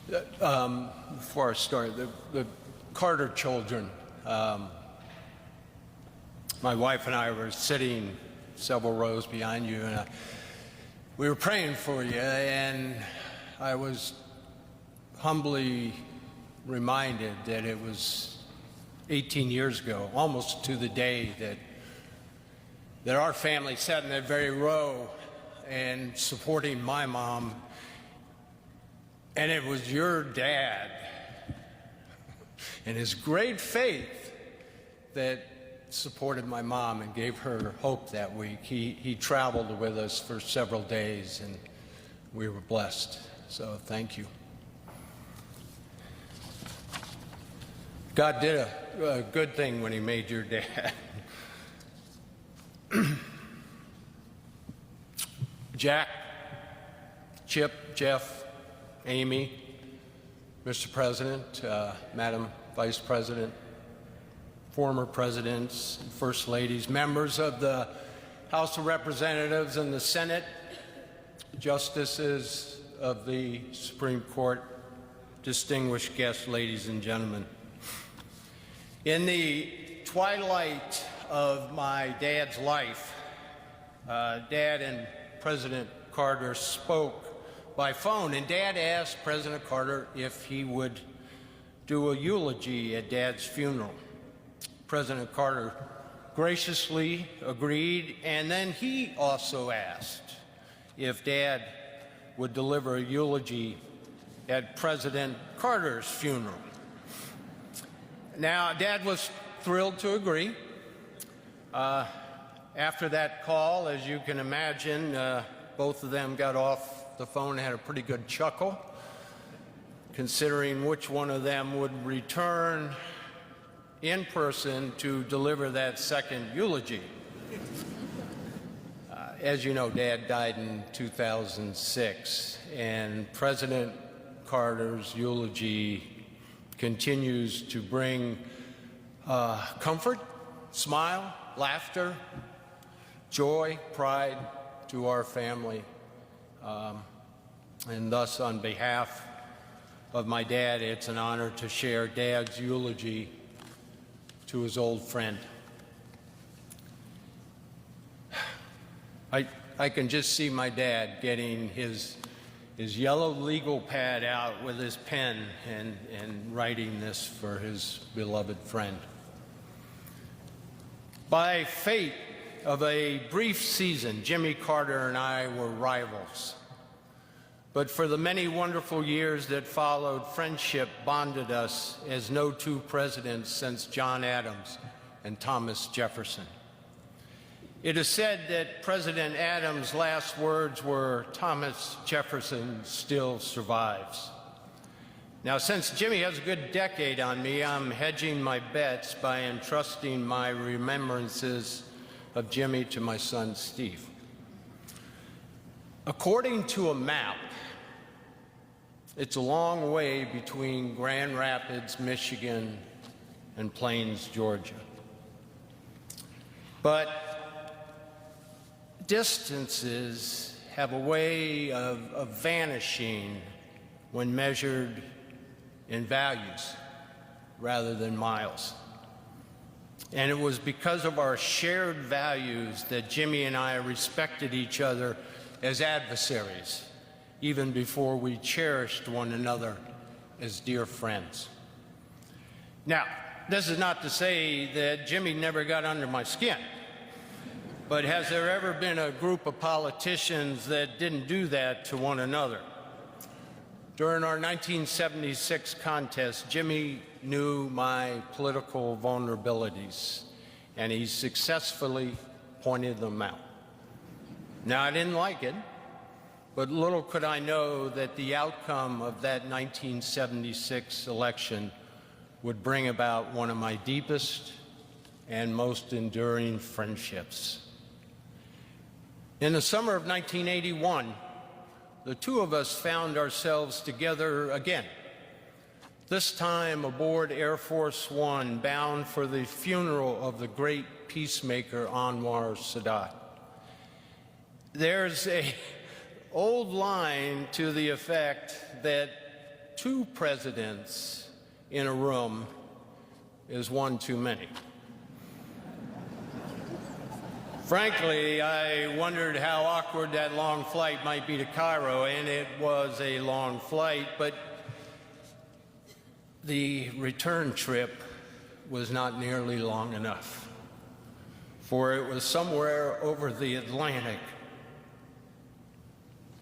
Before I start, the Carter children, my wife and I were sitting several rows behind you, and we were praying for you, and I was humbly reminded that it was 18 years ago, almost to the day, that our family sat in that very row and supporting my mom, and it was your dad and his great faith that supported my mom and gave her hope that week. He traveled with us for several days, and we were blessed. So thank you. God did a good thing when he made your dad. Jack, Chip, Jeff, Amy, Mr. President, Madam Vice President, former presidents, first ladies, members of the House of Representatives and the Senate, justices of the Supreme Court, distinguished guests, ladies and gentlemen. In the twilight of my dad's life, Dad and President Carter spoke by phone, and Dad asked President Carter if he would do a eulogy at Dad's funeral. President Carter graciously agreed, and then he also asked if Dad would deliver a eulogy at President Carter's funeral. Now, Dad was thrilled to agree. After that call, as you can imagine, both of them got off the phone and had a pretty good chuckle, considering which one of them would return in person to deliver that second eulogy. As you know, Dad died in 2006, and President Carter's eulogy continues to bring comfort, smile, laughter, joy, pride to our family. And thus, on behalf of my dad, it's an honor to share Dad's eulogy to his old friend. I can just see my dad getting his yellow legal pad out with his pen and writing this for his beloved friend. By fate of a brief season, Jimmy Carter and I were rivals. But for the many wonderful years that followed, friendship bonded us as no two presidents since John Adams and Thomas Jefferson. It is said that President Adams' last words were, "Thomas Jefferson still survives." Now, since Jimmy has a good decade on me, I'm hedging my bets by entrusting my remembrances of Jimmy to my son, Steve. According to a map, it's a long way between Grand Rapids, Michigan, and Plains, Georgia. But distances have a way of vanishing when measured in values rather than miles. And it was because of our shared values that Jimmy and I respected each other as adversaries, even before we cherished one another as dear friends. Now, this is not to say that Jimmy never got under my skin, but has there ever been a group of politicians that didn't do that to one another? During our 1976 contest, Jimmy knew my political vulnerabilities, and he successfully pointed them out. Now, I didn't like it, but little could I know that the outcome of that 1976 election would bring about one of my deepest and most enduring friendships. In the summer of 1981, the two of us found ourselves together again, this time aboard Air Force One, bound for the funeral of the great peacemaker Anwar Sadat. There's an old line to the effect that two presidents in a room is one too many. Frankly, I wondered how awkward that long flight might be to Cairo, and it was a long flight, but the return trip was not nearly long enough, for it was somewhere over the Atlantic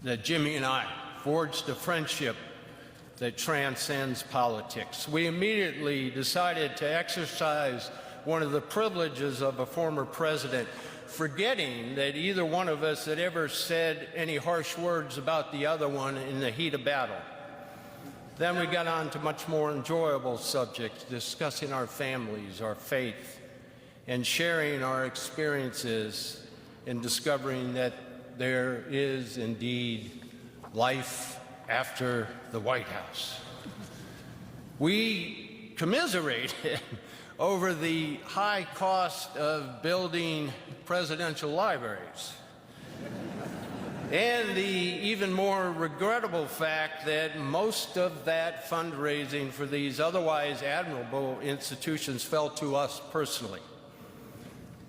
that Jimmy and I forged a friendship that transcends politics. We immediately decided to exercise one of the privileges of a former president, forgetting that either one of us had ever said any harsh words about the other one in the heat of battle. Then we got on to much more enjoyable subjects, discussing our families, our faith, and sharing our experiences and discovering that there is indeed life after the White House. We commiserated over the high cost of building presidential libraries and the even more regrettable fact that most of that fundraising for these otherwise admirable institutions fell to us personally.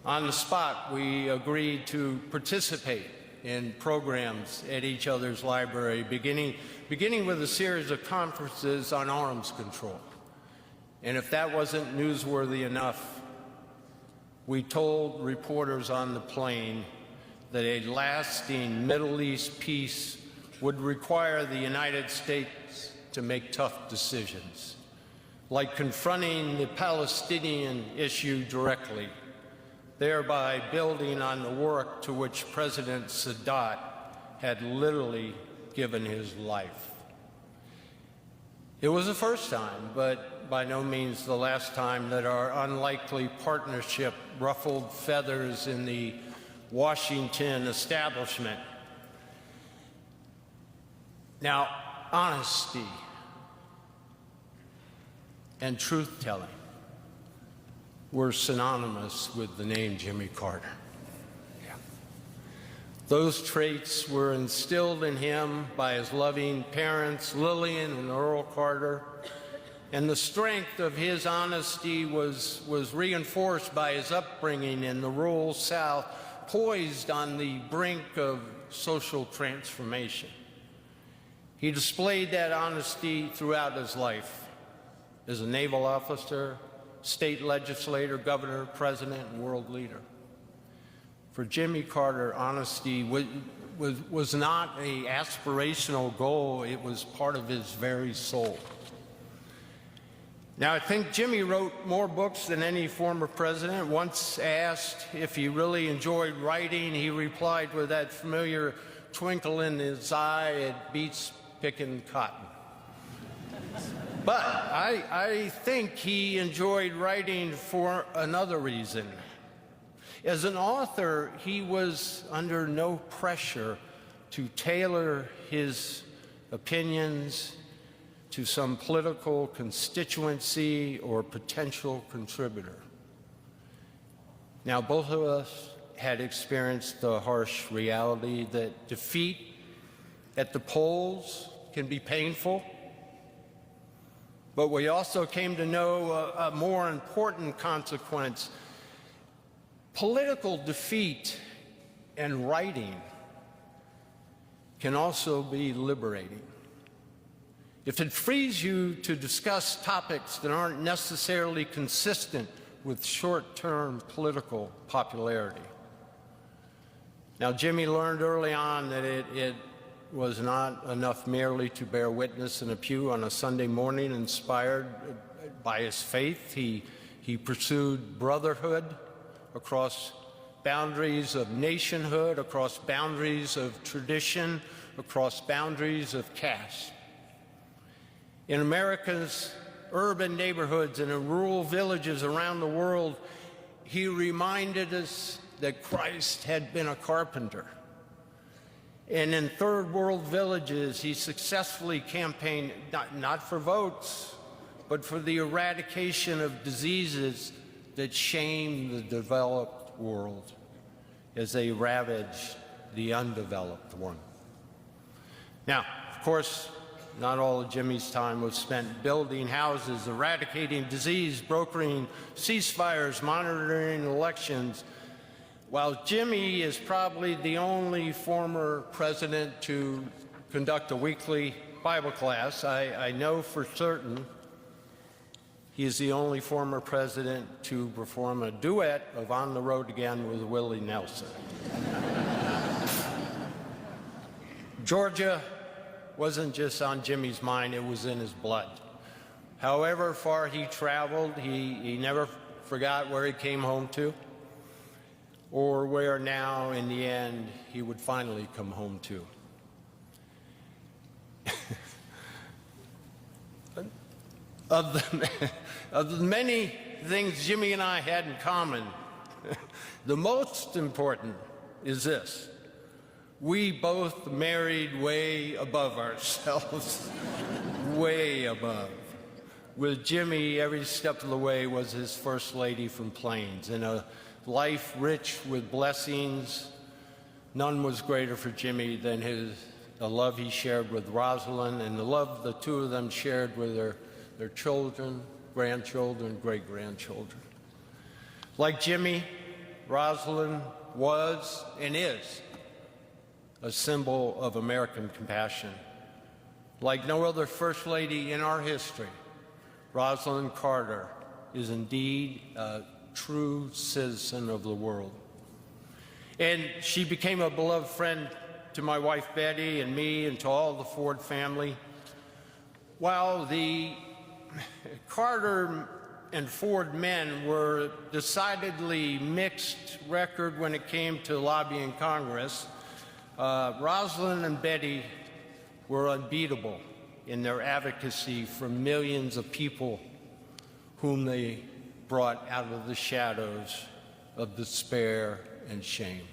On the spot, we agreed to participate in programs at each other's library, beginning with a series of conferences on arms control. And if that wasn't newsworthy enough, we told reporters on the plane that a lasting Middle East peace would require the United States to make tough decisions, like confronting the Palestinian issue directly, thereby building on the work to which President Sadat had literally given his life. It was the first time, but by no means the last time, that our unlikely partnership ruffled feathers in the Washington establishment. Now, honesty and truth-telling were synonymous with the name Jimmy Carter. Yeah. Those traits were instilled in him by his loving parents, Lillian and Earl Carter, and the strength of his honesty was reinforced by his upbringing in the rural South, poised on the brink of social transformation. He displayed that honesty throughout his life as a naval officer, state legislator, governor, president, and world leader. For Jimmy Carter, honesty was not an aspirational goal, it was part of his very soul. Now, I think Jimmy wrote more books than any former president. Once asked if he really enjoyed writing, he replied with that familiar twinkle in his eye, "It beats picking cotton." But I think he enjoyed writing for another reason. As an author, he was under no pressure to tailor his opinions to some political constituency or potential contributor. Now, both of us had experienced the harsh reality that defeat at the polls can be painful, but we also came to know a more important consequence. Political defeat and writing can also be liberating. if it frees you to discuss topics that aren't necessarily consistent with short-term political popularity. Now, Jimmy learned early on that it was not enough merely to bear witness in a pew on a Sunday morning inspired by his faith. He pursued brotherhood across boundaries of nationhood, across boundaries of tradition, across boundaries of caste. In America's urban neighborhoods and in rural villages around the world, he reminded us that Christ had been a carpenter. And in third world villages, he successfully campaigned not for votes, but for the eradication of diseases that shame the developed world as they ravage the undeveloped one. Now, of course, not all of Jimmy's time was spent building houses, eradicating disease, brokering ceasefires, monitoring elections. While Jimmy is probably the only former president to conduct a weekly Bible class, I know for certain he is the only former president to perform a duet of On the Road Again with Willie Nelson. Georgia wasn't just on Jimmy's mind, it was in his blood. However far he traveled, he never forgot where he came home to, or where now, in the end, he would finally come home to. Of the many things Jimmy and I had in common, the most important is this. We both married way above ourselves, way above. With Jimmy, every step of the way was his first lady from Plains. In a life rich with blessings, none was greater for Jimmy than the love he shared with Rosalind and the love the two of them shared with their children, grandchildren, great-grandchildren. Like Jimmy, Rosalind was and is a symbol of American compassion. Like no other First Lady in our history, Rosalind Carter is indeed a true citizen of the world. And she became a beloved friend to my wife Betty and me and to all the Ford family. While the Carter and Ford men were decidedly mixed record when it came to lobbying Congress, Rosalind and Betty were unbeatable in their advocacy for millions of people whom they brought out of the shadows of despair and shame.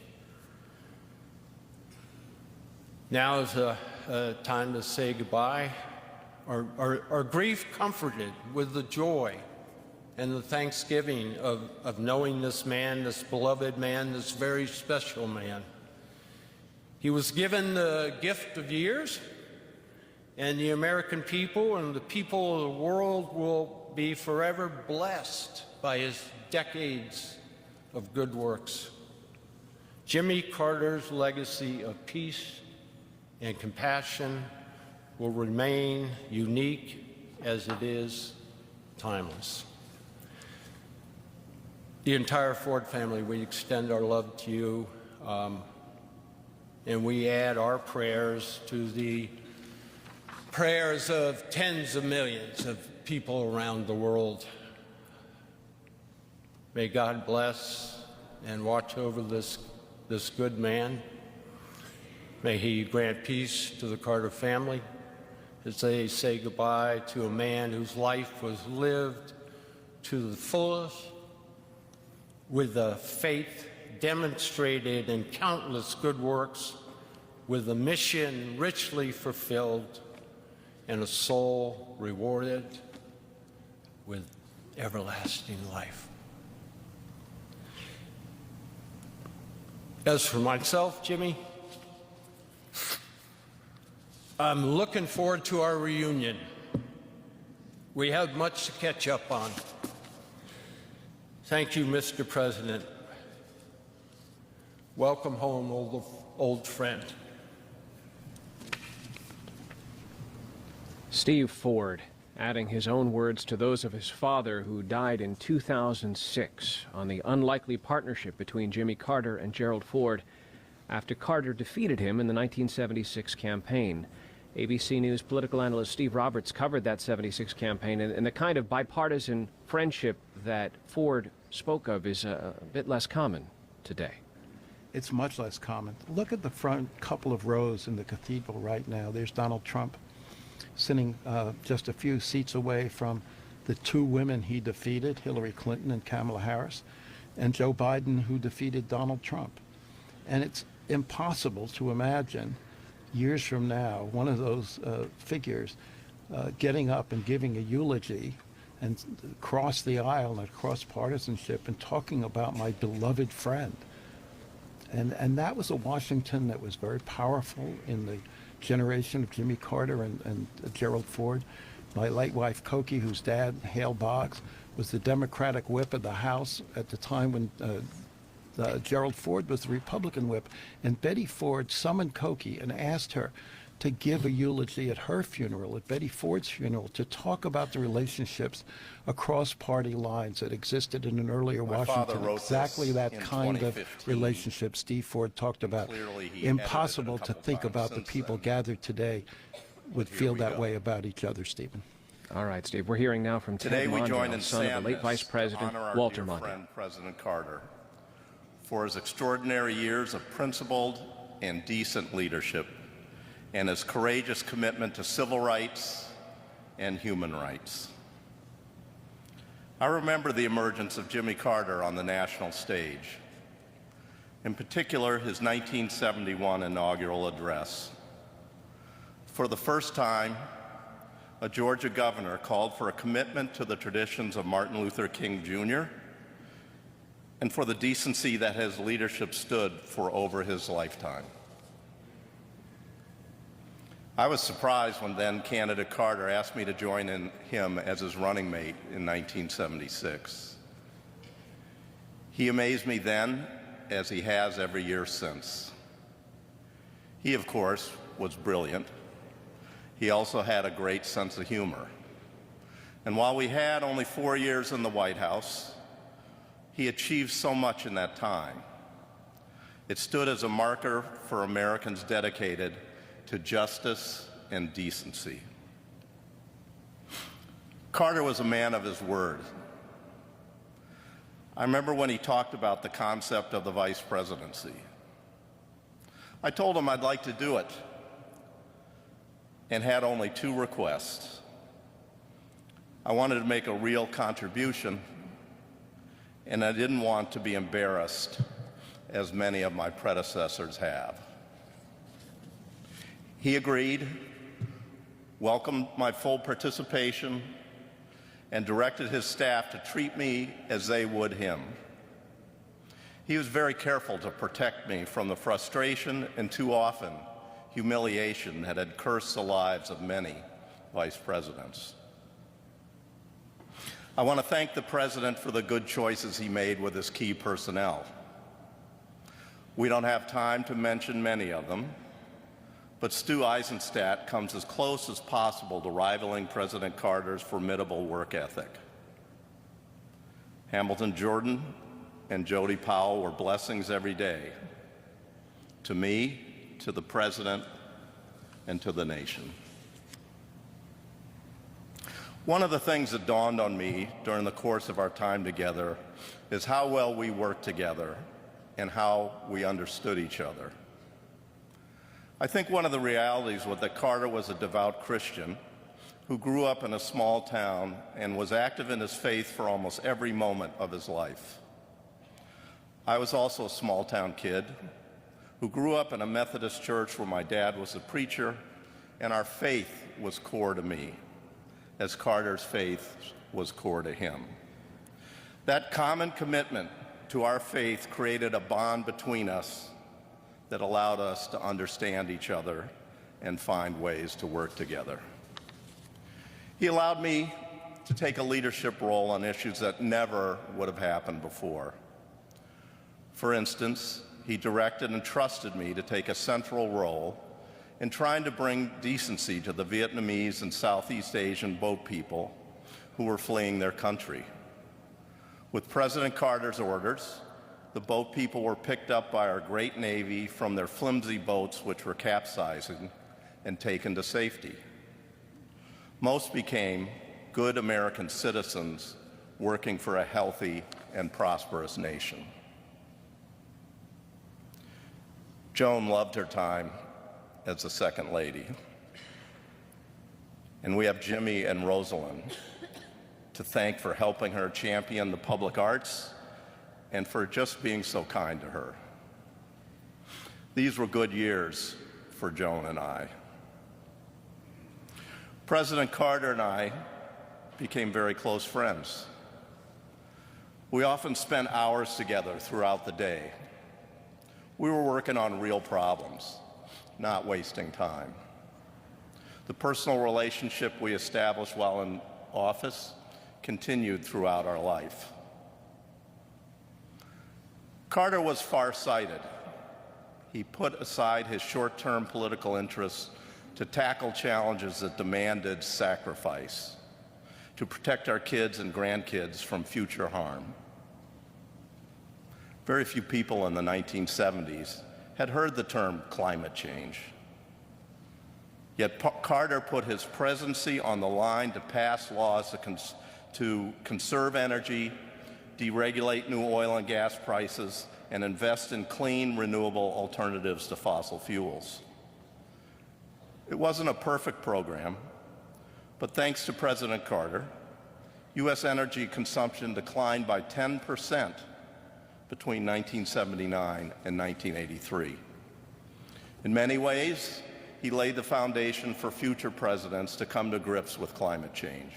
Now is a time to say goodbye. Our grief comforted with the joy and the thanksgiving of knowing this man, this beloved man, this very special man. He was given the gift of years, and the American people and the people of the world will be forever blessed by his decades of good works. Jimmy Carter's legacy of peace and compassion will remain unique as it is timeless. The entire Ford family, we extend our love to you, and we add our prayers to the prayers of tens of millions of people around the world. May God bless and watch over this good man. May he grant peace to the Carter family as they say goodbye to a man whose life was lived to the fullest, with a faith demonstrated in countless good works, with a mission richly fulfilled, and a soul rewarded with everlasting life. As for myself, Jimmy, I'm looking forward to our reunion. We have much to catch up on. Thank you, Mr. President. Welcome home, old friend.
Steve Ford, adding his own words to those of his father, who died in 2006, on the unlikely partnership between Jimmy Carter and Gerald Ford after Carter defeated him in the 1976 campaign. ABC News political analyst Steve Roberts covered that 76 campaign, and the kind of bipartisan friendship that Ford spoke of is a bit less common today.
It's much less common. Look at the front couple of rows in the cathedral right now. There's Donald Trump sitting just a few seats away from the two women he defeated, Hillary Clinton and Kamala Harris, and Joe Biden, who defeated Donald Trump. And it's impossible to imagine years from now one of those figures getting up and giving a eulogy and across the aisle and across partisanship and talking about my beloved friend. And that was a Washington that was very powerful in the generation of Jimmy Carter and Gerald Ford. My late wife, Cokie, whose dad, Hale Boggs, was the Democratic whip of the House at the time when Gerald Ford was the Republican whip. And Betty Ford summoned Cokie and asked her to give a eulogy at her funeral, at Betty Ford's funeral, to talk about the relationships across party lines that existed in an earlier Washington. Exactly that kind of relationship Steve Ford talked about. Impossible to think about the people gathered today would feel that way about each other, Stephen.
All right, Steve. We're hearing now from Ted
Today we
Mondale,
join in
son of the late Vice President Walter
Mondale,
Mondale.
President Carter, for his extraordinary years of principled and decent leadership, and his courageous commitment to civil rights and human rights. I remember the emergence of Jimmy Carter on the national stage, in particular his 1971 inaugural address. For the first time, a Georgia governor called for a commitment to the traditions of Martin Luther King Jr. and for the decency that his leadership stood for over his lifetime. I was surprised when then candidate Carter asked me to join him as his running mate in 1976. He amazed me then, as he has every year since. He, of course, was brilliant. He also had a great sense of humor. And while we had only 4 years in the White House, he achieved so much in that time. It stood as a marker for Americans dedicated to justice and decency. Carter was a man of his word. I remember when he talked about the concept of the vice presidency. I told him I'd like to do it and had only 2 requests. I wanted to make a real contribution, and I didn't want to be embarrassed, as many of my predecessors have. He agreed, welcomed my full participation, and directed his staff to treat me as they would him. He was very careful to protect me from the frustration and too often humiliation that had cursed the lives of many vice presidents. I want to thank the president for the good choices he made with his key personnel. We don't have time to mention many of them, but Stu Eisenstadt comes as close as possible to rivaling President Carter's formidable work ethic. Hamilton Jordan and Jody Powell were blessings every day, to me, to the president, and to the nation. One of the things that dawned on me during the course of our time together is how well we worked together and how we understood each other. I think one of the realities was that Carter was a devout Christian who grew up in a small town and was active in his faith for almost every moment of his life. I was also a small-town kid who grew up in a Methodist church where my dad was a preacher, and our faith was core to me, as Carter's faith was core to him. That common commitment to our faith created a bond between us that allowed us to understand each other and find ways to work together. He allowed me to take a leadership role on issues that never would have happened before. For instance, he directed and trusted me to take a central role in trying to bring decency to the Vietnamese and Southeast Asian boat people who were fleeing their country. With President Carter's orders, the boat people were picked up by our great Navy from their flimsy boats, which were capsizing, and taken to safety. Most became good American citizens working for a healthy and prosperous nation. Joan loved her time as the Second Lady. And we have Jimmy and Rosalind to thank for helping her champion the public arts and for just being so kind to her. These were good years for Joan and I. President Carter and I became very close friends. We often spent hours together throughout the day. We were working on real problems, not wasting time. The personal relationship we established while in office continued throughout our life. Carter was far-sighted. He put aside his short-term political interests to tackle challenges that demanded sacrifice, to protect our kids and grandkids from future harm. Very few people in the 1970s had heard the term climate change. Yet Carter put his presidency on the line to pass laws to conserve energy, deregulate new oil and gas prices, and invest in clean, renewable alternatives to fossil fuels. It wasn't a perfect program, but thanks to President Carter, U.S. energy consumption declined by 10% between 1979 and 1983. In many ways, he laid the foundation for future presidents to come to grips with climate change.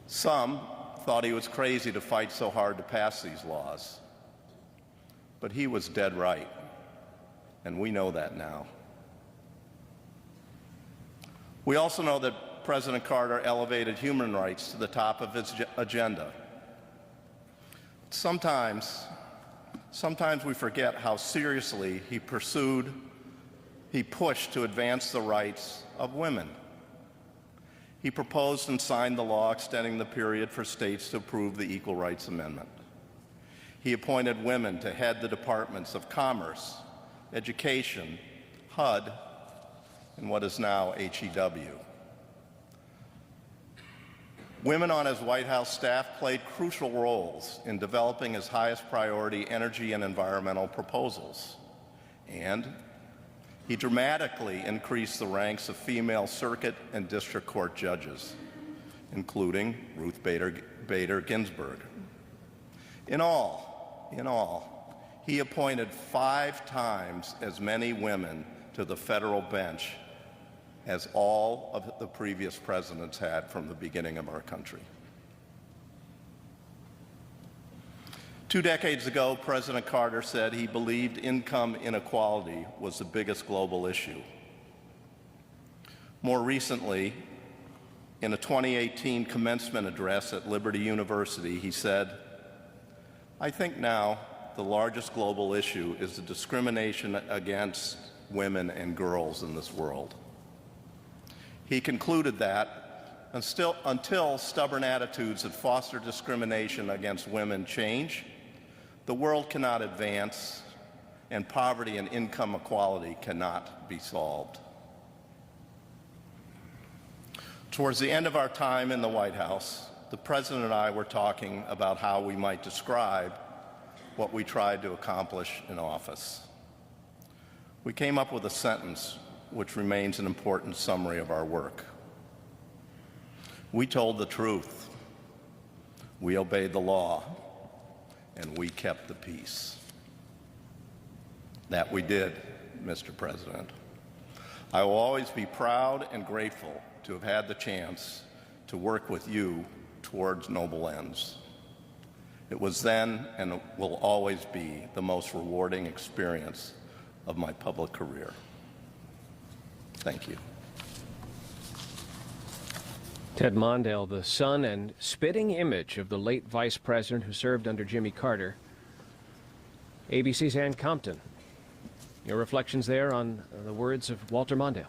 Some thought he was crazy to fight so hard to pass these laws, but he was dead right, and we know that now. We also know that President Carter elevated human rights to the top of his agenda. Sometimes we forget how seriously he pushed to advance the rights of women. He proposed and signed the law extending the period for states to approve the Equal Rights Amendment. He appointed women to head the departments of Commerce, Education, HUD, and what is now HEW. Women on his White House staff played crucial roles in developing his highest priority energy and environmental proposals. And he dramatically increased the ranks of female circuit and district court judges, including Ruth Bader Ginsburg. In all, he appointed 5 times as many women to the federal bench as all of the previous presidents had from the beginning of our country. 2 decades ago, President Carter said he believed income inequality was the biggest global issue. More recently, in a 2018 commencement address at Liberty University, he said, "I think now the largest global issue is the discrimination against women and girls in this world." He concluded that until stubborn attitudes that foster discrimination against women change, the world cannot advance, and poverty and income equality cannot be solved. Towards the end of our time in the White House, the President and I were talking about how we might describe what we tried to accomplish in office. We came up with a sentence which remains an important summary of our work. We told the truth, we obeyed the law, and we kept the peace. That we did, Mr. President. I will always be proud and grateful to have had the chance to work with you towards noble ends. It was then and will always be the most rewarding experience of my public career. Thank you.
Ted Mondale, the son and spitting image of the late vice president who served under Jimmy Carter. ABC's Ann Compton Your reflections there on the words of Walter Mondale.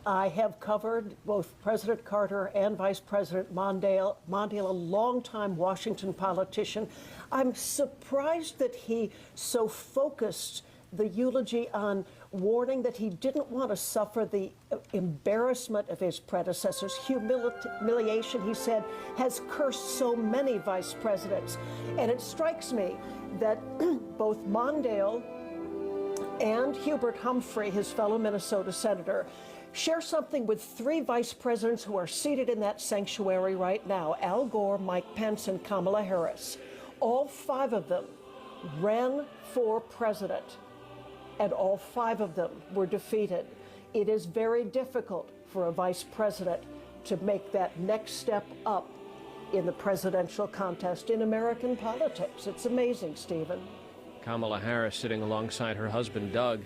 I have covered both President Carter and Vice President Mondale, a longtime Washington politician. I'm surprised that he so focused the eulogy on warning that he didn't want to suffer the embarrassment of his predecessors. Humiliation, he said, has cursed so many vice presidents. And it strikes me that both Mondale and Hubert Humphrey, his fellow Minnesota senator, share something with three vice presidents who are seated in that sanctuary right now: Al Gore, Mike Pence, and Kamala Harris. All five of them ran for president, and all five of them were defeated. It is very difficult for a vice president to make that next step up in the presidential contest in American politics. It's amazing, Stephen.
Kamala Harris sitting alongside her husband, Doug,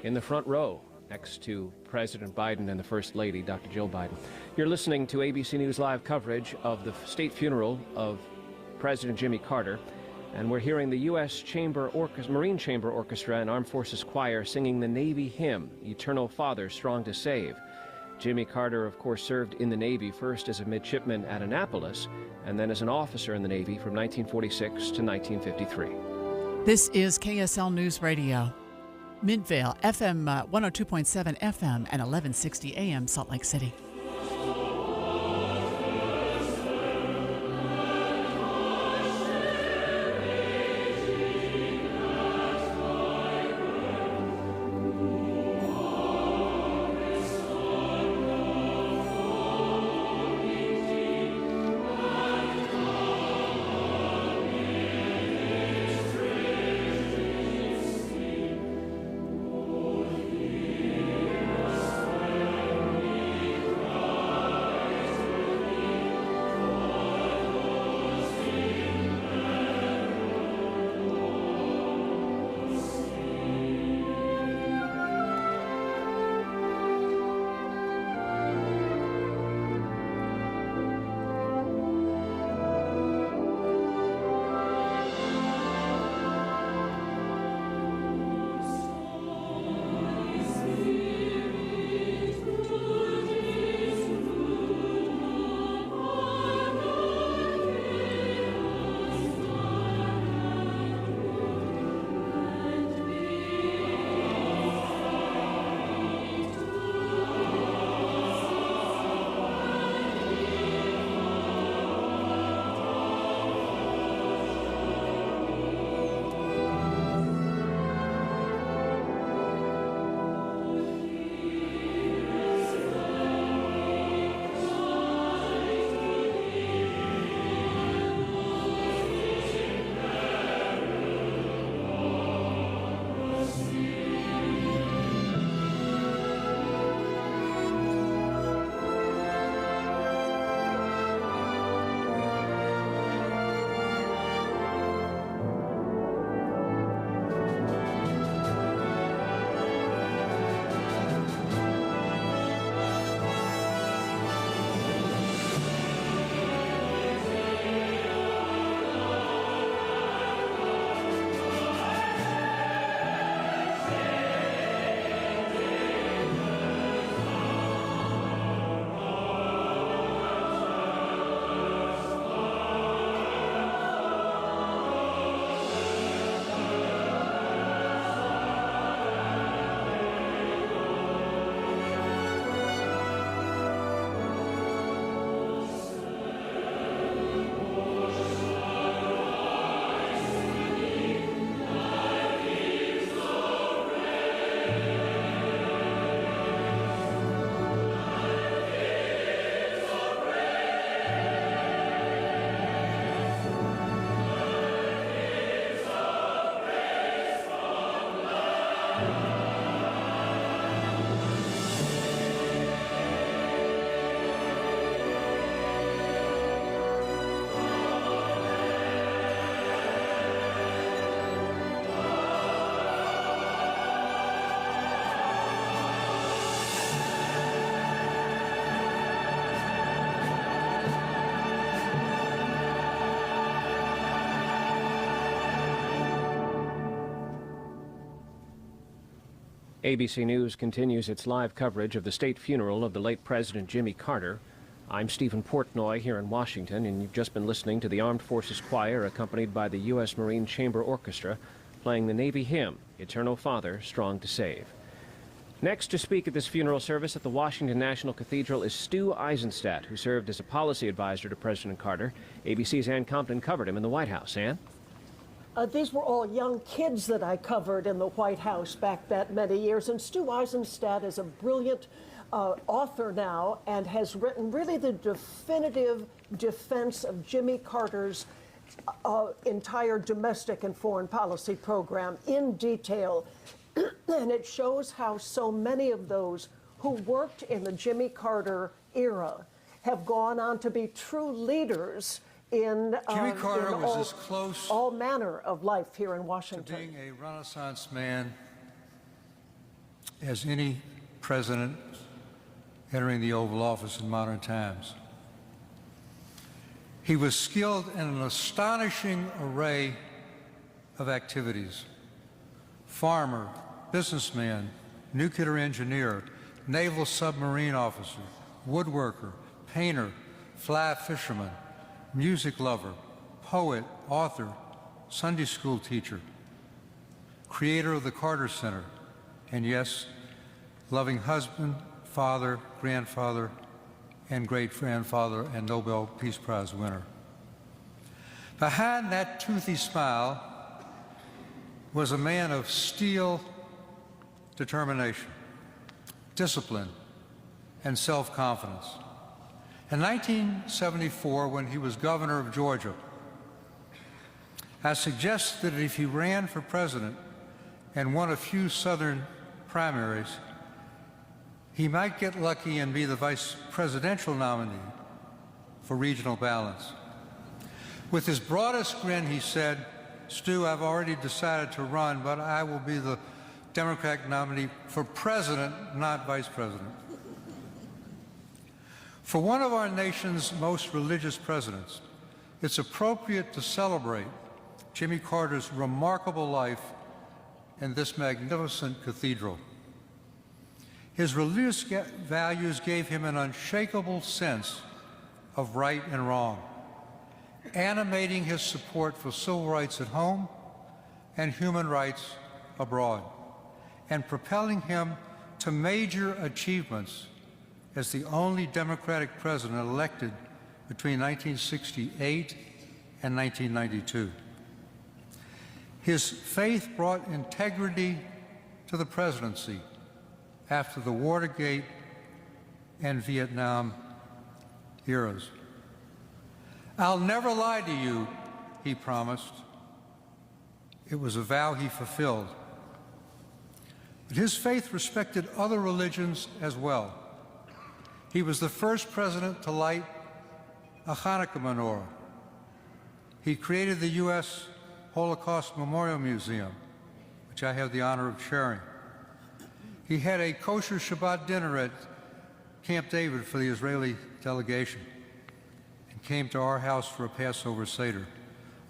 in the front row next to President Biden and the First Lady, Dr. Jill Biden. You're listening to ABC News live coverage of the state funeral of President Jimmy Carter, and we're hearing the U.S. Marine Chamber Orchestra and Armed Forces Choir singing the Navy hymn, Eternal Father, Strong to Save. Jimmy Carter, of course, served in the Navy, first as a midshipman at Annapolis, and then as an officer in the Navy from 1946 to 1953.
This is KSL News Radio. Midvale, FM 102.7 FM and 1160 AM, Salt Lake City.
ABC News continues its live coverage of the state funeral of the late President Jimmy Carter. I'm Stephen Portnoy here in Washington, and you've just been listening to the Armed Forces Choir accompanied by the U.S. Marine Chamber Orchestra playing the Navy hymn, Eternal Father, Strong to Save. Next to speak at this funeral service at the Washington National Cathedral is Stu Eisenstadt, who served as a policy advisor to President Carter. ABC's Ann Compton covered him in the White House. Ann?
These were all young kids that I covered in the White House back that many years. And Stu Eisenstadt is a brilliant author now and has written really the definitive defense of Jimmy Carter's entire domestic and foreign policy program in detail. And it shows how so many of those who worked in the Jimmy Carter era have gone on to be true leaders in,
Jimmy Carter was as close
all manner of life here in Washington
to being a Renaissance man as any president entering the Oval Office in modern times. He was skilled in an astonishing array of activities: farmer, businessman, nuclear engineer, naval submarine officer, woodworker, painter, fly fisherman, music lover, poet, author, Sunday school teacher, creator of the Carter Center, and yes, loving husband, father, grandfather, and great-grandfather, and Nobel Peace Prize winner. Behind that toothy smile was a man of steel determination, discipline, and self-confidence. In 1974, when he was governor of Georgia, I suggested that if he ran for president and won a few Southern primaries, he might get lucky and be the vice presidential nominee for regional balance. With his broadest grin, he said, "Stu, I've already decided to run, but I will be the Democratic nominee for president, not vice president." For one of our nation's most religious presidents, it's appropriate to celebrate Jimmy Carter's remarkable life in this magnificent cathedral. His religious values gave him an unshakable sense of right and wrong, animating his support for civil rights at home and human rights abroad, and propelling him to major achievements as the only Democratic president elected between 1968 and 1992. His faith brought integrity to the presidency after the Watergate and Vietnam eras. "I'll never lie to you," he promised. It was a vow he fulfilled. But his faith respected other religions as well. He was the first president to light a Hanukkah menorah. He created the U.S. Holocaust Memorial Museum, which I have the honor of chairing. He had a kosher Shabbat dinner at Camp David for the Israeli delegation and came to our house for a Passover Seder,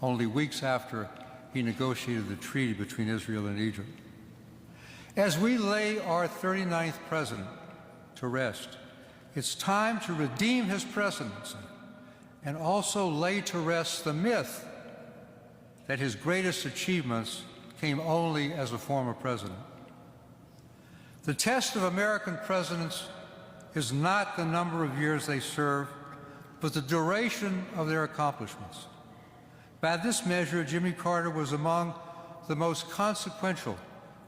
only weeks after he negotiated the treaty between Israel and Egypt. As we lay our 39th president to rest, it's time to redeem his presidency and also lay to rest the myth that his greatest achievements came only as a former president. The test of American presidents is not the number of years they serve, but the duration of their accomplishments. By this measure, Jimmy Carter was among the most consequential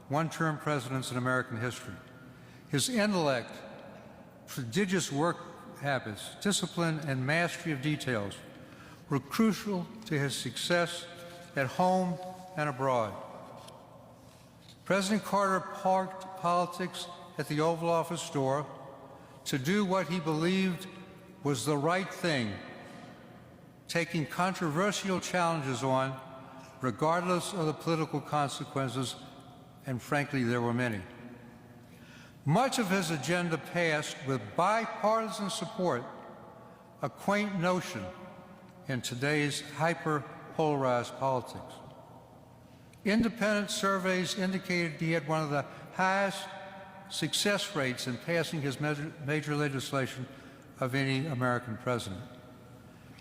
one-term presidents in American history. His intellect, prodigious work habits, discipline, and mastery of details were crucial to his success at home and abroad. President Carter parked politics at the Oval Office door to do what he believed was the right thing, taking controversial challenges on, regardless of the political consequences, and frankly, there were many. Much of his agenda passed with bipartisan support, a quaint notion in today's hyper-polarized politics. Independent surveys indicated he had one of the highest success rates in passing his major legislation of any American president.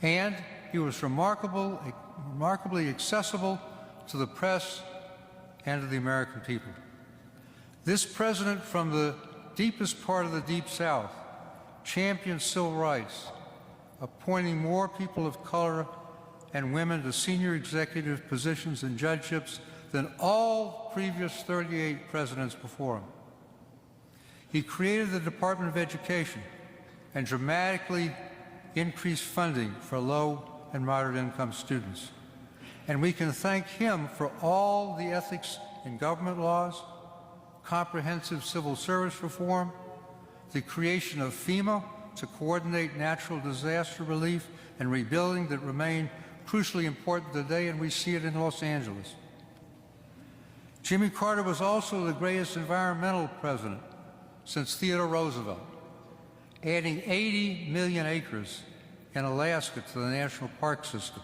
And he was remarkably accessible to the press and to the American people. This president from the deepest part of the Deep South championed civil rights, appointing more people of color and women to senior executive positions and judgeships than all previous 38 presidents before him. He created the Department of Education and dramatically increased funding for low and moderate income students. And we can thank him for all the ethics in government laws, comprehensive civil service reform, the creation of FEMA to coordinate natural disaster relief and rebuilding that remain crucially important today, and we see it in Los Angeles. Jimmy Carter was also the greatest environmental president since Theodore Roosevelt, adding 80 million acres in Alaska to the national park system.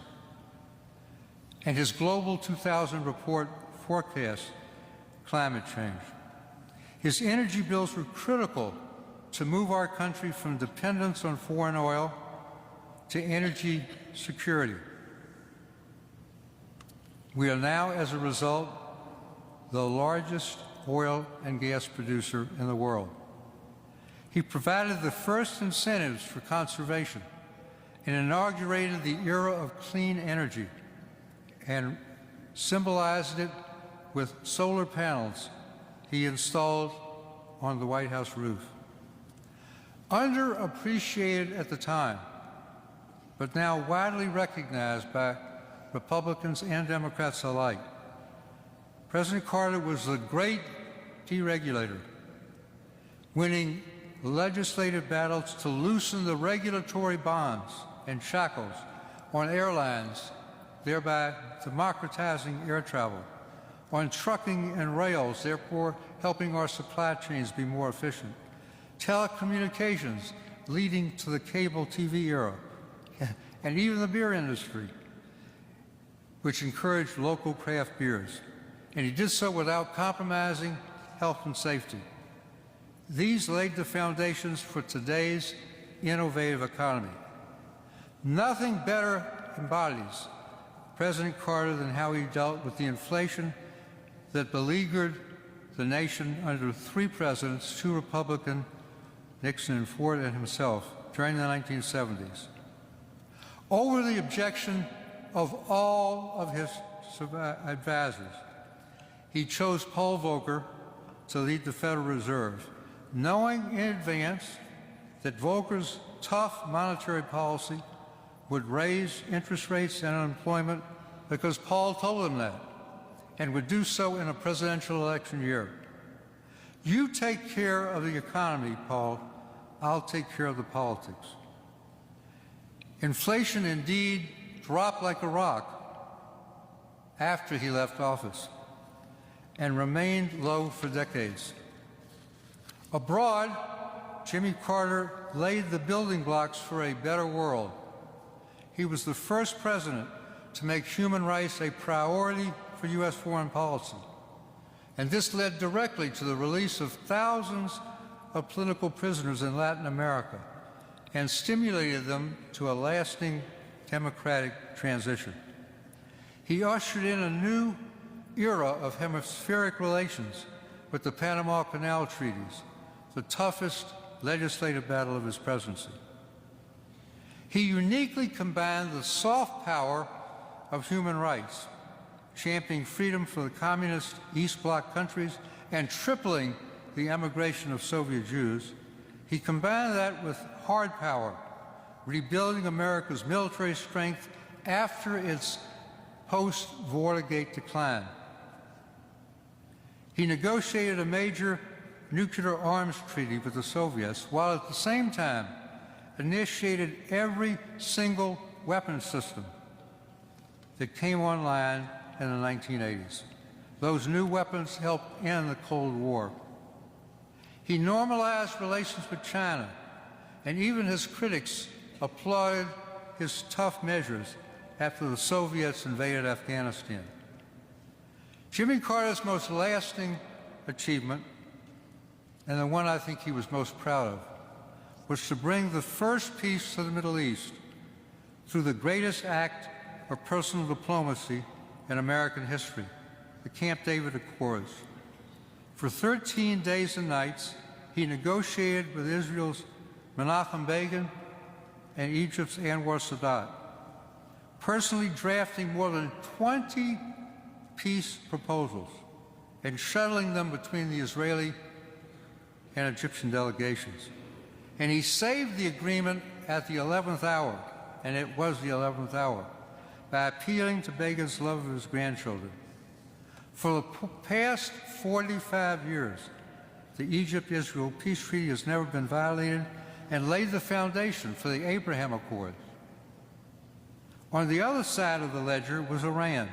And his Global 2000 report forecasts climate change. His energy bills were critical to move our country from dependence on foreign oil to energy security. We are now, as a result, the largest oil and gas producer in the world. He provided the first incentives for conservation and inaugurated the era of clean energy and symbolized it with solar panels he installed on the White House roof. Underappreciated at the time, but now widely recognized by Republicans and Democrats alike, President Carter was the great deregulator, winning legislative battles to loosen the regulatory bonds and shackles on airlines, thereby democratizing air travel, on trucking and rails, therefore helping our supply chains be more efficient, telecommunications leading to the cable TV era, and even the beer industry, which encouraged local craft beers. And he did so without compromising health and safety. These laid the foundations for today's innovative economy. Nothing better embodies President Carter than how he dealt with the inflation that beleaguered the nation under three presidents, two Republican, Nixon and Ford, and himself during the 1970s. Over the objection of all of his advisors, he chose Paul Volcker to lead the Federal Reserve, knowing in advance that Volcker's tough monetary policy would raise interest rates and unemployment because Paul told him that, and would do so in a presidential election year. You take care of the economy, Paul. I'll take care of the politics. Inflation indeed dropped like a rock after he left office and remained low for decades. Abroad, Jimmy Carter laid the building blocks for a better world. He was the first president to make human rights a priority for U.S. foreign policy. And this led directly to the release of thousands of political prisoners in Latin America and stimulated them to a lasting democratic transition. He ushered in a new era of hemispheric relations with the Panama Canal treaties, the toughest legislative battle of his presidency. He uniquely combined the soft power of human rights, championing freedom for the communist East Bloc countries and tripling the emigration of Soviet Jews. He combined that with hard power, rebuilding America's military strength after its post-Watergate decline. He negotiated a major nuclear arms treaty with the Soviets, while at the same time initiated every single weapons system that came online in the 1980s. Those new weapons helped end the Cold War. He normalized relations with China, and even his critics applauded his tough measures after the Soviets invaded Afghanistan. Jimmy Carter's most lasting achievement and the one I think he was most proud of, was to bring the first peace to the Middle East through the greatest act of personal diplomacy in American history, the Camp David Accords. For 13 days and nights, he negotiated with Israel's Menachem Begin and Egypt's Anwar Sadat, personally drafting more than 20 peace proposals and shuttling them between the Israeli and Egyptian delegations. And he saved the agreement at the 11th hour, and it was the 11th hour, by appealing to Begin's love of his grandchildren. For the past 45 years, the Egypt-Israel peace treaty has never been violated and laid the foundation for the Abraham Accords. On the other side of the ledger was Iran.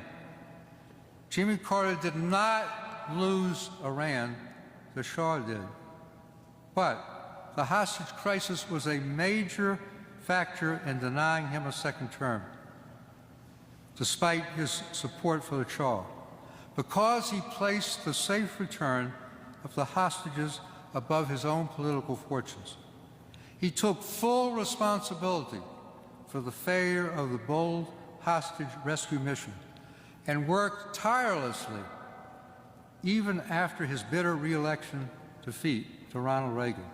Jimmy Carter did not lose Iran, the Shah did. But the hostage crisis was a major factor in denying him a second term, despite his support for the Shah, because he placed the safe return of the hostages above his own political fortunes. He took full responsibility for the failure of the bold hostage rescue mission and worked tirelessly even after his bitter re-election defeat to Ronald Reagan,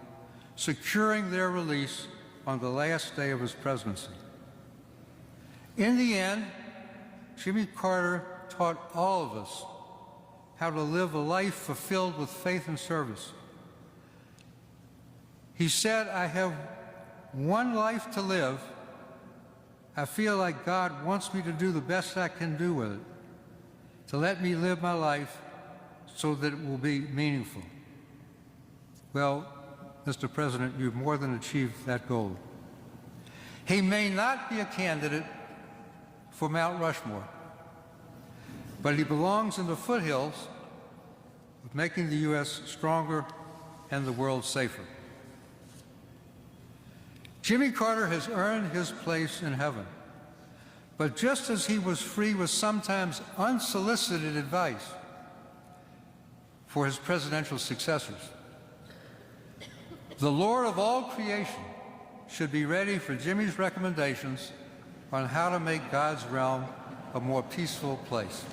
securing their release on the last day of his presidency. In the end, Jimmy Carter taught all of us how to live a life fulfilled with faith and service. He said, "I have one life to live. I feel like God wants me to do the best I can do with it, to let me live my life so that it will be meaningful." Well, Mr. President, you've more than achieved that goal. He may not be a candidate for Mount Rushmore, but he belongs in the foothills of making the U.S. stronger and the world safer. Jimmy Carter has earned his place in heaven, but just as he was free with sometimes unsolicited advice for his presidential successors, the Lord of all creation should be ready for Jimmy's recommendations on how to make God's realm a more peaceful place.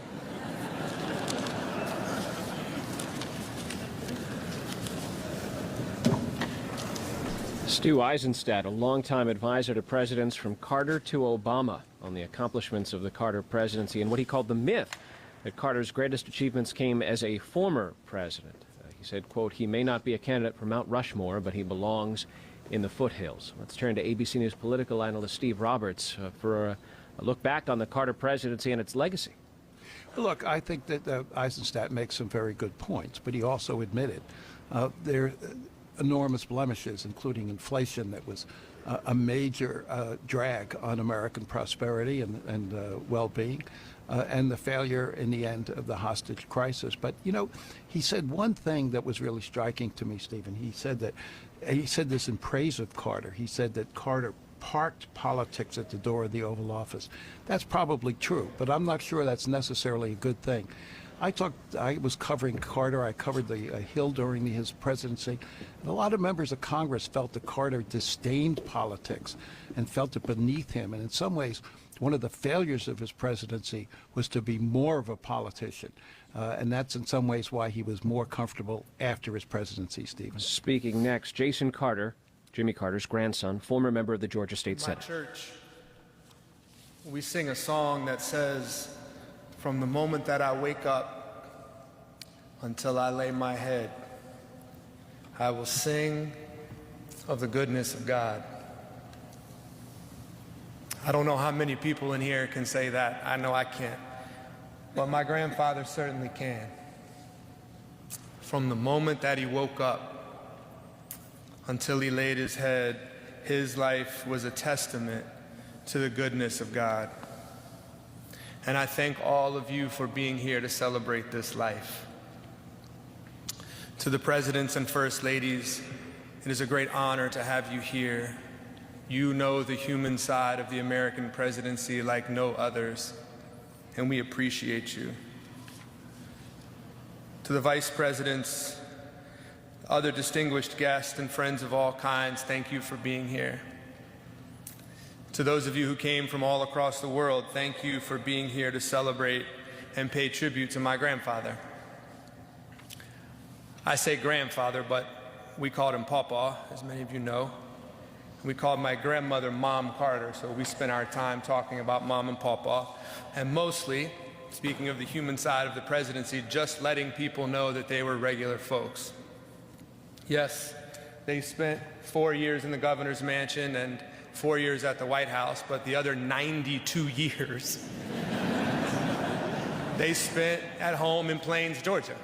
Stu Eisenstadt, a longtime advisor to presidents from Carter to Obama on the accomplishments of the Carter presidency and what he called the myth that Carter's greatest achievements came as a former president. He said, quote, "He may not be a candidate for Mount Rushmore, but he belongs in the foothills." Let's turn to ABC News political analyst Steve Roberts for a look back on the Carter presidency and its legacy.
Look, I think that Eisenstadt makes some very good points, but he also admitted there are enormous blemishes, including inflation that was a major drag on American prosperity and well-being, and the failure in the end of the hostage crisis. But, you know, he said one thing that was really striking to me, Stephen. He said this in praise of Carter. He said that Carter parked politics at the door of the Oval Office. That's probably true, but I'm not sure that's necessarily a good thing. I was covering Carter. I covered the Hill during his presidency. And a lot of members of Congress felt that Carter disdained politics and felt it beneath him. And in some ways, one of the failures of his presidency was to be more of a politician. And that's in some ways why he was more comfortable after his presidency, Stephen.
Speaking next, Jason Carter, Jimmy Carter's grandson, former member of the Georgia State Senate.
In my church, we sing a song that says, "From the moment that I wake up until I lay my head, I will sing of the goodness of God." I don't know how many people in here can say that. I know I can't. But my grandfather certainly can. From the moment that he woke up until he laid his head, his life was a testament to the goodness of God. And I thank all of you for being here to celebrate this life. To the presidents and first ladies, it is a great honor to have you here. You know the human side of the American presidency like no others, and we appreciate you. To the vice presidents, Other distinguished guests and friends of all kinds, thank you for being here. To those of you who came from all across the world, thank you for being here to celebrate and pay tribute to my grandfather. I say grandfather, but we called him Papa, as many of you know. We called my grandmother Mom Carter, so we spent our time talking about Mom and Papa, and mostly, speaking of the human side of the presidency, just letting people know that they were regular folks. Yes, they spent 4 years in the governor's mansion and 4 years at the White House, but the other 92 years they spent at home in Plains, Georgia.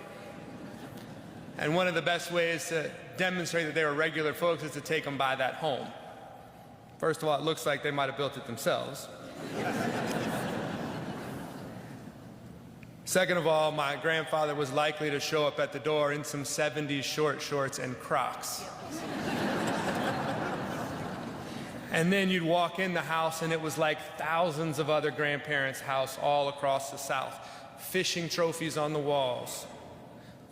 And one of the best ways to demonstrate that they were regular folks is to take them by that home. First of all, it looks like they might have built it themselves. Second of all, my grandfather was likely to show up at the door in some 70s short shorts and Crocs. And then you'd walk in the house and it was like thousands of other grandparents' house all across the South. Fishing trophies on the walls.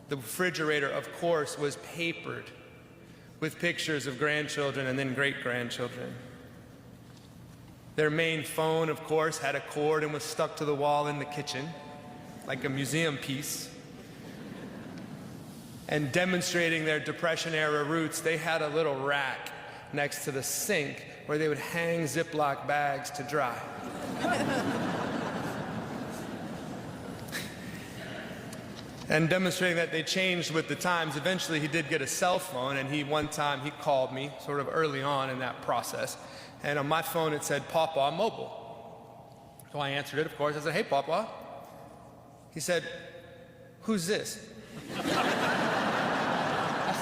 The refrigerator, of course, was papered with pictures of grandchildren and then great-grandchildren. Their main phone, of course, had a cord and was stuck to the wall in the kitchen, like a museum piece. And demonstrating their Depression-era roots, they had a little rack next to the sink where they would hang Ziploc bags to dry. And demonstrating that they changed with the times, eventually he did get a cell phone, and one time he called me sort of early on in that process. And on my phone it said, Papa Mobile. So I answered it, of course. I said, hey, Papa. He said, who's this? I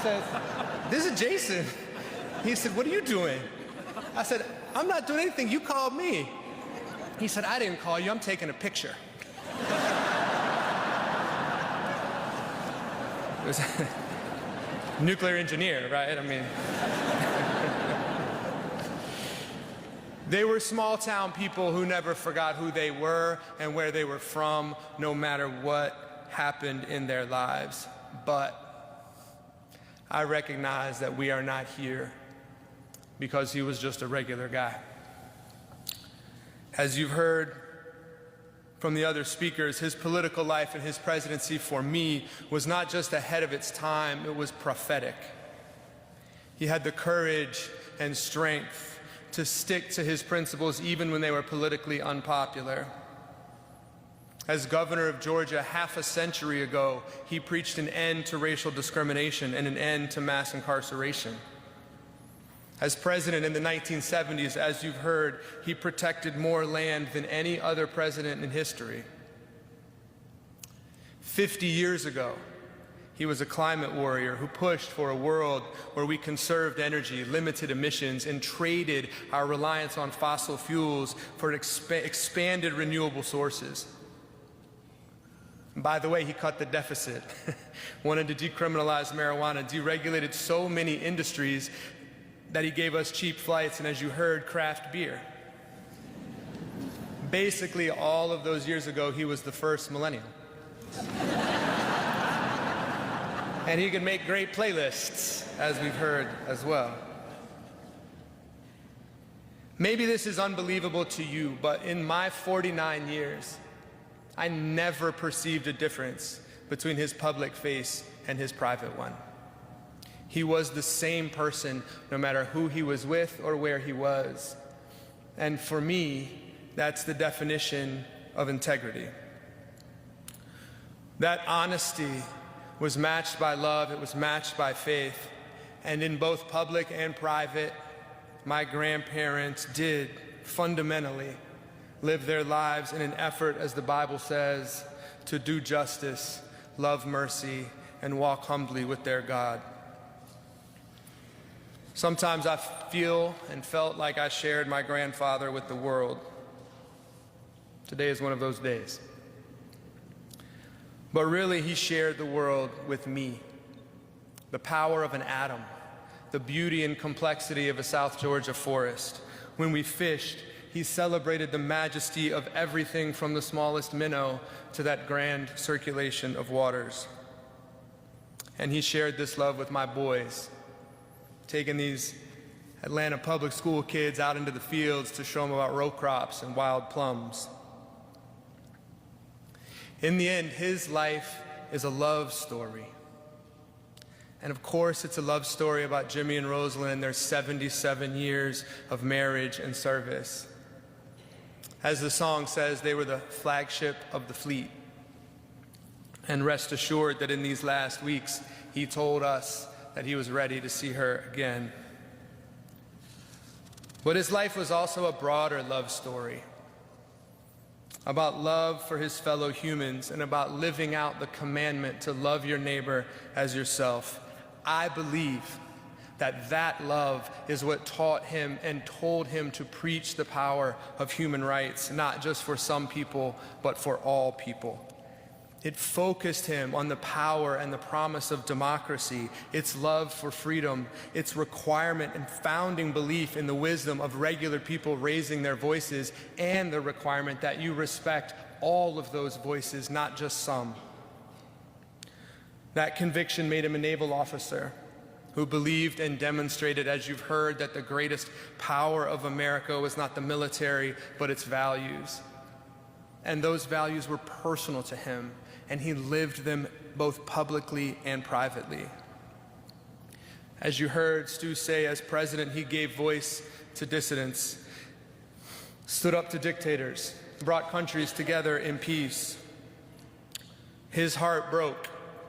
said, this is Jason. He said, what are you doing? I said, I'm not doing anything. You called me. He said, I didn't call you. I'm taking a picture. It was nuclear engineer, right? I mean, they were small-town people who never forgot who they were and where they were from, no matter what happened in their lives. But I recognize that we are not here because he was just a regular guy. As you've heard from the other speakers, his political life and his presidency for me was not just ahead of its time, it was prophetic. He had the courage and strength to stick to his principles even when they were politically unpopular. As governor of Georgia half a century ago, he preached an end to racial discrimination and an end to mass incarceration. As president in the 1970s, as you've heard, he protected more land than any other president in history. 50 years ago, he was a climate warrior who pushed for a world where we conserved energy, limited emissions, and traded our reliance on fossil fuels for expanded renewable sources. And by the way, he cut the deficit, wanted to decriminalize marijuana, deregulated so many industries that he gave us cheap flights and, as you heard, craft beer. Basically, all of those years ago, he was the first millennial. And he could make great playlists, as we've heard as well. Maybe this is unbelievable to you, but in my 49 years, I never perceived a difference between his public face and his private one. He was the same person no matter who he was with or where he was. And for me, that's the definition of integrity. That honesty was matched by love, it was matched by faith. And in both public and private, my grandparents did fundamentally live their lives in an effort, as the Bible says, to do justice, love mercy, and walk humbly with their God. Sometimes I feel and felt like I shared my grandfather with the world. Today is one of those days. But really, he shared the world with me. The power of an atom, the beauty and complexity of a South Georgia forest. When we fished, he celebrated the majesty of everything from the smallest minnow to that grand circulation of waters. and he shared this love with my boys, taking these Atlanta public school kids out into the fields to show them about row crops and wild plums. In the end, his life is a love story. And of course, it's a love story about Jimmy and Rosalind and their 77 years of marriage and service. As the song says, they were the flagship of the fleet. And rest assured that in these last weeks, he told us that he was ready to see her again. But his life was also a broader love story, about love for his fellow humans and about living out the commandment to love your neighbor as yourself. I believe that that love is what taught him and told him to preach the power of human rights, not just for some people, but for all people. It focused him on the power and the promise of democracy, its love for freedom, its requirement and founding belief in the wisdom of regular people raising their voices, and the requirement that you respect all of those voices, not just some. That conviction made him a naval officer who believed and demonstrated, as you've heard, that the greatest power of America was not the military, but its values. And those values were personal to him, and he lived them both publicly and privately. As you heard Stu say, as president, he gave voice to dissidents, stood up to dictators, brought countries together in peace. His heart broke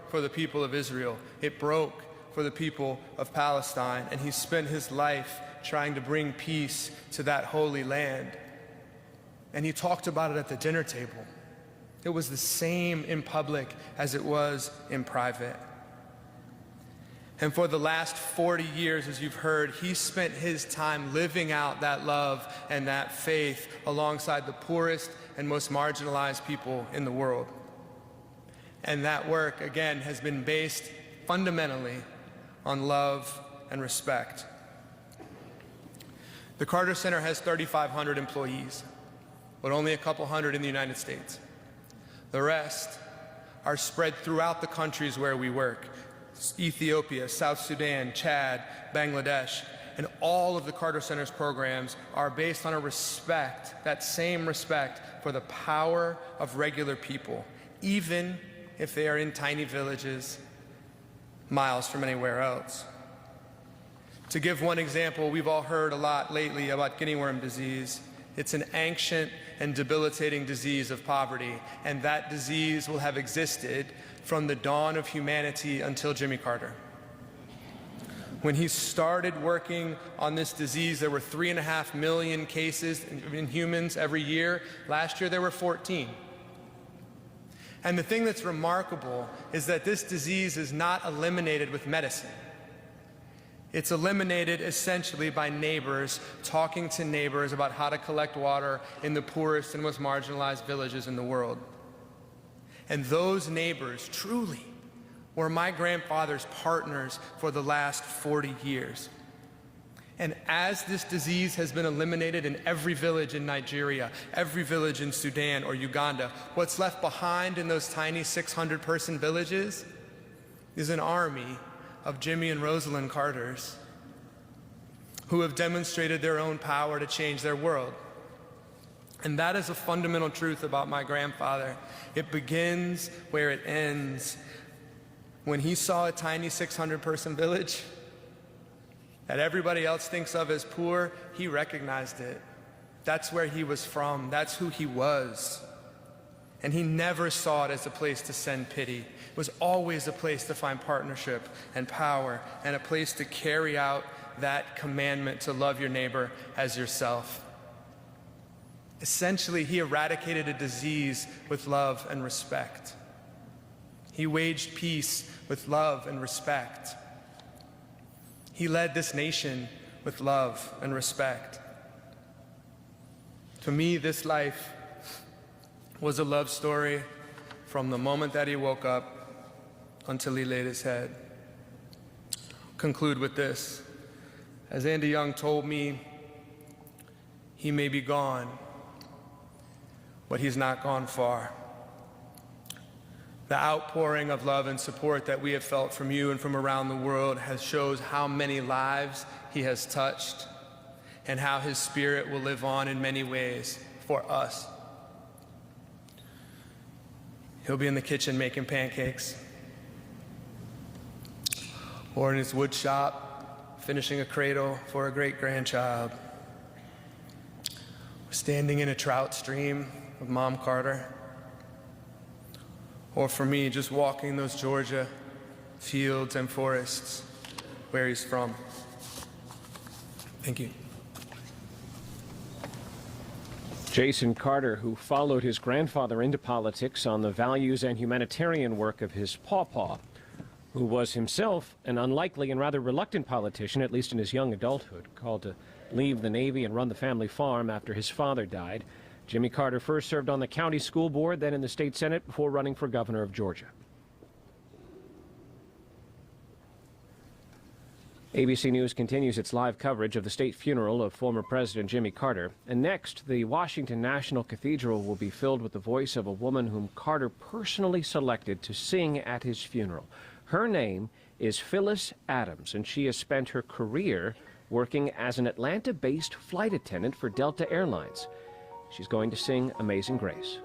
for the people of Israel. It broke for the people of Palestine, and he spent his life trying to bring peace to that holy land. And he talked about it at the dinner table. It was the same in public as it was in private. And for the last 40 years, as you've heard, he spent his time living out that love and that faith alongside the poorest and most marginalized people in the world. And that work, again, has been based fundamentally on love and respect. The Carter Center has 3,500 employees, but only a couple hundred in the United States. The rest are spread throughout the countries where we work: Ethiopia, South Sudan, Chad, Bangladesh. And all of the Carter Center's programs are based on a respect, that same respect for the power of regular people, even if they are in tiny villages miles from anywhere else. To give one example, we've all heard a lot lately about guinea worm disease. It's an ancient and debilitating disease of poverty, and that disease will have existed from the dawn of humanity until Jimmy Carter. When he started working on this disease, there were 3.5 million cases in humans every year. Last year, there were 14. And the thing that's remarkable is that this disease is not eliminated with medicine. It's eliminated essentially by neighbors talking to neighbors about how to collect water in the poorest and most marginalized villages in the world. And those neighbors truly were my grandfather's partners for the last 40 years. And as this disease has been eliminated in every village in Nigeria, every village in Sudan or Uganda, what's left behind in those tiny 600-person villages is an army of Jimmy and Rosalind Carters who have demonstrated their own power to change their world. And that is a fundamental truth about my grandfather. It begins where it ends. When he saw a tiny 600-person village that everybody else thinks of as poor, he recognized it. That's where he was from. That's who he was. And he never saw it as a place to send pity. It was always a place to find partnership and power, and a place to carry out that commandment to love your neighbor as yourself. Essentially, he eradicated a disease with love and respect. He waged peace with love and respect. He led this nation with love and respect. To me, this life was a love story from the moment that he woke up until he laid his head. Conclude with this. As Andy Young told me, he may be gone, but he's not gone far. The outpouring of love and support that we have felt from you and from around the world shows how many lives he has touched and how his spirit will live on in many ways for us. He'll be in the kitchen making pancakes, or in his wood shop finishing a cradle for a great-grandchild, standing in a trout stream with Mom Carter, or for me, just walking those Georgia fields and forests where he's from. Thank you.
Jason Carter, who followed his grandfather into politics on the values and humanitarian work of his pawpaw, who was himself an unlikely and rather reluctant politician, at least in his young adulthood, called to leave the Navy and run the family farm after his father died. Jimmy Carter first served on the county school board, then in the state senate before running for governor of Georgia. ABC News continues its live coverage of the state funeral of former President Jimmy Carter. And next, the Washington National Cathedral will be filled with the voice of a woman whom Carter personally selected to sing at his funeral. Her name is Phyllis Adams, and she has spent her career working as an Atlanta-based flight attendant for Delta Airlines. She's going to sing Amazing Grace.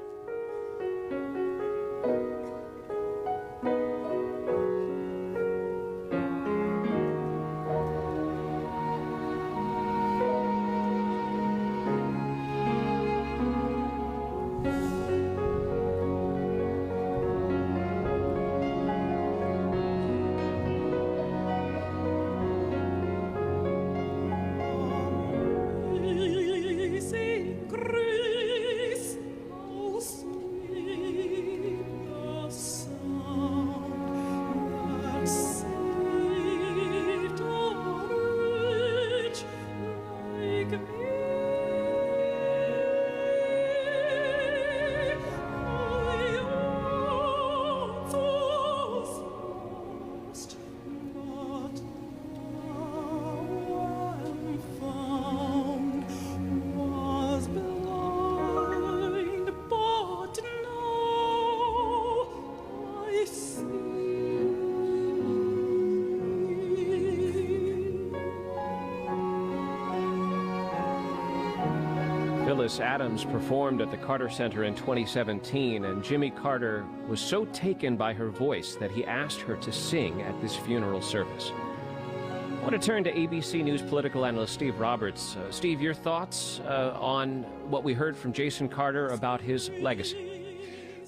Phyllis Adams performed at the Carter Center in 2017, and Jimmy Carter was so taken by her voice that he asked her to sing at this funeral service. I want to turn to ABC News political analyst Steve Roberts. Steve, your thoughts on what we heard from Jason Carter about his legacy?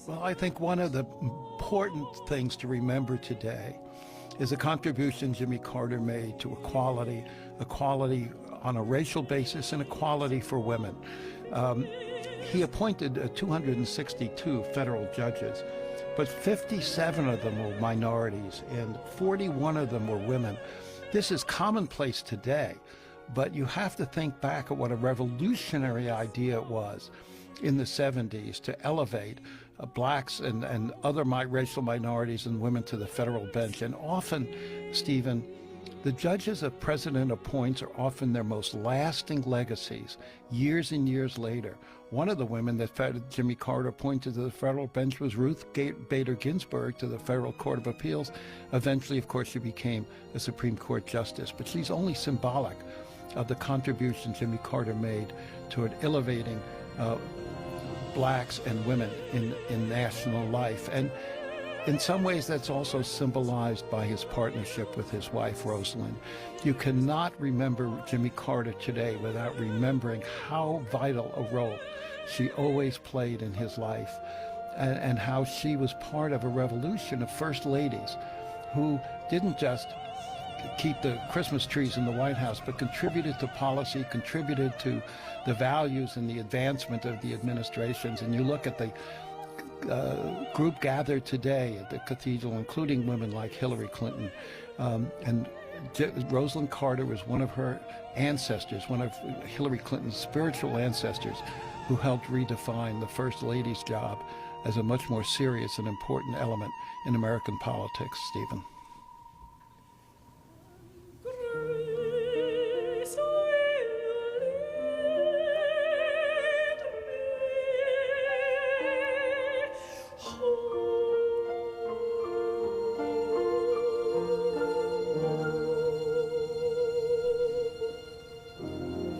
Well, I think one of the important things to remember today is the contribution Jimmy Carter made to equality on a racial basis and equality for women. He appointed 262 federal judges, but 57 of them were minorities and 41 of them were women. This is commonplace today, but you have to think back at what a revolutionary idea it was in the 70s to elevate blacks and other racial minorities and women to the federal bench. And often, Stephen, the judges a president appoints are often their most lasting legacies, years and years later. One of the women that Jimmy Carter appointed to the federal bench was Ruth Bader Ginsburg to the Federal Court of Appeals. Eventually, of course, she became a Supreme Court justice, but she's only symbolic of the contribution Jimmy Carter made toward elevating blacks and women in national life. And in some ways, that's also symbolized by his partnership with his wife, Rosalind. You cannot remember Jimmy Carter today without remembering how vital a role she always played in his life, and how she was part of a revolution of first ladies who didn't just keep the Christmas trees in the White House, but contributed to policy, contributed to the values and the advancement of the administrations. And you look at the group gathered today at the cathedral, including women like Hillary Clinton. And Rosalind Carter was one of her ancestors, one of Hillary Clinton's spiritual ancestors, who helped redefine the First Lady's job as a much more serious and important element in American politics, Stephen.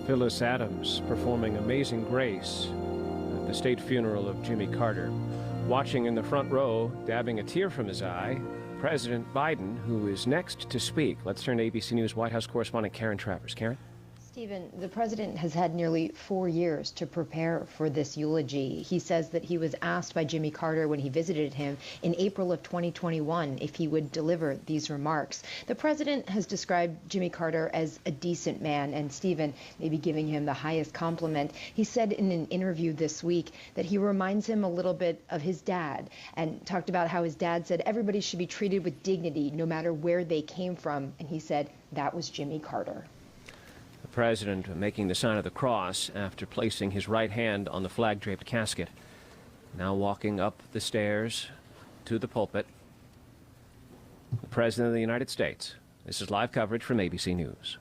Phyllis Adams performing Amazing Grace at the state funeral of Jimmy Carter. Watching in the front row, dabbing a tear from his eye, President Biden, who is next to speak. Let's turn to ABC News White House correspondent Karen Travers. Karen?
Stephen, the president has had nearly 4 years to prepare for this eulogy. He says that he was asked by Jimmy Carter when he visited him in April of 2021 if he would deliver these remarks. The president has described Jimmy Carter as a decent man, and Stephen may be giving him the highest compliment. He said in an interview this week that he reminds him a little bit of his dad, and talked about how his dad said everybody should be treated with dignity no matter where they came from, and he said that was Jimmy Carter.
The president making the sign of the cross after placing his right hand on the flag-draped casket. Now walking up the stairs to the pulpit. The President of the United States. This is live coverage from ABC News.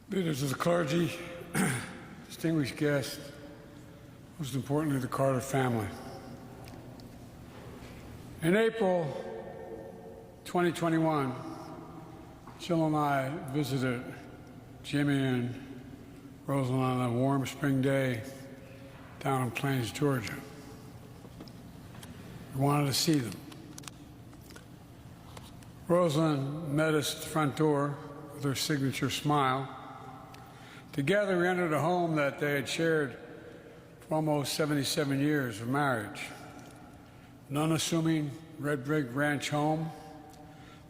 Leaders of the clergy, distinguished guests, most importantly, the Carter family. In April 2021, Jill and I visited Jimmy and Rosalind on a warm spring day down in Plains, Georgia. We wanted to see them. Rosalind met us at the front door with her signature smile. Together we entered a home that they had shared for almost 77 years of marriage. An unassuming red brick ranch home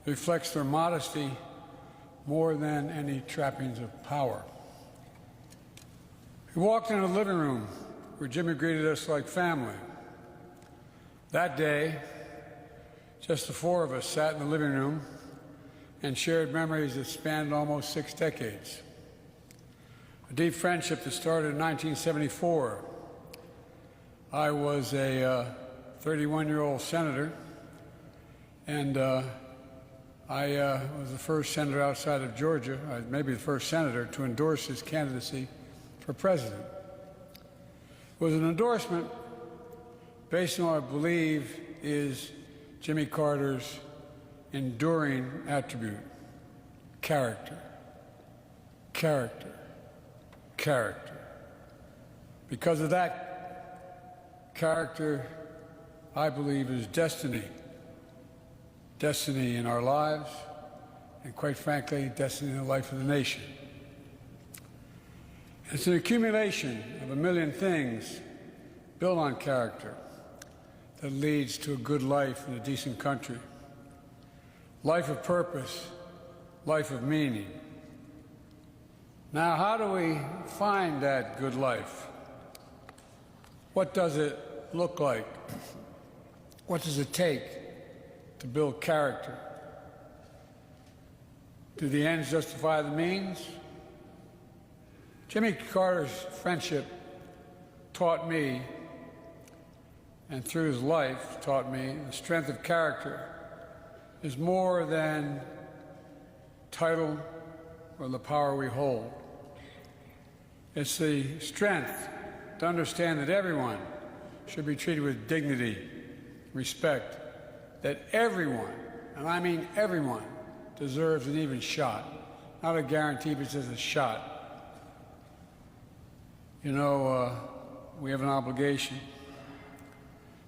that reflects their modesty more than any trappings of power. We walked into the living room where Jimmy greeted us like family. That day, just the four of us sat in the living room and shared memories that spanned almost 6 decades. A deep friendship that started in 1974. I was a 31-year-old senator, and I was the first senator outside of Georgia, maybe the first senator, to endorse his candidacy for president. It was an endorsement based on what I believe is Jimmy Carter's enduring attribute: character, character, character. Because of that character, I believe, is destiny. Destiny in our lives, and quite frankly, destiny in the life of the nation. It's an accumulation of a million things built on character that leads to a good life in a decent country. Life of purpose, life of meaning. Now, how do we find that good life? What does it look like? What does it take to build character? Do the ends justify the means? Jimmy Carter's friendship taught me, and through his life taught me, the strength of character is more than title or the power we hold. It's the strength to understand that everyone should be treated with dignity, respect, that everyone, and I mean everyone, deserves an even shot. Not a guarantee, but just a shot. You know, we have an obligation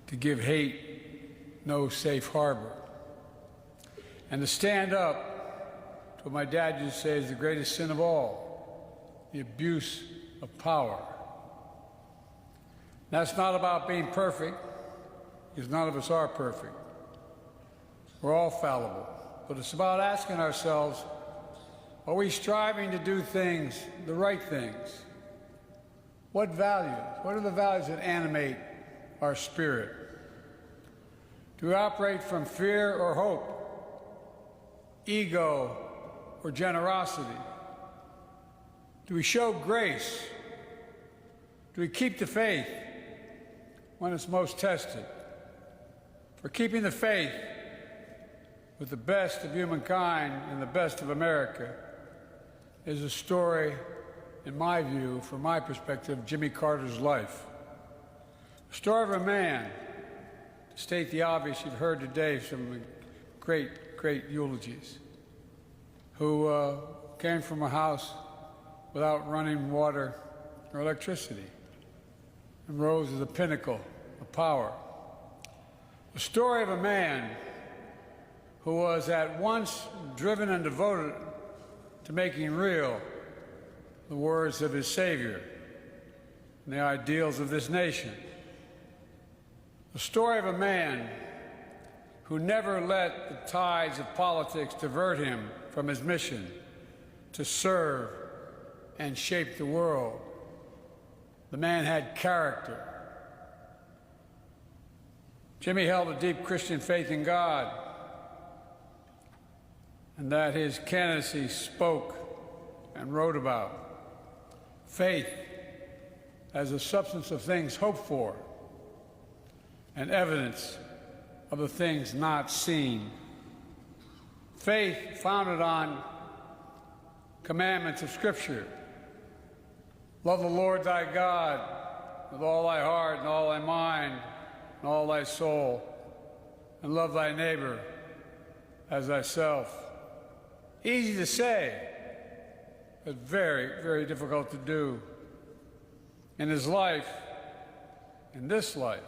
to give hate no safe harbor, and to stand up to what my dad used to say is the greatest sin of all, the abuse of power. That's not about being perfect, because none of us are perfect. We're all fallible. But it's about asking ourselves, are we striving to do things, the right things? What values? What are the values that animate our spirit? Do we operate from fear or hope, ego or generosity? Do we show grace? Do we keep the faith when it's most tested? For keeping the faith with the best of humankind and the best of America is a story, in my view, from my perspective, Jimmy Carter's life. A story of a man, to state the obvious, you've heard today some great, great eulogies, who came from a house without running water or electricity, and rose to the pinnacle of power. The story of a man who was at once driven and devoted to making real the words of his Savior and the ideals of this nation. The story of a man who never let the tides of politics divert him from his mission to serve and shape the world. The man had character. Jimmy held a deep Christian faith in God, and that his candidacy spoke and wrote about. Faith as a substance of things hoped for and evidence of the things not seen. Faith founded on commandments of Scripture. Love the Lord thy God with all thy heart and all thy mind and all thy soul, and love thy neighbor as thyself. Easy to say, but very, very difficult to do. In his life, in this life,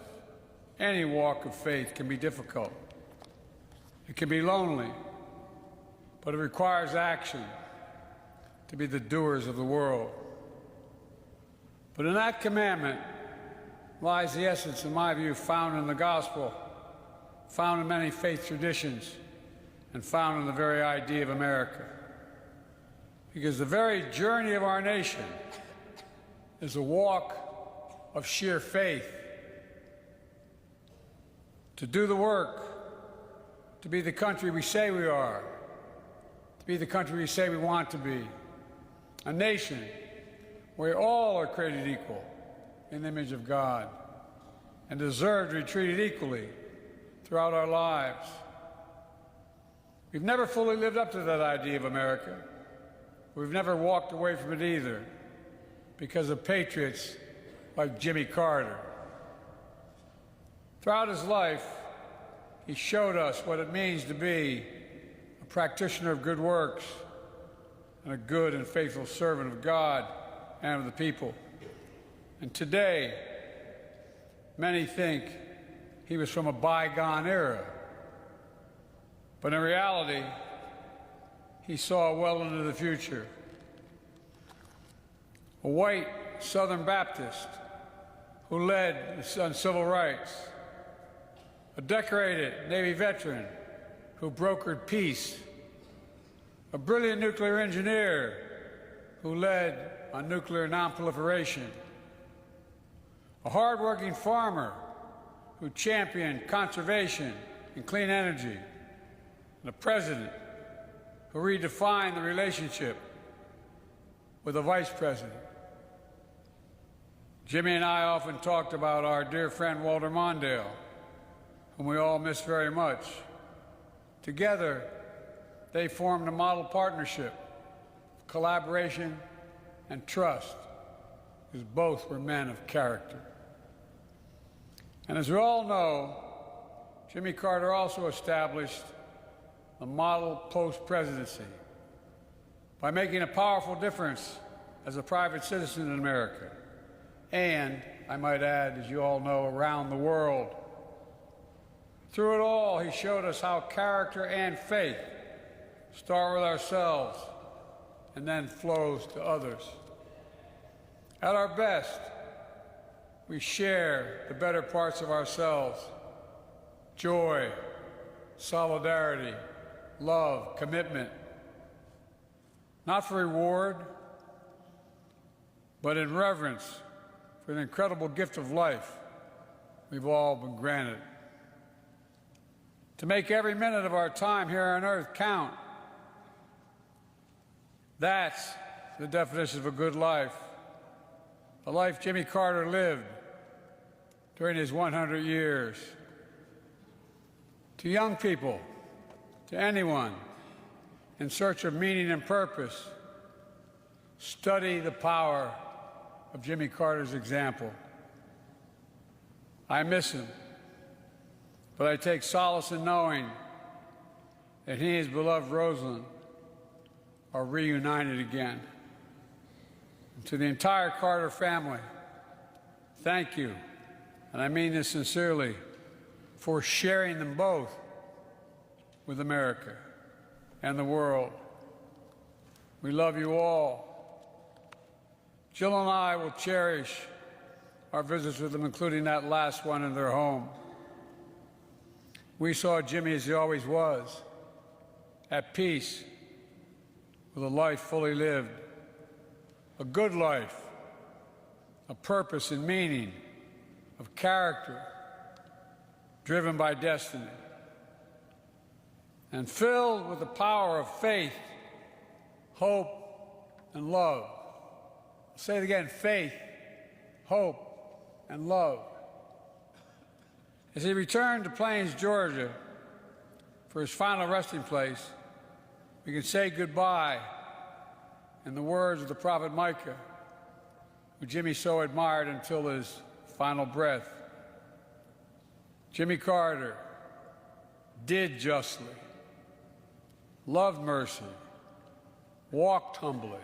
any walk of faith can be difficult. It can be lonely, but it requires action to be the doers of the world. But in that commandment lies the essence, in my view, found in the gospel, found in many faith traditions, and found in the very idea of America. Because the very journey of our nation is a walk of sheer faith. To do the work, to be the country we say we are, to be the country we say we want to be, a nation where all are created equal in the image of God and deserve to be treated equally throughout our lives. We've never fully lived up to that idea of America. We've never walked away from it either because of patriots like Jimmy Carter. Throughout his life, he showed us what it means to be a practitioner of good works and a good and faithful servant of God and of the people. And today, many think he was from a bygone era. But in reality, he saw well into the future. A white Southern Baptist who led on civil rights. A decorated Navy veteran who brokered peace. A brilliant nuclear engineer who led on nuclear nonproliferation. A hardworking farmer who championed conservation and clean energy. And a president who redefined the relationship with a vice president. Jimmy and I often talked about our dear friend Walter Mondale, whom we all miss very much. Together, they formed a model partnership of collaboration and trust, because both were men of character. And as we all know, Jimmy Carter also established the model post-presidency by making a powerful difference as a private citizen in America, and, I might add, as you all know, around the world. Through it all, he showed us how character and faith start with ourselves and then flows to others. At our best, we share the better parts of ourselves: joy, solidarity, love, commitment. Not for reward, but in reverence for the incredible gift of life we've all been granted. To make every minute of our time here on earth count. That's the definition of a good life. The life Jimmy Carter lived during his 100 years. To young people, to anyone in search of meaning and purpose, study the power of Jimmy Carter's example. I miss him, but I take solace in knowing that he and his beloved Rosalind are reunited again. And to the entire Carter family, thank you, and I mean this sincerely, for sharing them both with America and the world. We love you all. Jill and I will cherish our visits with them, including that last one in their home. We saw Jimmy as he always was, at peace, with a life fully lived, a good life, a purpose and meaning, of character, driven by destiny, and filled with the power of faith, hope, and love. I'll say it again, faith, hope, and love. As he returned to Plains, Georgia, for his final resting place, we can say goodbye in the words of the prophet Micah, who Jimmy so admired until his final breath. Jimmy Carter did justly, loved mercy, walked humbly.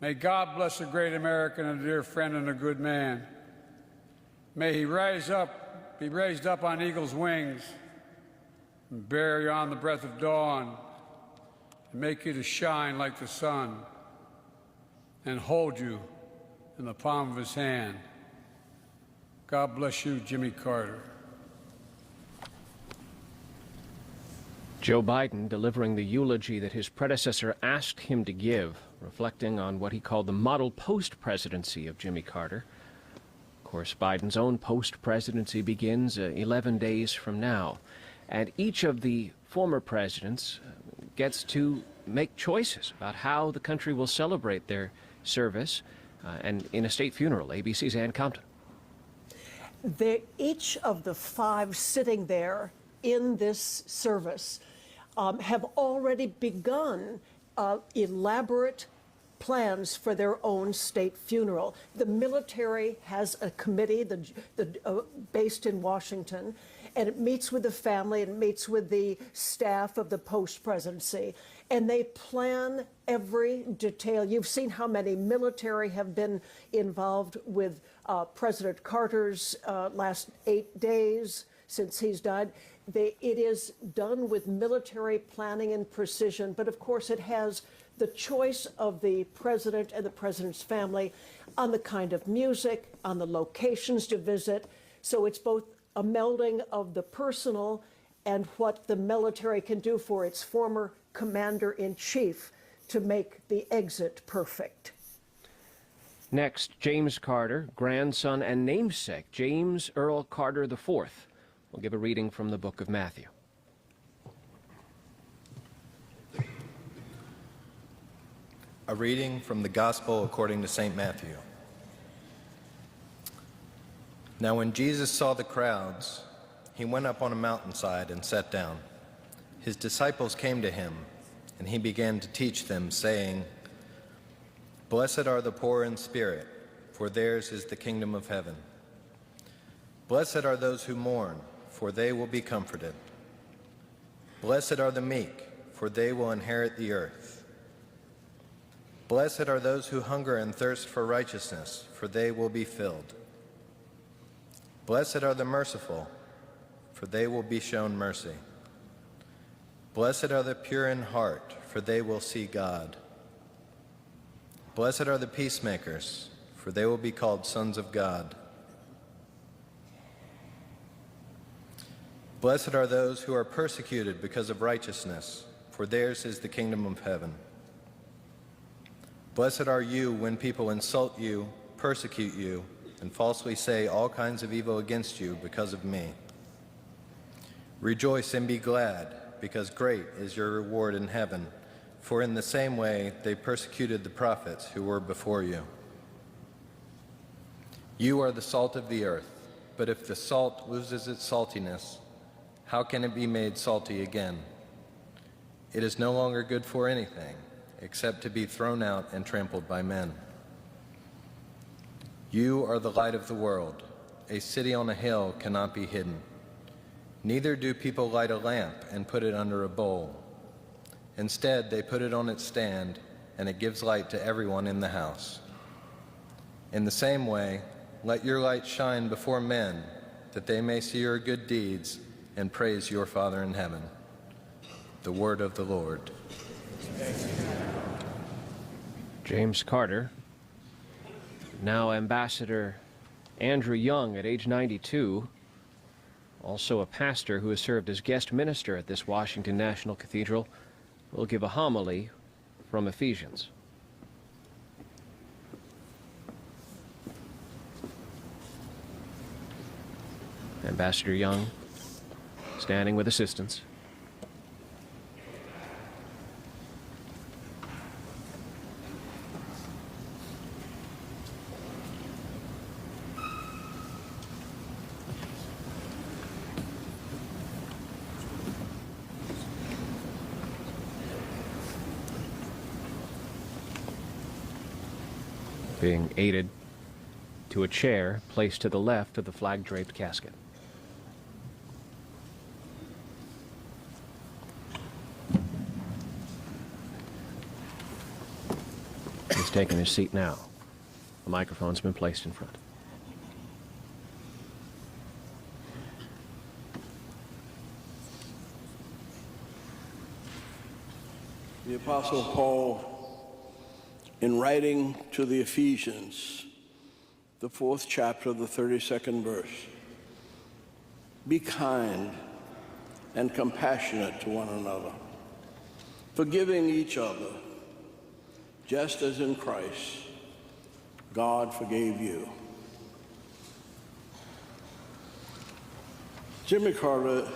May God bless a great American, a dear friend, and a good man. May he be raised up on eagle's wings and bear you on the breath of dawn and make you to shine like the sun and hold you in the palm of his hand. God bless you, Jimmy Carter.
Joe Biden delivering the eulogy that his predecessor asked him to give, reflecting on what he called the model post-presidency of Jimmy Carter. Of course, Biden's own post-presidency begins 11 days from now, and each of the former presidents gets to make choices about how the country will celebrate their service, and in a state funeral. ABC's Ann Compton.
Each of the five sitting there in this service have already begun elaborate plans for their own state funeral. The military has a committee based in Washington, and it meets with the family and meets with the staff of the post-presidency, and they plan every detail. You've seen how many military have been involved with President Carter's last 8 days since he's died. It is done with military planning and precision, but of course it has the choice of the president and the president's family on the kind of music, on the locations to visit. So it's both a melding of the personal and what the military can do for its former commander-in-chief to make the exit perfect.
Next, James Carter, grandson and namesake, James Earl Carter IV, will give a reading from the book of Matthew.
A reading from the Gospel according to St. Matthew. Now when Jesus saw the crowds, he went up on a mountainside and sat down. His disciples came to him, and he began to teach them, saying, Blessed are the poor in spirit, for theirs is the kingdom of heaven. Blessed are those who mourn, for they will be comforted. Blessed are the meek, for they will inherit the earth. Blessed are those who hunger and thirst for righteousness, for they will be filled. Blessed are the merciful, for they will be shown mercy. Blessed are the pure in heart, for they will see God. Blessed are the peacemakers, for they will be called sons of God. Blessed are those who are persecuted because of righteousness, for theirs is the kingdom of heaven. Blessed are you when people insult you, persecute you, and falsely say all kinds of evil against you because of me. Rejoice and be glad, because great is your reward in heaven, for in the same way they persecuted the prophets who were before you. You are the salt of the earth, but if the salt loses its saltiness, how can it be made salty again? It is no longer good for anything, except to be thrown out and trampled by men. You are the light of the world. A city on a hill cannot be hidden. Neither do people light a lamp and put it under a bowl. Instead, they put it on its stand, and it gives light to everyone in the house. In the same way, let your light shine before men, that they may see your good deeds and praise your Father in heaven. The word of the Lord.
James Carter. Now Ambassador Andrew Young, at age 92, also a pastor who has served as guest minister at this Washington National Cathedral, will give a homily from Ephesians. Ambassador Young, standing with assistants. Being aided to a chair placed to the left of the flag-draped casket. He's taking his seat now. The microphone's been placed in front.
The Apostle Paul, in writing to the Ephesians, the 4th chapter, the 32nd verse, be kind and compassionate to one another, forgiving each other, just as in Christ God forgave you. Jimmy Carter,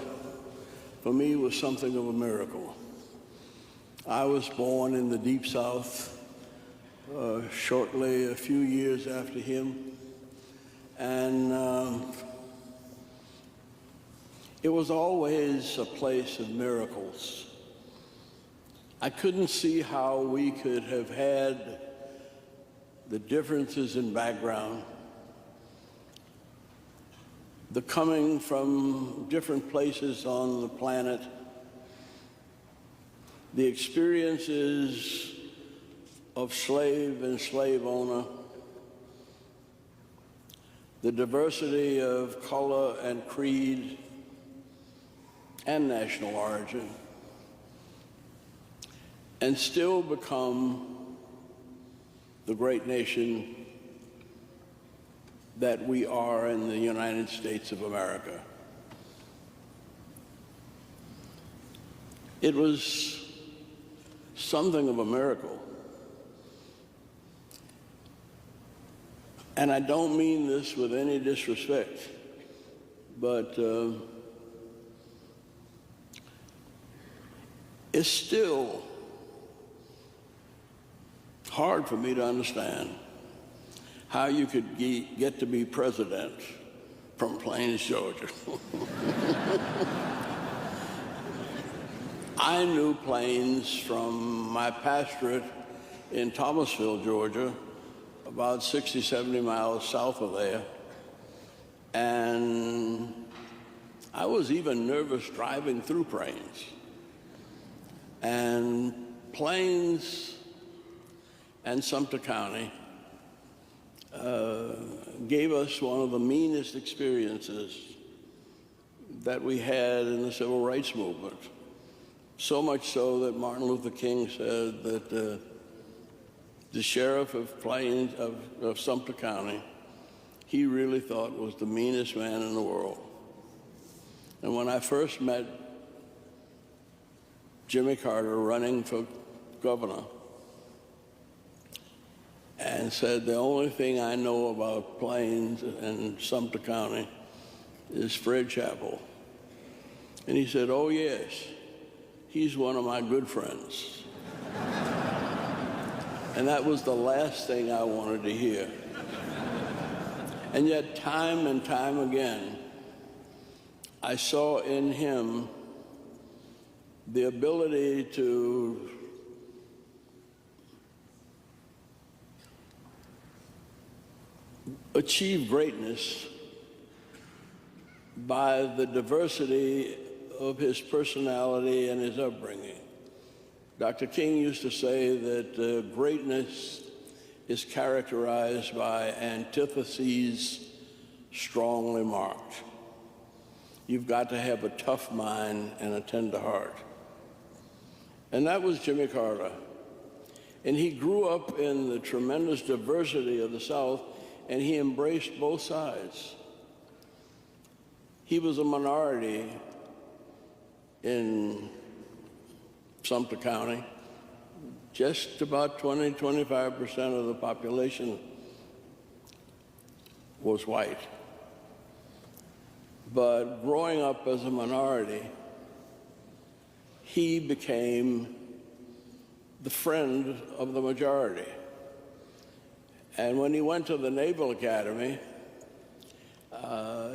for me, was something of a miracle. I was born in the Deep South, shortly a few years after him, and it was always a place of miracles. I couldn't see how we could have had the differences in background, the coming from different places on the planet, the experiences of slave and slave owner, the diversity of color and creed and national origin, and still become the great nation that we are in the United States of America. It was something of a miracle. And I don't mean this with any disrespect, but it's still hard for me to understand how you could get to be president from Plains, Georgia. I knew Plains from my pastorate in Thomasville, Georgia, about 60, 70 miles south of there. And I was even nervous driving through Plains. And Plains and Sumter County gave us one of the meanest experiences that we had in the civil rights movement. So much so that Martin Luther King said that the sheriff of Plains, of Sumter County, he really thought was the meanest man in the world. And when I first met Jimmy Carter running for governor, and said, the only thing I know about Plains and Sumter County is Fred Chappell. And he said, oh yes, he's one of my good friends. And that was the last thing I wanted to hear. And yet, time and time again, I saw in him the ability to achieve greatness by the diversity of his personality and his upbringing. Dr. King used to say that greatness is characterized by antitheses strongly marked. You've got to have a tough mind and a tender heart. And that was Jimmy Carter. And he grew up in the tremendous diversity of the South, and he embraced both sides. He was a minority in Sumter County. Just about 20–25% of the population was white. But growing up as a minority, he became the friend of the majority. And when he went to the Naval Academy,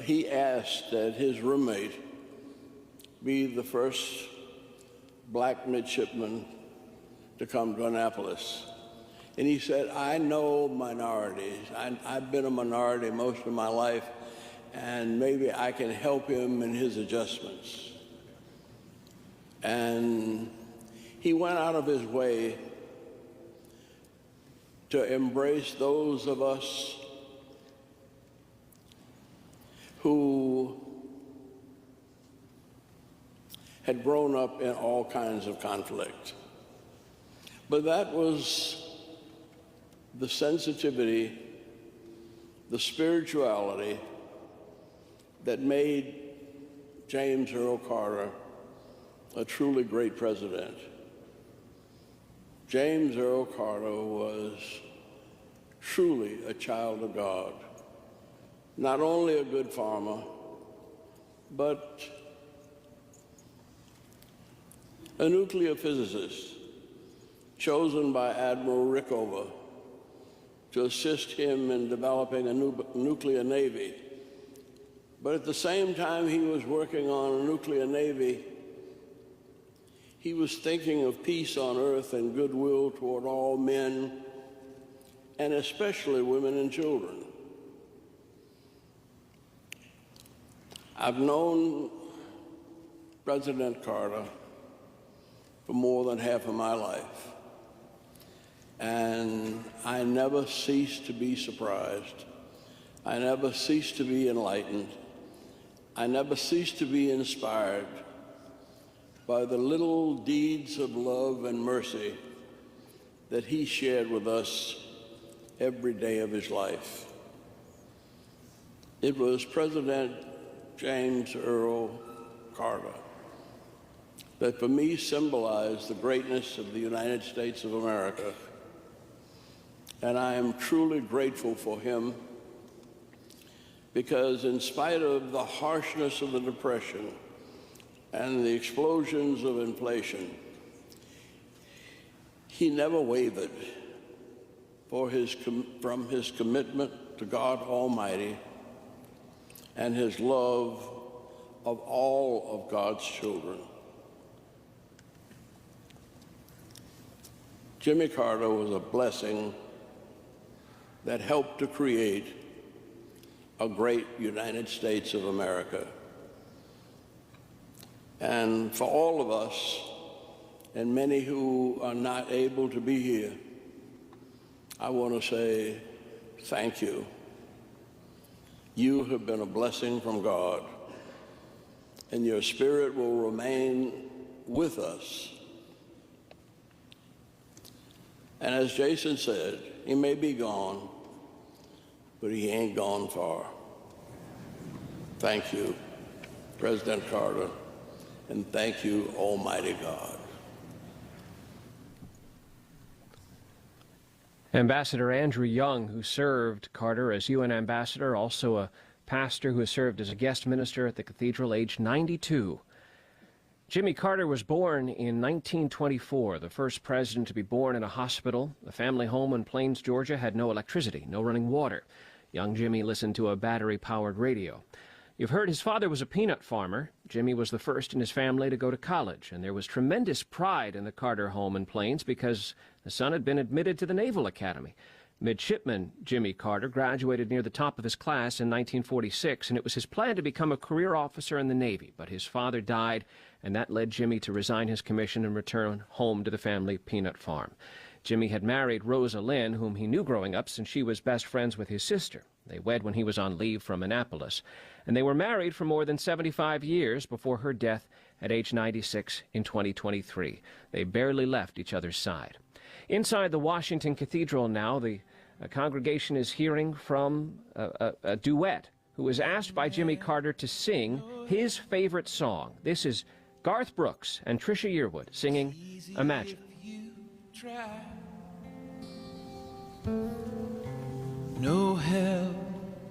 he asked that his roommate be the first black midshipman to come to Annapolis. And he said, I know minorities. I've been a minority most of my life, and maybe I can help him in his adjustments. And he went out of his way to embrace those of us who had grown up in all kinds of conflict. But that was the sensitivity, the spirituality that made James Earl Carter a truly great president. James Earl Carter was truly a child of God. Not only a good farmer, but a nuclear physicist chosen by Admiral Rickover to assist him in developing a nuclear navy. But at the same time he was working on a nuclear navy, he was thinking of peace on earth and goodwill toward all men, and especially women and children. I've known President Carter for more than half of my life, and I never ceased to be surprised. I never ceased to be enlightened. I never ceased to be inspired by the little deeds of love and mercy that he shared with us every day of his life. It was President James Earl Carter that for me symbolized the greatness of the United States of America. And I am truly grateful for him, because in spite of the harshness of the Depression and the explosions of inflation, he never wavered from his commitment to God Almighty and his love of all of God's children. Jimmy Carter was a blessing that helped to create a great United States of America. And for all of us, and many who are not able to be here, I want to say thank you. You have been a blessing from God, and your spirit will remain with us. And as Jason said, he may be gone, but he ain't gone far. Thank you, President Carter, and thank you, Almighty God.
Ambassador Andrew Young, who served Carter as UN ambassador, also a pastor who has served as a guest minister at the cathedral, aged 92. Jimmy Carter was born in 1924, the first president to be born in a hospital. The family home in Plains, Georgia had no electricity, no running water. Young Jimmy listened to a battery-powered radio. You've heard his father was a peanut farmer. Jimmy was the first in his family to go to college, and there was tremendous pride in the Carter home in Plains because the son had been admitted to the Naval Academy. Midshipman Jimmy Carter graduated near the top of his class in 1946, and it was his plan to become a career officer in the Navy, but his father died, and that led Jimmy to resign his commission and return home to the family peanut farm. Jimmy had married Rosa Lynn, whom he knew growing up since she was best friends with his sister. They wed when he was on leave from Annapolis, and they were married for more than 75 years before her death at age 96 in 2023. They barely left each other's side. Inside the Washington Cathedral now, the congregation is hearing from a duet who was asked by Jimmy Carter to sing his favorite song. This is Garth Brooks and Trisha Yearwood singing Imagine.
No hell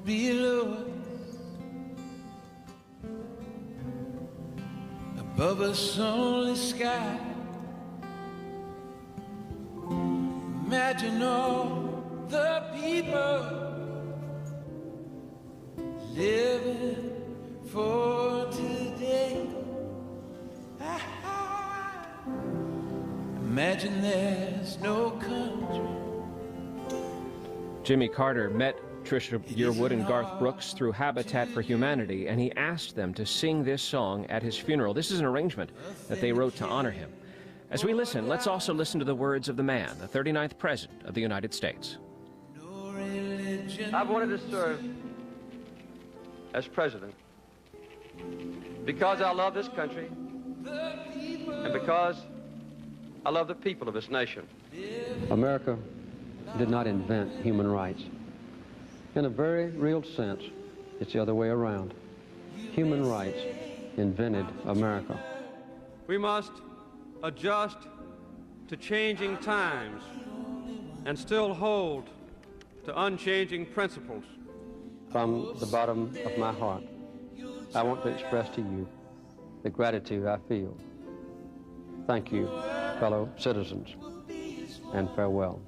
below us, above us only sky. Imagine all the people living for today. Imagine there's no country.
Jimmy Carter met Trisha Yearwood and Garth Brooks through Habitat for Humanity, and he asked them to sing this song at his funeral. This is an arrangement that they wrote to honor him. As we listen, let's also listen to the words of the man, the 39th President of the United States.
I've wanted to serve as President because I love this country and because I love the people of this nation.
America did not invent human rights. In a very real sense, it's the other way around. Human rights invented America.
We must adjust to changing times and still hold to unchanging principles.
From the bottom of my heart, I want to express to you the gratitude I feel. Thank you, fellow citizens, and farewell.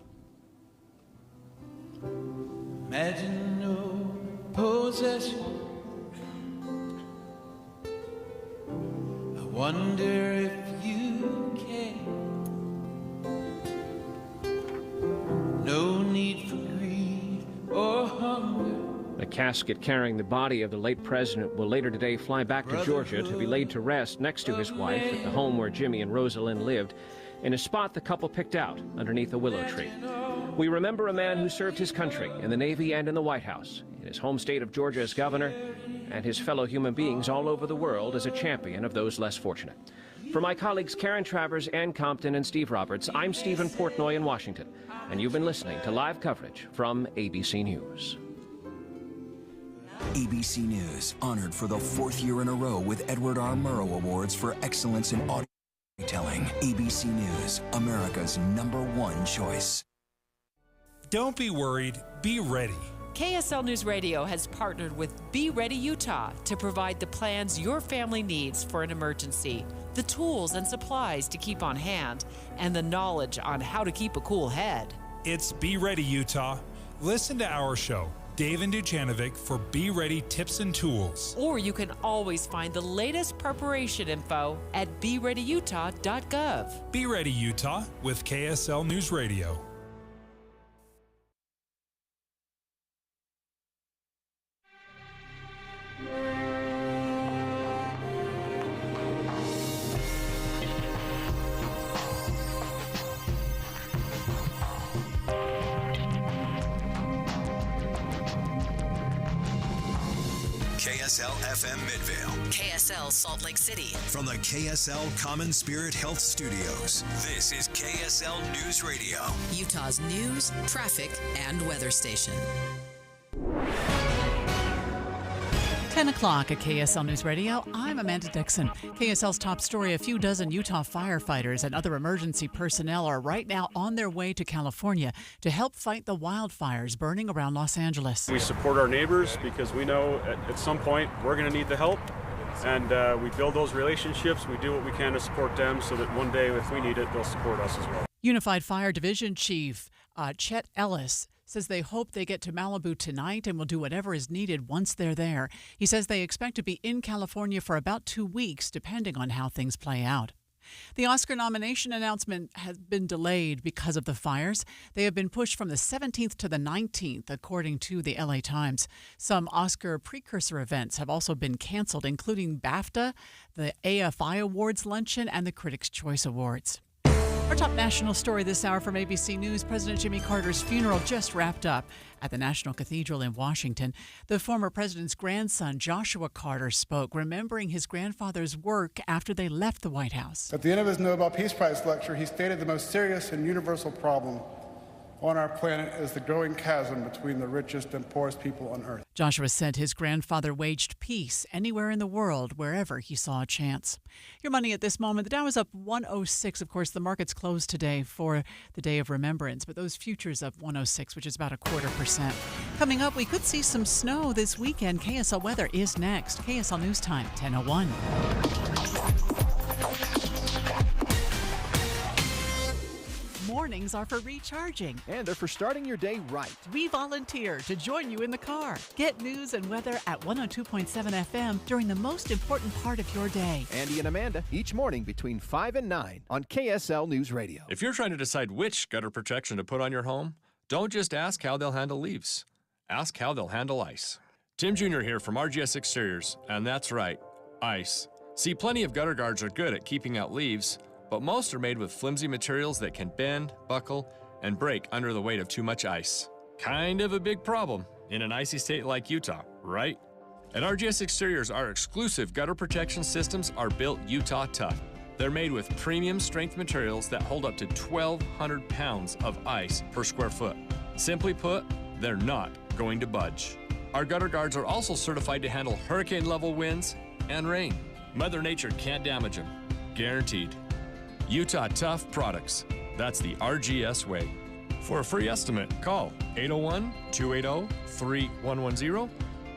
Imagine no possession. I wonder if you can. No need for greed or hunger.
The casket carrying the body of the late president will later today fly back to Georgia to be laid to rest next to his wife at the home where Jimmy and Rosa Lynn lived, in a spot the couple picked out underneath a willow tree. We remember a man who served his country in the Navy and in the White House, in his home state of Georgia as governor, and his fellow human beings all over the world as a champion of those less fortunate. For my colleagues Karen Travers, Ann Compton, and Steve Roberts, I'm Stephen Portnoy in Washington, and you've been listening to live coverage from ABC News.
ABC News, honored for the 4th year in a row with Edward R. Murrow Awards for excellence in audio storytelling. ABC News, America's #1 choice.
Don't be worried, be ready.
KSL News Radio has partnered with Be Ready Utah to provide the plans your family needs for an emergency, the tools and supplies to keep on hand, and the knowledge on how to keep a cool head.
It's Be Ready Utah. Listen to our show, Dave and Dujanovic, for Be Ready tips and tools.
Or you can always find the latest preparation info at BeReadyUtah.gov.
Be Ready Utah with KSL News Radio.
KSL FM Midvale.
KSL Salt Lake City.
From the KSL Common Spirit Health Studios, this is KSL News Radio,
Utah's news, traffic, and weather station.
10 o'clock at KSL News Radio. I'm Amanda Dixon. KSL's top story, a few dozen Utah firefighters and other emergency personnel are right now on their way to California to help fight the wildfires burning around Los Angeles.
We support our neighbors because we know at some point we're going to need the help. And we build those relationships. We do what we can to support them so that one day if we need it, they'll support us as well.
Unified Fire Division Chief Chet Ellis says they hope they get to Malibu tonight and will do whatever is needed once they're there. He says they expect to be in California for about 2 weeks, depending on how things play out. The Oscar nomination announcement has been delayed because of the fires. They have been pushed from the 17th to the 19th, according to the LA Times. Some Oscar precursor events have also been canceled, including BAFTA, the AFI Awards luncheon, and the Critics' Choice Awards. Our top national story this hour from ABC News. President Jimmy Carter's funeral just wrapped up at the National Cathedral in Washington. The former president's grandson, Joshua Carter, spoke, remembering his grandfather's work after they left the White House.
At the end of his Nobel Peace Prize lecture, he stated the most serious and universal problem on our planet is the growing chasm between the richest and poorest people on Earth.
Joshua said his grandfather waged peace anywhere in the world, wherever he saw a chance. Your money at this moment, the Dow is up 106. Of course, the markets closed today for the Day of Remembrance, but those futures up 106, which is about 0.25%. Coming up, we could see some snow this weekend. KSL weather is next. KSL News Time, 10:01. Mornings are for recharging.
And they're for starting your day right.
We volunteer to join you in the car. Get news and weather at 102.7 FM during the most important part of your day.
Andy and Amanda, each morning between 5 and 9 on KSL News Radio.
If you're trying to decide which gutter protection to put on your home, don't just ask how they'll handle leaves. Ask how they'll handle ice. Tim Jr. here from RGS Exteriors, and that's right, ice. See, plenty of gutter guards are good at keeping out leaves, but most are made with flimsy materials that can bend, buckle, and break under the weight of too much ice. Kind of a big problem in an icy state like Utah, right? At RGS Exteriors, our exclusive gutter protection systems are built Utah tough. They're made with premium strength materials that hold up to 1,200 pounds of ice per square foot. Simply put, they're not going to budge. Our gutter guards are also certified to handle hurricane-level winds and rain. Mother Nature can't damage them. Guaranteed. Utah Tough Products. That's the RGS way. For a free estimate, call 801-280-3110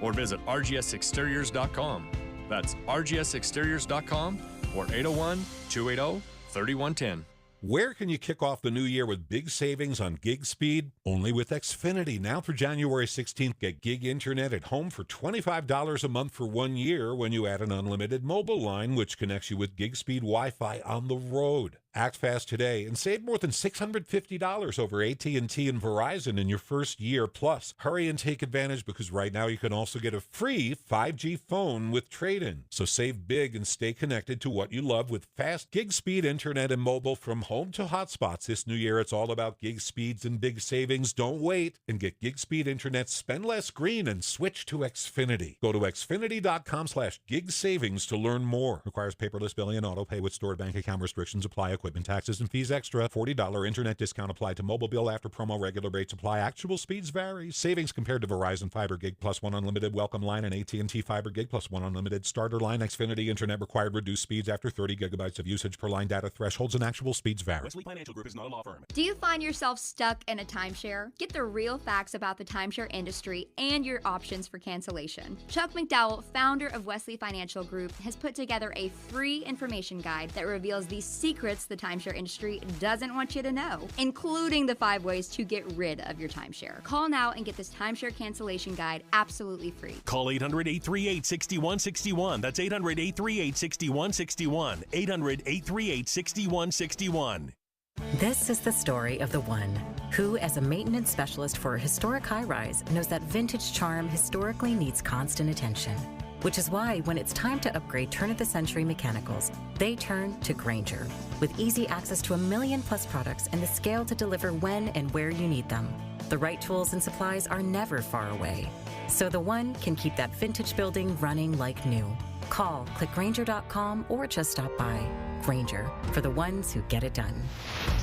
or visit rgsexteriors.com. That's rgsexteriors.com or 801-280-3110.
Where can you kick off the new year with big savings on gig speed? Only with Xfinity. Now for January 16th, get gig internet at home for $25 a month for 1 year when you add an unlimited mobile line, which connects you with gig speed Wi-Fi on the road. Act fast today and save more than $650 over AT&T and Verizon in your first year. Plus, hurry and take advantage because right now you can also get a free 5G phone with trade-in. So save big and stay connected to what you love with fast gig speed internet and mobile from home to hotspots. This new year, it's all about gig speeds and big savings. Don't wait and get gig speed internet, spend less green, and switch to Xfinity. Go to xfinity.com/gig savings to learn more. Requires paperless billing and auto pay with stored bank account restrictions apply. Equipment taxes and fees extra. $40 internet discount applied to mobile bill after promo. Regular rates apply. Actual speeds vary. Savings compared to Verizon Fiber Gig Plus 1 Unlimited Welcome Line and AT&T Fiber Gig Plus 1 Unlimited Starter Line. Xfinity internet required reduced speeds after 30 gigabytes of usage per line. Data thresholds and actual speeds vary.
Wesley Financial Group is not a law firm.
Do you find yourself stuck in a timeshare? Get the real facts about the timeshare industry and your options for cancellation. Chuck McDowell, founder of Wesley Financial Group, has put together a free information guide that reveals the secrets the timeshare industry doesn't want you to know, including the 5 ways to get rid of your timeshare. Call now and get this timeshare cancellation guide absolutely free.
Call 800-838-6161. That's 800-838-6161. 800-838-6161.
This is the story of the one who, as a maintenance specialist for a historic high-rise, knows that vintage charm historically needs constant attention. Which is why when it's time to upgrade turn-of-the-century mechanicals, they turn to Grainger. With easy access to 1 million-plus products and the scale to deliver when and where you need them. The right tools and supplies are never far away. So the one can keep that vintage building running like new. Call, click Grainger.com, or just stop by. Grainger, for the ones who get it done.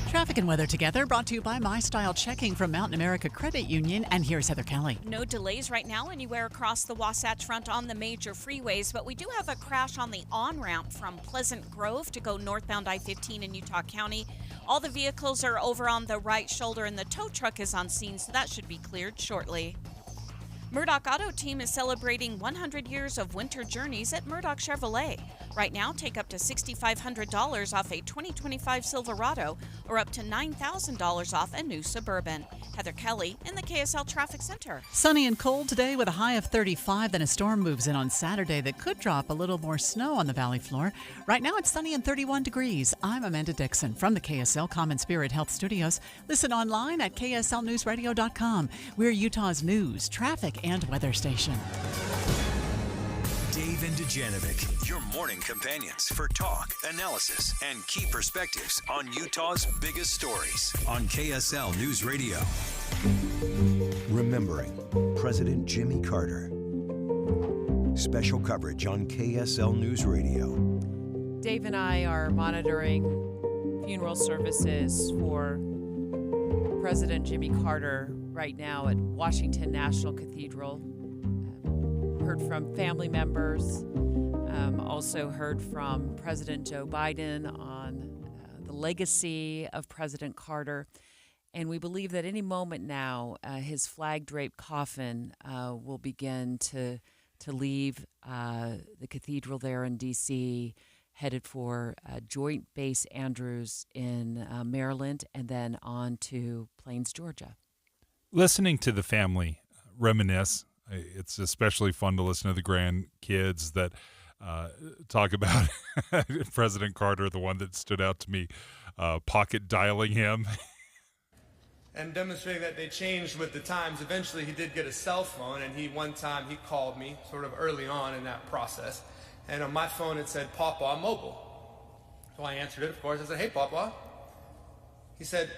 Traffic and weather together, brought to you by My Style Checking from Mountain America Credit Union. And here's Heather Kelly.
No delays right now anywhere across the Wasatch Front on the major freeways, but we do have a crash on the on-ramp from Pleasant Grove to go northbound I-15 in Utah County. All the vehicles are over on the right shoulder, and the tow truck is on scene, so that should be cleared shortly. Murdoch Auto Team is celebrating 100 years of winter journeys at Murdoch Chevrolet. Right now, take up to $6,500 off a 2025 Silverado or up to $9,000 off a new Suburban. Heather Kelly in the KSL Traffic Center.
Sunny and cold today with a high of 35. Then a storm moves in on Saturday that could drop a little more snow on the valley floor. Right now it's sunny and 31 degrees. I'm Amanda Dixon from the KSL Common Spirit Health Studios. Listen online at kslnewsradio.com. We're Utah's news, traffic, and weather station.
Dave and Dujanovic, your morning companions for talk, analysis, and key perspectives on Utah's biggest stories on KSL News Radio.
Remembering President Jimmy Carter. Special coverage on KSL News Radio.
Dave and I are monitoring funeral services for President Jimmy Carter right now at Washington National Cathedral. Heard from family members, also heard from President Joe Biden on the legacy of President Carter. And we believe that any moment now, his flag-draped coffin will begin to leave the cathedral there in D.C., headed for Joint Base Andrews in Maryland, and then on to Plains, Georgia.
Listening to the family reminisce, it's especially fun to listen to the grandkids that talk about President Carter, the one that stood out to me, pocket dialing him.
And demonstrating that they changed with the times. Eventually he did get a cell phone, and one time he called me sort of early on in that process. And on my phone it said, "Papa, mobile." So I answered it, of course. I said, "Hey, Papa." He said,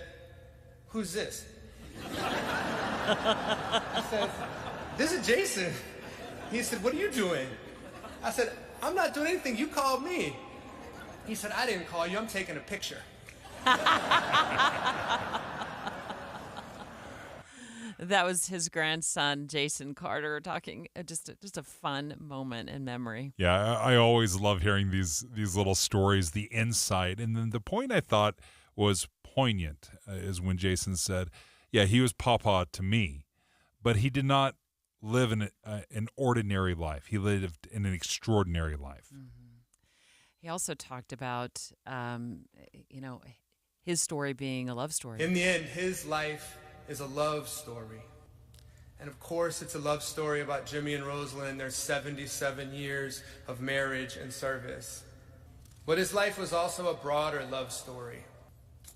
"Who's this?" I said, "This is Jason." He said, "What are you doing?" I said, "I'm not doing anything. You called me." He said, "I didn't call you. I'm taking a picture."
That was his grandson, Jason Carter, talking. Just a fun moment in memory.
Yeah, I always love hearing these little stories, the insight. And then the point I thought was poignant is when Jason said, yeah, he was Papa to me, but he did not live in an ordinary life. He lived in an extraordinary life.
Mm-hmm. He also talked about, his story being a love story.
In the end, his life is a love story. And of course, it's a love story about Jimmy and Rosalind and their 77 years of marriage and service. But his life was also a broader love story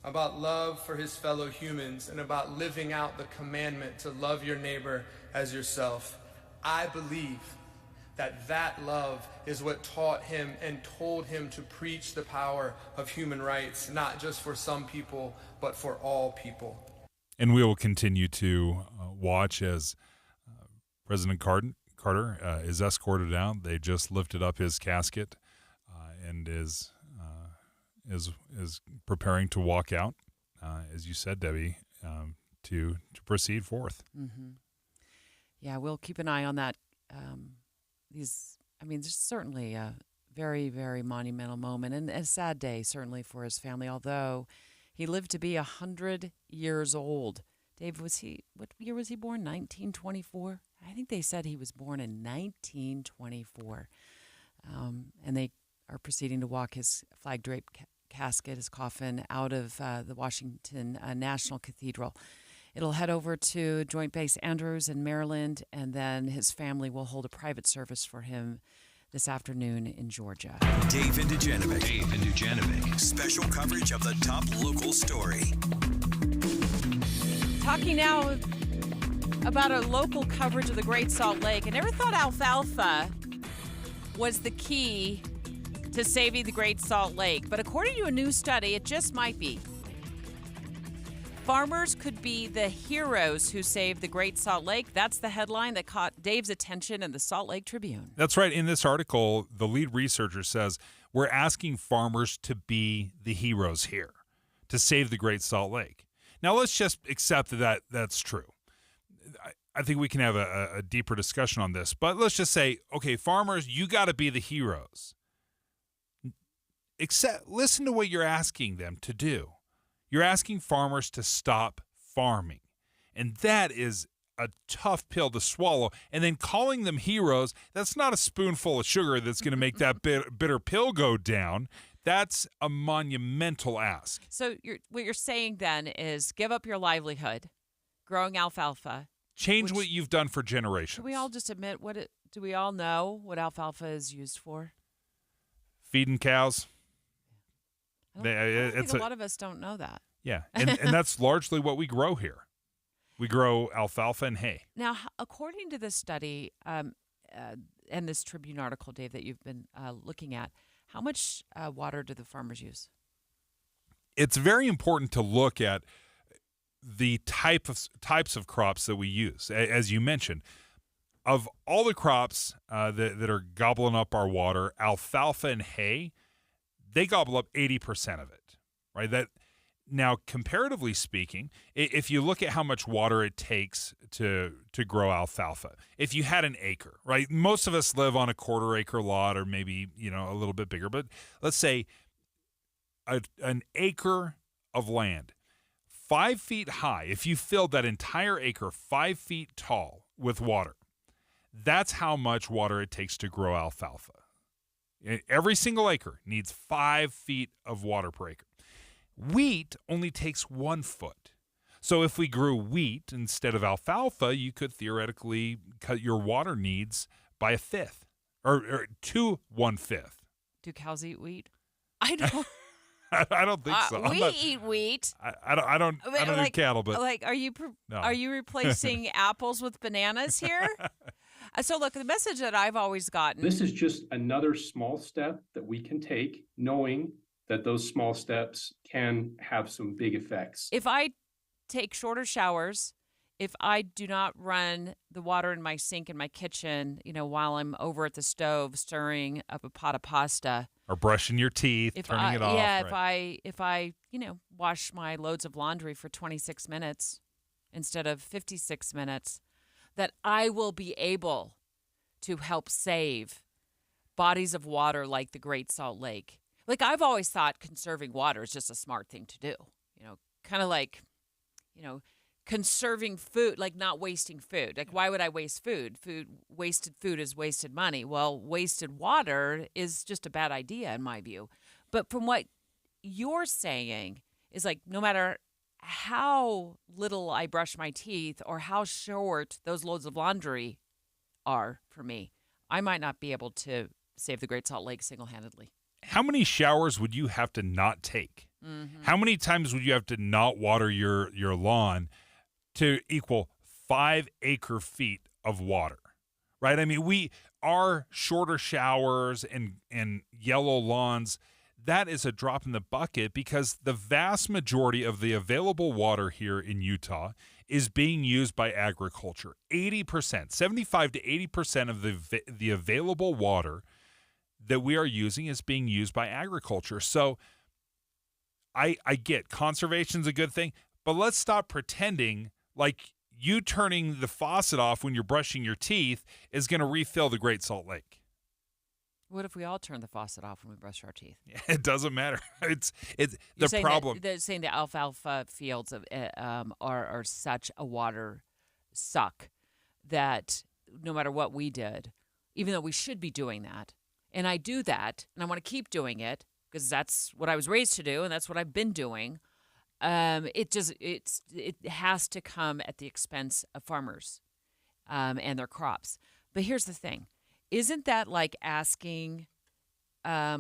about love for his fellow humans and about living out the commandment to love your neighbor as yourself. I believe that love is what taught him and told him to preach the power of human rights, not just for some people, but for all people.
And we will continue to watch as President Carter is escorted out. They just lifted up his casket and is preparing to walk out, as you said, Debbie, to proceed forth.
Mm-hmm. Yeah, we'll keep an eye on that. There's certainly a very, very monumental moment and a sad day, certainly, for his family, although he lived to be 100 years old. Dave, what year was he born? 1924? I think they said he was born in 1924. And they are proceeding to walk his flag-draped casket, his coffin, out of the Washington National Cathedral. It'll head over to Joint Base Andrews in Maryland, and then his family will hold a private service for him this afternoon in Georgia.
Dave and Dujanovic. Special coverage of the top local story.
Talking now about a local coverage of the Great Salt Lake. I never thought alfalfa was the key to saving the Great Salt Lake, but according to a new study, it just might be. Farmers could be the heroes who saved the Great Salt Lake. That's the headline that caught Dave's attention in the Salt Lake Tribune.
That's right. In this article, the lead researcher says, we're asking farmers to be the heroes here, to save the Great Salt Lake. Now, let's just accept that that's true. I think we can have a deeper discussion on this, but let's just say, okay, farmers, you got to be the heroes. Listen to what you're asking them to do. You're asking farmers to stop farming. And that is a tough pill to swallow. And then calling them heroes, that's not a spoonful of sugar that's going to make that bitter pill go down. That's a monumental ask.
So what you're saying then is give up your livelihood growing alfalfa.
Change what you've done for generations.
Can we all just admit do we all know what alfalfa is used for?
Feeding cows.
I think a lot of us don't know that.
Yeah, and that's largely what we grow here. We grow alfalfa and hay.
Now, according to this study and this Tribune article, Dave, that you've been looking at, how much water do the farmers use?
It's very important to look at the types of crops that we use. As you mentioned, of all the crops that are gobbling up our water, alfalfa and hay, they gobble up 80% of it, right? Now, comparatively speaking, if you look at how much water it takes to grow alfalfa, if you had an acre, right? Most of us live on a quarter-acre lot or maybe, a little bit bigger. But let's say an acre of land, 5 feet high, if you filled that entire acre 5 feet tall with water, that's how much water it takes to grow alfalfa. Every single acre needs 5 feet of water per acre. Wheat only takes 1 foot. So if we grew wheat instead of alfalfa, you could theoretically cut your water needs by a fifth or to 1/5.
Do cows eat wheat? I don't.
I don't think so.
We eat wheat.
I don't do cattle, but
are you replacing apples with bananas here? So look, the message that I've always gotten.
This is just another small step that we can take, knowing that those small steps can have some big effects.
If I take shorter showers, if I do not run the water in my sink in my kitchen, while I'm over at the stove stirring up a pot of pasta,
or brushing your teeth, turning it off.
Yeah,
right.
if I wash my loads of laundry for 26 minutes instead of 56 minutes, that I will be able to help save bodies of water like the Great Salt Lake. Like, I've always thought conserving water is just a smart thing to do. Kind of like, conserving food, like not wasting food. Like, why would I waste food? Wasted food is wasted money. Well, wasted water is just a bad idea in my view. But from what you're saying is, like, no matter how little I brush my teeth or how short those loads of laundry are for me, I might not be able to save the Great Salt Lake single-handedly.
How many showers would you have to not take?
Mm-hmm.
How many times would you have to not water your lawn to equal 5 acre feet of water? Right? I mean, our shorter showers and yellow lawns, that is a drop in the bucket because the vast majority of the available water here in Utah is being used by agriculture. 80%, 75 to 80% of the available water that we are using is being used by agriculture. So I get conservation's a good thing, but let's stop pretending like you turning the faucet off when you're brushing your teeth is going to refill the Great Salt Lake.
What if we all turn the faucet off when we brush our teeth?
It doesn't matter. It's
You're
the problem.
They're saying the alfalfa fields are such a water suck that no matter what we did, even though we should be doing that, and I do that, and I want to keep doing it because that's what I was raised to do, and that's what I've been doing. It has to come at the expense of farmers and their crops. But here's the thing. Isn't that like asking a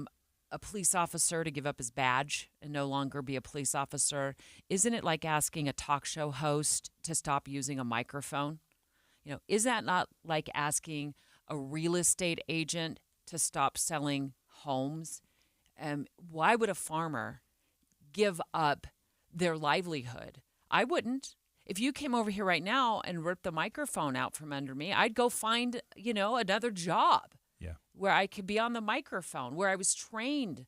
police officer to give up his badge and no longer be a police officer? Isn't it like asking a talk show host to stop using a microphone? Is that not like asking a real estate agent to stop selling homes? Why would a farmer give up their livelihood? I wouldn't. If you came over here right now and ripped the microphone out from under me, I'd go find, another job.
Yeah.
Where I could be on the microphone, where I was trained,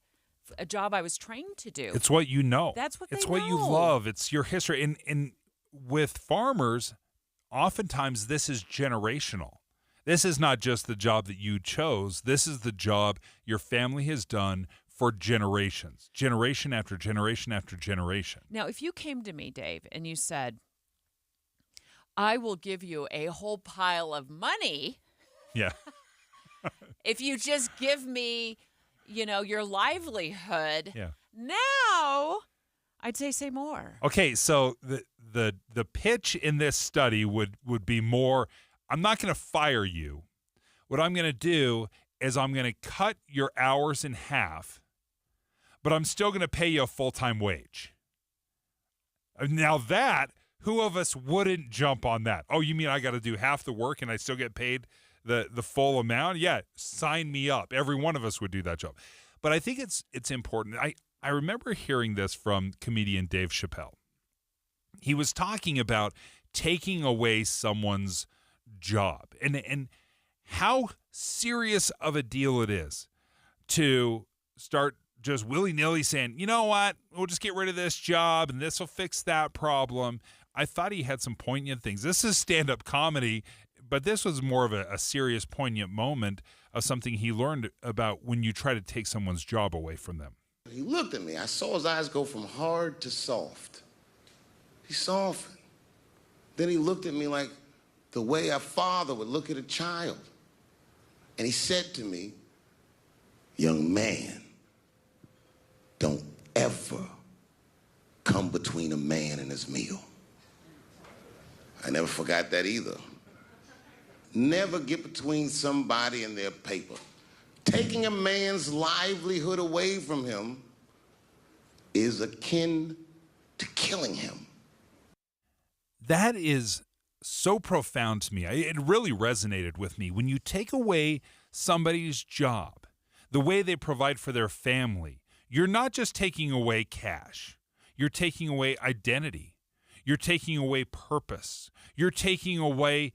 a job I was trained to do.
It's what you know.
That's what
it's
they
what
know.
You love. It's your history. And with farmers, oftentimes this is generational. This is not just the job that you chose. This is the job your family has done for generations, generation after generation after generation.
Now, if you came to me, Dave, and you said, I will give you a whole pile of money
Yeah.
if you just give me, your livelihood.
Yeah.
Now, I'd say more.
Okay, so the pitch in this study would be more, I'm not going to fire you. What I'm going to do is I'm going to cut your hours in half, but I'm still going to pay you a full-time wage. Now that, who of us wouldn't jump on that? Oh, you mean I got to do half the work and I still get paid the full amount? Yeah, sign me up. Every one of us would do that job. But I think it's important. I remember hearing this from comedian Dave Chappelle. He was talking about taking away someone's job and how serious of a deal it is to start just willy-nilly saying, you know what, we'll just get rid of this job and this will fix that problem. I thought he had some poignant things. This is stand-up comedy, but this was more of a serious, poignant moment of something he learned about when you try to take someone's job away from them.
He looked at me. I saw his eyes go from hard to soft. He softened. Then he looked at me like the way a father would look at a child. And he said to me, young man, don't ever come between a man and his meal. I never forgot that either. Never get between somebody and their paper. Taking a man's livelihood away from him is akin to killing him.
That is so profound to me. It really resonated with me. When you take away somebody's job, the way they provide for their family, you're not just taking away cash. You're taking away identity. You're taking away purpose. You're taking away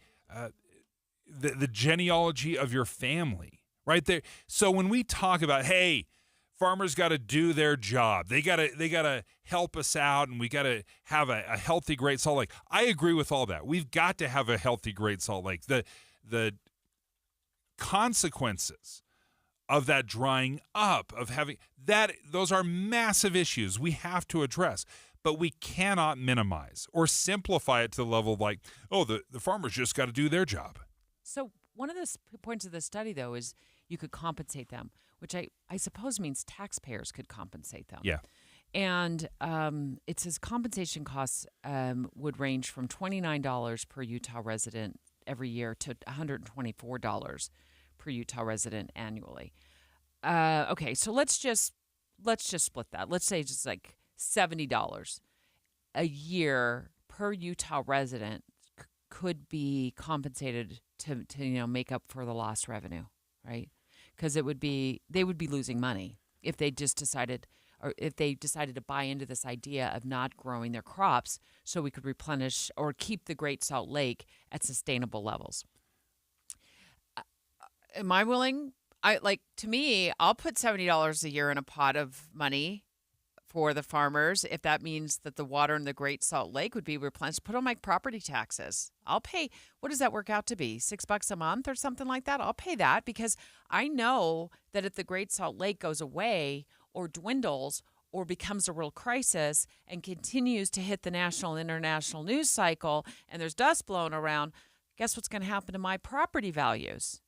the genealogy of your family, right there. So when we talk about, hey, farmers got to do their job, they got to help us out, and we got to have a healthy Great Salt Lake. I agree with all that. We've got to have a healthy Great Salt Lake. The consequences of that drying up, of having that, those are massive issues we have to address. But we cannot minimize or simplify it to the level of like, oh, the farmers just got to do their job.
So one of the points of the study, though, is you could compensate them, which I suppose means taxpayers could compensate them.
Yeah.
And it says compensation costs would range from $29 per Utah resident every year to $124 per Utah resident annually. Okay, so let's just split that. Let's say just like $70 a year per Utah resident could be compensated to make up for the lost revenue, right? Because they would be losing money if they just decided, or if they decided to buy into this idea of not growing their crops so we could replenish or keep the Great Salt Lake at sustainable levels. Am I willing? To me, I'll put $70 a year in a pot of money for the farmers if that means that the water in the Great Salt Lake would be replenished. Put on my property taxes. I'll pay, what does that work out to be? $6 a month or something like that? I'll pay that because I know that if the Great Salt Lake goes away or dwindles or becomes a real crisis and continues to hit the national and international news cycle and there's dust blown around, guess what's going to happen to my property values?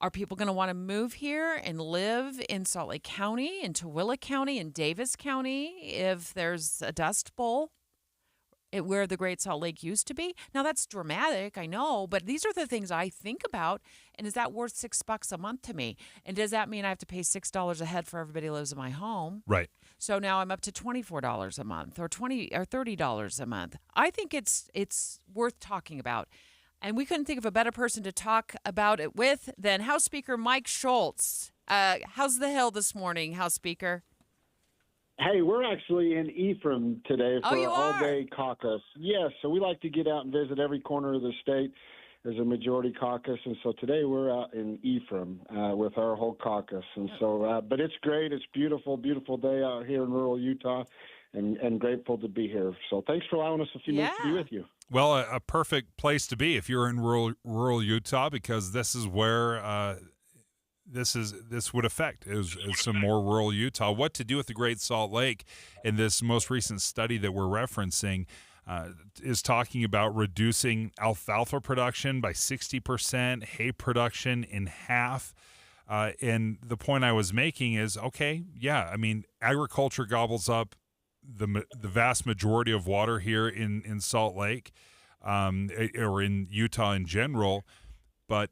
Are people going to want to move here and live in Salt Lake County, in Tooele County, in Davis County if there's a dust bowl where the Great Salt Lake used to be? Now, that's dramatic, I know, but these are the things I think about. And is that worth $6 a month to me? And does that mean I have to pay $6 a head for everybody who lives in my home?
Right.
So now I'm up to $24 a month or $20 or $30 a month. I think it's worth talking about. And we couldn't think of a better person to talk about it with than House Speaker Mike Schultz. How's the Hill this morning, House Speaker?
Hey, we're actually in Ephraim today for
an
all-day caucus. Yes, so we like to get out and visit every corner of the state. There's a majority caucus, and so today we're out in Ephraim with our whole caucus. And so, but it's great. It's beautiful, beautiful day out here in rural Utah, and grateful to be here. So thanks for allowing us a few minutes to be with you.
Well, a perfect place to be if you're in rural Utah, because this is where this would affect is some more rural Utah. What to do with the Great Salt Lake in this most recent study that we're referencing. is talking about reducing alfalfa production by 60%, hay production in half. And the point I was making is, okay, yeah, I mean, agriculture gobbles up the vast majority of water here in Salt Lake, or in Utah in general, but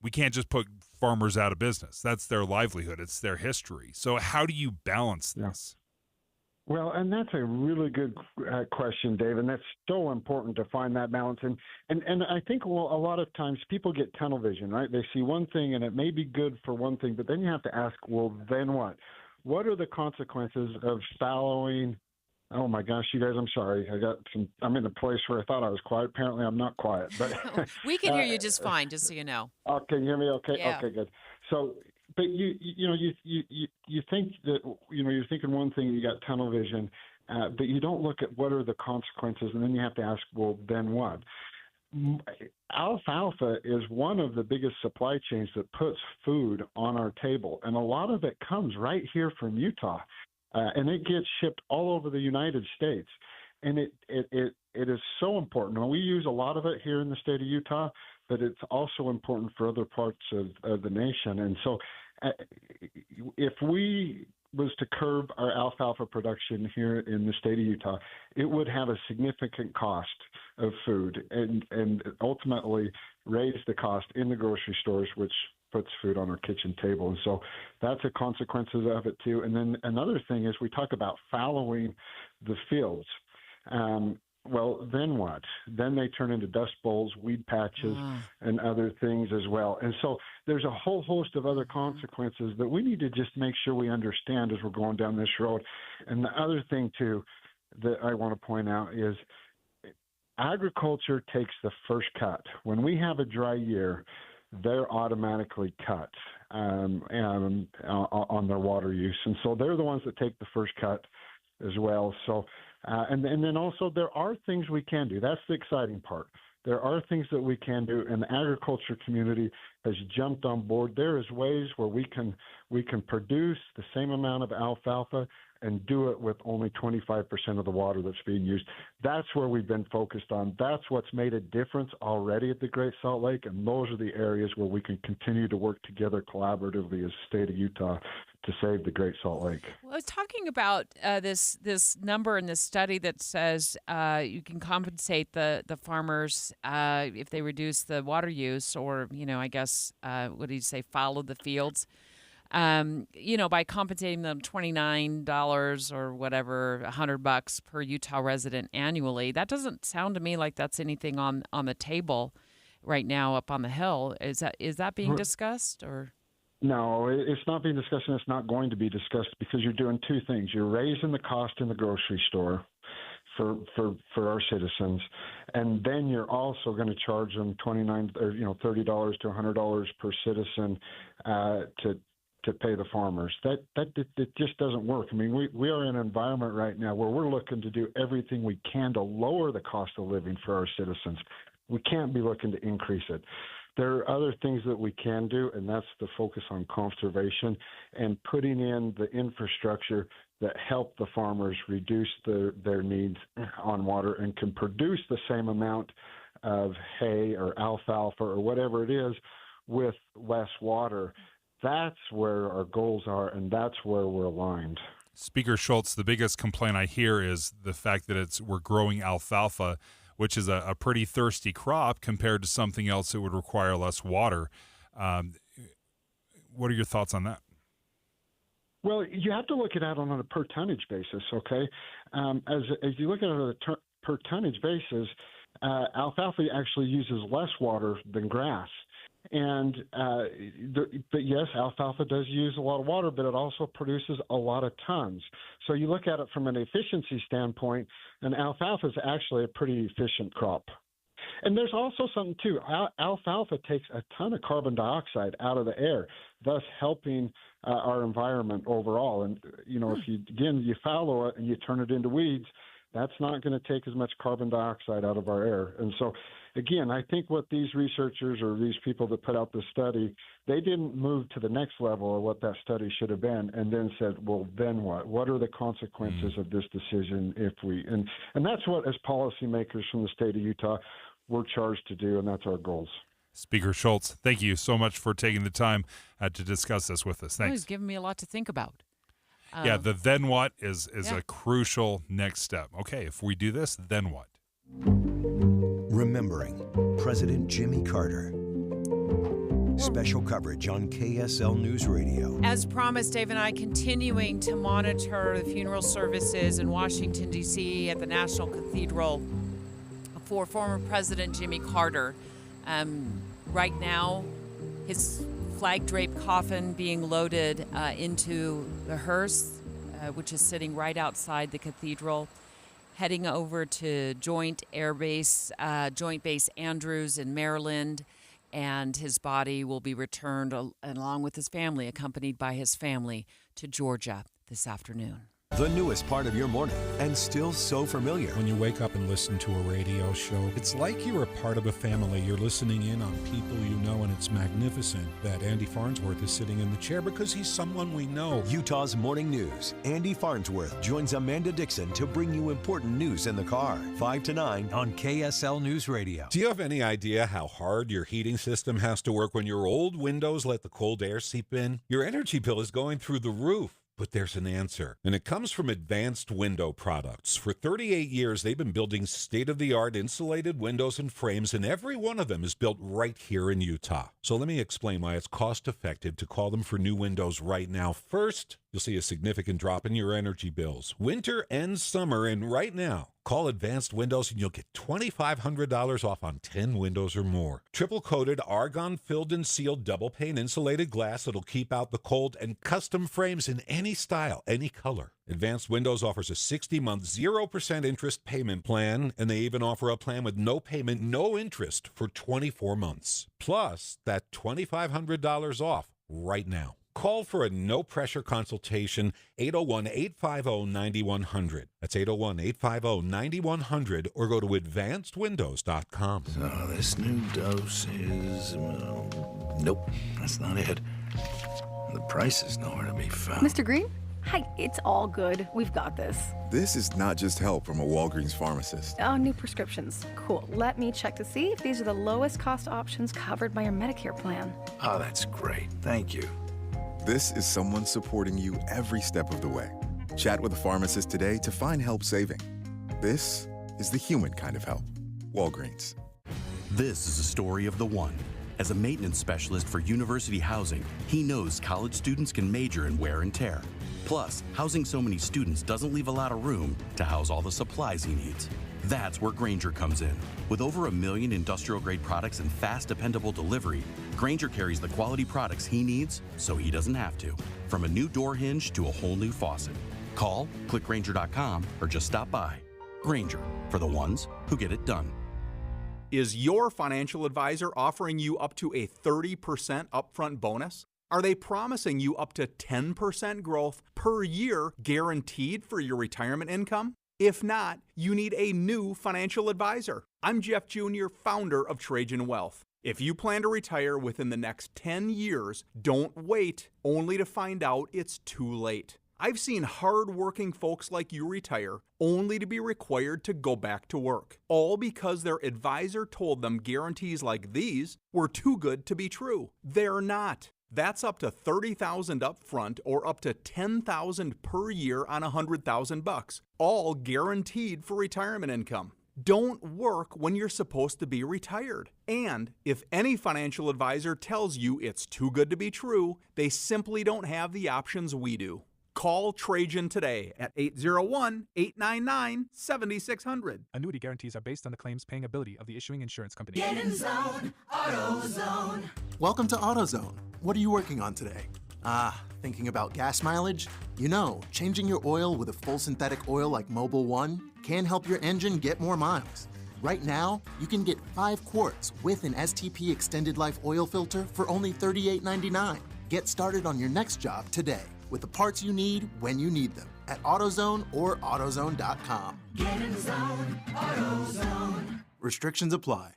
we can't just put farmers out of business. That's their livelihood. It's their history. So how do you balance this?
Well, and that's a really good question, Dave, and that's so important to find that balance. And I think a lot of times people get tunnel vision, right? They see one thing and it may be good for one thing, but then you have to ask, well, then what? What are the consequences of following? Oh my gosh, you guys, I'm sorry. I'm in a place where I thought I was quiet. Apparently I'm not quiet. But
we can hear you just fine, just so you know.
Oh, can you hear me okay?
Yeah.
Okay, good. So, but you think that, you're thinking one thing and you got tunnel vision, but you don't look at what are the consequences, and then you have to ask, well, then what? Alfalfa is one of the biggest supply chains that puts food on our table, and a lot of it comes right here from Utah. And it gets shipped all over the United States, and it is so important. Now, we use a lot of it here in the state of Utah, but it's also important for other parts of the nation. And so, if we was to curb our alfalfa production here in the state of Utah, it would have a significant cost of food, and ultimately raise the cost in the grocery stores, which puts food on our kitchen table. And so that's the consequences of it too. And then another thing is we talk about fallowing the fields. Well, then what? Then they turn into dust bowls, weed patches, and other things as well. And so there's a whole host of other consequences that we need to just make sure we understand as we're going down this road. And the other thing too that I want to point out is agriculture takes the first cut. When we have a dry year, they're automatically cut on their water use. And so they're the ones that take the first cut as well. So, and then also there are things we can do. That's the exciting part. There are things that we can do, and the agriculture community has jumped on board. There is ways where we can produce the same amount of alfalfa and do it with only 25% of the water that's being used. That's where we've been focused on. That's what's made a difference already at the Great Salt Lake, and those are the areas where we can continue to work together collaboratively as the state of Utah to save the Great Salt Lake.
Well, I was talking about this number in this study that says you can compensate the farmers if they reduce the water use, or, I guess, what did you say, follow the fields, by compensating them $29 or whatever, $100 per Utah resident annually. That doesn't sound to me like that's anything on the table right now up on the Hill. Is that being discussed, or?
No, it's not being discussed, and it's not going to be discussed, because you're doing two things. You're raising the cost in the grocery store for our citizens, and then you're also going to charge them $29 or $30 to $100 per citizen to pay the farmers. That it just doesn't work. I mean, we are in an environment right now where we're looking to do everything we can to lower the cost of living for our citizens. We can't be looking to increase it. There are other things that we can do, and that's the focus on conservation and putting in the infrastructure that help the farmers reduce their needs on water and can produce the same amount of hay or alfalfa or whatever it is with less water. That's where our goals are, and that's where we're aligned.
Speaker Schultz, the biggest complaint I hear is the fact that we're growing alfalfa, which is a pretty thirsty crop compared to something else that would require less water. What are your thoughts on that?
Well, you have to look at it on a per tonnage basis, okay? As you look at it on a per tonnage basis, alfalfa actually uses less water than grass. And but yes, alfalfa does use a lot of water, but it also produces a lot of tons. So you look at it from an efficiency standpoint, and alfalfa is actually a pretty efficient crop. And there's also something too. Alfalfa takes a ton of carbon dioxide out of the air, thus helping our environment overall. And if you fallow it and you turn it into weeds, that's not going to take as much carbon dioxide out of our air. And so again, I think what these researchers or these people that put out the study, they didn't move to the next level of what that study should have been and then said, well, then what? What are the consequences of this decision if we – and that's what, as policymakers from the state of Utah, we're charged to do, and that's our goals.
Speaker Schultz, thank you so much for taking the time to discuss this with us. Thanks.
He's given me a lot to think about.
Yeah, the then what is a crucial next step. Okay, if we do this, then what?
Remembering President Jimmy Carter. Special coverage on KSL News Radio.
As promised, Dave and I continuing to monitor the funeral services in Washington, D.C. at the National Cathedral for former President Jimmy Carter. Right now, his flag-draped coffin being loaded into the hearse, which is sitting right outside the cathedral, heading over to Joint Base Andrews in Maryland, and his body will be returned along with his family, accompanied by his family, to Georgia this afternoon.
The newest part of your morning, and still so familiar.
When you wake up and listen to a radio show, it's like you're a part of a family. You're listening in on people you know, and it's magnificent that Andy Farnsworth is sitting in the chair because he's someone we know.
Utah's Morning News. Andy Farnsworth joins Amanda Dixon to bring you important news in the car. 5 to 9 on KSL News Radio.
Do you have any idea how hard your heating system has to work when your old windows let the cold air seep in? Your energy bill is going through the roof. But there's an answer, and it comes from Advanced Window Products. For 38 years, they've been building state-of-the-art insulated windows and frames, and every one of them is built right here in Utah. So let me explain why it's cost-effective to call them for new windows right now. First, you'll see a significant drop in your energy bills, winter and summer, and right now, call Advanced Windows and you'll get $2,500 off on 10 windows or more. Triple-coated, argon-filled and sealed double-pane insulated glass that'll keep out the cold, and custom frames in any style, any color. Advanced Windows offers a 60-month, 0% interest payment plan, and they even offer a plan with no payment, no interest for 24 months. Plus, that $2,500 off right now. Call for a no-pressure consultation, 801-850-9100. That's 801-850-9100, or go to advancedwindows.com.
So this new dose is... nope, that's not it. The price is nowhere to be found.
Mr. Green? Hi, it's all good. We've got this.
This is not just help from a Walgreens pharmacist.
Oh, new prescriptions. Cool. Let me check to see if these are the lowest cost options covered by your Medicare plan.
Oh, that's great. Thank you.
This is someone supporting you every step of the way. Chat with a pharmacist today to find help saving. This is the human kind of help. Walgreens.
This is a story of the one. As a maintenance specialist for university housing, he knows college students can major in wear and tear. Plus, housing so many students doesn't leave a lot of room to house all the supplies he needs. That's where Grainger comes in. With over 1 million industrial-grade products and fast, dependable delivery, Grainger carries the quality products he needs so he doesn't have to. From a new door hinge to a whole new faucet. Call, click Grainger.com, or just stop by. Grainger, for the ones who get it done.
Is your financial advisor offering you up to a 30% upfront bonus? Are they promising you up to 10% growth per year guaranteed for your retirement income? If not, you need a new financial advisor. I'm Jeff Jr., founder of Trajan Wealth. If you plan to retire within the next 10 years, don't wait only to find out it's too late. I've seen hard-working folks like you retire only to be required to go back to work, all because their advisor told them guarantees like these were too good to be true. They're not. That's up to $30,000 up front or up to $10,000 per year on $100,000, all guaranteed for retirement income. Don't work when you're supposed to be retired. And if any financial advisor tells you it's too good to be true, they simply don't have the options we do. Call Trajan today at 801-899-7600.
Annuity guarantees are based on the claims paying ability of the issuing insurance company.
Get in zone, AutoZone.
Welcome to AutoZone. What are you working on today? Thinking about gas mileage? You know, changing your oil with a full synthetic oil like Mobil 1 can help your engine get more miles. Right now, you can get 5 quarts with an STP extended life oil filter for only $38.99. Get started on your next job today with the parts you need when you need them at AutoZone or AutoZone.com.
Get in zone, AutoZone.
Restrictions apply.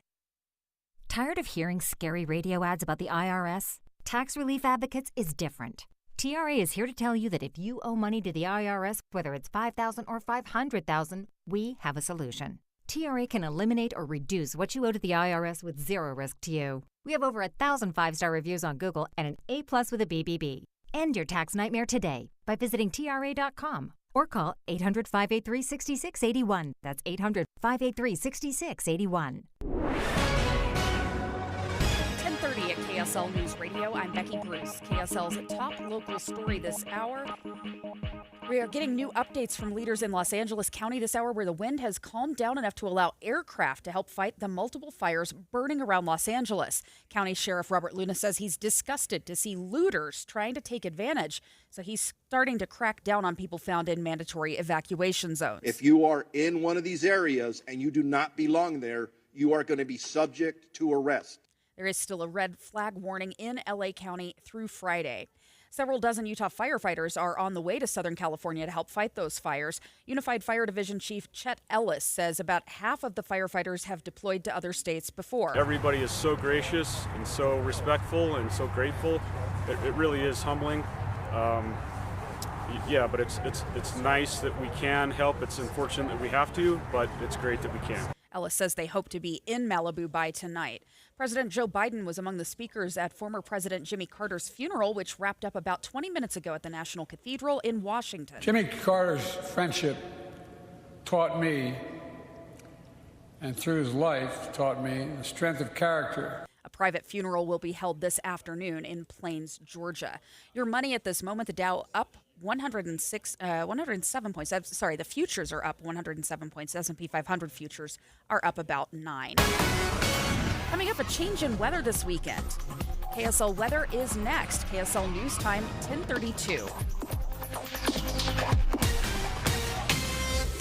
Tired of hearing scary radio ads about the IRS? Tax Relief Advocates is different. TRA is here to tell you that if you owe money to the IRS, whether it's $5,000 or $500,000, we have a solution. TRA can eliminate or reduce what you owe to the IRS with zero risk to you. We have over 1,000 5-star reviews on Google and an A+ with a BBB. End your tax nightmare today by visiting TRA.com or call 800-583-6681. That's 800-583-6681.
10:30 at KSL News Radio. I'm Becky Bruce. KSL's top local story this hour. We are getting new updates from leaders in Los Angeles County this hour where the wind has calmed down enough to allow aircraft to help fight the multiple fires burning around Los Angeles. County Sheriff Robert Luna says he's disgusted to see looters trying to take advantage, so he's starting to crack down on people found in mandatory evacuation zones.
If you are in one of these areas and you do not belong there, you are going to be subject to arrest.
There is still a red flag warning in LA County through Friday. Several dozen Utah firefighters are on the way to Southern California to help fight those fires. Unified Fire Division Chief Chet Ellis says about half of the firefighters have deployed to other states before.
Everybody is so gracious and so respectful and so grateful. It really is humbling. But it's nice that we can help. It's unfortunate that we have to, but it's great that we can.
Ellis says they hope to be in Malibu by tonight. President Joe Biden was among the speakers at former President Jimmy Carter's funeral, which wrapped up about 20 minutes ago at the National Cathedral in Washington.
Jimmy Carter's friendship taught me, and through his life taught me, the strength of character.
A private funeral will be held this afternoon in Plains, Georgia. Your money at this moment, the Dow up 107 points. Sorry, the futures are up 107 points. S&P 500 futures are up about 9. Coming up, a change in weather this weekend. KSL weather is next. KSL News Time, 10:32.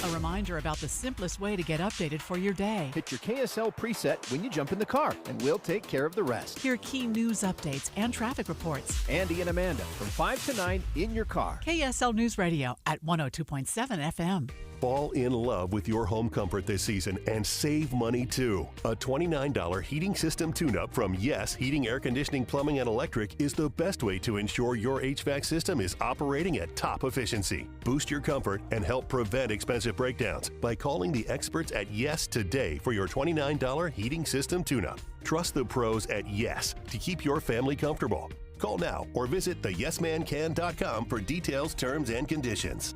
A reminder about the simplest way to get updated for your day.
Hit your KSL preset when you jump in the car, and we'll take care of the rest.
Hear key news updates and traffic reports.
Andy and Amanda from 5 to 9 in your car.
KSL News Radio at 102.7 FM.
Fall in love with your home comfort this season and save money too. A $29 heating system tune-up from Yes Heating, Air Conditioning, Plumbing, and Electric is the best way to ensure your HVAC system is operating at top efficiency. Boost your comfort and help prevent expensive breakdowns by calling the experts at Yes today for your $29 heating system tune-up. Trust the pros at Yes to keep your family comfortable. Call now or visit theyesmancan.com for details, terms, and conditions.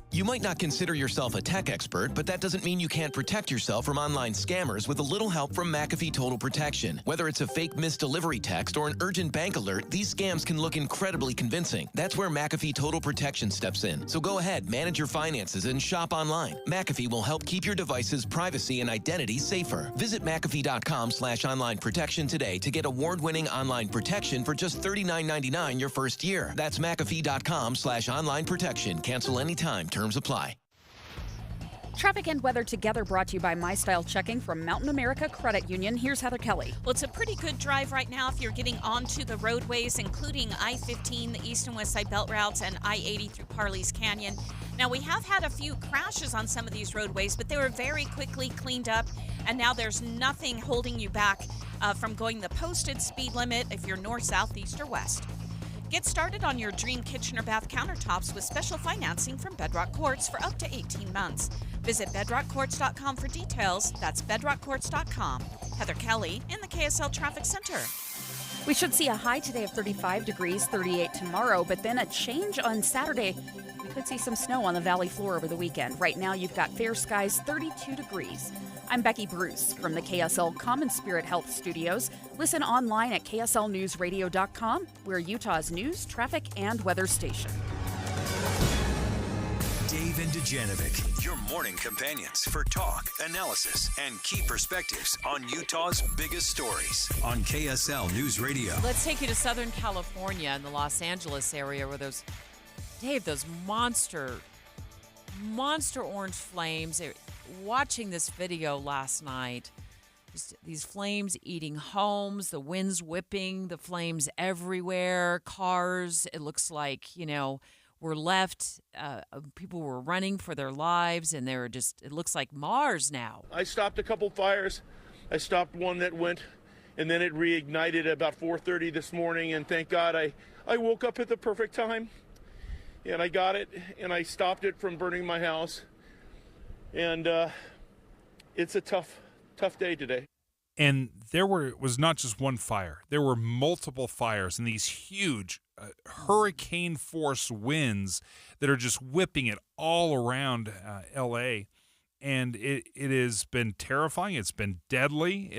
You might not consider yourself a tech expert, but that doesn't mean you can't protect yourself from online scammers with a little help from McAfee Total Protection. Whether it's a fake missed delivery text or an urgent bank alert, these scams can look incredibly convincing. That's where McAfee Total Protection steps in. So go ahead, manage your finances and shop online. McAfee will help keep your device's privacy and identity safer. Visit McAfee.com/online protection today to get award-winning online protection for just $39.99 your first year. That's McAfee.com/online protection. Cancel anytime. Terms apply.
Traffic and weather together brought to you by My Style Checking from Mountain America Credit Union. Here's Heather Kelly.
Well, it's a pretty good drive right now if you're getting onto the roadways, including I-15, the east and west side belt routes, and I-80 through Parley's Canyon. Now, we have had a few crashes on some of these roadways, but they were very quickly cleaned up, and now there's nothing holding you back from going the posted speed limit if you're north, south, east, or west. Get started on your dream kitchen or bath countertops with special financing from Bedrock Quartz for up to 18 months. Visit bedrockquartz.com for details. That's bedrockquartz.com. Heather Kelly in the KSL Traffic Center.
We should see a high today of 35 degrees, 38 tomorrow, but then a change on Saturday. We could see some snow on the valley floor over the weekend. Right now, you've got fair skies, 32 degrees. I'm Becky Bruce from the KSL Common Spirit Health Studios. Listen online at kslnewsradio.com. We're Utah's news, traffic, and weather station.
Dave and Dujanovic, your morning companions for talk, analysis, and key perspectives on Utah's biggest stories on KSL News Radio.
Let's take you to Southern California and the Los Angeles area where those monster orange flames. Watching this video last night, just these flames eating homes, the wind's whipping, the flames everywhere, cars. It looks like, were left. People were running for their lives, and it looks like Mars now.
I stopped a couple fires. I stopped one that went
and then it reignited at about 4:30 this morning, and thank God I woke up at the perfect time, and I got it, and I stopped it from burning my house, and it's a tough day today.
And there was not just one fire. There were multiple fires and these huge hurricane-force winds that are just whipping it all around L.A., and it has been terrifying. It's been deadly.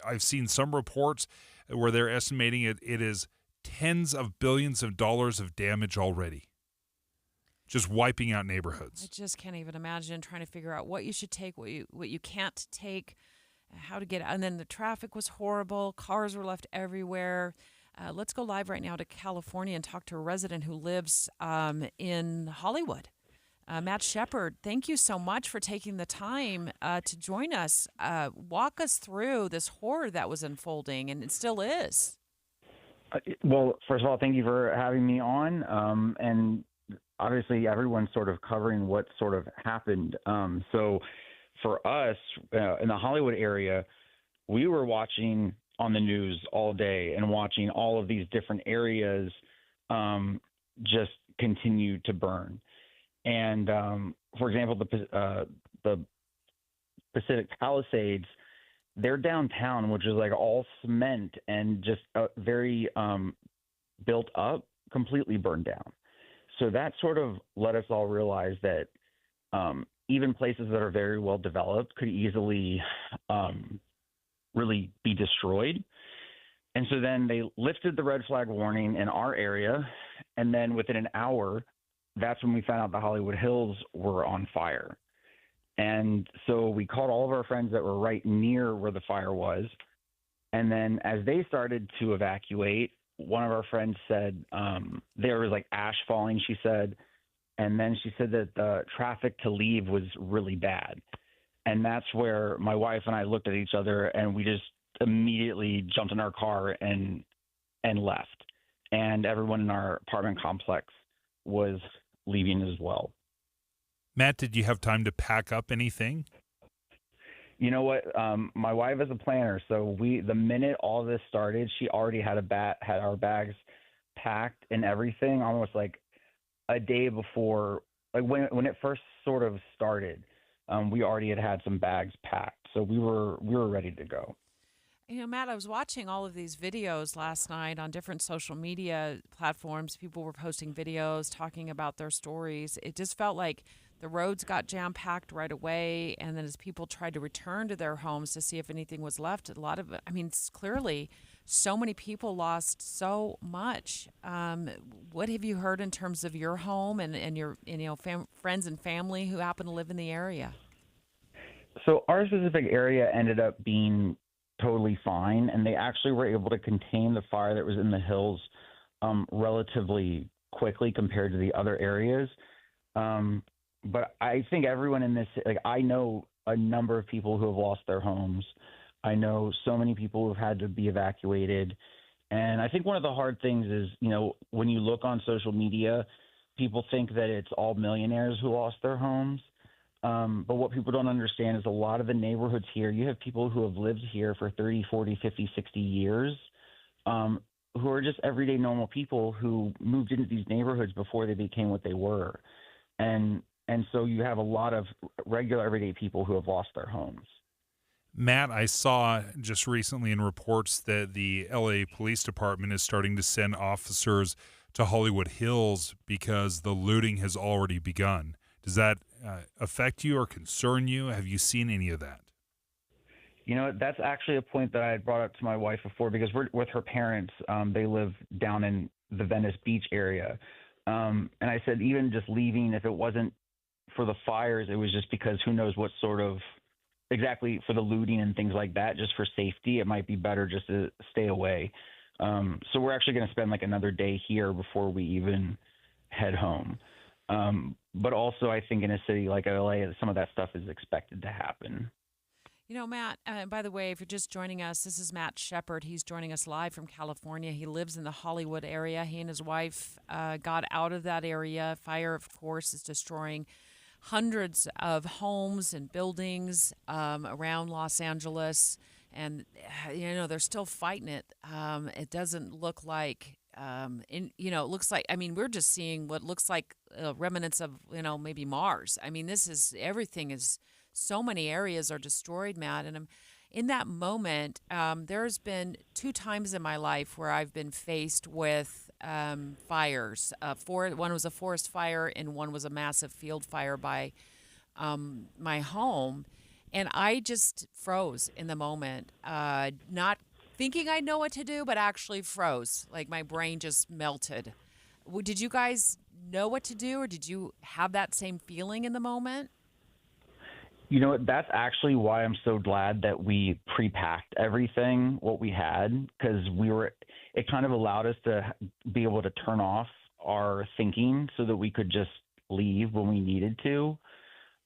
I've seen some reports where they're estimating it is tens of billions of dollars of damage already, just wiping out neighborhoods.
I just can't even imagine trying to figure out what you should take, what you can't take, how to get out. And then the traffic was horrible. Cars were left everywhere. Let's go live right now to California and talk to a resident who lives in Hollywood. Matt Shepard, thank you so much for taking the time to join us. Walk us through this horror that was unfolding, and it still is.
Well, first of all, thank you for having me on. And obviously, everyone's sort of covering what sort of happened. So for us in the Hollywood area, we were watching on the news all day and watching all of these different areas just continue to burn. And for example, the Pacific Palisades, their downtown, which is like all cement and just very built up, completely burned down. So that sort of let us all realize that even places that are very well developed could easily really be destroyed. And so then they lifted the red flag warning in our area, and then within an hour, that's when we found out the Hollywood Hills were on fire. And so we called all of our friends that were right near where the fire was. And then as they started to evacuate, one of our friends said there was like ash falling, she said. And then she said that the traffic to leave was really bad. And that's where my wife and I looked at each other, and we just immediately jumped in our car and left. And everyone in our apartment complex was leaving as well.
Matt, did you have time to pack up anything?
You know what? My wife is a planner, so the minute all this started, she already had our bags packed and everything, almost like a day before, like when it first sort of started. We already had some bags packed, so we were ready to go.
You know, Matt, I was watching all of these videos last night on different social media platforms. People were posting videos, talking about their stories. It just felt like the roads got jam-packed right away, and then as people tried to return to their homes to see if anything was left, clearly so many people lost so much. What have you heard in terms of your home and your friends and family who happen to live in the area?
So our specific area ended up being totally fine, and they actually were able to contain the fire that was in the hills relatively quickly compared to the other areas. But I think everyone in this, I know a number of people who have lost their homes. I know so many people who have had to be evacuated. And I think one of the hard things is, when you look on social media, people think that it's all millionaires who lost their homes. But what people don't understand is a lot of the neighborhoods here, you have people who have lived here for 30, 40, 50, 60 years, who are just everyday normal people who moved into these neighborhoods before they became what they were. And so you have a lot of regular everyday people who have lost their homes.
Matt, I saw just recently in reports that the LA Police Department is starting to send officers to Hollywood Hills because the looting has already begun. Does that affect you or concern you? Have you seen any of that?
That's actually a point that I had brought up to my wife before, because we're with her parents. They live down in the Venice Beach area. And I said, even just leaving, if it wasn't for the fires, it was just because who knows what sort of, exactly for the looting and things like that, just for safety, it might be better just to stay away. So we're actually going to spend like another day here before we even head home. But also I think in a city like LA, some of that stuff is expected to happen.
Matt, by the way, if you're just joining us, this is Matt Shepard. He's joining us live from California. He lives in the Hollywood area. He and his wife got out of that area. Fire, of course, is destroying hundreds of homes and buildings around Los Angeles. and they're still fighting it. It doesn't look like, it looks like. I mean, we're just seeing what looks like remnants of maybe Mars. I mean, everything is. So many areas are destroyed, Matt, and in that moment. There's been 2 times in my life where I've been faced with fires. One was a forest fire, and one was a massive field fire by my home, and I just froze in the moment, not thinking I know what to do, but actually froze. Like my brain just melted. Did you guys know what to do, or did you have that same feeling in the moment?
You know what? That's actually why I'm so glad that we pre-packed everything, what we had, because it kind of allowed us to be able to turn off our thinking so that we could just leave when we needed to.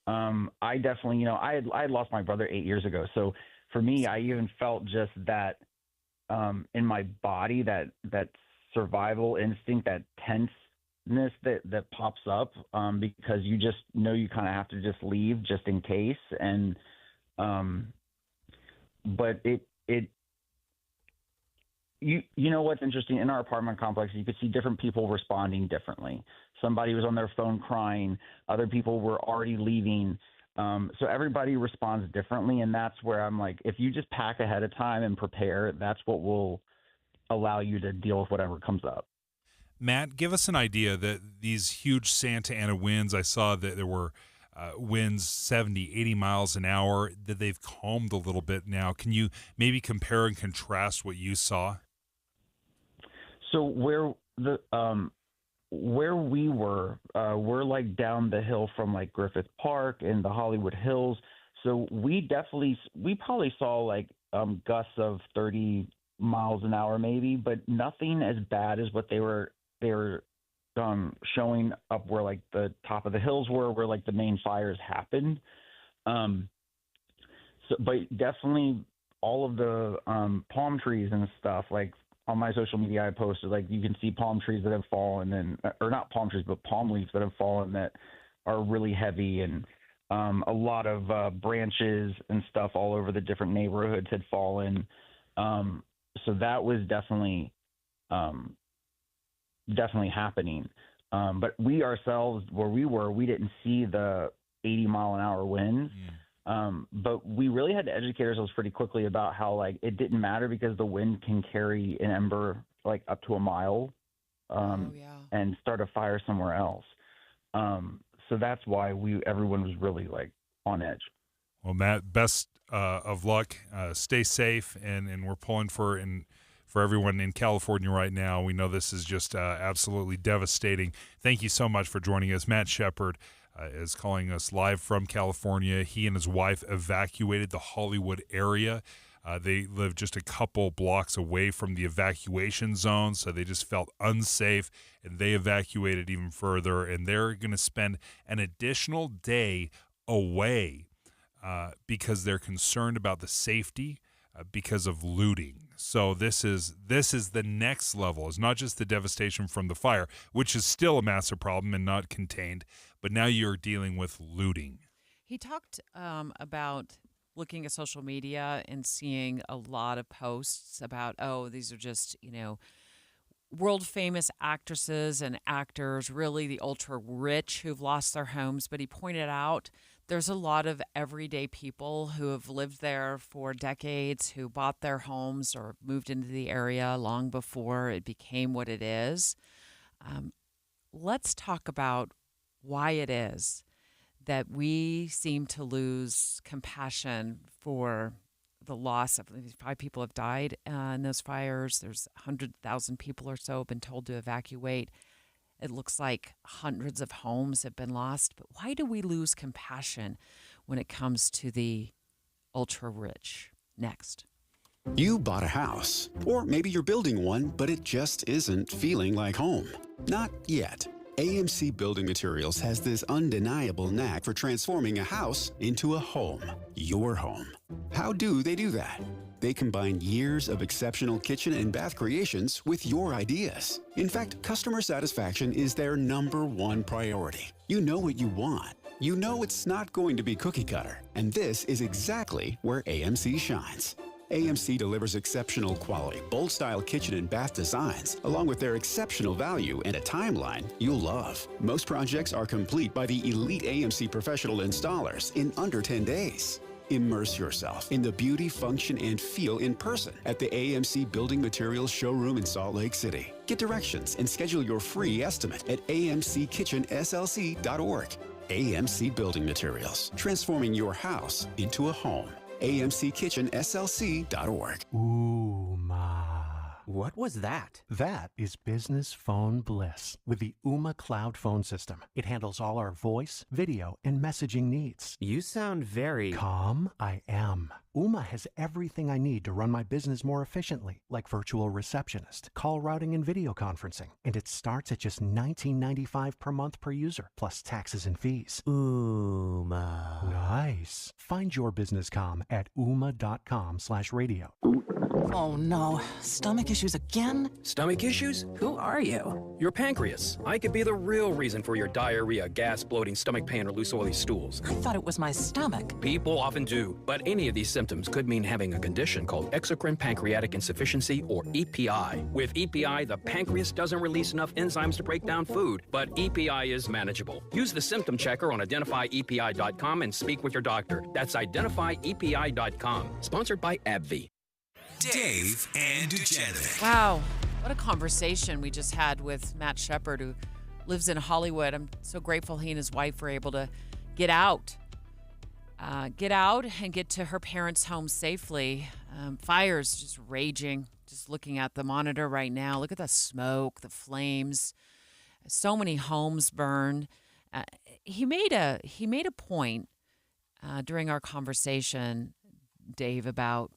I definitely, I had lost my brother 8 years ago. So for me, I even felt just that in my body, that survival instinct, that tenseness that pops up because you just know you kind of have to just leave just in case. And but you know what's interesting, in our apartment complex, you could see different people responding differently. Somebody was on their phone crying, other people were already leaving. So everybody responds differently, and that's where I'm like, if you just pack ahead of time and prepare, that's what will allow you to deal with whatever comes up.
Matt, give us an idea that these huge Santa Ana winds, I saw that there were winds 70, 80 miles an hour, that they've calmed a little bit now. Can you maybe compare and contrast what you saw?
So where we were, we're like down the hill from like Griffith Park and the Hollywood Hills. So we probably saw like gusts of 30 miles an hour maybe, but nothing as bad as what they were showing up where like the top of the hills were, where like the main fires happened. But definitely all of the palm trees and stuff, like on my social media, I posted like you can see palm trees that have fallen, or not palm trees, but palm leaves that have fallen that are really heavy, and a lot of branches and stuff all over the different neighborhoods had fallen. So that was definitely happening. But we ourselves, where we were, we didn't see the 80 mile an hour winds. But we really had to educate ourselves pretty quickly about how like it didn't matter because the wind can carry an ember like up to a mile and start a fire somewhere else. So that's why everyone was really like on edge.
Well, Matt, best of luck. Stay safe, and we're pulling for everyone in California right now. We know this is just absolutely devastating. Thank you so much for joining us. Matt Shepard is calling us live from California. He and his wife evacuated the Hollywood area. They live just a couple blocks away from the evacuation zone, so they just felt unsafe, and they evacuated even further, and they're going to spend an additional day away because they're concerned about the safety because of looting. So this is the next level. It's not just the devastation from the fire, which is still a massive problem and not contained, but now you're dealing with looting.
He talked about looking at social media and seeing a lot of posts about, these are just, world famous actresses and actors, really the ultra rich who've lost their homes. But he pointed out there's a lot of everyday people who have lived there for decades, who bought their homes or moved into the area long before it became what it is. Let's talk about why it is that we seem to lose compassion for the loss of 5 people have died in those fires. There's 100,000 people or so have been told to evacuate. It looks like hundreds of homes have been lost. But why do we lose compassion when it comes to the ultra-rich? Next.
You bought a house, or maybe you're building one, but it just isn't feeling like home. Not yet. AMC Building Materials has this undeniable knack for transforming a house into a home, your home. How do they do that? They combine years of exceptional kitchen and bath creations with your ideas. In fact, customer satisfaction is their #1 priority. You know what you want. You know it's not going to be cookie cutter, and this is exactly where AMC shines. AMC delivers exceptional quality, bold-style kitchen and bath designs, along with their exceptional value and a timeline you'll love. Most projects are complete by the elite AMC professional installers in under 10 days. Immerse yourself in the beauty, function, and feel in person at the AMC Building Materials Showroom in Salt Lake City. Get directions and schedule your free estimate at amckitchenslc.org. AMC Building Materials, transforming your house into a home. amckitchenslc.org.
Ooh, ma. What was that? That is business phone bliss with the Ooma Cloud phone system. It handles all our voice, video, and messaging needs.
You sound very...
Calm? I am. Ooma has everything I need to run my business more efficiently, like virtual receptionist, call routing, and video conferencing. And it starts at just $19.95 per month per user, plus taxes and fees.
Ooma.
Nice. Find your business calm at ooma.com/radio.
Oh no, stomach issues again?
Stomach issues?
Who are you?
Your pancreas. I could be the real reason for your diarrhea, gas, bloating, stomach pain, or loose oily stools.
I thought it was my stomach.
People often do, but any of these symptoms could mean having a condition called exocrine pancreatic insufficiency, or EPI. With EPI, the pancreas doesn't release enough enzymes to break down food, but EPI is manageable. Use the symptom checker on identifyepi.com and speak with your doctor. That's identifyepi.com. Sponsored by AbbVie.
Dave and Dujanovic.
Wow, what a conversation we just had with Matt Shepard, who lives in Hollywood. I'm so grateful he and his wife were able to get out and get to her parents' home safely. Fires just raging. Just looking at the monitor right now. Look at the smoke, the flames. So many homes burned. He made a point during our conversation, Dave, about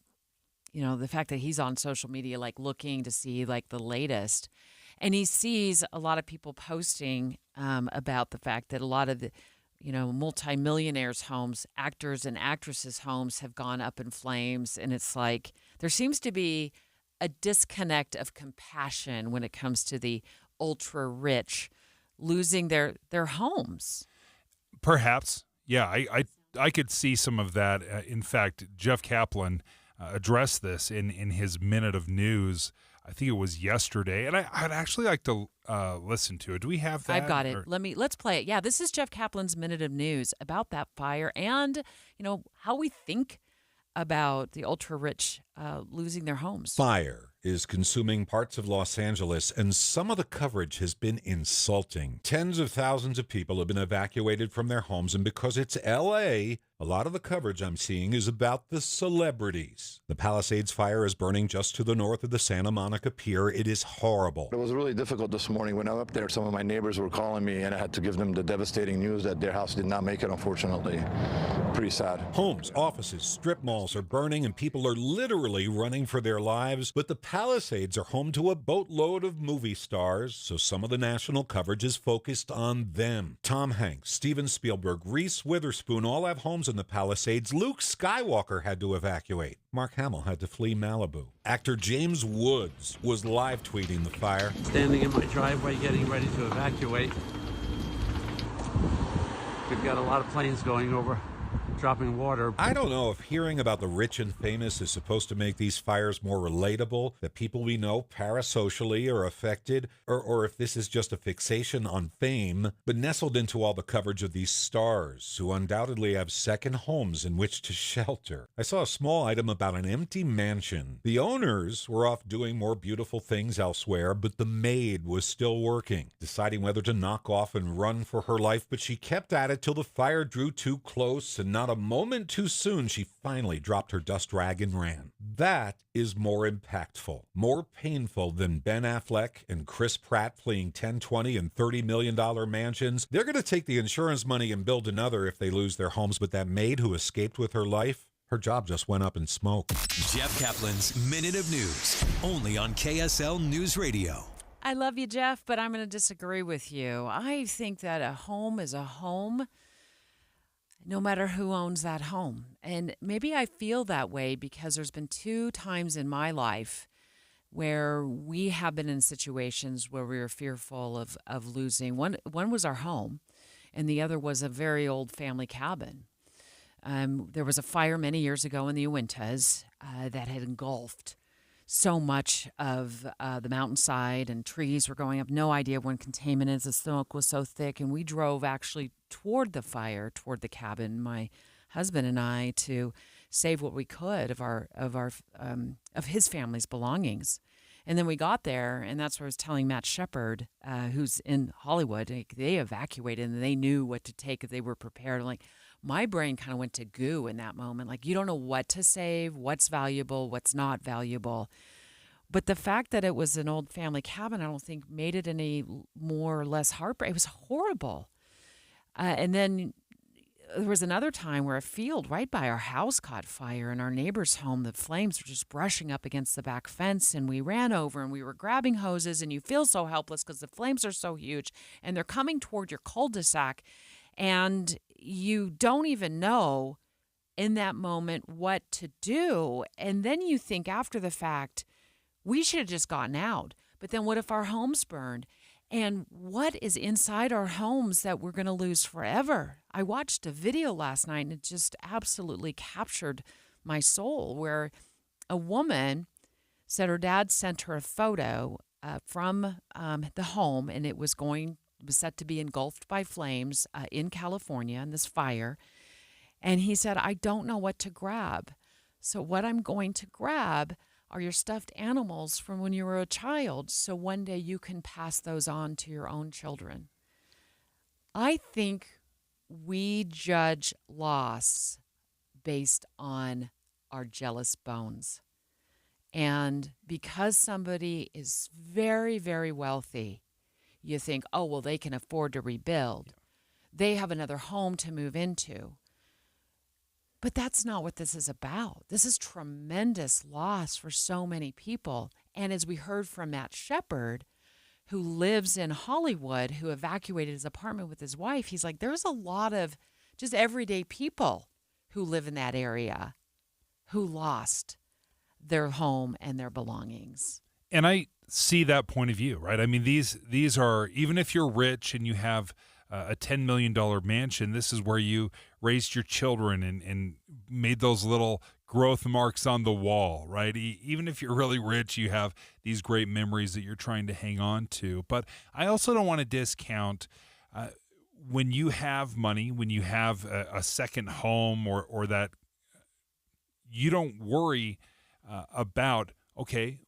the fact that he's on social media, like looking to see like the latest, and he sees a lot of people posting about the fact that a lot of the, multimillionaires' homes, actors and actresses' homes have gone up in flames. And it's like there seems to be a disconnect of compassion when it comes to the ultra rich losing their homes.
Perhaps. Yeah, I could see some of that. In fact, Jeff Kaplan addressed this in his Minute of News. I think it was yesterday, and I'd actually like to listen to it. Do we have that?
I've got it. Let's play it. Yeah, this is Jeff Kaplan's Minute of News about that fire and how we think about the ultra rich losing their homes.
Fire is consuming parts of Los Angeles, and some of the coverage has been insulting. Tens of thousands of people have been evacuated from their homes, and because it's L.A., a lot of the coverage I'm seeing is about the celebrities. The Palisades fire is burning just to the north of the Santa Monica Pier. It is horrible.
It was really difficult this morning. When I was up there, some of my neighbors were calling me, and I had to give them the devastating news that their house did not make it, unfortunately. Pretty sad.
Homes, offices, strip malls are burning, and people are literally running for their lives. But the Palisades are home to a boatload of movie stars, so some of the national coverage is focused on them. Tom Hanks, Steven Spielberg, Reese Witherspoon all have homes in the Palisades. Luke Skywalker had to evacuate. Mark Hamill had to flee Malibu. Actor James Woods was live tweeting the fire.
Standing in my driveway getting ready to evacuate. We've got a lot of planes going over, dropping water.
I don't know if hearing about the rich and famous is supposed to make these fires more relatable, that people we know parasocially are affected, or if this is just a fixation on fame, but nestled into all the coverage of these stars who undoubtedly have second homes in which to shelter. I saw a small item about an empty mansion. The owners were off doing more beautiful things elsewhere, but the maid was still working, deciding whether to knock off and run for her life, but she kept at it till the fire drew too close, and not a moment too soon, she finally dropped her dust rag and ran. That is more impactful, more painful than Ben Affleck and Chris Pratt fleeing $10, $20, and $30 million mansions. They're going to take the insurance money and build another if they lose their homes, but that maid who escaped with her life, her job just went up in smoke.
Jeff Kaplan's Minute of News, only on KSL News Radio.
I love you, Jeff, but I'm going to disagree with you. I think that a home is a home, no matter who owns that home. And maybe I feel that way because there's been 2 times in my life where we have been in situations where we were fearful of losing. One was our home, and the other was a very old family cabin. There was a fire many years ago in the Uintas,
that had engulfed so much of the mountainside, and trees were going up. No idea when containment is. The smoke was so thick, and we drove actually toward the fire, toward the cabin, my husband and I, to save what we could of his family's belongings. And then we got there, and that's where I was telling Matt Shepard, who's in Hollywood. They evacuated, and they knew what to take if they were prepared. Like, my brain kind of went to goo in that moment. Like, you don't know what to save, what's valuable, what's not valuable. But the fact that it was an old family cabin, I don't think made it any more or less heartbreaking. It was horrible. And then there was another time where a field right by our house caught fire, and our neighbor's home, the flames were just brushing up against the back fence, and we ran over and we were grabbing hoses, and you feel so helpless because the flames are so huge and they're coming toward your cul-de-sac, and you don't even know in that moment what to do. And then you think after the fact, we should have just gotten out. But then what if our homes burned? And what is inside our homes that we're going to lose forever? I watched a video last night, and it just absolutely captured my soul, where a woman said her dad sent her a photo from the home, and it was set to be engulfed by flames in California in this fire. And he said, I don't know what to grab. So what I'm going to grab are your stuffed animals from when you were a child, so one day you can pass those on to your own children. I think we judge loss based on our jealous bones. And because somebody is very, very wealthy, you think, oh, well, they can afford to rebuild. They have another home to move into. But that's not what this is about. This is tremendous loss for so many people. And as we heard from Matt Shepard, who lives in Hollywood, who evacuated his apartment with his wife, he's like, there's a lot of just everyday people who live in that area who lost their home and their belongings.
And I see that point of view, right? I mean, these are, even if you're rich and you have a $10 million mansion, this is where you raised your children and made those little growth marks on the wall, right? Even if you're really rich, you have these great memories that you're trying to hang on to. But I also don't want to discount when you have money, when you have a second home or that, you don't worry about, okay,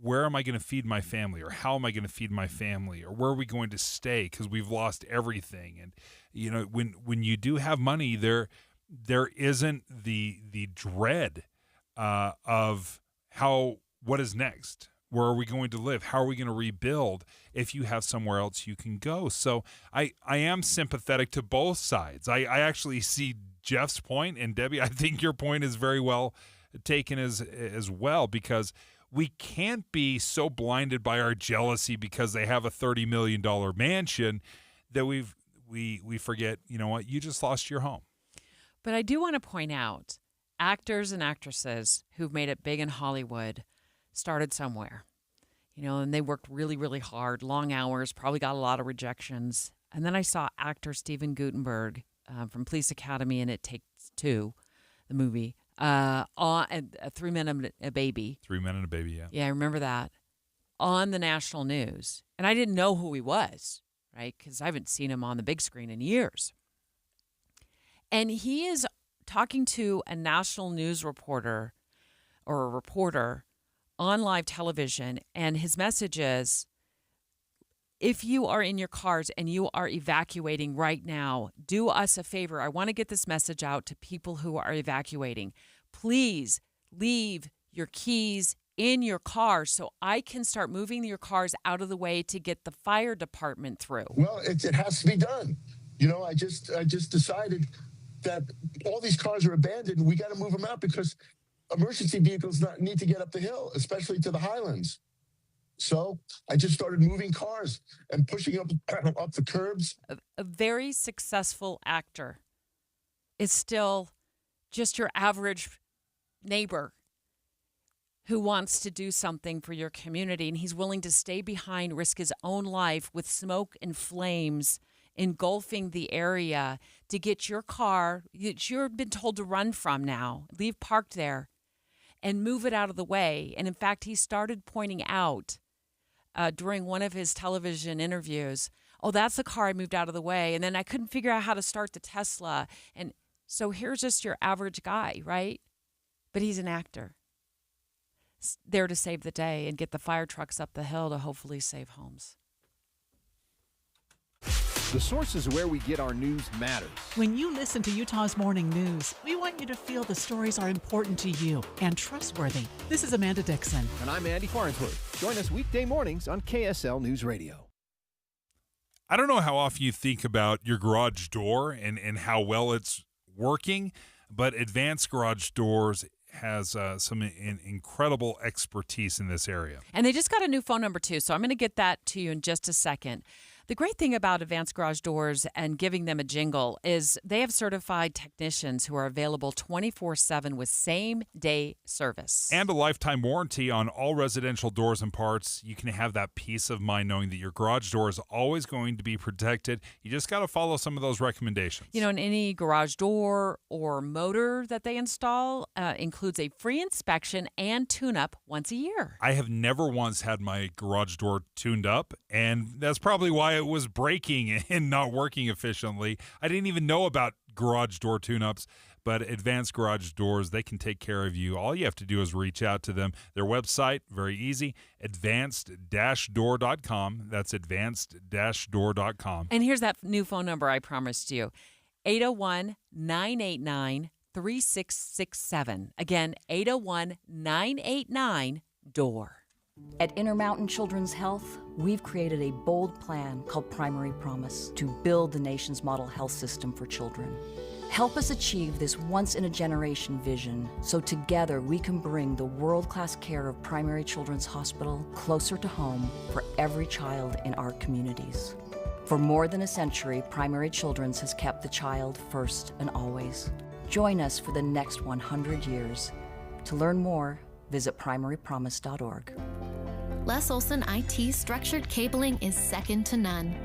where am I going to feed my family, or how am I going to feed my family, or where are we going to stay because we've lost everything. And you know, when you do have money, there isn't the dread of what is next. Where are we going to live? How are we going to rebuild if you have somewhere else you can go? So I am sympathetic to both sides. I actually see Jeff's point, and Debbie, I think your point is very well taken as well, because we can't be so blinded by our jealousy because they have a $30 million mansion that we forget, you know what, you just lost your home.
But I do want to point out, actors and actresses who've made it big in Hollywood started somewhere, you know, and they worked really, really hard, long hours, probably got a lot of rejections. And then I saw actor Steven Guttenberg from Police Academy and It Takes Two, the movie, on 3 Men and a Baby.
3 Men and a Baby, yeah.
Yeah, I remember that, on the national news. And I didn't know who he was, right, because I haven't seen him on the big screen in years. And he is talking to a national news reporter or a reporter on live television, and his message is, if you are in your cars and you are evacuating right now, do us a favor. I want to get this message out to people who are evacuating. Please leave your keys in your car so I can start moving your cars out of the way to get the fire department through.
Well, it has to be done. You know, I just decided that all these cars are abandoned and we got to move them out because emergency vehicles need to get up the hill, especially to the highlands. So I just started moving cars and pushing up the curbs.
A very successful actor is still just your average neighbor who wants to do something for your community, and he's willing to stay behind, risk his own life with smoke and flames engulfing the area to get your car that you've been told to run from now, leave parked there,
and move it out of the way. And in fact, he started pointing out during one of his television interviews, oh, that's the car I moved out of the way. And then I couldn't figure out how to start the Tesla. And so here's just your average guy, right? But he's an actor, there to save the day and get the fire trucks up the hill to hopefully save homes.
The sources where we get our news matters.
When you listen to Utah's Morning News, we want you to feel the stories are important to you and trustworthy. This is Amanda Dixon.
And I'm Andy Farnsworth. Join us weekday mornings on KSL News Radio.
I don't know how often you think about your garage door and how well it's working, but Advanced Garage Doors has some incredible expertise in this area.
And they just got a new phone number, too, so I'm going to get that to you in just a second. The great thing about Advanced Garage Doors and giving them a jingle is they have certified technicians who are available 24/7 with same-day service.
And a lifetime warranty on all residential doors and parts. You can have that peace of mind knowing that your garage door is always going to be protected. You just got to follow some of those recommendations.
You know, and any garage door or motor that they install includes a free inspection and tune-up once a year.
I have never once had my garage door tuned up, and that's probably why it was breaking and not working efficiently. I didn't even know about garage door tune-ups, but Advanced Garage Doors, they can take care of you. All you have to do is reach out to them. Their website, very easy, advanced-door.com. That's advanced-door.com.
And here's that new phone number I promised you, 801-989-3667. Again, 801-989-DOOR.
At Intermountain Children's Health, we've created a bold plan called Primary Promise to build the nation's model health system for children. Help us achieve this once-in-a-generation vision so together we can bring the world-class care of Primary Children's Hospital closer to home for every child in our communities. For more than a century, Primary Children's has kept the child first and always. Join us for the next 100 years. To learn more, visit primarypromise.org.
Les Olson IT structured cabling is second to none.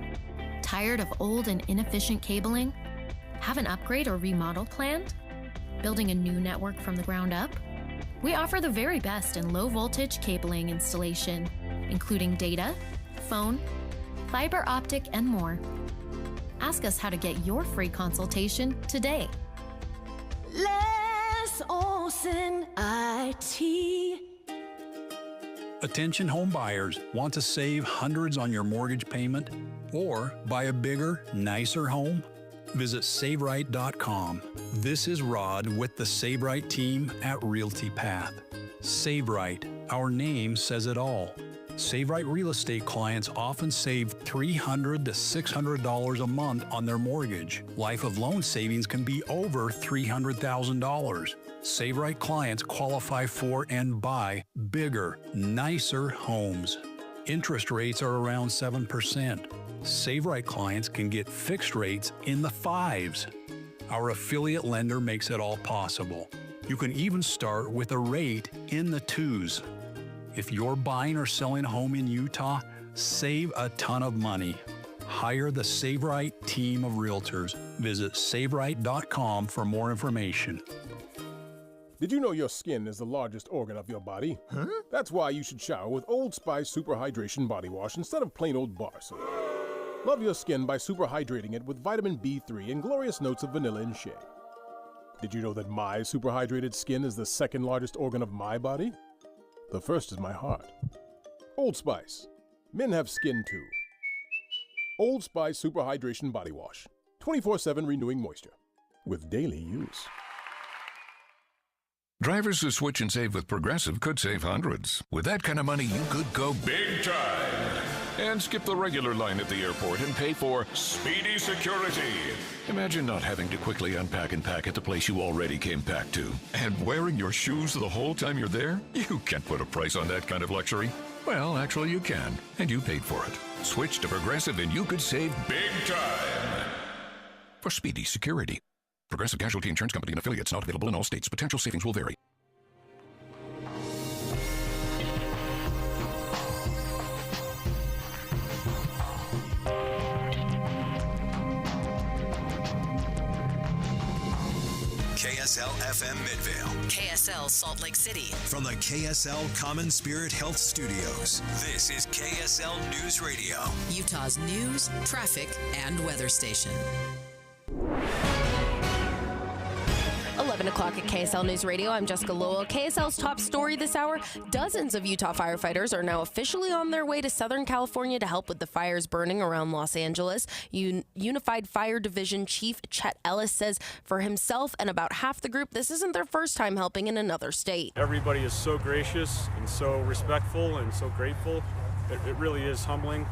Tired of old and inefficient cabling? Have an upgrade or remodel planned? Building a new network from the ground up? We offer the very best in low voltage cabling installation, including data, phone, fiber optic, and more. Ask us how to get your free consultation today.
Les Olson IT.
Attention home buyers, want to save hundreds on your mortgage payment or buy a bigger, nicer home? Visit SaveRight.com. This is Rod with the SaveRight team at Realty Path. SaveRight, our name says it all. SaveRight real estate clients often save $300 to $600 a month on their mortgage. Life of loan savings can be over $300,000. SaveRight clients qualify for and buy bigger, nicer homes. Interest rates are around 7%. SaveRight clients can get fixed rates in the 5s. Our affiliate lender makes it all possible. You can even start with a rate in the 2s. If you're buying or selling a home in Utah, save a ton of money. Hire the SaveRight team of realtors. Visit SaveRight.com for more information.
Did you know your skin is the largest organ of your body? Huh? That's why you should shower with Old Spice Super Hydration Body Wash instead of plain old bar soap. Love your skin by super hydrating it with vitamin B3 and glorious notes of vanilla and shea. Did you know that my super hydrated skin is the second largest organ of my body? The first is my heart. Old Spice. Men have skin too. Old Spice Super Hydration Body Wash. 24/7 renewing moisture. With daily use.
Drivers who switch and save with Progressive could save hundreds. With that kind of money, you could go big time and skip the regular line at the airport and pay for speedy security. Imagine not having to quickly unpack and pack at the place you already came packed to. And wearing your shoes the whole time you're there? You can't put a price on that kind of luxury. Well, actually you can, and you paid for it. Switch to Progressive and you could save big time for speedy security. Progressive Casualty Insurance Company and affiliates, not available in all states. Potential savings will vary.
KSL FM Midvale.
KSL Salt Lake City.
From the KSL Common Spirit Health Studios, this is KSL News Radio.
Utah's news, traffic, and weather station.
11 o'clock at KSL News Radio. I'm Jessica Lowell. KSL's top story this hour. Dozens of Utah firefighters are now officially on their way to Southern California to help with the fires burning around Los Angeles. Unified Fire Division Chief Chet Ellis says for himself and about half the group, this isn't their first time helping in another state.
Everybody is so gracious and so respectful and so grateful. It really is humbling.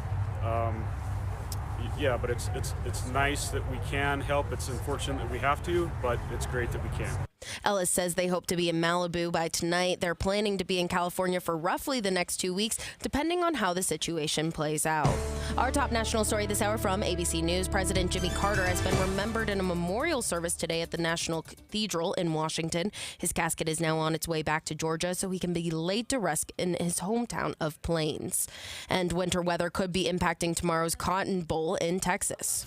Yeah, but it's nice that we can help. It's unfortunate that we have to, but it's great that we can.
Ellis says they hope to be in Malibu by tonight. They're planning to be in California for roughly the next 2 weeks, depending on how the situation plays out. Our top national story this hour from ABC News. President Jimmy Carter has been remembered in a memorial service today at the National Cathedral in Washington. His casket is now on its way back to Georgia so he can be laid to rest in his hometown of Plains. And winter weather could be impacting tomorrow's Cotton Bowl in Texas.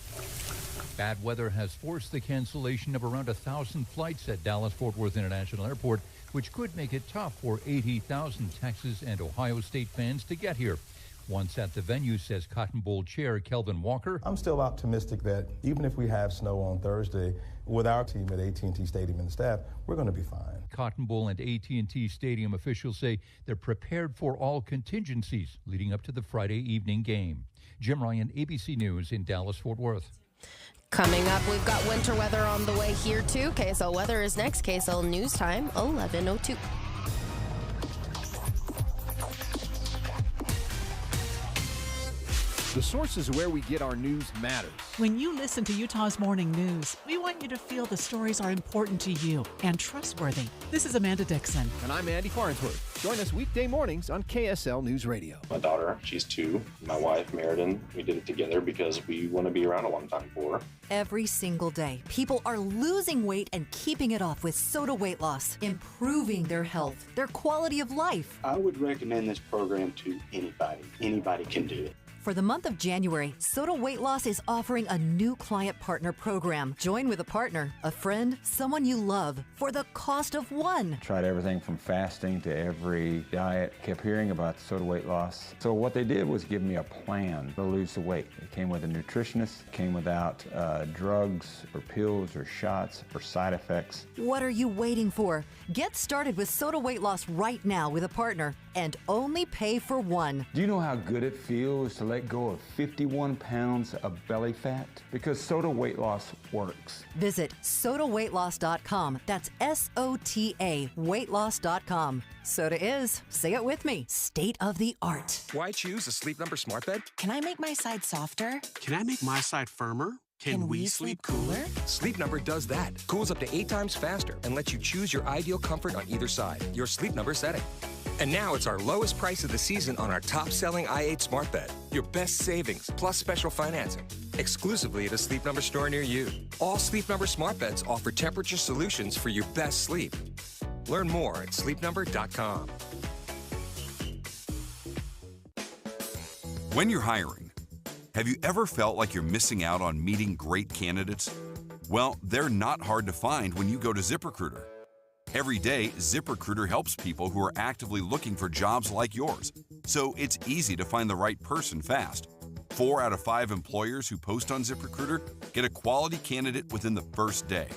Bad weather has forced the cancellation of around 1,000 flights at Dallas-Fort Worth International Airport, which could make it tough for 80,000 Texas and Ohio State fans to get here. Once at the venue, says Cotton Bowl chair Kelvin Walker.
I'm still optimistic that even if we have snow on Thursday, with our team at AT&T Stadium and the staff, we're going to be fine.
Cotton Bowl and AT&T Stadium officials say they're prepared for all contingencies leading up to the Friday evening game. Jim Ryan, ABC News in Dallas-Fort Worth.
Coming up, we've got winter weather on the way here, too. KSL weather is next. KSL News Time, 11:02.
The sources where we get our news matters.
When you listen to Utah's Morning News, we want you to feel the stories are important to you and trustworthy. This is Amanda Dixon.
And I'm Andy Farnsworth. Join us weekday mornings on KSL News Radio.
My daughter, she's 2. My wife, Meriden, we did it together because we want to be around a long time for her.
Every single day, people are losing weight and keeping it off with Soda Weight Loss, improving their health, their quality of life.
I would recommend this program to anybody. Anybody can do it.
For the month of January, Soda Weight Loss is offering a new client partner program. Join with a partner, a friend, someone you love for the cost of one.
Tried everything from fasting to every diet. Kept hearing about Soda Weight Loss. So what they did was give me a plan to lose the weight. It came with a nutritionist, came without drugs or pills or shots or side effects.
What are you waiting for? Get started with Soda Weight Loss right now with a partner and only pay for one.
Do you know how good it feels to let go of 51 pounds of belly fat? Because Soda Weight Loss works.
Visit sodaweightloss.com. That's SOTA weightloss.com. Soda is, say it with me, state of the art.
Why choose a Sleep Number smart bed?
Can I make my side softer?
Can I make my side firmer?
Can we sleep cooler?
Sleep Number does that. Cools up to 8 times faster and lets you choose your ideal comfort on either side, your Sleep Number setting. And now it's our lowest price of the season on our top-selling i8 smart bed. Your best savings plus special financing. Exclusively at a Sleep Number store near you. All Sleep Number smart beds offer temperature solutions for your best sleep. Learn more at sleepnumber.com.
When you're hiring, have you ever felt like you're missing out on meeting great candidates? Well, they're not hard to find when you go to ZipRecruiter. Every day, ZipRecruiter helps people who are actively looking for jobs like yours, so it's easy to find the right person fast. 4 out of 5 employers who post on ZipRecruiter get a quality candidate within the first day.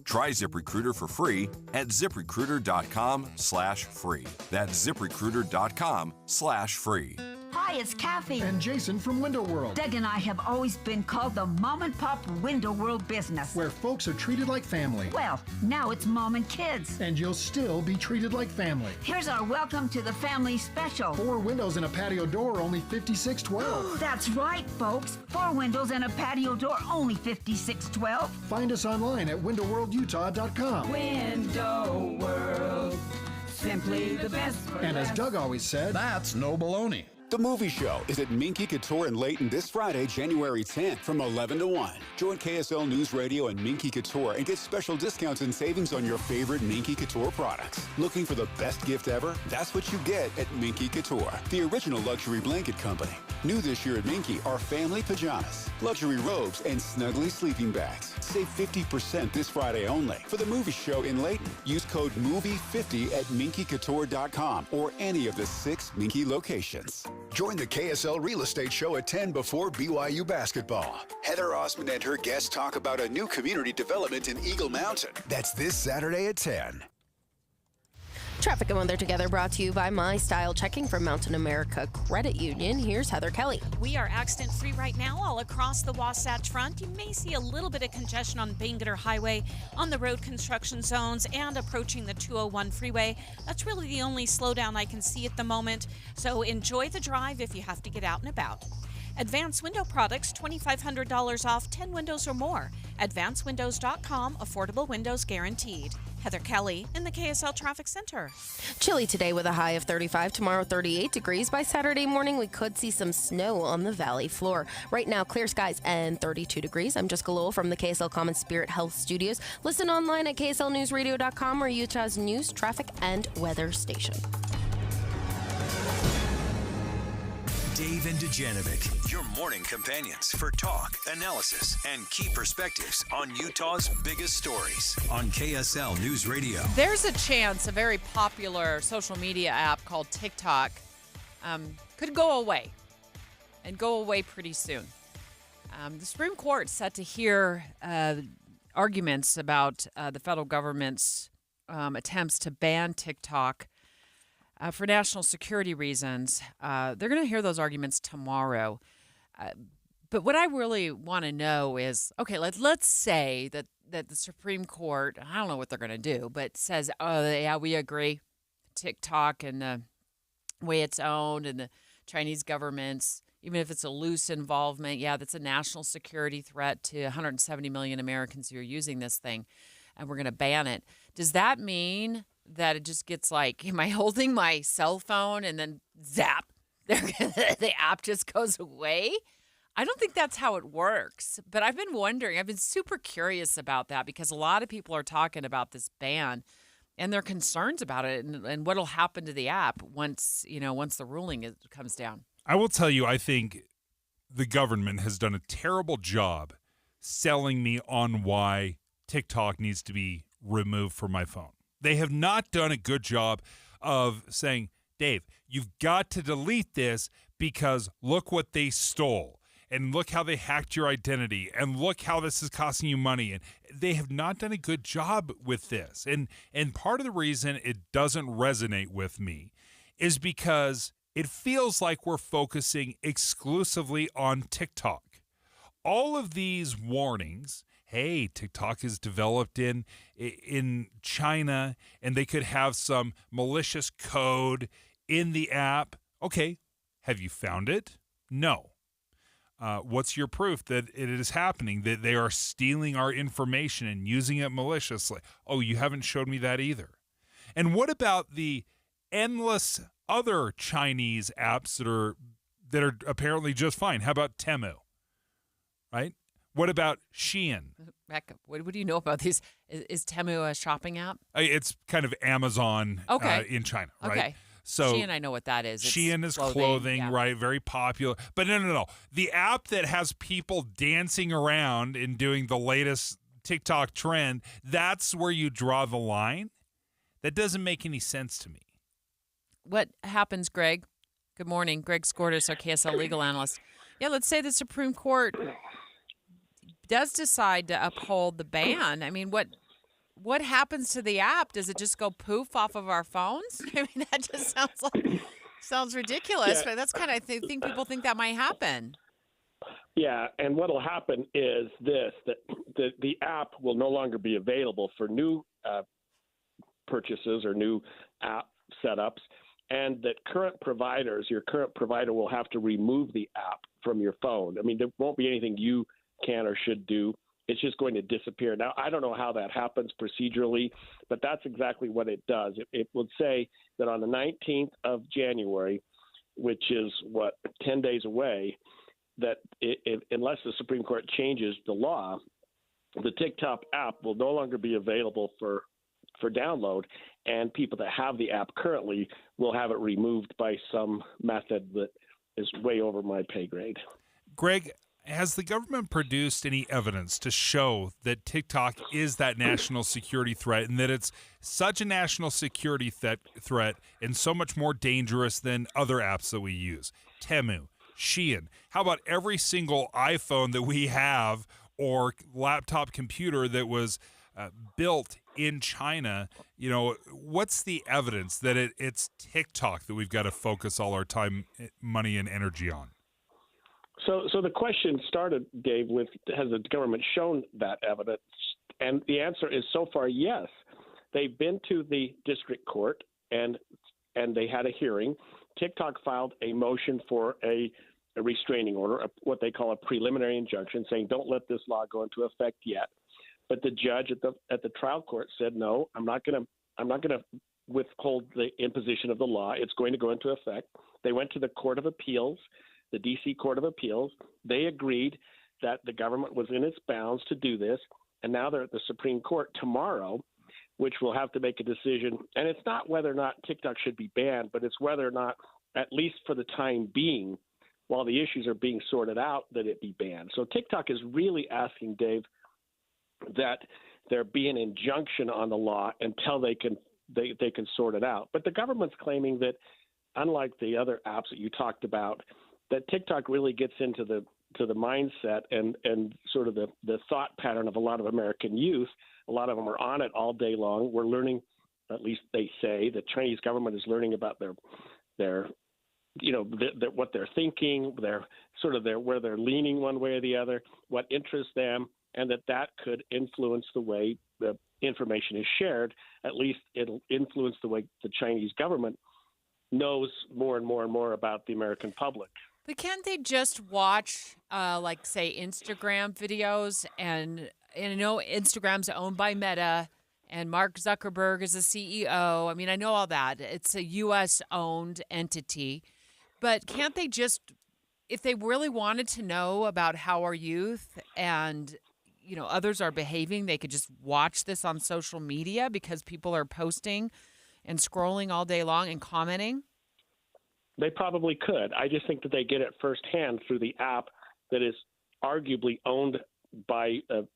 Try ZipRecruiter for free at ZipRecruiter.com/free. That's ZipRecruiter.com/free.
Hi, it's Kathy.
And Jason from Window World.
Doug and I have always been called the mom and pop Window World business.
Where folks are treated like family.
Well, now it's mom and kids.
And you'll still be treated like family.
Here's our welcome to the family special.
4 windows and a patio door, only $56.12.
That's right, folks. 4 windows and a patio door, only $56.12.
Find us online at windowworldutah.com.
Window World. Simply the best.
And as Doug always said,
that's no baloney.
The Movie Show is at Minky Couture in Layton this Friday, January 10th from 11 to 1. Join KSL News Radio and Minky Couture and get special discounts and savings on your favorite Minky Couture products. Looking for the best gift ever? That's what you get at Minky Couture, the original luxury blanket company. New this year at Minky are family pajamas, luxury robes, and snuggly sleeping bags. Save 50% this Friday only. For the Movie Show in Layton, use code MOVIE50 at minkycouture.com or any of the 6 Minky locations.
Join the KSL Real Estate Show at 10 before BYU basketball. Heather Osmond and her guests talk about a new community development in Eagle Mountain. That's this Saturday at 10.
Traffic and weather together brought to you by My Style Checking from Mountain America Credit Union. Here's Heather Kelly.
We are accident-free right now all across the Wasatch Front. You may see a little bit of congestion on Bangerter Highway on the road construction zones and approaching the 201 freeway. That's really the only slowdown I can see at the moment. So enjoy the drive if you have to get out and about. Advanced Window Products, $2,500 off 10 windows or more. AdvancedWindows.com, affordable windows guaranteed. Heather Kelly in the KSL Traffic Center.
Chilly today with a high of 35. Tomorrow, 38 degrees. By Saturday morning, we could see some snow on the valley floor. Right now, clear skies and 32 degrees. I'm Jessica Lowell from the KSL Common Spirit Health Studios. Listen online at KSLNewsRadio.com or Utah's news, traffic, and weather station.
Dave and Dujanovic, your morning companions for talk, analysis, and key perspectives on Utah's biggest stories on KSL News Radio.
There's a chance a very popular social media app called TikTok could go away, and go away pretty soon. The Supreme Court is set to hear arguments about the federal government's attempts to ban TikTok for national security reasons. They're going to hear those arguments tomorrow. But what I really want to know is, okay, let's say that the Supreme Court, I don't know what they're going to do, but says, oh, yeah, we agree. TikTok and the way it's owned and the Chinese government's, even if it's a loose involvement, yeah, that's a national security threat to 170 million Americans who are using this thing, and we're going to ban it. Does that mean that it just gets like, am I holding my cell phone and then zap, the app just goes away? I don't think that's how it works, but I've been wondering, I've been super curious about that because a lot of people are talking about this ban and their concerns about it and what'll happen to the app once the ruling comes down.
I will tell you, I think the government has done a terrible job selling me on why TikTok needs to be removed from my phone. They have not done a good job of saying, Dave, you've got to delete this because look what they stole and look how they hacked your identity and look how this is costing you money. And they have not done a good job with this. And part of the reason it doesn't resonate with me is because it feels like we're focusing exclusively on TikTok. All of these warnings, hey, TikTok is developed in China and they could have some malicious code in the app. Okay, have you found it? No. What's your proof that it is happening, that they are stealing our information and using it maliciously? Oh, you haven't showed me that either. And what about the endless other Chinese apps that are apparently just fine? How about Temu? Right? What about Shein?
What do you know about these? Is Temu a shopping app?
It's kind of Amazon in China, right?
Okay.
So
Shein, I know what that is.
Shein is clothing, yeah. Right? Very popular. But no. The app that has people dancing around and doing the latest TikTok trend, that's where you draw the line. That doesn't make any sense to me.
What happens, Greg? Good morning. Greg Skordas, our KSL legal analyst. Yeah, let's say the Supreme Court does decide to uphold the ban. I mean, what happens to the app? Does it just go poof off of our phones? I mean, that just sounds ridiculous. Yeah. But that's kind of think people think that might happen.
Yeah, and what will happen is this: that the app will no longer be available for new purchases or new app setups, and that your current provider will have to remove the app from your phone. I mean, there won't be anything you can or should do. It's just going to disappear. Now, I don't know how that happens procedurally, but that's exactly what it does. It would say that on the 19th of January, which is 10 days away, that unless the Supreme Court changes the law, the TikTok app will no longer be available for download, and people that have the app currently will have it removed by some method that is way over my pay grade.
Greg, has the government produced any evidence to show that TikTok is that national security threat, and that it's such a national security threat and so much more dangerous than other apps that we use? Temu, Shein. How about every single iPhone that we have or laptop computer that was built in China? You know, what's the evidence that it's TikTok that we've got to focus all our time, money, and energy on?
So the question started, Dave, with has the government shown that evidence? And the answer is so far yes. They've been to the district court and they had a hearing. TikTok filed a motion for a restraining order, what they call a preliminary injunction, saying don't let this law go into effect yet. But the judge at the trial court said, no, I'm not going to withhold the imposition of the law. It's going to go into effect. They went to the Court of Appeals, the D.C. Court of Appeals. They agreed that the government was in its bounds to do this, and now they're at the Supreme Court tomorrow, which will have to make a decision. And it's not whether or not TikTok should be banned, but it's whether or not, at least for the time being, while the issues are being sorted out, that it be banned. So TikTok is really asking, Dave, that there be an injunction on the law until they can sort it out. But the government's claiming that, unlike the other apps that you talked about, that TikTok really gets into the mindset and sort of the thought pattern of a lot of American youth. A lot of them are on it all day long. We're learning, at least they say, the Chinese government is learning about their what they're thinking, where they're leaning one way or the other, what interests them, and that could influence the way the information is shared. At least it'll influence the way the Chinese government knows more and more and more about the American public.
But can't they just watch, say, Instagram videos? And I know Instagram's owned by Meta, and Mark Zuckerberg is the CEO. I mean, I know all that. It's a U.S.-owned entity. But can't they just, if they really wanted to know about how our youth and, others are behaving, they could just watch this on social media because people are posting and scrolling all day long and commenting?
They probably could. I just think that they get it firsthand through the app that is arguably owned by the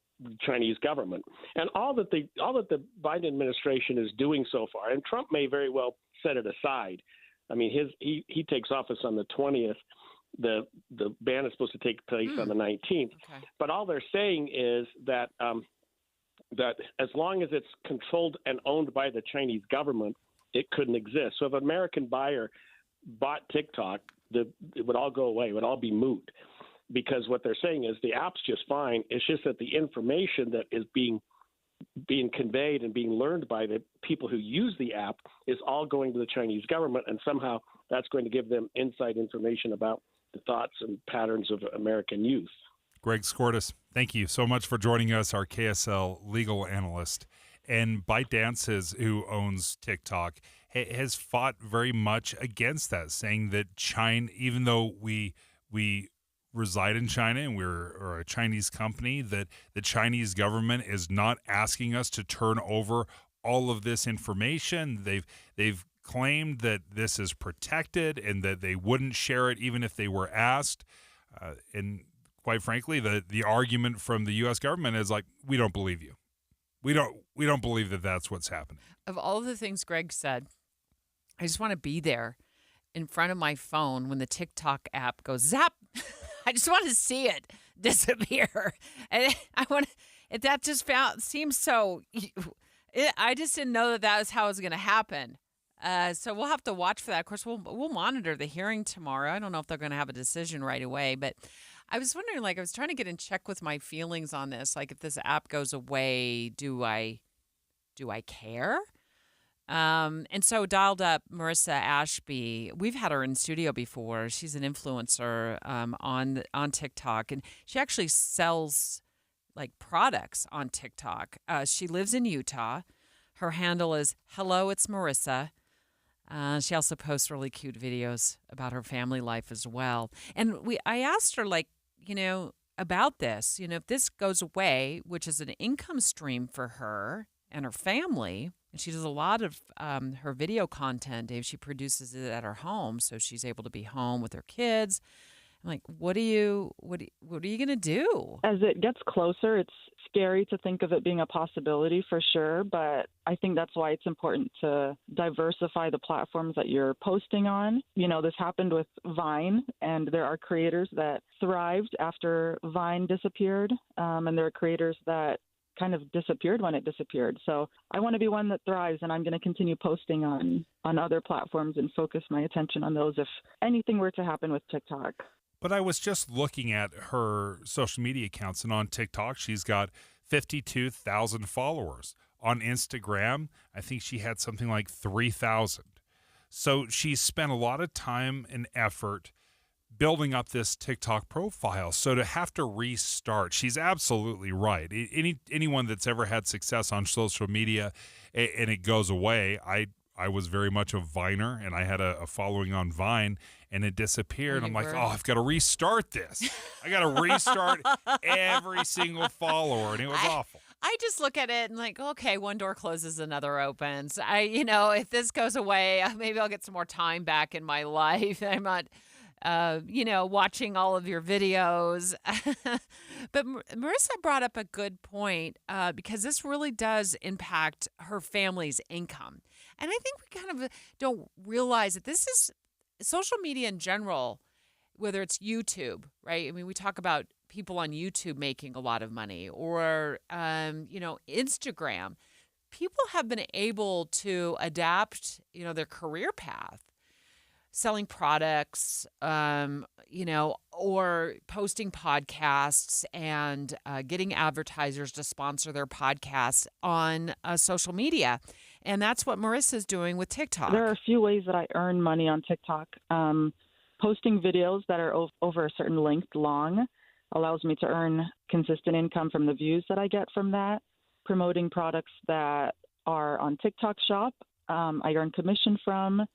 Chinese government. And all that the Biden administration is doing so far, and Trump may very well set it aside. I mean, he takes office on the 20th. The ban is supposed to take place on the 19th. Okay. But all they're saying is that that as long as it's controlled and owned by the Chinese government, it couldn't exist. So if an American buyer bought TikTok, it would all go away. It would all be moot, because what they're saying is the app's just fine. It's just that the information that is being conveyed and being learned by the people who use the app is all going to the Chinese government, and somehow that's going to give them inside information about the thoughts and patterns of American youth.
Greg Skordas, thank you so much for joining us, our KSL legal analyst. And ByteDance, who owns TikTok, has fought very much against that, saying that China, even though we reside in China and we're a Chinese company, that the Chinese government is not asking us to turn over all of this information. They've claimed that this is protected and that they wouldn't share it even if they were asked. And quite frankly, the argument from the U.S. government is like, we don't believe you. We don't believe that that's what's happening.
Of all of the things Greg said, I just want to be there in front of my phone when the TikTok app goes zap. I just want to see it disappear. And that just seems so. I just didn't know that was how it was going to happen. So we'll have to watch for that. Of course, we'll monitor the hearing tomorrow. I don't know if they're going to have a decision right away, but I was wondering, I was trying to get in check with my feelings on this. Like, if this app goes away, do I care? And so dialed up Marissa Ashby. We've had her in studio before. She's an influencer on TikTok, and she actually sells products on TikTok. She lives in Utah. Her handle is Hello, it's Marissa. She also posts really cute videos about her family life as well. And I asked her, like, about this, if this goes away, which is an income stream for her and her family, and she does a lot of her video content, Dave, she produces it at her home, so she's able to be home with her kids. I'm like, what are you going to do?
As it gets closer, it's scary to think of it being a possibility for sure, but I think that's why it's important to diversify the platforms that you're posting on. This happened with Vine, and there are creators that thrived after Vine disappeared, and there are creators that kind of disappeared when it disappeared. So I want to be one that thrives, and I'm going to continue posting on other platforms and focus my attention on those if anything were to happen with TikTok.
But I was just looking at her social media accounts, and on TikTok, she's got 52,000 followers. On Instagram, I think she had something like 3,000. So she spent a lot of time and effort building up this TikTok profile. So to have to restart, she's absolutely right. Anyone that's ever had success on social media and it goes away, I was very much a Viner, and I had a following on Vine, and it disappeared. And I'm like, I've got to restart this. I got to restart every single follower, and it was awful.
I just look at it and like, okay, one door closes, another opens. If this goes away, maybe I'll get some more time back in my life. I'm not, watching all of your videos. But Marissa brought up a good point because this really does impact her family's income. And I think we kind of don't realize that this is social media in general, whether it's YouTube, right? I mean, we talk about people on YouTube making a lot of money or, Instagram. People have been able to adapt, their career path, selling products, or posting podcasts and getting advertisers to sponsor their podcasts on social media. And that's what Marissa's doing with TikTok.
There are a few ways that I earn money on TikTok. Posting videos that are over a certain length long allows me to earn consistent income from the views that I get from that. Promoting products that are on TikTok Shop, I earn commission from.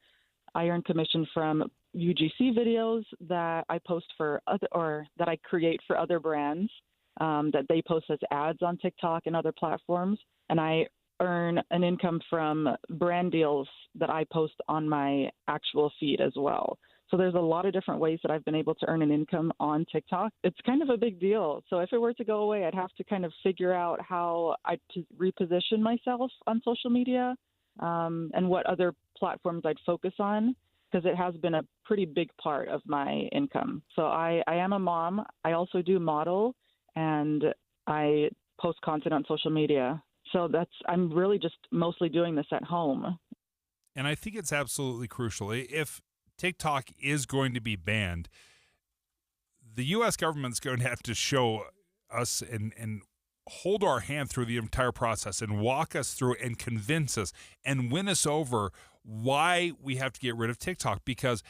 I earn commission from UGC videos that I post that I create for other brands that they post as ads on TikTok and other platforms. And I earn an income from brand deals that I post on my actual feed as well. So there's a lot of different ways that I've been able to earn an income on TikTok. It's kind of a big deal. So if it were to go away, I'd have to kind of figure out how I'd reposition myself on social media and what other platforms I'd focus on, because it has been a pretty big part of my income. So I am a mom. I also do model, and I post content on social media. So I'm really just mostly doing this at home.
And I think it's absolutely crucial. If TikTok is going to be banned, the U.S. government's going to have to show us and hold our hand through the entire process and walk us through and convince us and win us over why we have to get rid of TikTok. Because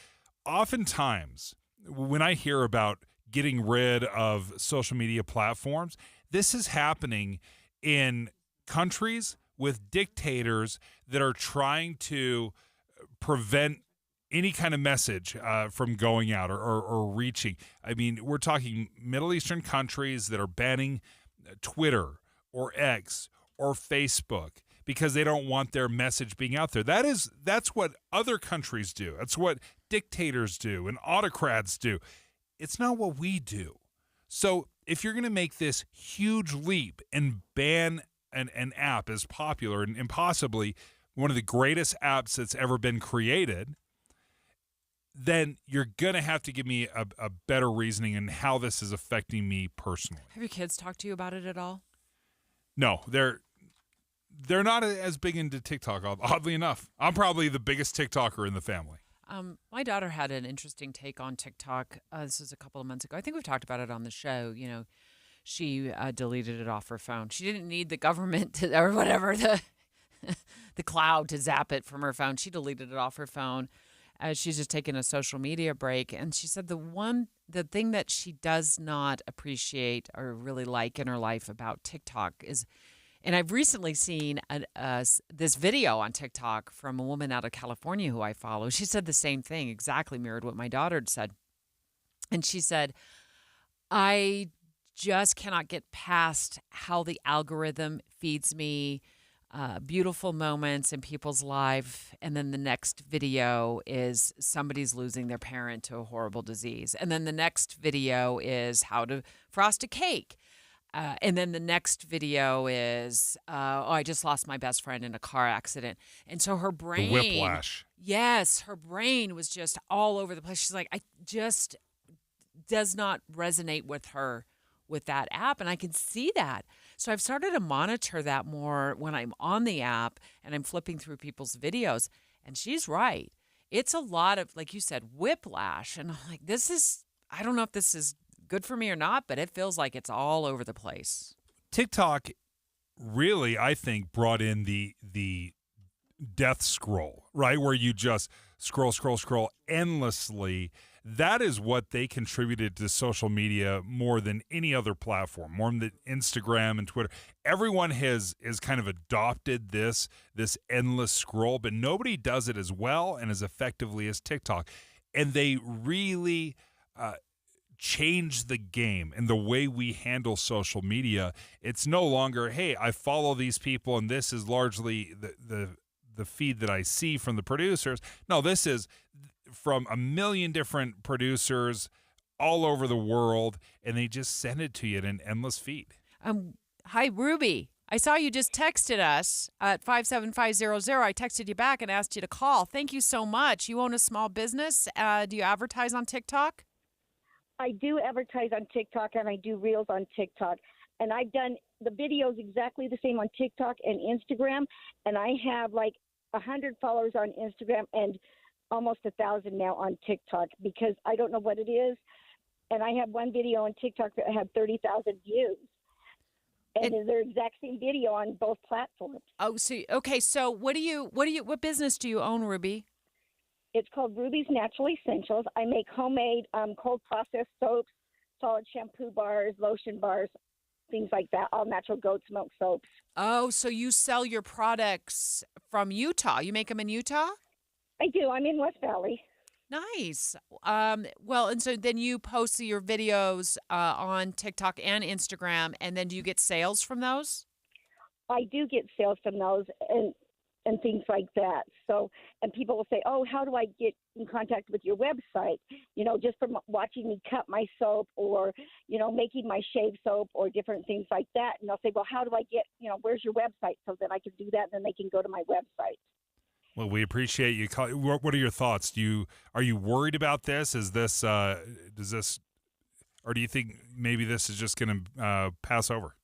oftentimes when I hear about getting rid of social media platforms, this is happening in countries with dictators that are trying to prevent any kind of message from going out or reaching. I mean, we're talking Middle Eastern countries that are banning Twitter or X or Facebook because they don't want their message being out there. That's what other countries do. That's what dictators do and autocrats do. It's not what we do. So if you're going to make this huge leap and ban an app as popular and possibly one of the greatest apps that's ever been created, then you're going to have to give me a better reasoning in how this is affecting me personally.
Have your kids talked to you about it at all?
No, they're not as big into TikTok, oddly enough. I'm probably the biggest TikToker in the family.
My daughter had an interesting take on TikTok. This was a couple of months ago. I think we've talked about it on the show. She deleted it off her phone. She didn't need the government or whatever, the cloud to zap it from her phone. She deleted it off her phone. She's just taking a social media break. And she said the thing that she does not appreciate or really like in her life about TikTok is And I've recently seen this video on TikTok from a woman out of California who I follow. She said the same thing, exactly mirrored what my daughter had said. And she said, I just cannot get past how the algorithm feeds me beautiful moments in people's life. And then the next video is somebody's losing their parent to a horrible disease. And then the next video is how to frost a cake. And then the next video is, I just lost my best friend in a car accident. And so her brain.
The whiplash.
Yes, her brain was just all over the place. She's like, I just does not resonate with her with that app. And I can see that. So I've started to monitor that more when I'm on the app and I'm flipping through people's videos. And she's right. It's a lot of, like you said, whiplash. And I'm like, I don't know if this is good for me or not, but it feels like it's all over the place.
TikTok really, I think, brought in the death scroll, right? Where you just scroll endlessly. That is what they contributed to social media more than any other platform, more than Instagram and Twitter. Everyone has kind of adopted this endless scroll, but nobody does it as well and as effectively as TikTok. And they really change the game and the way we handle social media. It's no longer, hey, I follow these people and this is largely the feed that I see from the producers. No, this is from a million different producers all over the world, and they just send it to you in an endless feed.
Hi, Ruby. I saw you just texted us at 57500. I texted you back and asked you to call. Thank you so much. You own a small business. Do you advertise on TikTok?
I do advertise on TikTok, and I do reels on TikTok. And I've done the videos exactly the same on TikTok and Instagram, and I have like 100 followers on Instagram and almost 1,000 now on TikTok because I don't know what it is. And I have one video on TikTok that had 30,000 views. And it's their exact same video on both platforms.
Oh, so okay. So what business do you own, Ruby?
It's called Ruby's Natural Essentials. I make homemade cold processed soaps, solid shampoo bars, lotion bars, things like that, all natural goat's milk soaps.
Oh, so you sell your products from Utah. You make them in Utah?
I do. I'm in West Valley.
Nice. Well, and so then you post your videos on TikTok and Instagram, and then do you get sales from those?
I do get sales from those and things like that. So, and people will say, oh, how do I get in contact with your website? You know, just from watching me cut my soap or, you know, making my shave soap or different things like that. And they'll say, well, how do I get, you know, where's your website? So then I can do that, and then they can go to my website.
Well, we appreciate you. What are your thoughts? Are you worried about this? Is this or do you think maybe this is just going to pass over?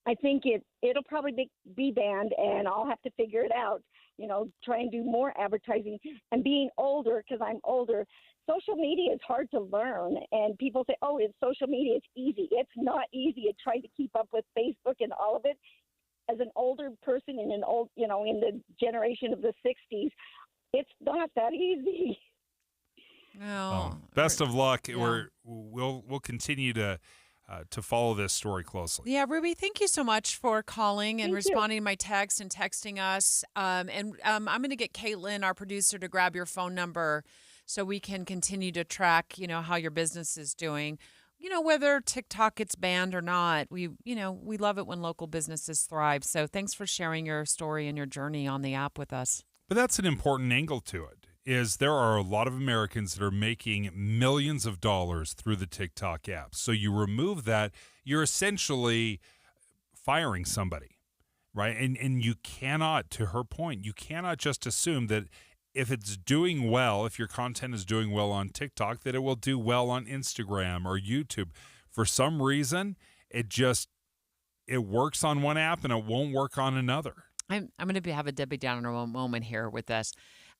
I think it'll probably be banned, and I'll have to figure it out. You know, try and do more advertising. And being older, because I'm older, social media is hard to learn. And people say, oh, it's social media. It's easy. It's not easy to try to keep up with Facebook and all of it. As an older person in in the generation of the 60s, it's not that easy.
No.
Best of luck.
Yeah.
We'll continue to follow this story closely.
Yeah, Ruby, thank you so much for calling and
Thank you.
responding to my text and texting us. I'm going to get Caitlin, our producer, to grab your phone number so we can continue to track, how your business is doing. Whether TikTok gets banned or not, we love it when local businesses thrive. So thanks for sharing your story and your journey on the app with us.
But that's an important angle to it, is there are a lot of Americans that are making millions of dollars through the TikTok app. So you remove that, you're essentially firing somebody, right? And you cannot, to her point, you cannot just assume that if it's doing well, if your content is doing well on TikTok, that it will do well on Instagram or YouTube. For some reason, it works on one app and it won't work on another.
I'm going to have a Debbie Downer moment here with this.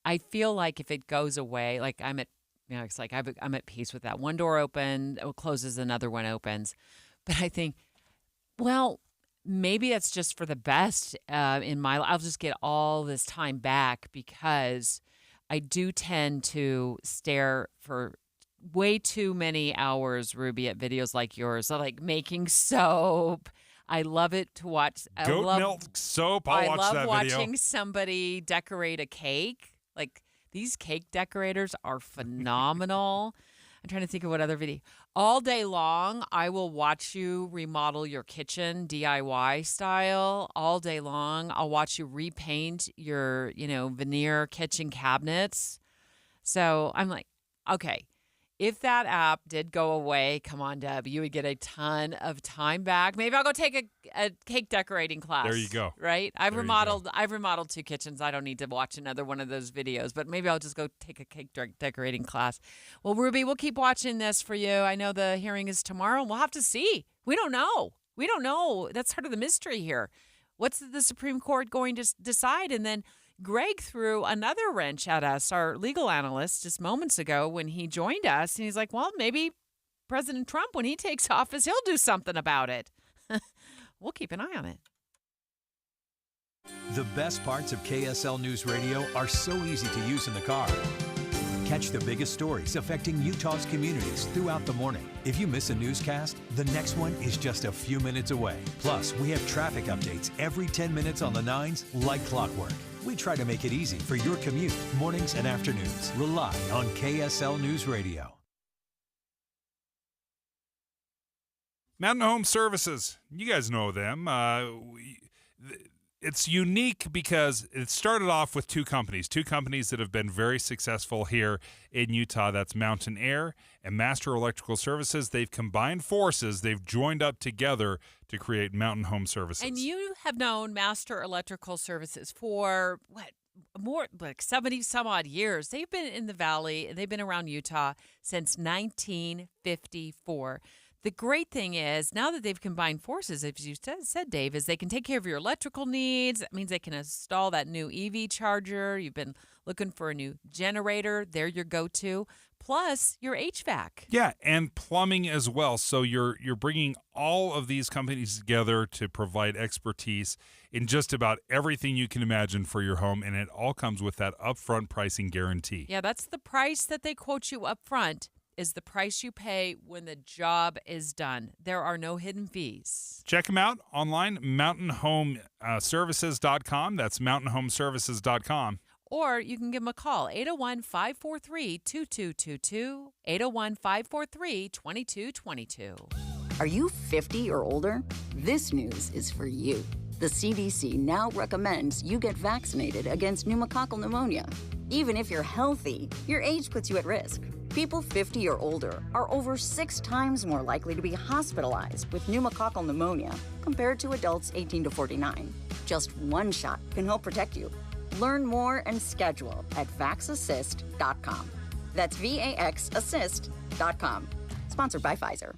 I feel like if it goes away, like I'm at peace with that. One door open, it closes, another one opens. But I think, well, maybe it's just for the best in my life. I'll just get all this time back because I do tend to stare for way too many hours, Ruby, at videos like yours, like making soap, I love it to watch.
Goat milk soap. I'll watch that video.
I love watching somebody decorate a cake. Like, these cake decorators are phenomenal. I'm trying to think of what other video. All day long, I will watch you remodel your kitchen DIY style. All day long, I'll watch you repaint your, veneer kitchen cabinets. So I'm like, okay, if that app did go away, come on, Deb, you would get a ton of time back. Maybe I'll go take a cake decorating class.
There you go.
Right? I've remodeled 2 kitchens. I don't need to watch another one of those videos, but maybe I'll just go take a cake decorating class. Well, Ruby, we'll keep watching this for you. I know the hearing is tomorrow, and we'll have to see. We don't know. That's part of the mystery here. What's the Supreme Court going to decide? And then Greg threw another wrench at us, our legal analyst, just moments ago when he joined us. And he's like, well, maybe President Trump, when he takes office, he'll do something about it. We'll keep an eye on it.
The best parts of KSL News Radio are so easy to use in the car. Catch the biggest stories affecting Utah's communities throughout the morning. If you miss a newscast, the next one is just a few minutes away. Plus, we have traffic updates every 10 minutes on the 9s like clockwork. We try to make it easy for your commute, mornings and afternoons. Rely on KSL News Radio.
Mountain Home Services. You guys know them. It's unique because it started off with two companies that have been very successful here in Utah. That's Mountain Air and Master Electrical Services. They've combined forces. They've joined up together to create Mountain Home Services.
And you have known Master Electrical Services for, more like 70 some odd years. They've been in the Valley, and they've been around Utah since 1954. The great thing is, now that they've combined forces, as you said, Dave, is they can take care of your electrical needs. That means they can install that new EV charger. You've been looking for a new generator. They're your go-to. Plus, your HVAC.
Yeah, and plumbing as well. So you're bringing all of these companies together to provide expertise in just about everything you can imagine for your home, and it all comes with that upfront pricing guarantee.
Yeah, that's the price that they quote you up front. Is the price you pay when the job is done. There are no hidden fees.
Check them out online, mountainhomeservices.com. That's mountainhomeservices.com.
Or you can give them a call, 801-543-2222, 801-543-2222.
Are you 50 or older? This news is for you. The CDC now recommends you get vaccinated against pneumococcal pneumonia. Even if you're healthy, your age puts you at risk. People 50 or older are over 6 times more likely to be hospitalized with pneumococcal pneumonia compared to adults 18 to 49. Just one shot can help protect you. Learn more and schedule at vaxassist.com. That's VAXassist.com. Sponsored by Pfizer.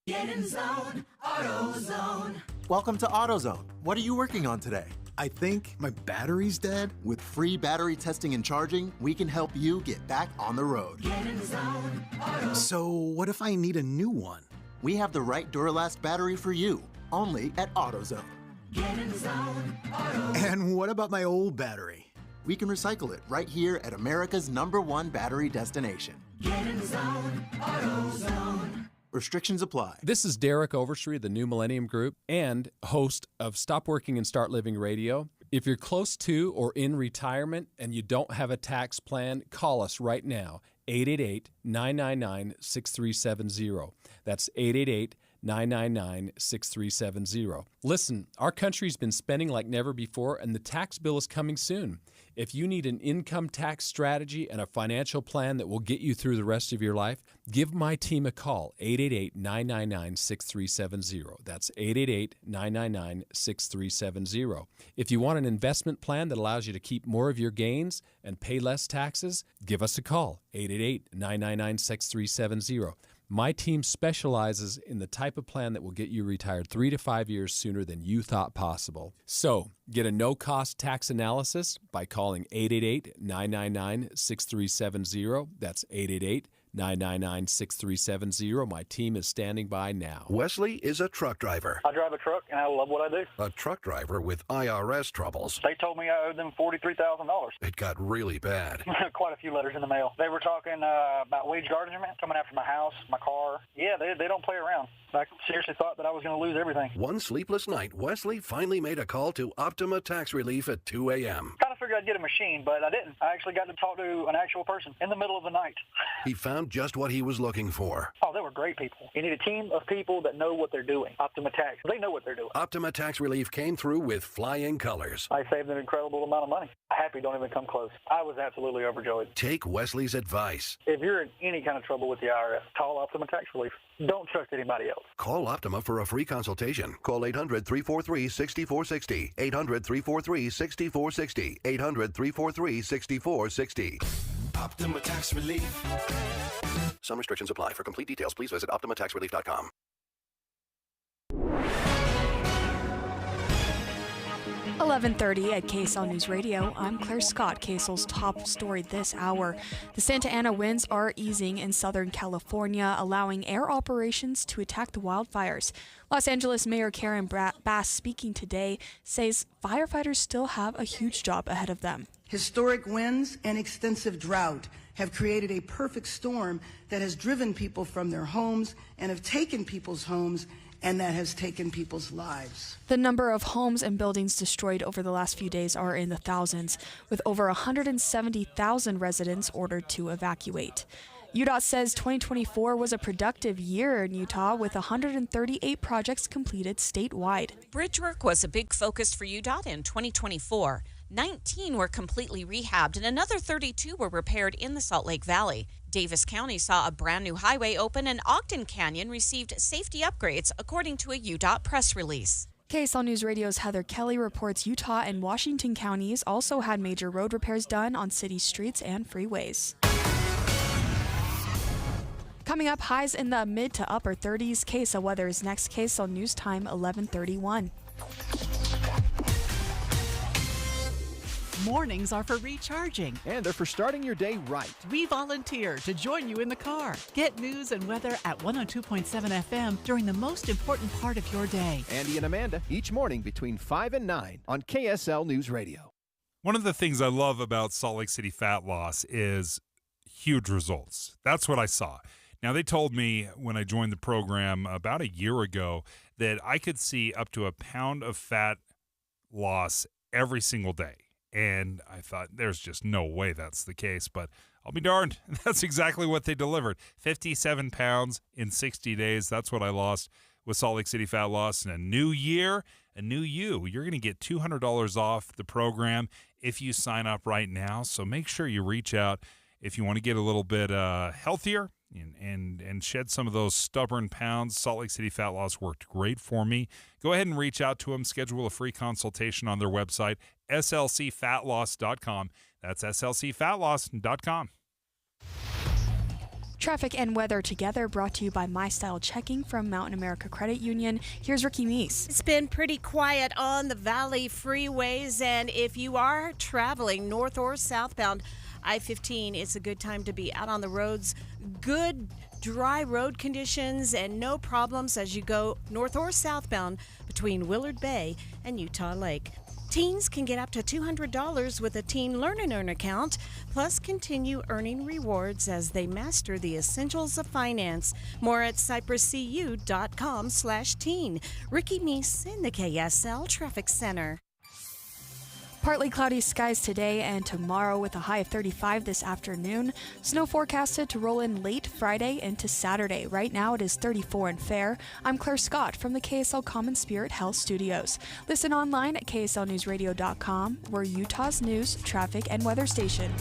Get in zone, AutoZone.
Welcome to AutoZone. What are you working on today? I think my battery's dead. With free battery testing and charging, we can help you get back on the road.
Get in zone,
So what if I need a new one? We have the right Duralast battery for you, only at AutoZone.
Get in zone, AutoZone.
And what about my old battery? We can recycle it right here at America's #1 battery destination.
Get in zone, AutoZone.
Restrictions apply.
This is Derek Overstreet of the New Millennium Group and host of Stop Working and Start Living Radio. If you're close to or in retirement and you don't have a tax plan, call us right now, 888-999-6370. That's 888-999-6370. Listen, our country's been spending like never before, and the tax bill is coming soon. If you need an income tax strategy and a financial plan that will get you through the rest of your life, give my team a call, 888-999-6370. That's 888-999-6370. If you want an investment plan that allows you to keep more of your gains and pay less taxes, give us a call, 888-999-6370. My team specializes in the type of plan that will get you retired 3 to 5 years sooner than you thought possible. So, get a no-cost tax analysis by calling 888-999-6370. That's 999-6370. My team is standing by now.
Wesley is a truck driver.
I drive a truck, and I love what I do.
A truck driver with IRS troubles.
They told me I owed them $43,000.
It got really bad.
Quite a few letters in the mail. They were talking about wage garnishment, coming after my house, my car. Yeah, they don't play around. I seriously thought that I was going to lose everything.
One sleepless night, Wesley finally made a call to Optima Tax Relief at 2 a.m.
Kind of figured I'd get a machine, but I didn't. I actually got to talk to an actual person in the middle of the night.
He found just what he was looking for.
Oh, they were great people. You need a team of people that know what they're doing. Optima Tax, they know what they're doing.
Optima Tax Relief came through with flying colors.
I saved an incredible amount of money. Happy don't even come close. I was absolutely overjoyed.
Take Wesley's advice.
If you're in any kind of trouble with the IRS, call Optima Tax Relief. Don't trust anybody else.
Call Optima for a free consultation. Call 800-343-6460. 800-343-6460. 800-343-6460.
Optima Tax Relief.
Some restrictions apply. For complete details, please visit OptimaTaxRelief.com.
.30 at KSL News Radio. I'm Claire Scott. KSL's top story this hour. The Santa Ana winds are easing in Southern California, allowing air operations to attack the wildfires. Los Angeles Mayor Karen Bass, speaking today, says firefighters still have a huge job ahead of them.
Historic winds and extensive drought have created a perfect storm that has driven people from their homes and have taken people's homes, and that has taken people's lives.
The number of homes and buildings destroyed over the last few days are in the thousands, with over 170,000 residents ordered to evacuate. UDOT says 2024 was a productive year in Utah, with 138 projects completed statewide.
Bridge work was a big focus for UDOT in 2024. 19 were completely rehabbed and another 32 were repaired in the Salt Lake Valley. Davis County saw a brand new highway open and Ogden Canyon received safety upgrades, according to a UDOT press release.
KSL News Radio's Heather Kelly reports Utah and Washington counties also had major road repairs done on city streets and freeways. Coming up, highs in the mid to upper 30s. KSL weather is next. KSL News Time 11:31.
Mornings are for recharging.
And they're for starting your day right.
We volunteer to join you in the car. Get news and weather at 102.7 FM during the most important part of your day.
Andy and Amanda, each morning between 5 and 9 on KSL News Radio.
One of the things I love about Salt Lake City fat loss is huge results. That's what I saw. Now, they told me when I joined the program about a year ago that I could see up to a pound of fat loss every single day. And I thought, there's just no way that's the case. But I'll be darned. That's exactly what they delivered. 57 pounds in 60 days. That's what I lost with Salt Lake City Fat Loss. In a new year, a new you. You're going to get $200 off the program if you sign up right now. So make sure you reach out if you want to get a little bit healthier and shed some of those stubborn pounds. Salt Lake City Fat Loss worked great for me. Go ahead and reach out to them. Schedule a free consultation on their website, slcfatloss.com. That's slcfatloss.com.
Traffic and weather together, brought to you by My Style Checking from Mountain America Credit Union. Here's Ricky Meese.
It's been pretty quiet on the Valley freeways, and if you are traveling north or southbound I-15, it's a good time to be out on the roads. Good dry road conditions and no problems as you go north or southbound between Willard Bay and Utah Lake. Teens can get up to $200 with a Teen Learn and Earn account, plus continue earning rewards as they master the essentials of finance. More at cypresscu.com/teen. Ricky Meese in the KSL Traffic Center.
Partly cloudy skies today and tomorrow with a high of 35 this afternoon. Snow forecasted to roll in late Friday into Saturday. Right now it is 34 and fair. I'm Claire Scott from the KSL Common Spirit Health Studios. Listen online at kslnewsradio.com. We're Utah's news, traffic, and weather station.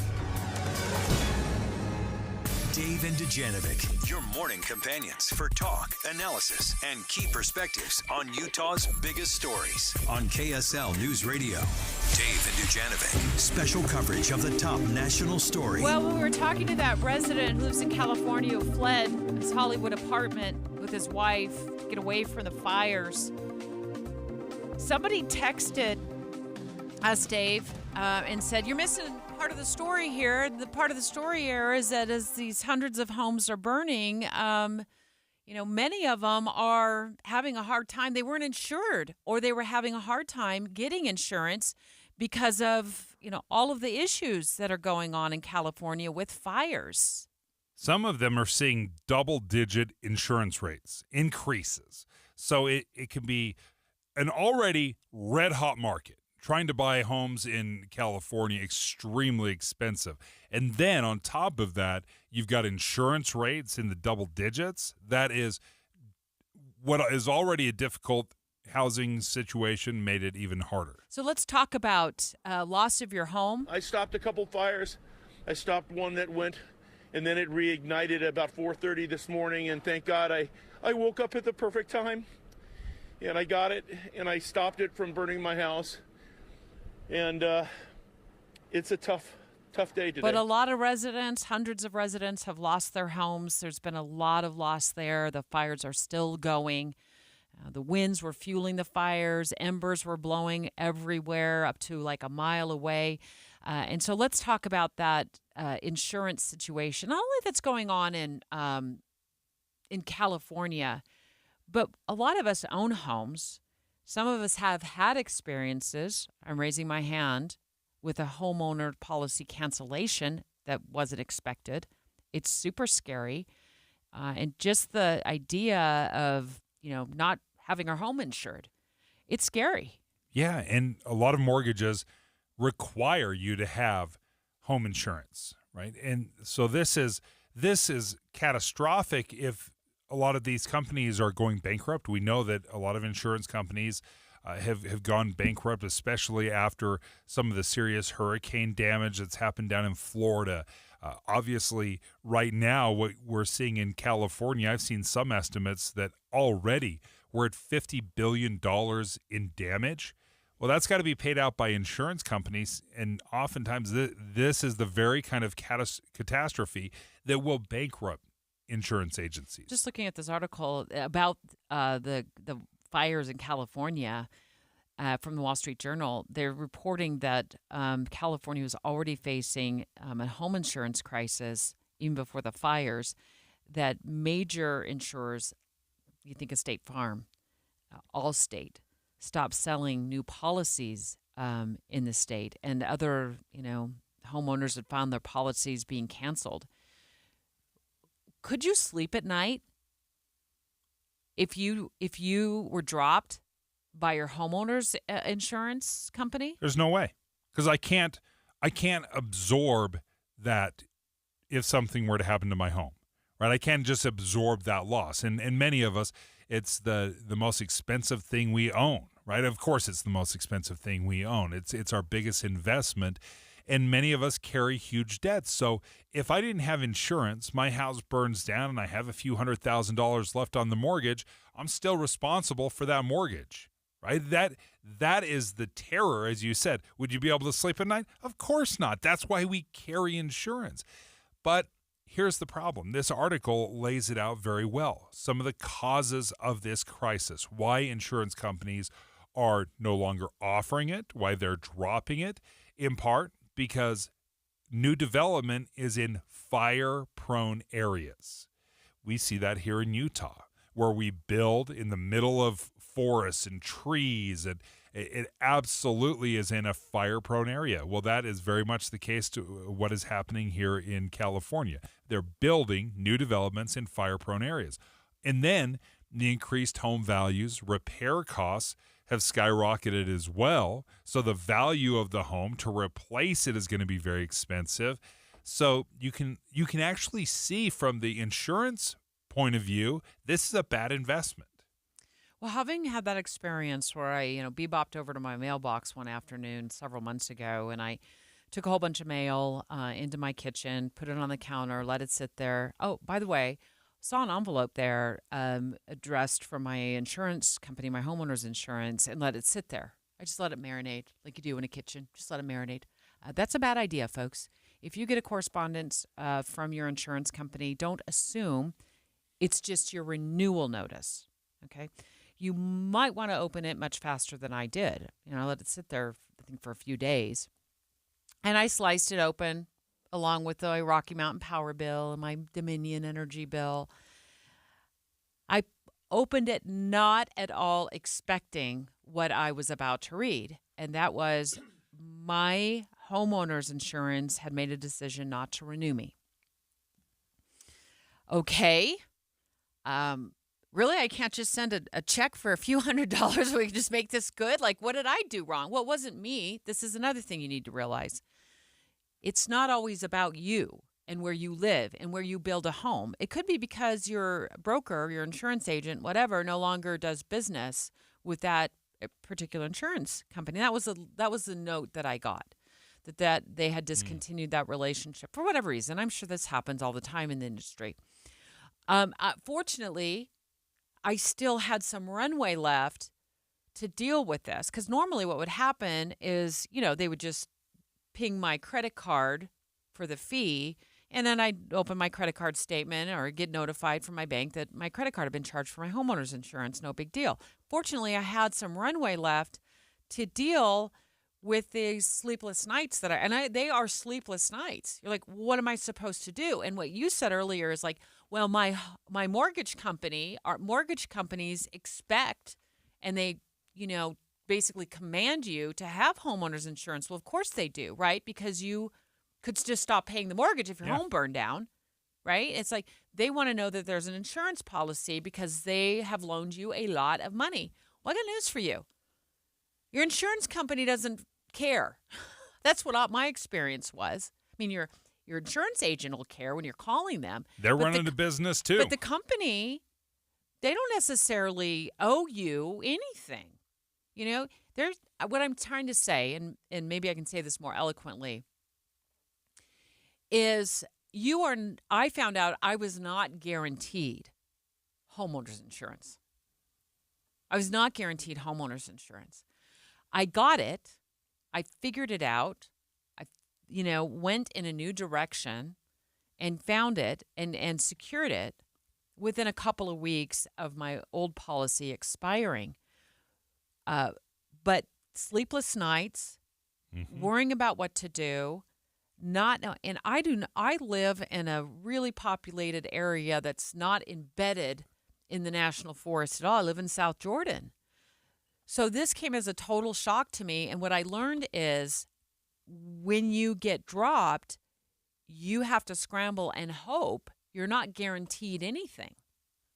Dave and Dujanovic, your morning companions for talk, analysis, and key perspectives on Utah's biggest stories on KSL News Radio. Dave and Dujanovic, special coverage of the top national story.
Well, when we were talking to that resident who lives in California who fled his Hollywood apartment with his wife to get away from the fires, somebody texted us, Dave, and said, you're missing part of the story here. The part of the story here is that as these hundreds of homes are burning, many of them are having a hard time. They weren't insured, or they were having a hard time getting insurance because of, all of the issues that are going on in California with fires.
Some of them are seeing double-digit insurance rates increases. So it can be an already red-hot market. Trying to buy homes in California, extremely expensive. And then on top of that, you've got insurance rates in the double digits. That is what is already a difficult housing situation made it even harder.
So let's talk about loss of your home.
I stopped a couple fires. I stopped one that went, and then it reignited at about 4:30 this morning, and thank God I woke up at the perfect time, and I got it, and I stopped it from burning my house. And it's a tough day today.
But a lot of residents, hundreds of residents, have lost their homes. There's been a lot of loss there. The fires are still going. The winds were fueling the fires. Embers were blowing everywhere up to like a mile away. And so let's talk about that insurance situation. Not only that's going on in California, but a lot of us own homes. Some of us have had experiences, I'm raising my hand, with a homeowner policy cancellation that wasn't expected. It's super scary. And just the idea of, not having our home insured, it's scary.
Yeah, and a lot of mortgages require you to have home insurance, right? And so this is catastrophic if a lot of these companies are going bankrupt. We know that a lot of insurance companies have gone bankrupt, especially after some of the serious hurricane damage that's happened down in Florida. Obviously, right now, what we're seeing in California, I've seen some estimates that already we're at $50 billion in damage. Well, that's got to be paid out by insurance companies, and oftentimes this is the very kind of catastrophe that will bankrupt insurance agencies.
Just looking at this article about the fires in California from the Wall Street Journal, they're reporting that California was already facing a home insurance crisis even before the fires, that major insurers, you think of State Farm, Allstate, stopped selling new policies in the state, and other, homeowners had found their policies being canceled. Could you sleep at night if you were dropped by your homeowner's insurance company?
There's no way, because I can't absorb that if something were to happen to my home, right? I can't just absorb that loss. And many of us, it's the most expensive thing we own, right? Of course, it's the most expensive thing we own. It's our biggest investment. And many of us carry huge debts. So if I didn't have insurance, my house burns down and I have a few $100,000 left on the mortgage, I'm still responsible for that mortgage, right? That is the terror, as you said. Would you be able to sleep at night? Of course not. That's why we carry insurance. But here's the problem. This article lays it out very well. Some of the causes of this crisis, why insurance companies are no longer offering it, why they're dropping it, in part because new development is in fire-prone areas. We see that here in Utah, where we build in the middle of forests and trees, and it absolutely is in a fire-prone area. Well, that is very much the case to what is happening here in California. They're building new developments in fire-prone areas. And then the increased home values, repair costs have skyrocketed as well. So the value of the home to replace it is going to be very expensive. So you can actually see from the insurance point of view, this is a bad investment.
Well, having had that experience where I, bebopped over to my mailbox one afternoon several months ago, and I took a whole bunch of mail into my kitchen, put it on the counter, let it sit there. Oh, by the way, saw an envelope there addressed from my insurance company, my homeowner's insurance, and let it sit there. I just let it marinate like you do in a kitchen. Just let it marinate. That's a bad idea, folks. If you get a correspondence from your insurance company, don't assume it's just your renewal notice, okay? You might want to open it much faster than I did. I let it sit there, working for a few days. And I sliced it open along with the Rocky Mountain Power bill and my Dominion Energy bill. I opened it not at all expecting what I was about to read. And that was my homeowner's insurance had made a decision not to renew me. Okay. Really, I can't just send a check for a few $100s. We can just make this good? Like, what did I do wrong? Well, it wasn't me. This is another thing you need to realize. It's not always about you and where you live and where you build a home. It could be because your broker, your insurance agent, whatever, no longer does business with that particular insurance company. That was the note that I got, that they had discontinued that relationship for whatever reason. I'm sure this happens all the time in the industry. Fortunately, I still had some runway left to deal with this, because normally what would happen is, they would just ping my credit card for the fee, and then I'd open my credit card statement or get notified from my bank that my credit card had been charged for my homeowner's insurance. No big deal. Fortunately, I had some runway left to deal with these sleepless nights they are sleepless nights. You're like, what am I supposed to do? And what you said earlier is like, well, my mortgage company, our mortgage companies expect, and they, basically command you to have homeowners insurance. Well, of course they do, right? Because you could just stop paying the mortgage if your home burned down, right? It's like they want to know that there's an insurance policy because they have loaned you a lot of money. Well, I got news for you. Your insurance company doesn't care. That's what my experience was. I mean, your insurance agent will care when you're calling them.
They're running the business too.
But the company, they don't necessarily owe you anything. There's what I'm trying to say, and maybe I can say this more eloquently, is I found out I was not guaranteed homeowners insurance. I was not guaranteed homeowners insurance. I got it. I figured it out. I, went in a new direction and found it and secured it within a couple of weeks of my old policy expiring. But sleepless nights, worrying about what to do, and I live in a really populated area that's not embedded in the national forest at all. I live in South Jordan. So this came as a total shock to me. And what I learned is when you get dropped, you have to scramble and hope. You're not guaranteed anything.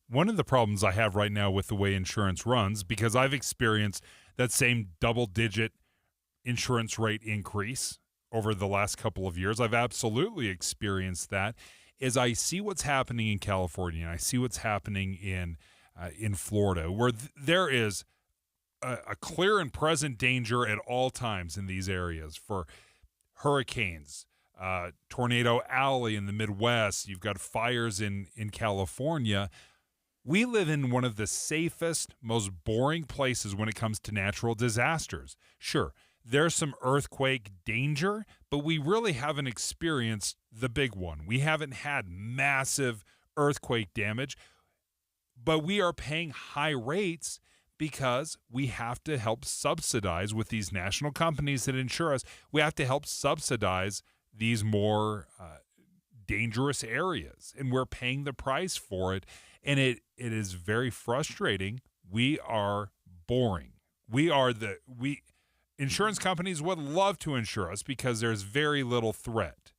One of the problems I have right now with the way insurance runs, because I've experienced that same double-digit insurance rate increase over the last couple of years, I've absolutely experienced that, is I see what's happening in California, and I see what's happening in Florida, where there is a clear and present danger at all times in these areas for hurricanes, Tornado Alley in the Midwest. You've got fires in California. We live in one of the safest, most boring places when it comes to natural disasters. Sure, there's some earthquake danger, but we really haven't experienced the big one. We haven't had massive earthquake damage, but we are paying high rates because we have to help subsidize with these national companies that insure us. We have to help subsidize these more dangerous areas, and we're paying the price for it. And it is very frustrating. We are boring. Insurance companies would love to insure us because there's very little threat,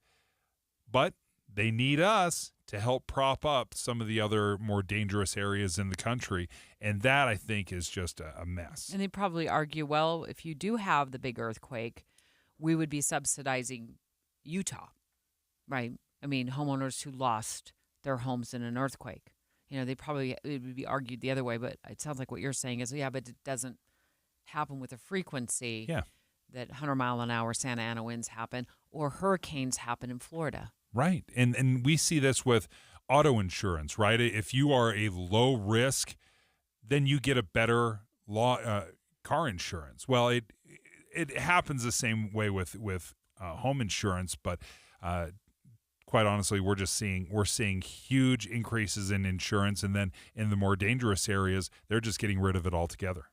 but they need us to help prop up some of the other more dangerous areas in the country. And that, I think, is just a mess.
And they probably argue, well, if you do have the big earthquake, we would be subsidizing Utah, right? I mean, homeowners who lost their homes in an earthquake. It would be argued the other way, but it sounds like what you're saying is, but it doesn't happen with a frequency that 100-mile-an-hour Santa Ana winds happen or hurricanes happen in Florida.
Right. And we see this with auto insurance, right? If you are a low risk, then you get a better car insurance. Well, it happens the same way with home insurance, but quite honestly, we're seeing huge increases in insurance, and then in the more dangerous areas, they're just getting rid of it altogether.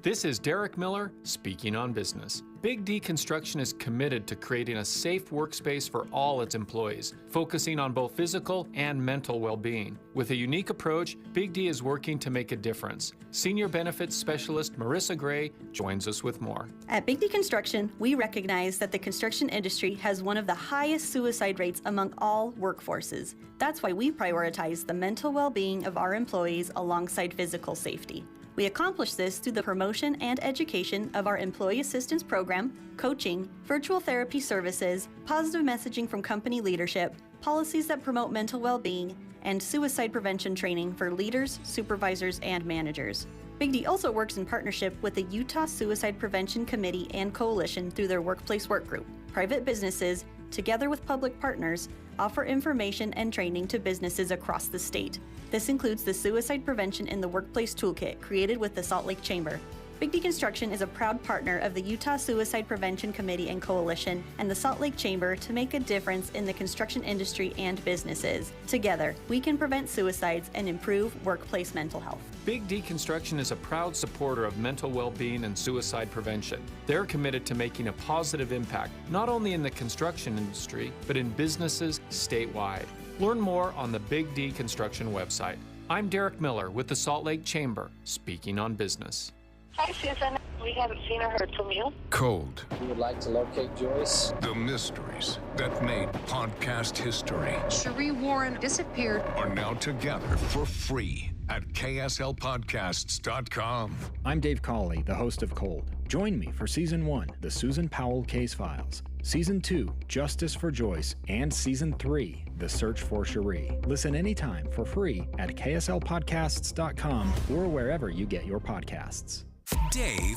This is Derek Miller speaking on business. Big D Construction is committed to creating a safe workspace for all its employees, focusing on both physical and mental well-being. With a unique approach, Big D is working to make a difference. Senior Benefits Specialist Marissa Gray joins us with more.
At Big D Construction, we recognize that the construction industry has one of the highest suicide rates among all workforces. That's why we prioritize the mental well-being of our employees alongside physical safety. We accomplish this through the promotion and education of our Employee Assistance Program, coaching, virtual therapy services, positive messaging from company leadership, policies that promote mental well-being, and suicide prevention training for leaders, supervisors, and managers. Big D also works in partnership with the Utah Suicide Prevention Committee and Coalition through their Workplace Work Group. Private businesses, together with public partners, offer information and training to businesses across the state. This includes the Suicide Prevention in the Workplace Toolkit created with the Salt Lake Chamber. Big D Construction is a proud partner of the Utah Suicide Prevention Committee and Coalition and the Salt Lake Chamber to make a difference in the construction industry and businesses. Together, we can prevent suicides and improve workplace mental health.
Big D Construction is a proud supporter of mental well-being and suicide prevention. They're committed to making a positive impact, not only in the construction industry, but in businesses statewide. Learn more on the Big D Construction website. I'm Derek Miller with the Salt Lake Chamber, speaking on business.
Hi, Susan. We haven't seen or heard from you.
Cold.
We would like to locate Joyce.
The mysteries that made podcast history
Cherie Warren disappeared
are now together for free at kslpodcasts.com.
I'm Dave Cawley, the host of Cold. Join me for Season 1, The Susan Powell Case Files, Season 2, Justice for Joyce, and Season 3, The Search for Cherie. Listen anytime for free at kslpodcasts.com or wherever you get your podcasts.
Dave,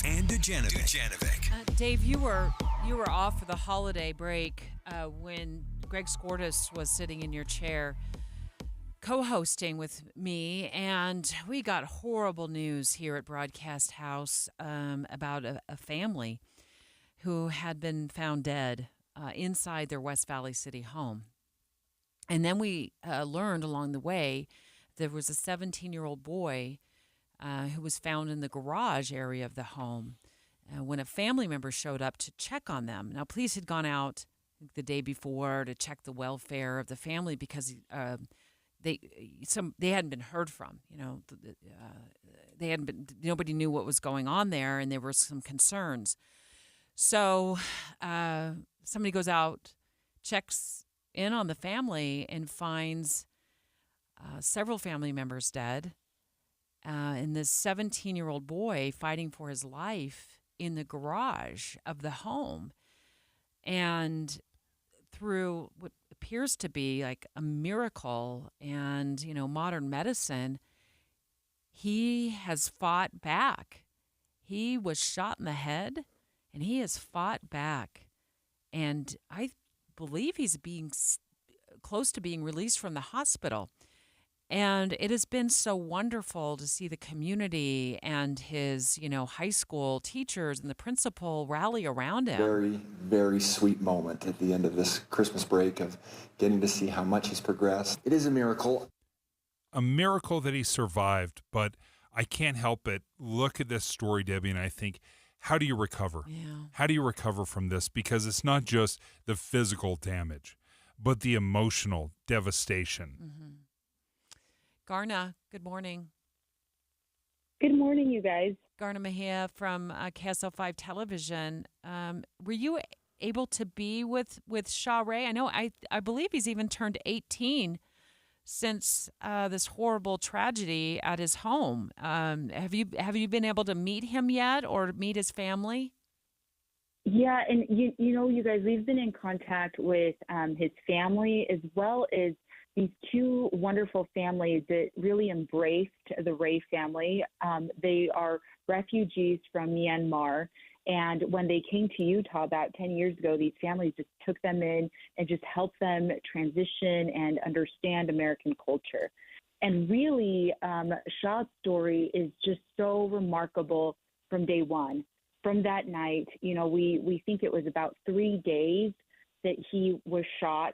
and Dujanovic.
Dave, you were off for the holiday break when Greg Skordas was sitting in your chair co-hosting with me, and we got horrible news here at Broadcast House about a family who had been found dead inside their West Valley City home. And then we learned along the way there was a 17-year-old boy who was found in the garage area of the home when a family member showed up to check on them. Now, police had gone out the day before to check the welfare of the family because they hadn't been heard from. You know, they hadn't been. Nobody knew what was going on there, and there were some concerns. So somebody goes out, checks in on the family, and finds several family members dead. And this 17-year-old boy fighting for his life in the garage of the home. And through what appears to be like a miracle and, modern medicine, he has fought back. He was shot in the head, and he has fought back. And I believe he's being close to being released from the hospital. And it has been so wonderful to see the community and his, high school teachers and the principal rally around him.
Very, very sweet moment at the end of this Christmas break of getting to see how much he's progressed. It is a miracle.
A miracle that he survived, but I can't help but look at this story, Debbie, and I think, how do you recover?
Yeah.
How do you recover from this? Because it's not just the physical damage, but the emotional devastation.
Mm-hmm. Garna, good morning.
Good morning, you guys.
Garna Mejia from KSL5 Television. Were you able to be with Cherie? I know, I believe he's even turned 18 since this horrible tragedy at his home. Have you been able to meet him yet or meet his family?
Yeah, and you guys, we've been in contact with his family as well as these two wonderful families that really embraced the Ray family. They are refugees from Myanmar. And when they came to Utah about 10 years ago, these families just took them in and just helped them transition and understand American culture. And really, Shaw's story is just so remarkable from day one. From that night, we think it was about 3 days that he was shot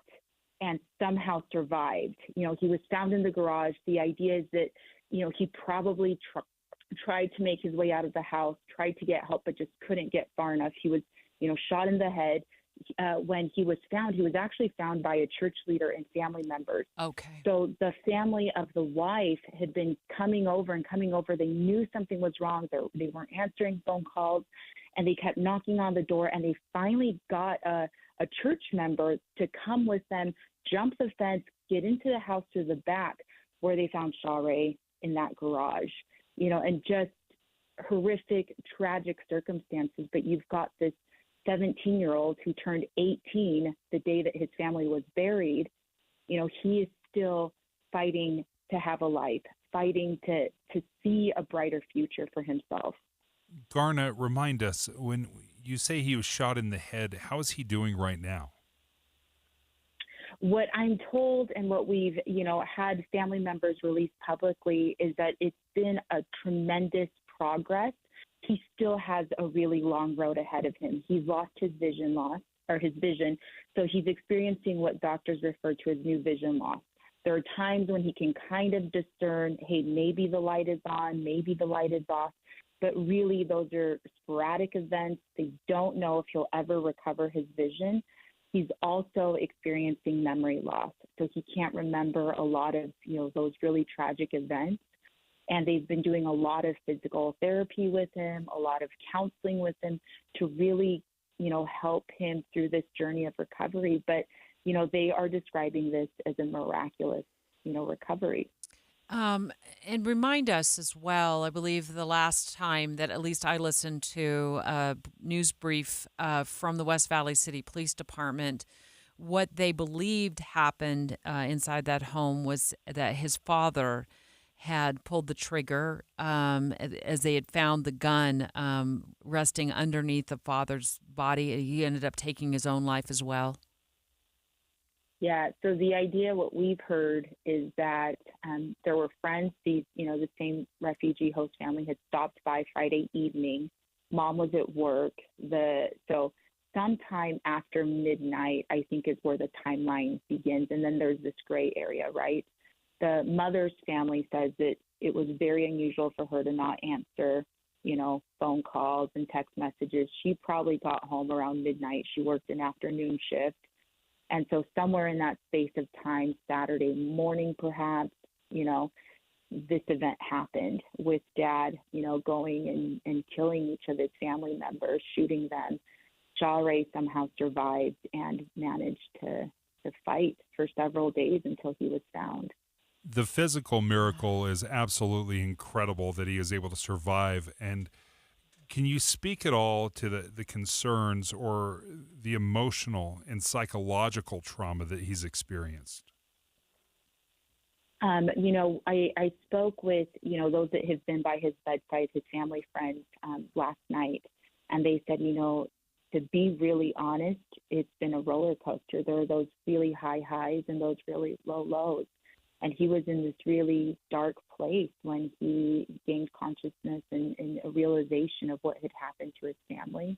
and somehow survived. He was found in the garage. The idea is that, he probably tried to make his way out of the house, tried to get help, but just couldn't get far enough. He was, shot in the head. When he was found, he was actually found by a church leader and family members.
Okay.
So the family of the wife had been coming over. They knew something was wrong. They weren't answering phone calls, and they kept knocking on the door, and they finally got a church member to come with them, jump the fence, get into the house through the back, where they found Shawray in that garage, and just horrific, tragic circumstances. But you've got this 17-year-old who turned 18 the day that his family was buried. He is still fighting to have a life, fighting to see a brighter future for himself.
Garna, remind us, when you say he was shot in the head, how is he doing right now?
What I'm told and what we've, had family members release publicly is that it's been a tremendous progress. He still has a really long road ahead of him. He's lost his vision, so he's experiencing what doctors refer to as new vision loss. There are times when he can kind of discern, hey, maybe the light is on, maybe the light is off, but really those are sporadic events. They don't know if he'll ever recover his vision. He's also experiencing memory loss, so he can't remember a lot of, those really tragic events. And they've been doing a lot of physical therapy with him, a lot of counseling with him to really, help him through this journey of recovery. But, they are describing this as a miraculous, recovery.
And remind us as well, I believe the last time that at least I listened to a news brief from the West Valley City Police Department, what they believed happened inside that home was that his father had pulled the trigger as they had found the gun resting underneath the father's body. He ended up taking his own life as well.
Yeah, so the idea, what we've heard, is that there were friends. The same refugee host family had stopped by Friday evening. Mom was at work. So sometime after midnight, I think, is where the timeline begins. And then there's this gray area, right? The mother's family says that it was very unusual for her to not answer, phone calls and text messages. She probably got home around midnight. She worked an afternoon shift. And so somewhere in that space of time, Saturday morning perhaps, this event happened with Dad, going and killing each of his family members, shooting them. Shawray somehow survived and managed to fight for several days until he was found.
The physical miracle is absolutely incredible that he is able to survive. And can you speak at all to the concerns or the emotional and psychological trauma that he's experienced?
I spoke with, those that have been by his bedside, his family friends, last night, and they said, to be really honest, it's been a roller coaster. There are those really high highs and those really low lows. And he was in this really dark place when he gained consciousness and a realization of what had happened to his family.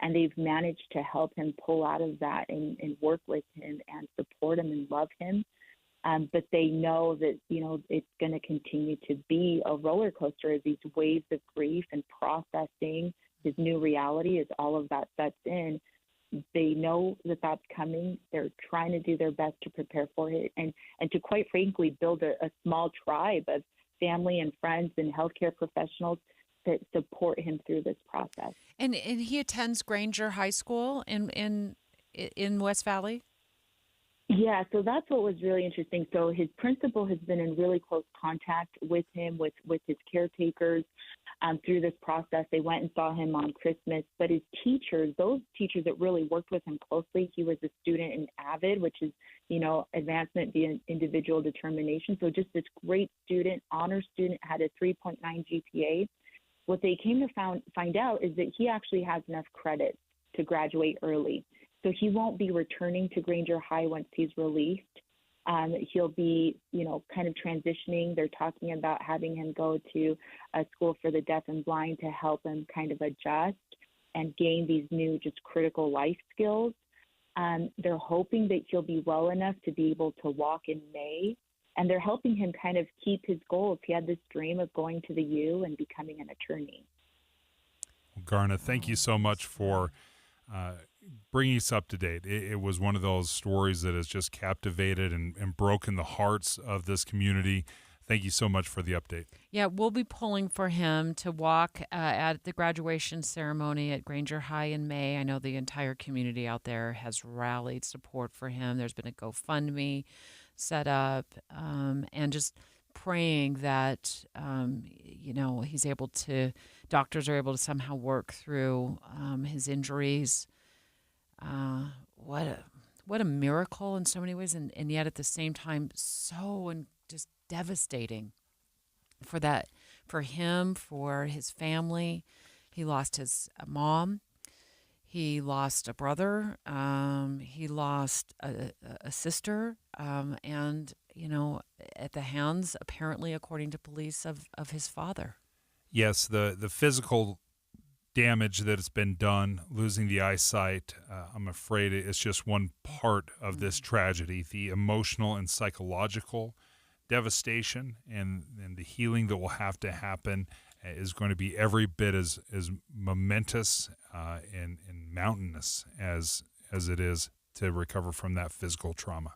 And they've managed to help him pull out of that and work with him and support him and love him. But they know that, it's going to continue to be a roller coaster as these waves of grief and processing his new reality as all of that sets in. They know that that's coming. They're trying to do their best to prepare for it and to, quite frankly, build a small tribe of family and friends and healthcare professionals that support him through this process.
And he attends Granger High School in West Valley?
Yeah, so that's what was really interesting. So his principal has been in really close contact with him, with his caretakers through this process. They went and saw him on Christmas. But his teachers, those teachers that really worked with him closely, he was a student in AVID, which is, advancement via individual determination. So just this great student, honor student, had a 3.9 GPA. What they came to find out is that he actually has enough credits to graduate early. So he won't be returning to Granger High once he's released. He'll be, kind of transitioning. They're talking about having him go to a school for the deaf and blind to help him kind of adjust and gain these new, just critical life skills. They're hoping that he'll be well enough to be able to walk in May and they're helping him kind of keep his goals. He had this dream of going to the U and becoming an attorney.
Garna, thank you so much for bringing us up to date. It was one of those stories that has just captivated and broken the hearts of this community. Thank you so much for the update.
Yeah, we'll be pulling for him to walk at the graduation ceremony at Granger High in May. I know the entire community out there has rallied support for him. There's been a GoFundMe set up, and just praying that, he's able to, doctors are able to somehow work through his injuries. What a miracle in so many ways, and yet at the same time, so just devastating for him, for his family. He lost his mom. He lost a brother. He lost a sister, and at the hands, apparently, according to police, of his father.
Yes, the physical damage that has been done, losing the eyesight, I'm afraid it's just one part of this tragedy. The emotional and psychological devastation and the healing that will have to happen is going to be every bit as momentous and mountainous as it is to recover from that physical trauma.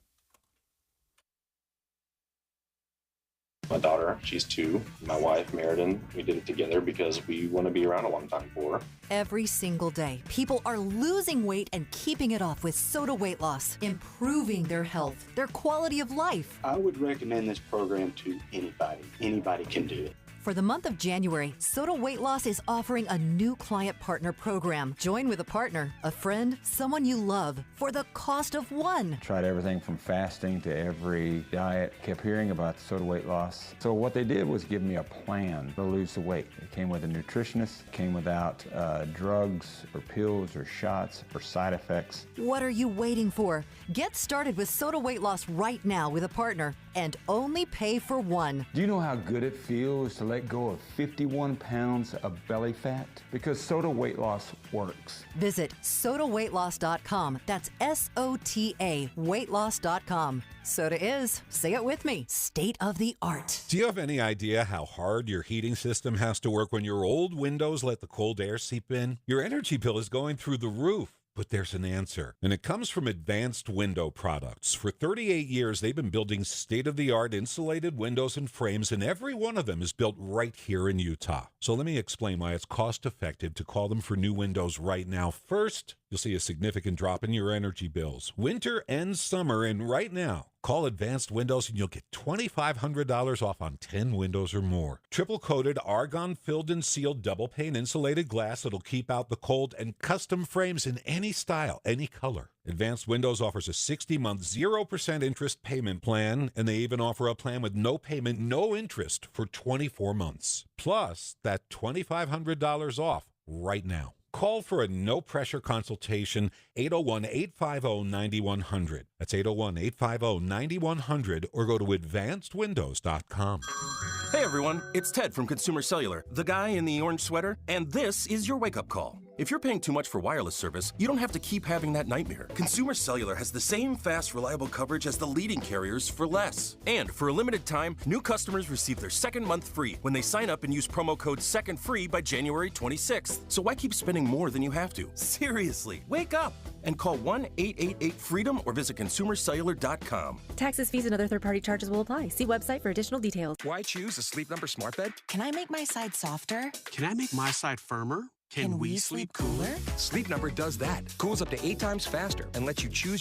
My daughter, she's 2. My wife, Meriden, we did it together because we want to be around a long time for her.
Every single day, people are losing weight and keeping it off with Soda Weight Loss, improving their health, their quality of life.
I would recommend this program to anybody. Anybody can do it.
For the month of January, Soda Weight Loss is offering a new client partner program. Join with a partner, a friend, someone you love for the cost of one.
Tried everything from fasting to every diet. Kept hearing about Soda Weight Loss. So what they did was give me a plan to lose the weight. It came with a nutritionist, came without drugs or pills or shots or side effects.
What are you waiting for? Get started with Soda Weight Loss right now with a partner and only pay for one.
Do you know how good it feels to let go of 51 pounds of belly fat? Because Soda Weight Loss works.
Visit sodaweightloss.com. That's SOTA weightloss.com. Soda is, say it with me, state of the art.
Do you have any idea how hard your heating system has to work when your old windows let the cold air seep in? Your energy bill is going through the roof. But there's an answer, and it comes from Advanced Window Products. For 38 years, they've been building state-of-the-art insulated windows and frames, and every one of them is built right here in Utah. So let me explain why it's cost-effective to call them for new windows right now. First, you'll see a significant drop in your energy bills, winter and summer, and right now, call Advanced Windows and you'll get $2,500 off on 10 windows or more. Triple-coated, argon-filled and sealed double-pane insulated glass that'll keep out the cold, and custom frames in any style, any color. Advanced Windows offers a 60-month, 0% interest payment plan, and they even offer a plan with no payment, no interest for 24 months. Plus, that $2,500 off right now. Call for a no-pressure consultation, 801-850-9100. That's 801-850-9100, or go to advancedwindows.com.
Hey everyone, it's Ted from Consumer Cellular, the guy in the orange sweater, and this is your wake-up call. If you're paying too much for wireless service, you don't have to keep having that nightmare. Consumer Cellular has the same fast, reliable coverage as the leading carriers for less. And for a limited time, new customers receive their second month free when they sign up and use promo code SECONDFREE by January 26th. So why keep spending more than you have to? Seriously, wake up and call 1-888-FREEDOM or visit consumercellular.com.
Taxes, fees, and other third-party charges will apply. See website for additional details.
Why choose a Sleep Number smart bed?
Can I make my side softer?
Can I make my side firmer? Can we sleep cooler? Sleep Number does that. Cools up to 8 times faster and lets you choose